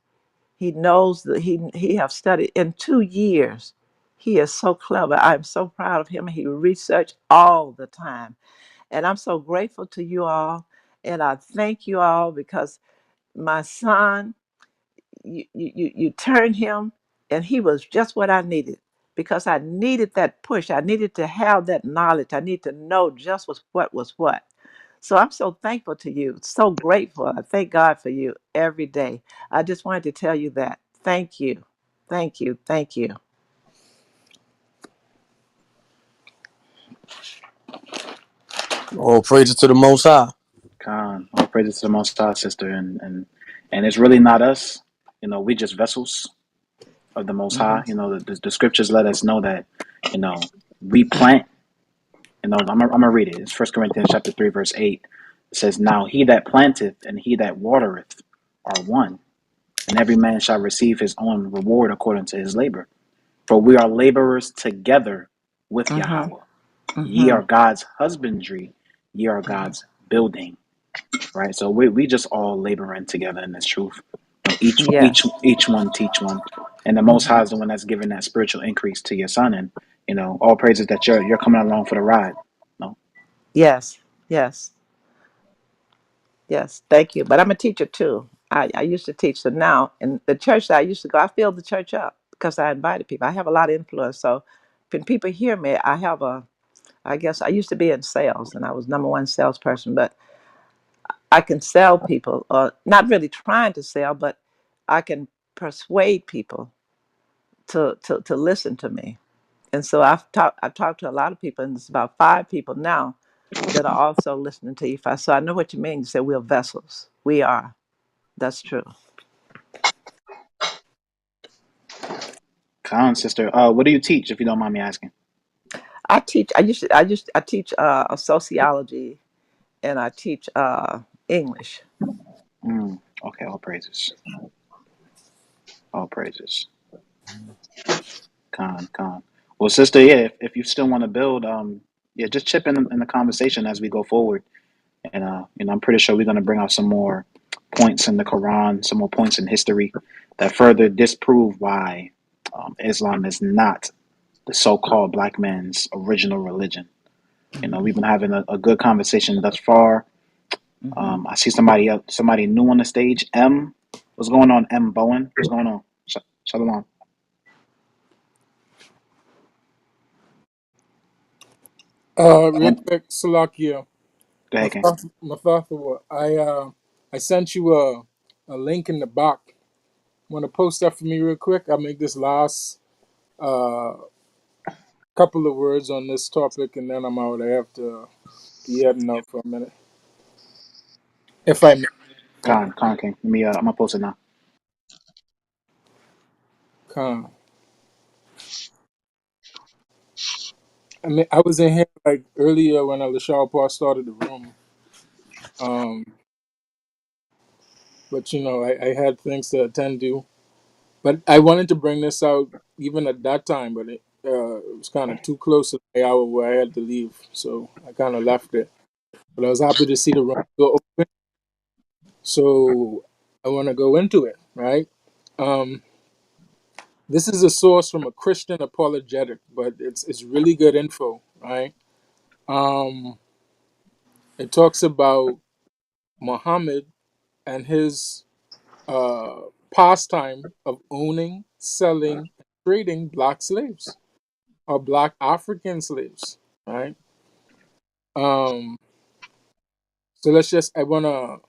He knows that he have studied in 2 years. He is so clever. I'm so proud of him. He researched all the time. And I'm so grateful to you all. And I thank you all because my son, you turned him, and he was just what I needed because I needed that push. I needed to have that knowledge. I need to know just what was what. So I'm so thankful to you, so grateful. I thank God for you every day. I just wanted to tell you that. Thank you. Thank you. Thank you. All praises to the Most High. Khan, all praises to the Most High, sister, and it's really not us. We just vessels of the Most Hmm. High. The scriptures let us know that, we plant. I'm gonna read it. It's First Corinthians chapter 3, verse 8. It says, "Now he that planteth and he that watereth are one, and every man shall receive his own reward according to his labor. For we are laborers together with Hmm. Yahweh. Ye Hmm. are God's husbandry, ye are God's building." Right. So we just all laboring together in this truth. Each Yes. each each one teach one, and the Most Hmm. High is the one that's giving that spiritual increase to your son. And all praises that you're coming along for the ride. No, Yes. Yes. Yes. Thank you. But I'm a teacher too. I used to teach. So now in the church that I used to go, I filled the church up because I invited people. I have a lot of influence. So when people hear me, I guess I used to be in sales and I was number one salesperson, but I can sell people, not really trying to sell, but I can. persuade people to listen to me. And so I've talked to a lot of people, and it's about 5 people now that are also listening to Ifa. So I know what you mean. You say we're vessels. We are. That's true. Con sister. What do you teach, if you don't mind me asking? I teach. I teach sociology, and I teach English. Mm, okay, all praises. All praises. Con. Well, sister, yeah, if you still want to build, yeah, just chip in the conversation as we go forward. And I'm pretty sure we're going to bring out some more points in the Quran, some more points in history that further disprove why Islam is not the so-called black man's original religion. We've been having a good conversation thus far. Hmm. I see somebody else, somebody new on the stage. M, what's going on? M Bowen, what's going on? Shalom. Real And quick, Salakia, go ahead, King. Mathatha, I sent you a link in the box. Want to post that for me real quick? I'll make this last uh, couple of words on this topic, and then I'm out. I have to be heading out for a minute, if I may. Con King. Let me. I'm gonna post it now. Con. I mean, I was in here like earlier when Lashar Paul started the room, um, but I had things to attend to. But I wanted to bring this out even at that time, but it was kind of too close to the hour where I had to leave, so I kind of left it. But I was happy to see the room go open, so I want to go into it. Right? Um, this is a source from a Christian apologetic, but it's really good info. Right? Um, it talks about Muhammad and his pastime of owning, selling, and trading black slaves or black African slaves, right? So I want to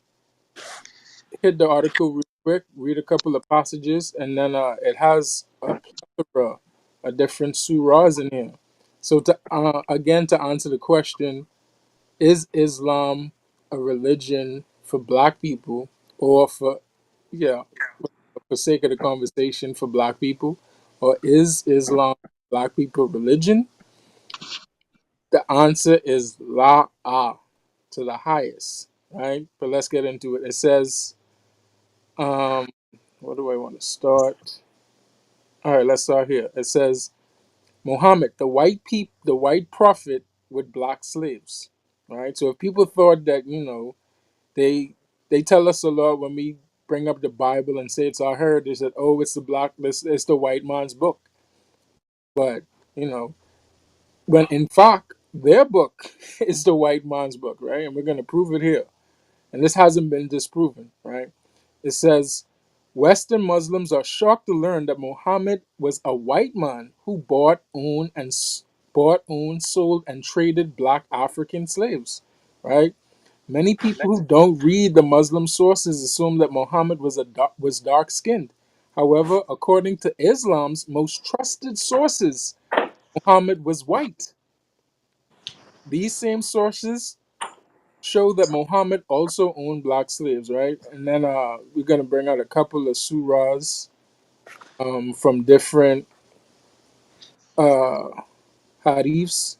hit the article real quick, read a couple of passages, and then it has a plethora of different surahs in here. So again, to answer the question, is Islam a religion for black people or yeah, for sake of the conversation for black people, or is Islam black people religion? The answer is La to the highest, right? But let's get into it. It says, um, where do I want to start? All right, let's start here. It says, Muhammad, the white prophet with black slaves. All right. So if people thought that they they tell us a lot when we bring up the Bible and say it's our heritage, that it's it's the white man's book. But you know, when in fact their book is the white man's book, right? And we're going to prove it here. And this hasn't been disproven, right? It says Western Muslims are shocked to learn that Muhammad was a white man who bought, owned, sold, and traded black African slaves, right? Many people who don't read the Muslim sources assume that Muhammad was dark skinned. However, according to Islam's most trusted sources, Muhammad was white. These same sources show that Muhammad also owned black slaves, right? And then we're gonna bring out a couple of surahs from different uh, hadiths,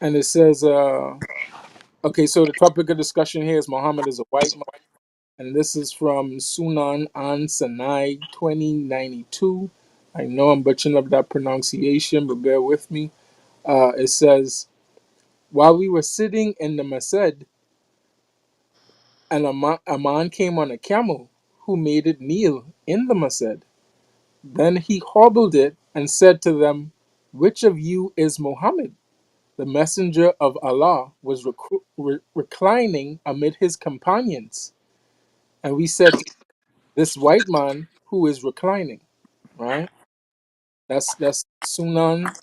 and it says, okay, so the topic of discussion here is Muhammad is a white man, and this is from Sunan An Sanai 2092. I know I'm butchering up that pronunciation, but bear with me. It says, while we were sitting in the masjid, and a man came on a camel who made it kneel in the masjid. Then he hobbled it and said to them, which of you is Muhammad? The messenger of Allah was reclining amid his companions. And we said, this white man who is reclining, right? That's Sunan.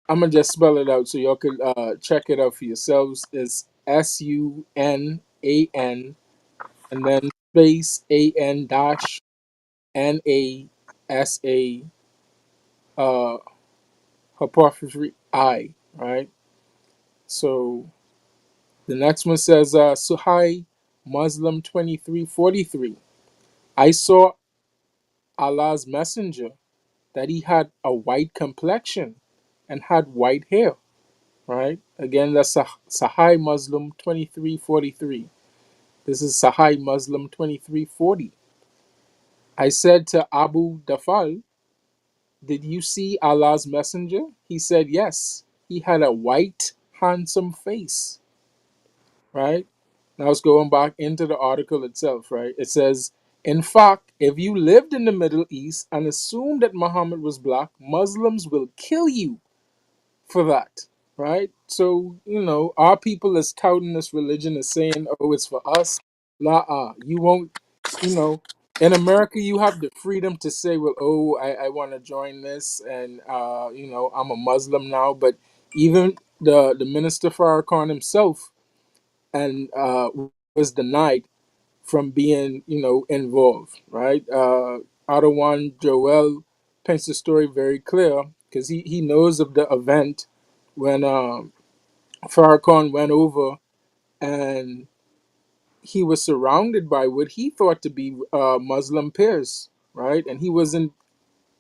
I'm going to just spell it out so y'all could check it out for yourselves. It's Sunan and then space an dash NASA uh, apostrophe I, right? So the next one says, Suhai Muslim 2343. I saw Allah's messenger that he had a white complexion and had white hair, right? Again, that's Sahai Muslim 2343. This is Sahai Muslim 2340. I said to Abu Dafal, did you see Allah's messenger? He said, yes. He had a white, handsome face, right? Now it's going back into the article itself, right? It says, in fact, if you lived in the Middle East and assumed that Muhammad was black, Muslims will kill you for that, right? So, our people is touting this religion as saying, oh, it's for us. You won't, you know, in America, you have the freedom to say, well, oh, I want to join this and, I'm a Muslim now. But even the Minister Farrakhan himself and was denied from being, involved, right? Adawan Joel paints the story very clear because he knows of the event when Farrakhan went over and he was surrounded by what he thought to be Muslim peers, right? And he wasn't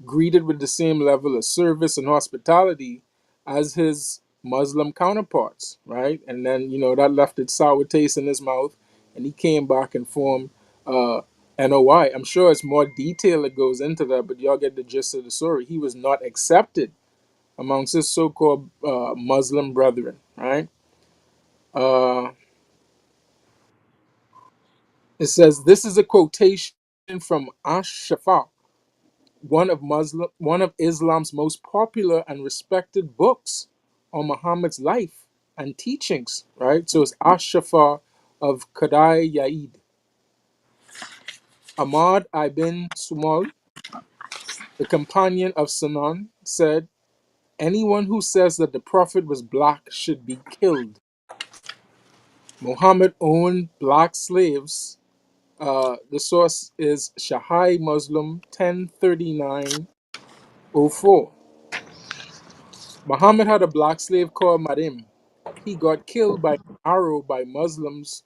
greeted with the same level of service and hospitality as his Muslim counterparts, right? And then, that left its sour taste in his mouth, and he came back and formed NOI. I'm sure it's more detail that goes into that, but y'all get the gist of the story. He was not accepted amongst his so called Muslim brethren, right? Uh, it says this is a quotation from Ash-Shafa, one of Islam's most popular and respected books on Muhammad's life and teachings, right? So it's Ash-Shafa of Qadai Yaid. Ahmad ibn Sumal, the companion of Sinan, said, anyone who says that the Prophet was black should be killed. Muhammad owned black slaves. The source is Shahai Muslim 1039:04. Muhammad had a black slave called Marim. He got killed by an arrow by Muslims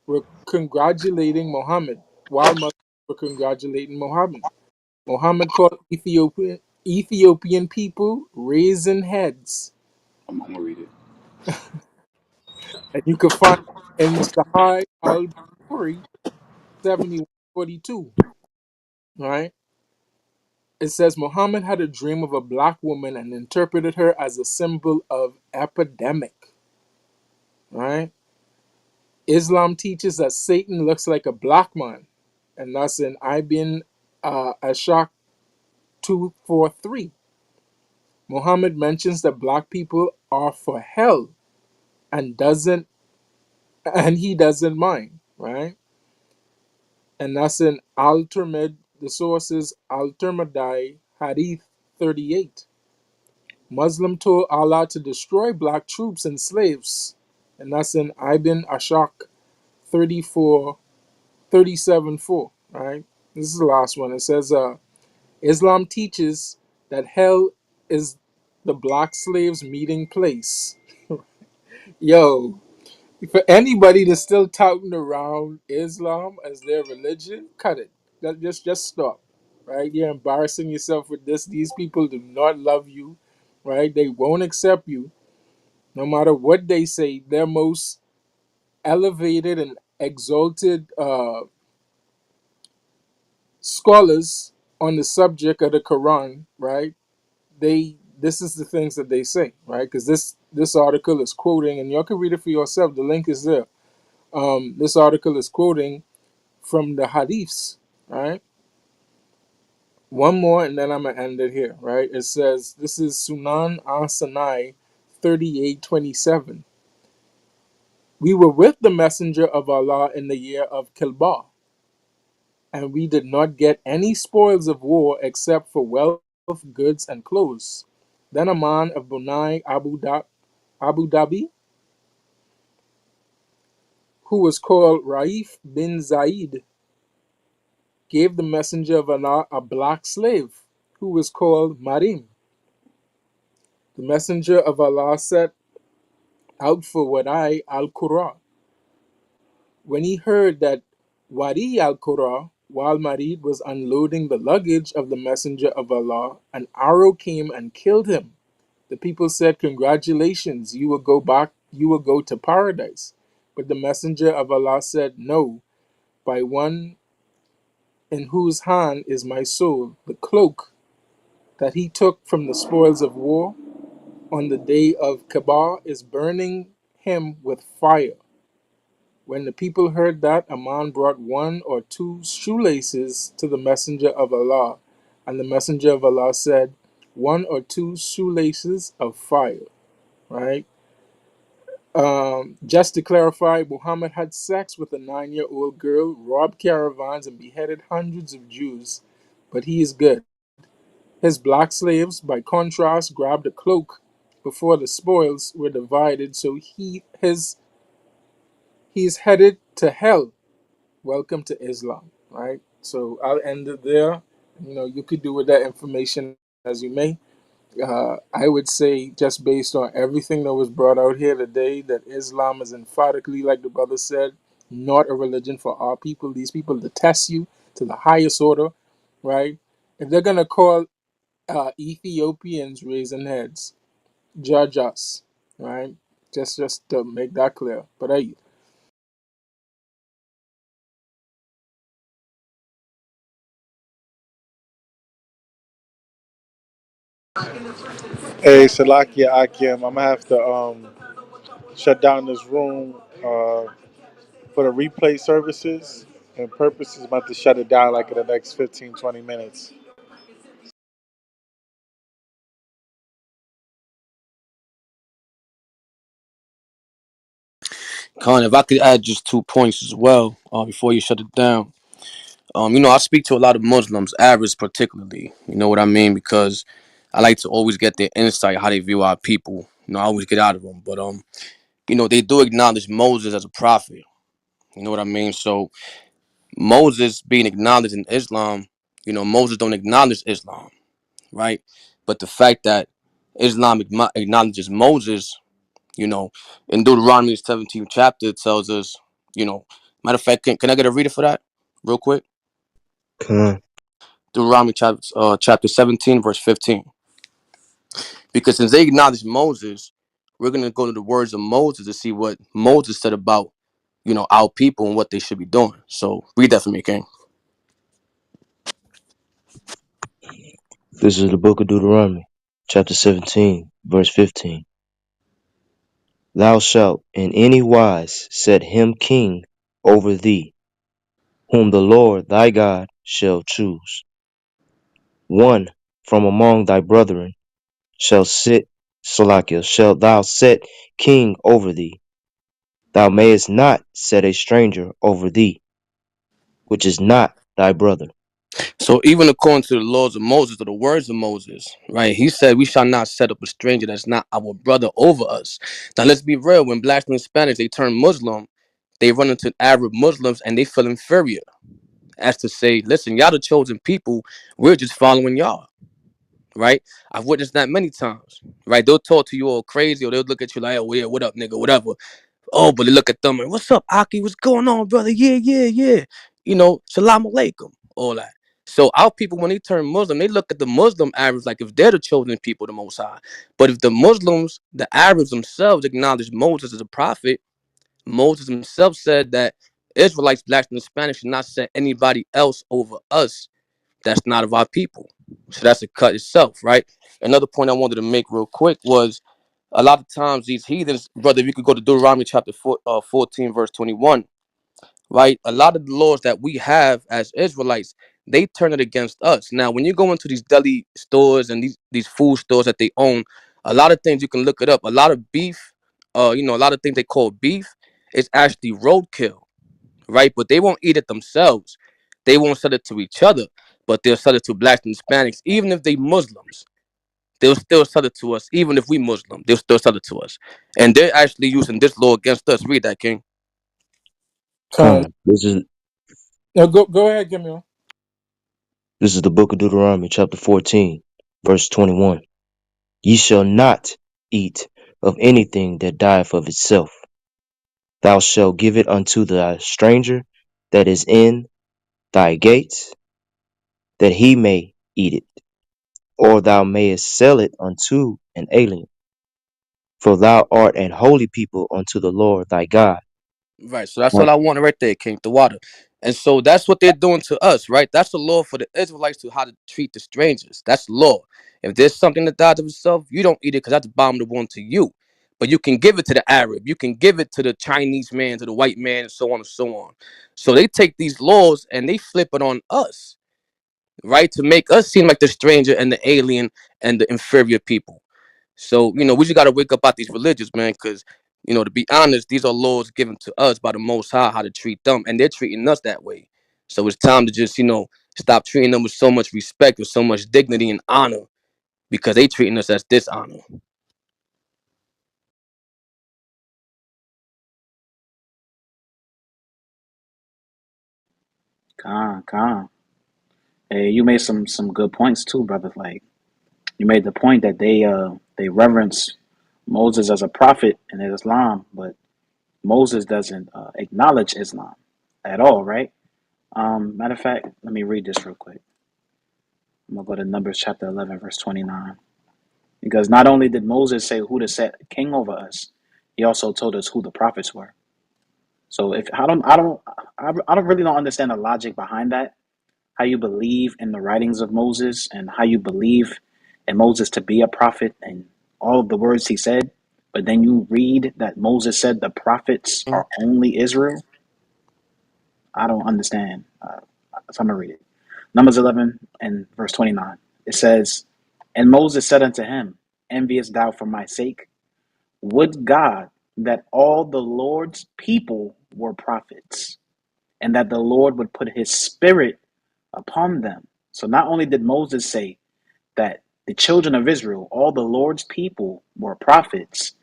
were congratulating Muhammad while Muslims were congratulating Muhammad. Muhammad called Ethiopian people raisin heads. I'm gonna read it. And you can find in Sahih al-Bukhari 7142, right? It says Muhammad had a dream of a black woman and interpreted her as a symbol of epidemic, right? Islam teaches that Satan looks like a black man, and that's in Ibn Ashak 243. Muhammad mentions that black people are for hell and doesn't and he doesn't mind, right? And that's in Al Tirmidhi, the sources Al Tirmidhi Hadith 38. Muslim told Allah to destroy black troops and slaves, and that's in Ibn Ashak 34 37:4, right? This is the last one. It says, Islam teaches that hell is the black slaves' meeting place. Yo, for anybody that's still touting around Islam as their religion, cut it. Just stop, right? You're embarrassing yourself with this. These people do not love you, right? They won't accept you, no matter what they say. Their most elevated and exalted scholars on the subject of the Quran, right? This is the things that they say, right? Because this article is quoting, and y'all can read it for yourself. The link is there. This article is quoting from the Hadiths, right? One more, and then I'm gonna end it here, right? It says this is Sunan Al-Sanai 38:27. We were with the Messenger of Allah in the year of Kilbah, and we did not get any spoils of war except for wealth, goods, and clothes. Then a man of Bunai Abu Dhabi, who was called Raif bin Zaid, gave the messenger of Allah a black slave who was called Marim. The messenger of Allah set out for Wadi al Qura. When he heard that Wadi al Qura, while Marid was unloading the luggage of the messenger of Allah, an arrow came and killed him. The people said, "Congratulations, you will go back, you will go to paradise." But the messenger of Allah said, "No, by one in whose hand is my soul, the cloak that he took from the spoils of war on the day of Kaaba is burning him with fire." When the people heard that, a man brought one or two shoelaces to the messenger of Allah, and the messenger of Allah said, "One or two shoelaces of fire." Right? Just to clarify, Muhammad had sex with a 9-year-old girl, robbed caravans, and beheaded hundreds of Jews, but he is good. His black slaves, by contrast, grabbed a cloak before the spoils were divided, so he's headed to hell. Welcome to Islam, right? So I'll end it there. You could do with that information as you may. I would say, just based on everything that was brought out here today, that Islam is emphatically, like the brother said, not a religion for our people. These people detest you to the highest order, right? If they're gonna call Ethiopians raising heads, judge us, right? Just to make that clear. But Hey, Salakia Akim, I'm gonna have to shut down this room for the replay services and purposes. I'm about to shut it down like in the next 15, 20 minutes. Khan, if I could add just 2 points as well, before you shut it down. I speak to a lot of Muslims, Arabs particularly. You know what I mean? Because I like to always get their insight, how they view our people. I always get out of them. But they do acknowledge Moses as a prophet. You know what I mean? So Moses being acknowledged in Islam, Moses don't acknowledge Islam, right? But the fact that Islam acknowledges Moses, you know, in Deuteronomy 17th chapter, it tells us, you know, matter of fact, can I get a reader for that real quick? Come on. Deuteronomy chapter 17, verse 15. Because since they acknowledge Moses, we're going to go to the words of Moses to see what Moses said about, our people and what they should be doing. So read that for me, King. This is the book of Deuteronomy, chapter 17, verse 15. Thou shalt in any wise set him king over thee, whom the Lord thy God shall choose. One from among thy brethren shalt thou set king over thee. Thou mayest not set a stranger over thee, which is not thy brother. So even according to the laws of Moses or the words of Moses, right? He said, "We shall not set up a stranger that's not our brother over us." Now let's be real. When blacks and Hispanics they turn Muslim, they run into Arab Muslims and they feel inferior, as to say, "Listen, y'all the chosen people. We're just following y'all." Right? I've witnessed that many times. Right? They'll talk to you all crazy, or they'll look at you like, "Oh yeah, what up, nigga? Whatever." Oh, but they look at them and, "What's up, Aki? What's going on, brother? Yeah, yeah, yeah. Salam alaikum." All that. So our people, when they turn Muslim, they look at the Muslim Arabs like if they're the chosen people, the Most High. But if the Muslims, the Arabs themselves acknowledge Moses as a prophet, Moses himself said that Israelites, blacks, and Hispanics should not set anybody else over us that's not of our people. So that's a cut itself, right? Another point I wanted to make real quick was a lot of times these heathens, brother, if you could go to Deuteronomy chapter 14, verse 21, right? A lot of the laws that we have as Israelites, they turn it against us. Now, when you go into these deli stores and these food stores that they own, a lot of things you can look it up. A lot of beef, a lot of things they call beef is actually roadkill, right? But they won't eat it themselves. They won't sell it to each other, but they'll sell it to blacks and Hispanics, even if they Muslims. They'll still sell it to us, even if we Muslim. They'll still sell it to us, and they're actually using this law against us. Read that, King. Con. Con. This is No, go ahead, Gamil. This is the book of Deuteronomy, chapter 14, verse 21. Ye shall not eat of anything that dieth of itself. Thou shalt give it unto the stranger that is in thy gates, that he may eat it, or thou mayest sell it unto an alien. For thou art an holy people unto the Lord thy God. Right. So that's all I wanted right there, King, the water. And so that's what they're doing to us, right? That's the law for the Israelites to how to treat the strangers. That's law. If there's something that dies of itself, you don't eat it because that's abominable to you. But you can give it to the Arab, you can give it to the Chinese man, to the white man, and so on and so on. So they take these laws and they flip it on us, right? To make us seem like the stranger and the alien and the inferior people. So, we just got to wake up out these religions, man, because, to be honest, these are laws given to us by the Most High, how to treat them, and they're treating us that way. So it's time to just, stop treating them with so much respect, with so much dignity and honor, because they treating us as dishonor. Con. Hey, you made some good points too, brother. Like you made the point that they reverence Moses as a prophet in Islam, but Moses doesn't acknowledge Islam at all, right? Matter of fact, let me read this real quick. I'm gonna go to Numbers chapter 11, verse 29. Because not only did Moses say who to set king over us, he also told us who the prophets were. So if I don't really don't understand the logic behind that. How you believe in the writings of Moses and how you believe in Moses to be a prophet and all of the words he said, but then you read that Moses said the prophets are only Israel. I don't understand. So I'm gonna read it. Numbers 11 and verse 29. It says, "And Moses said unto him, Envious thou for my sake? Would God that all the Lord's people were prophets, and that the Lord would put his spirit upon them." So not only did Moses say that the children of Israel, all the Lord's people, were prophets,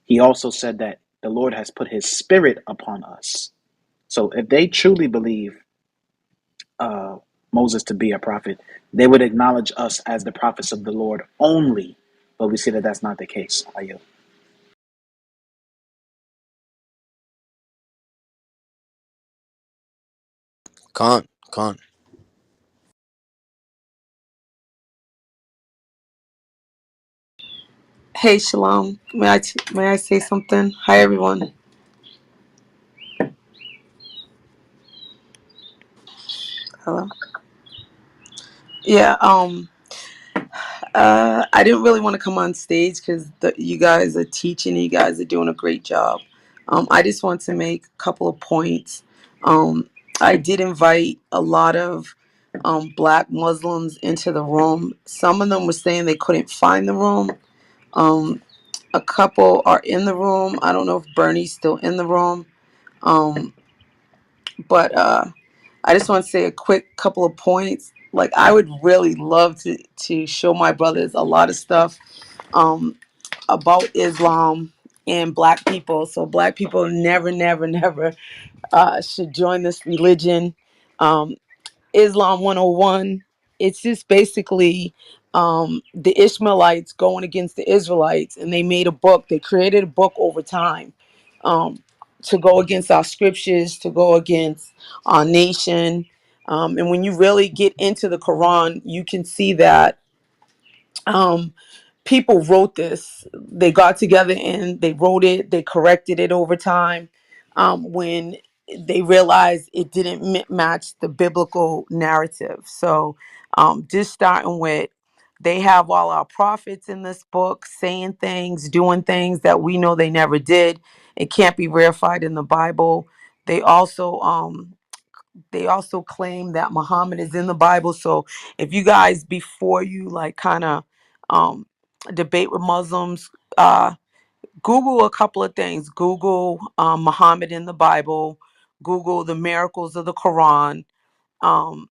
he also said that the Lord has put his spirit upon us. So if they truly believe uh, Moses to be a prophet, they would acknowledge us as the prophets of the Lord only. But we see that that's not the case. I yield. Con. Hey, Shalom. May I say something? Hi, everyone. Hello. Yeah. I didn't really want to come on stage because you guys are teaching. You guys are doing a great job. I just want to make a couple of points. I did invite a lot of Black Muslims into the room. Some of them were saying they couldn't find the room. Um, a couple are in the room. I don't know if Bernie's still in the room. Um, but I just want to say a quick couple of points. Like I would really love to show my brothers a lot of stuff about Islam and Black people. So Black people never should join this religion. Um, Islam 101. It's just basically the Ishmaelites going against the Israelites, and they made a book. They created a book over time um, to go against our scriptures, to go against our nation. And when you really get into the Quran, you can see that. People wrote this. They got together and they wrote it. They corrected it over time when they realized it didn't match the biblical narrative. So, just starting with, they have all our prophets in this book saying things, doing things that we know they never did. It can't be verified in the Bible. They also claim that Muhammad is in the Bible. So if you guys, before you like kind of um, debate with Muslims, Google a couple of things. Google Muhammad in the Bible. Google the miracles of the Quran. Um,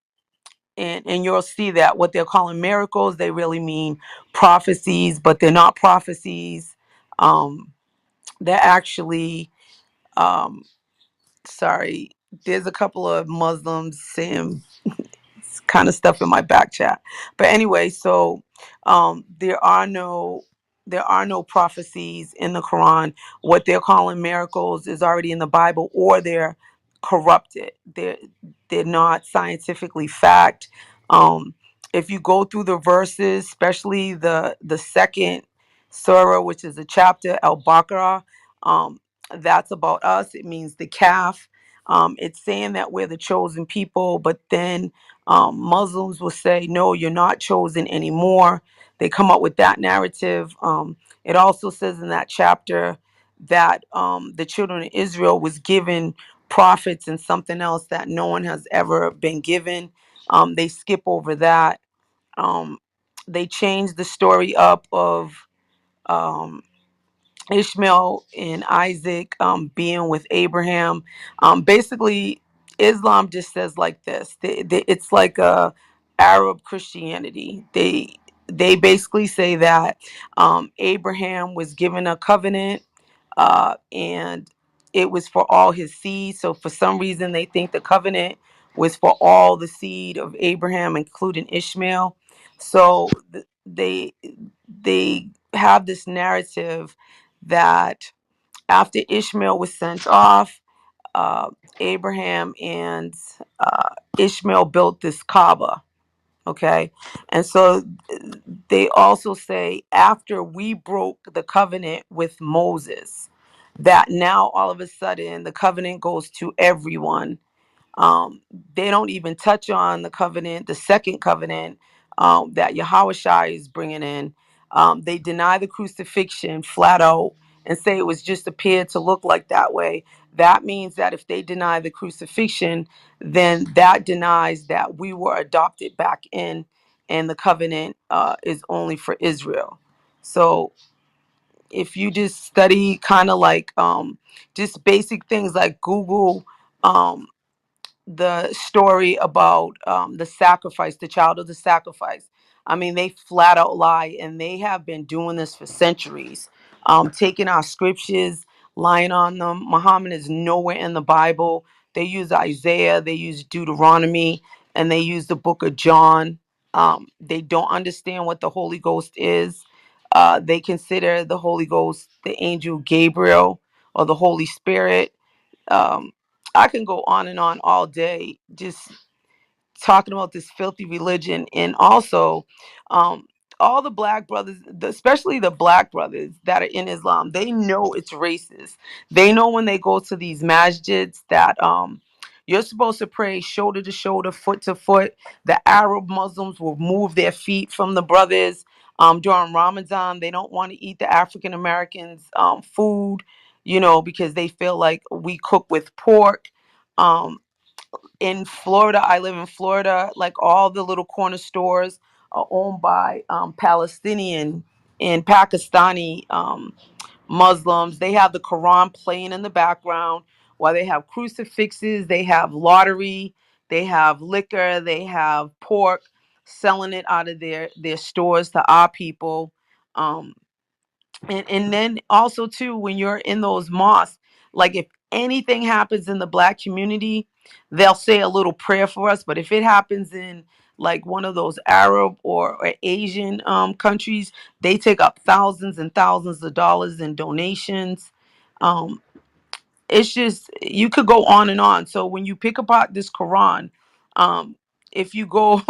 and you'll see that what they're calling miracles, they really mean prophecies, but they're not prophecies. Um, they're actually, um, sorry, there's a couple of Muslims saying kind of stuff in my back chat. But anyway, so there are no prophecies in the Quran. What they're calling miracles is already in the Bible, or they're corrupted. They're not scientifically fact. Um, if you go through the verses, especially the second surah, which is a chapter, Al Baqarah, that's about us. It means the calf. It's saying that we're the chosen people, but then Muslims will say, no, you're not chosen anymore. They come up with that narrative. It also says in that chapter that the children of Israel was given prophets and something else that no one has ever been given. They skip over that. Um, they change the story up of um, Ishmael and Isaac being with Abraham. Basically, Islam just says like this. It's like a Arab Christianity. They basically say that Abraham was given a covenant, and it was for all his seed. So for some reason, they think the covenant was for all the seed of Abraham, including Ishmael. So they have this narrative that after Ishmael was sent off, uh, Abraham and Ishmael built this Kaaba. Okay. And so they also say after we broke the covenant with Moses, that now all of a sudden the covenant goes to everyone. um, they don't even touch on the covenant, the second covenant that Yahushua is bringing in. They deny the crucifixion flat out and say it was just appeared to look like that way. That means that if they deny the crucifixion, then that denies that we were adopted back in, and the covenant is only for Israel. So if you just study kind of like just basic things like Google um, the story about the sacrifice, the child of the sacrifice. I mean, they flat out lie, and they have been doing this for centuries, taking our scriptures, lying on them. Muhammad is nowhere in the Bible. They use Isaiah, they use Deuteronomy, and they use the book of John. They don't understand what the Holy Ghost is. They consider the Holy Ghost the angel Gabriel or the Holy Spirit. um, I can go on and on all day just talking about this filthy religion. And also um all the black brothers, especially the black brothers that are in Islam, they know it's racist. They know when they go to these masjids that you're supposed to pray shoulder to shoulder, foot to foot. The Arab Muslims will move their feet from the brothers. During Ramadan, they don't want to eat the African Americans food, because they feel like we cook with pork. um in Florida, I live in Florida, like all the little corner stores are owned by Palestinian and Pakistani Muslims. They have the Quran playing in the background while they have crucifixes, they have lottery, they have liquor, they have pork, selling it out of their stores to our people. Um, and then also too, when you're in those mosques, like if anything happens in the black community, they'll say a little prayer for us. But if it happens in like one of those Arab or Asian countries, they take up thousands and thousands of dollars in donations. um it's just, you could go on and on. So when you pick apart this Quran, um if you go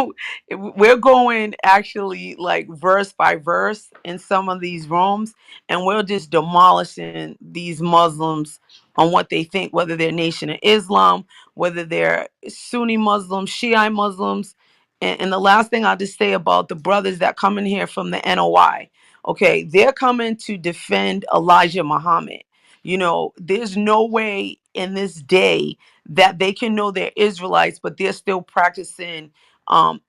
we're going actually like verse by verse in some of these rooms, and we're just demolishing these Muslims on what they think, whether they're Nation of Islam, whether they're Sunni Muslims, Shiite Muslims. And the last thing I'll just say about the brothers that come in here from the NOI, okay, they're coming to defend Elijah Muhammad. There's no way in this day that they can know they're Israelites, but they're still practicing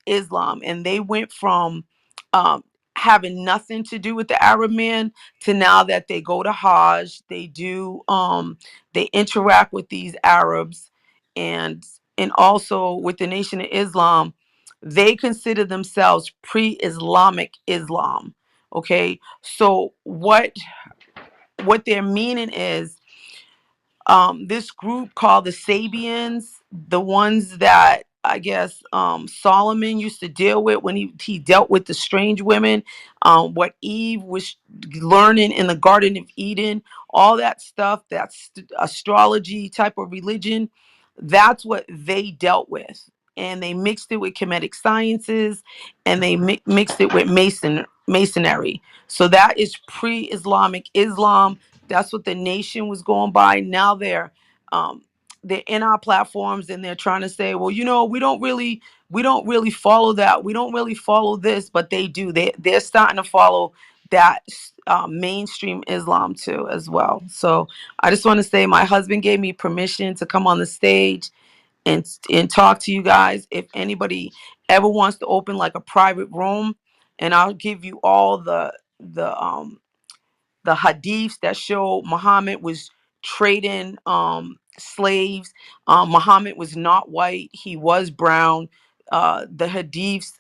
Islam. And they went from um, having nothing to do with the Arab man to now that they go to Hajj, they interact with these Arabs, and also with the Nation of Islam. They consider themselves pre-Islamic Islam. Okay, so what their meaning is, this group called the Sabians, the ones that I guess Solomon used to deal with when he dealt with the strange women, what Eve was learning in the Garden of Eden, all that stuff, that's astrology type of religion. That's what they dealt with, and they mixed it with Kemetic sciences, and they mixed it with masonry. So that is pre-Islamic Islam. That's what the nation was going by. Now um, they're in our platforms and they're trying to say, well, we don't really follow that, we don't really follow this, but they do. They're starting to follow that mainstream Islam too as well. So I just want to say my husband gave me permission to come on the stage and talk to you guys. If anybody ever wants to open like a private room, and I'll give you all the hadiths that show Muhammad was trading slaves. Muhammad was not white, he was brown. The hadiths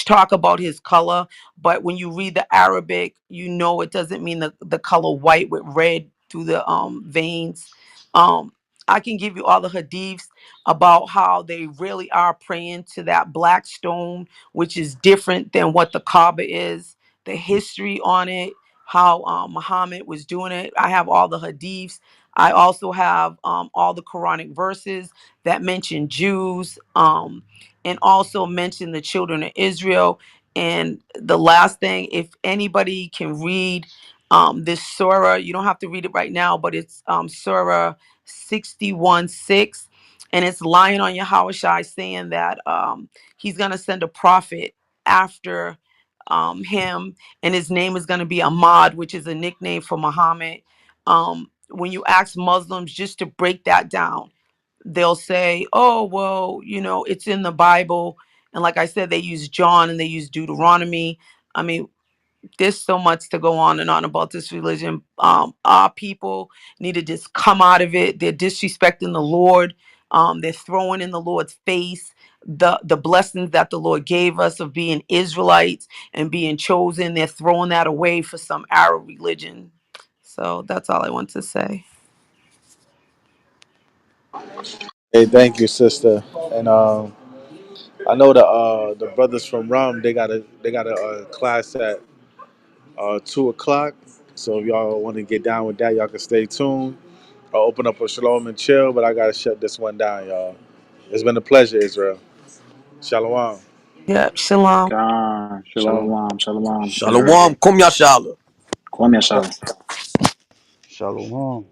talk about his color, but when you read the Arabic, you know it doesn't mean the color white with red through the veins. Um, I can give you all the hadiths about how they really are praying to that black stone, which is different than what the Kaaba is, the history on it, how Muhammad was doing it. I have all the hadiths. I also have all the Quranic verses that mention Jews, and also mention the children of Israel. And the last thing, if anybody can read this surah, you don't have to read it right now, but it's surah 61:6, and it's lying on Yahushua saying that he's going to send a prophet after him, and his name is going to be Ahmad, which is a nickname for Muhammad. When you ask Muslims just to break that down, they'll say, oh, well, it's in the Bible. And like I said, they use John and they use Deuteronomy. I mean, there's so much to go on and on about this religion. Our people need to just come out of it. They're disrespecting the Lord. They're throwing in the Lord's face the blessings that the Lord gave us of being Israelites and being chosen. They're throwing that away for some Arab religion. So that's all I want to say. Hey, thank you, sister. And I know the brothers from Rum, they got a class at 2 o'clock. So if y'all want to get down with that, y'all can stay tuned. I'll open up a shalom and chill, but I gotta shut this one down, y'all. It's been a pleasure, Israel. Shalom. Yeah, shalom. God, Shalom. shalom, shalom, Israel. Shalom, kum yashala. Kwame Ashala. Shalom.